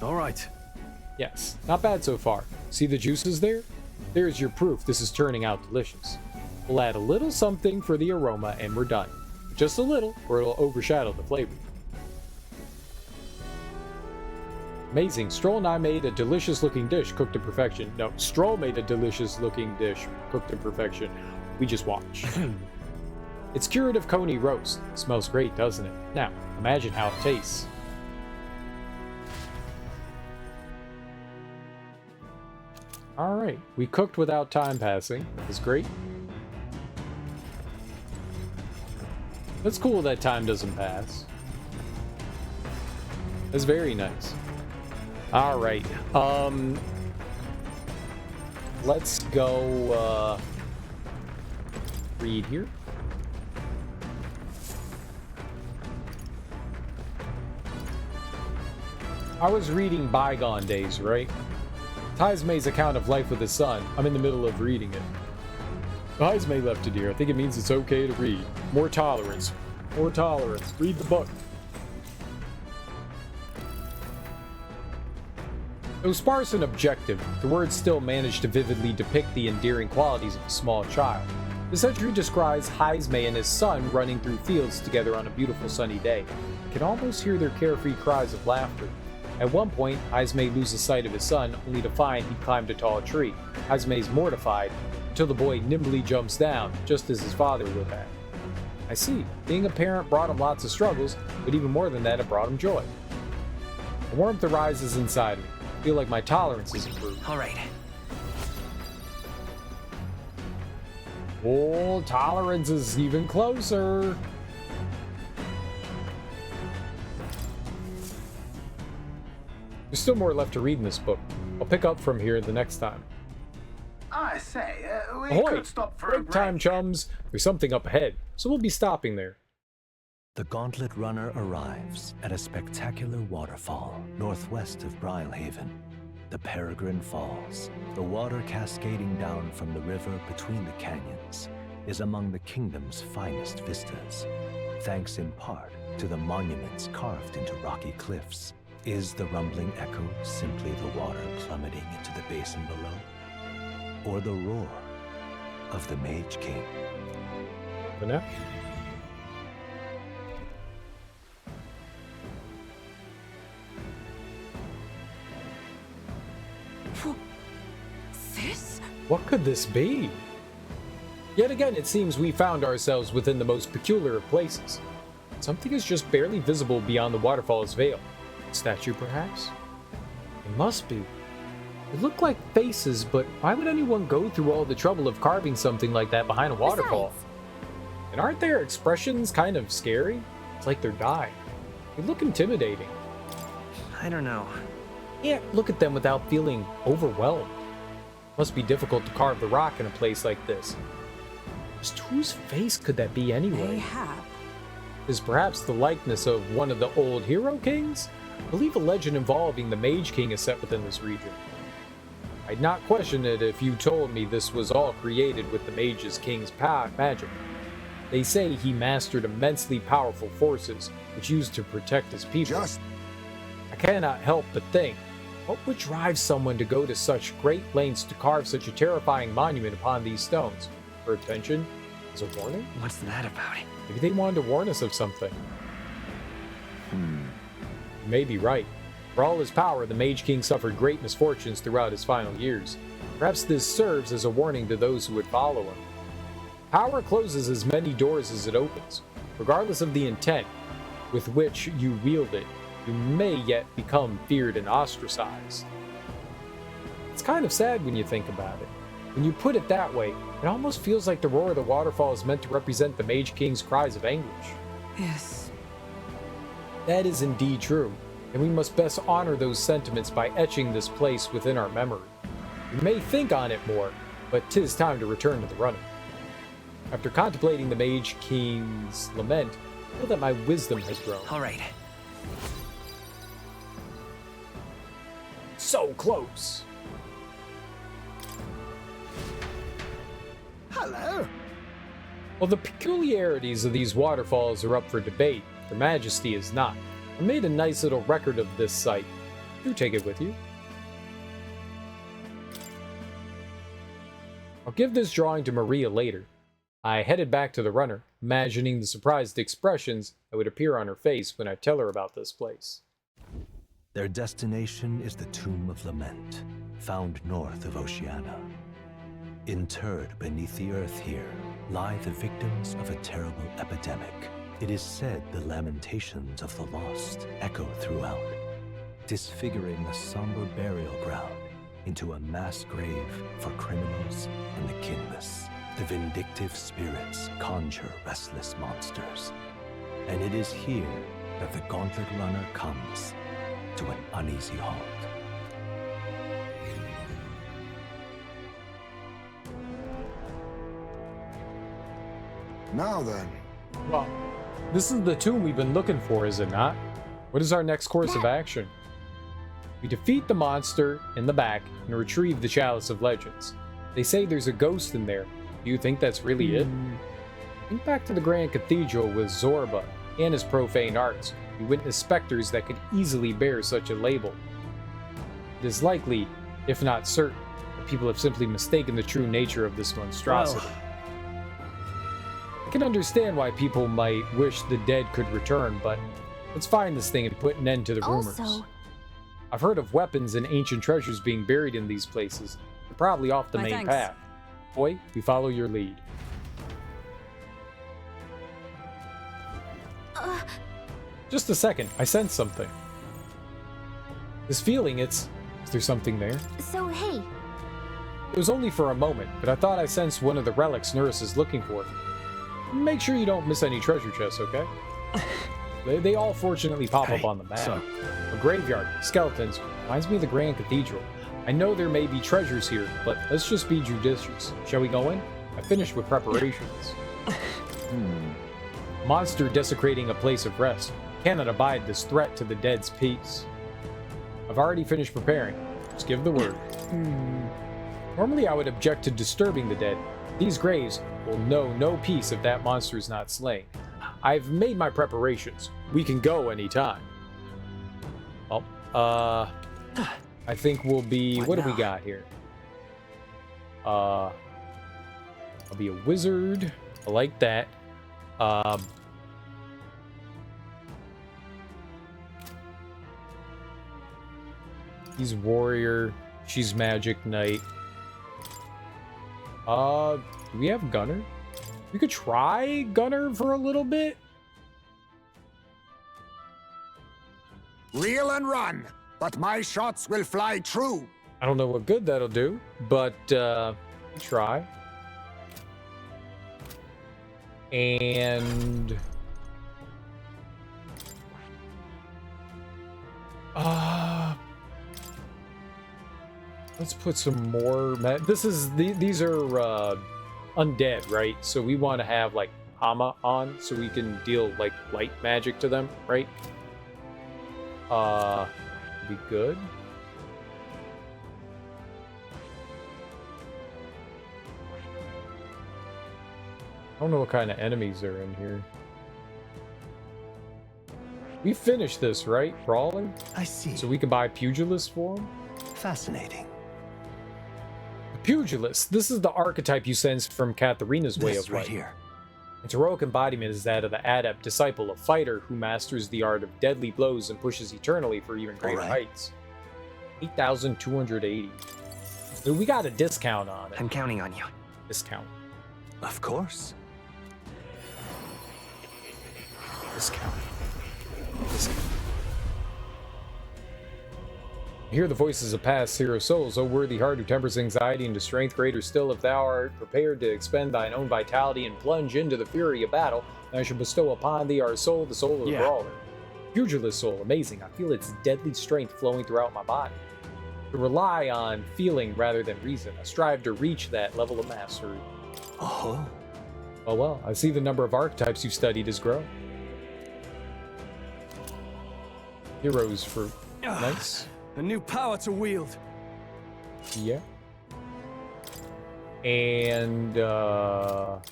All right. Yes, not bad so far. See the juices there? There's your proof this is turning out delicious. We'll add a little something for the aroma and we're done. Just a little, or it'll overshadow the flavor. Amazing. Stroll and I made a delicious looking dish cooked to perfection. No, Stroll made a delicious looking dish cooked to perfection. We just watched. It's curative coney roast. Smells great, doesn't it? Now, imagine how it tastes. Alright, we cooked without time passing. That's great. That's cool that time doesn't pass. That's very nice. Alright, let's go, read here. I was reading Bygone Days, right? Heismay's account of life with his son. I'm in the middle of reading it. Heismay left it here. I think it means it's okay to read. More tolerance. More tolerance. Read the book. Though sparse and objective, the words still manage to vividly depict the endearing qualities of a small child. This entry describes Heismay and his son running through fields together on a beautiful sunny day. You can almost hear their carefree cries of laughter. At one point, Heismay loses sight of his son, only to find he'd climbed a tall tree. Heismay's mortified, until the boy nimbly jumps down, just as his father would have. I see. Being a parent brought him lots of struggles, but even more than that, it brought him joy. A warmth arises inside me. I feel like my tolerance is improved. All right. Oh, tolerance is even closer. There's still more left to read in this book. I'll pick up from here the next time. I say, we Ahoy! could stop for a Break break. time, chums. There's something up ahead, so we'll be stopping there. The Gauntlet Runner arrives at a spectacular waterfall northwest of Brylehaven, the Peregrine Falls. The water cascading down from the river between the canyons is among the kingdom's finest vistas, thanks in part to the monuments carved into rocky cliffs. Is the rumbling echo simply the water plummeting into the basin below? Or the roar of the Mage King? For now. This? What could this be? Yet again, it seems we found ourselves within the most peculiar of places. Something is just barely visible beyond the waterfall's veil. A statue, perhaps? It must be. It looked like faces, but why would anyone go through all the trouble of carving something like that behind a waterfall? And aren't their expressions kind of scary? It's like they're dying. They look intimidating. I don't know. Can't look at them without feeling overwhelmed. Must be difficult to carve the rock in a place like this. Just whose face could that be anyway? Mayhap. Is perhaps the likeness of one of the old hero kings? I believe a legend involving the Mage King is set within this region. I'd not question it if you told me this was all created with the Mage's King's magic. They say he mastered immensely powerful forces, which used to protect his people. I cannot help but think, what would drive someone to go to such great lengths to carve such a terrifying monument upon these stones? For attention? As a warning? What's that about? Maybe they wanted to warn us of something. You may be right. For all his power, the Mage King suffered great misfortunes throughout his final years. Perhaps this serves as a warning to those who would follow him. Power closes as many doors as it opens. Regardless of the intent with which you wield it, you may yet become feared and ostracized. It's kind of sad when you think about it. When you put it that way, it almost feels like the roar of the waterfall is meant to represent the Mage King's cries of anguish. Yes. That is indeed true, and we must best honor those sentiments by etching this place within our memory. We may think on it more, but 'tis time to return to the running. After contemplating the Mage King's lament, I feel that my wisdom has grown. All right. So close! Hello. While the peculiarities of these waterfalls are up for debate, their majesty is not. I made a nice little record of this site. Do take it with you. I'll give this drawing to Maria later. I headed back to the runner, imagining the surprised expressions that would appear on her face when I tell her about this place. Their destination is the Tomb of Lament, found north of Oceania. Interred beneath the earth here lie the victims of a terrible epidemic. It is said the lamentations of the lost echo throughout, disfiguring the somber burial ground into a mass grave for criminals and the kinless. The vindictive spirits conjure restless monsters. And it is here that the Gauntlet Runner comes to an uneasy halt. Now then. Well, this is the tomb we've been looking for, is it not? What is our next course of action? We defeat the monster in the back and retrieve the Chalice of Legends. They say there's a ghost in there. Do you think that's really it? Think back to the Grand Cathedral with Zorba and his profane arts. We witnessed specters that could easily bear such a label. It is likely, if not certain, that people have simply mistaken the true nature of this monstrosity. I can understand why people might wish the dead could return, but let's find this thing and put an end to the rumors. I've heard of weapons and ancient treasures being buried in these places. They're probably off the main path. Boy, we follow your lead. Just a second, I sense something. This feeling, is there something there? So, hey. It was only for a moment, but I thought I sensed one of the relics Nurse is looking for. Make sure you don't miss any treasure chests, okay? They all fortunately pop up on the map. A graveyard, skeletons, reminds me of the Grand Cathedral. I know there may be treasures here, but let's just be judicious. Shall we go in? I finished with preparations. Monster desecrating a place of rest. Cannot abide this threat to the dead's peace. I've already finished preparing. Just give the word. Normally I would object to disturbing the dead. These graves will know no peace if that monster is not slain. I've made my preparations. We can go anytime. Well, I think we'll be... What do we got here? I'll be a wizard. I like that. He's warrior. She's magic knight. Do we have Gunner? We could try Gunner for a little bit. Reel and run, but my shots will fly true. I don't know what good that'll do, but try. And let's put some more. These are undead, right? So we want to have like Hama on, so we can deal like light magic to them, right? Be good. I don't know what kind of enemies are in here. We finished this, right? Brawling? I see. So we can buy Pugilist for him? Fascinating. Pugilist. This is the archetype you sense from Katharina's way of right life. Here. Its heroic embodiment is that of the adept disciple, a fighter who masters the art of deadly blows and pushes eternally for even greater heights. 8,280. Dude, we got a discount on it. I'm counting on you. Discount. Of course. Discount. Hear the voices of past hero souls, O worthy heart who tempers anxiety into strength, greater still if thou art prepared to expend thine own vitality and plunge into the fury of battle, I shall bestow upon thee our soul, the soul of the brawler. Pugilist soul, amazing. I feel its deadly strength flowing throughout my body. To rely on feeling rather than reason, I strive to reach that level of mastery. Oh. Oh well, I see the number of archetypes you've studied has grown. Heroes for... Nice. A new power to wield. Yeah. And, oh,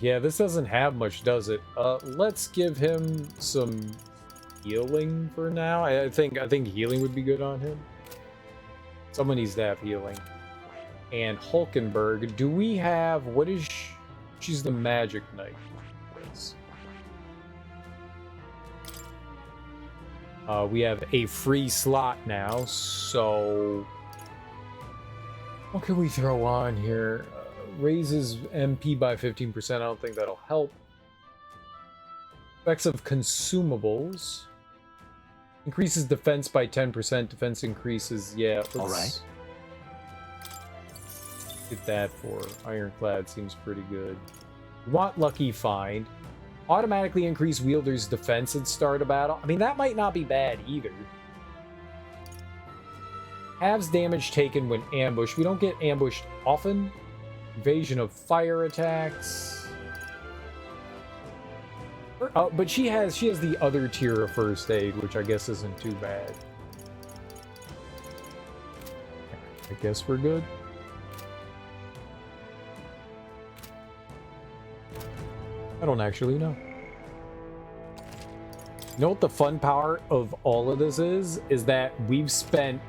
yeah, this doesn't have much, does it? Let's give him some healing for now. I think healing would be good on him. Someone needs to have healing. And Hulkenberg, do we have... What is she's the magic knight. We have a free slot now, so... What can we throw on here? Raises MP by 15%. I don't think that'll help. Effects of consumables. Increases defense by 10%. Defense increases, yeah. All right. Get that for Ironclad. Seems pretty good. Want Lucky Find. Automatically increase wielder's defense at start of battle. I mean, that might not be bad either. Halves damage taken when ambushed. We don't get ambushed often. Evasion of fire attacks. But she has the other tier of first aid, which I guess isn't too bad. I guess we're good. I don't actually know. You know what the fun part of all of this is that we've spent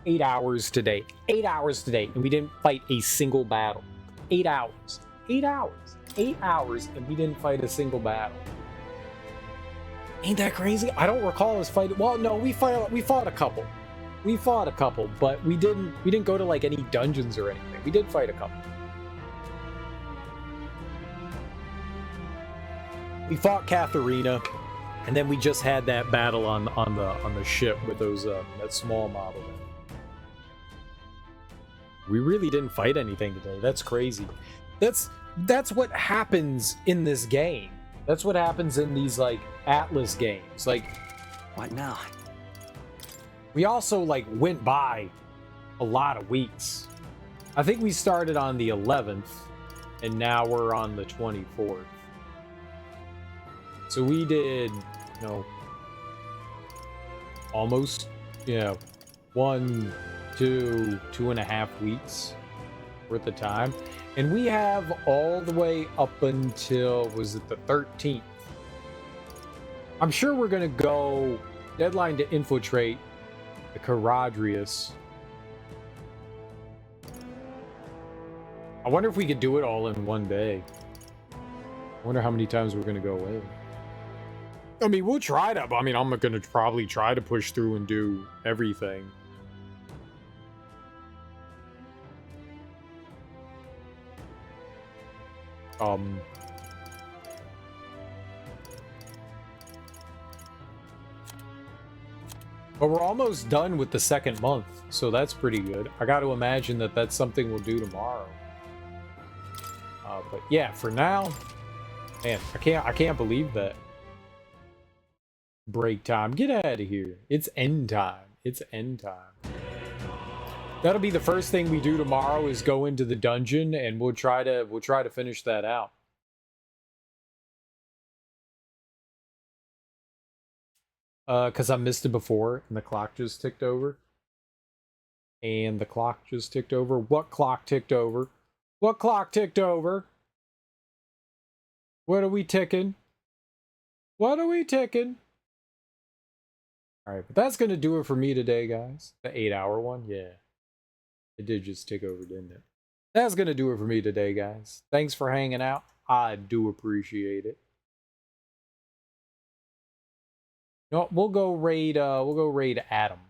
8 hours today. 8 hours today, and we didn't fight a single battle. 8 hours. 8 hours. 8 hours, and we didn't fight a single battle. Ain't that crazy? I don't recall us fighting. Well, no, we fought a couple. We fought a couple, but we didn't go to like any dungeons or anything. We did fight a couple. We fought Katharina, and then we just had that battle on the ship with those that small model. We really didn't fight anything today. That's crazy. That's what happens in this game. That's what happens in these like Atlas games. Like, what now? We also like went by a lot of weeks. I think we started on the 11th, and now we're on the 24th. So we did, almost, 1, 2, 2.5 weeks worth of time. And we have all the way up until, was it the 13th? I'm sure we're going to go deadline to infiltrate the Caradrius. I wonder if we could do it all in one day. I wonder how many times we're going to go in. I mean, we'll try to. I mean, I'm going to probably try to push through and do everything. But we're almost done with the second month, so that's pretty good. I got to imagine that that's something we'll do tomorrow. But yeah, for now, man, I can't believe that. Break time. Get out of here. It's end time. It's end time. That'll be the first thing we do tomorrow is go into the dungeon, and we'll try to finish that out. Because I missed it before, and the clock just ticked over. And the clock just ticked over. What clock ticked over? What clock ticked over? What are we ticking? What are we ticking? Alright, but that's going to do it for me today, guys. The 8-hour one? Yeah. It did just tick over, didn't it? That's going to do it for me today, guys. Thanks for hanging out. I do appreciate it. No, we'll go raid Adam.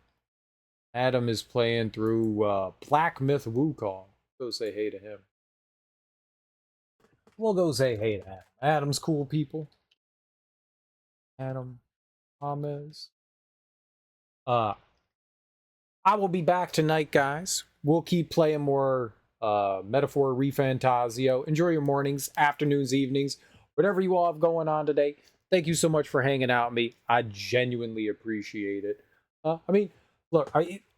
Adam is playing through Black Myth Wukong. Go say hey to him. We'll go say hey to Adam. Adam's cool people. Adam Thomas. I will be back tonight, guys. We'll keep playing more Metaphor ReFantazio. Enjoy your mornings, afternoons, evenings, whatever you all have going on today. Thank you so much for hanging out with me. I genuinely appreciate it. I mean, look,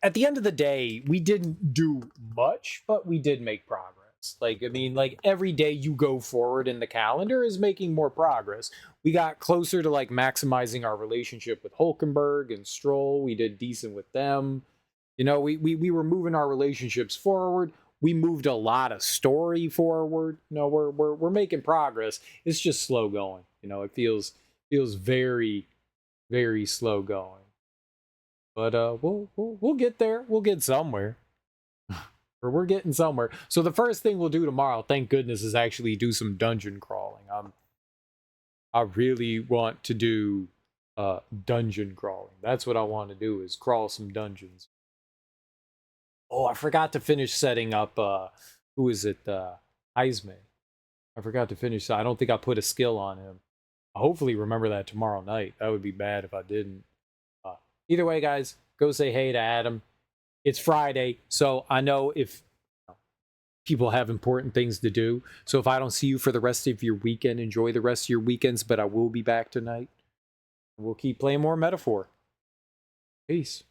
at the end of the day, we didn't do much, but we did make progress. Like, I mean, like, every day you go forward in the calendar is making more progress. We got closer to, like, maximizing our relationship with Hulkenberg and Stroll. We did decent with them. You know, we were moving our relationships forward. We moved a lot of story forward. You know, we're making progress. It's just slow going. You know, it feels very, very slow going. But we'll get there. We'll get somewhere. Or we're getting somewhere. So the first thing we'll do tomorrow, thank goodness, is actually do some dungeon crawling. I really want to do dungeon crawling. That's what I want to do, is crawl some dungeons. Oh, I forgot to finish setting up, who is it? Heisman. I forgot to finish that. I don't think I put a skill on him. I'll hopefully remember that tomorrow night. That would be bad if I didn't. Either way, guys, go say hey to Adam. It's Friday, so I know if people have important things to do. So if I don't see you for the rest of your weekend, enjoy the rest of your weekends, but I will be back tonight. We'll keep playing more Metaphor. Peace.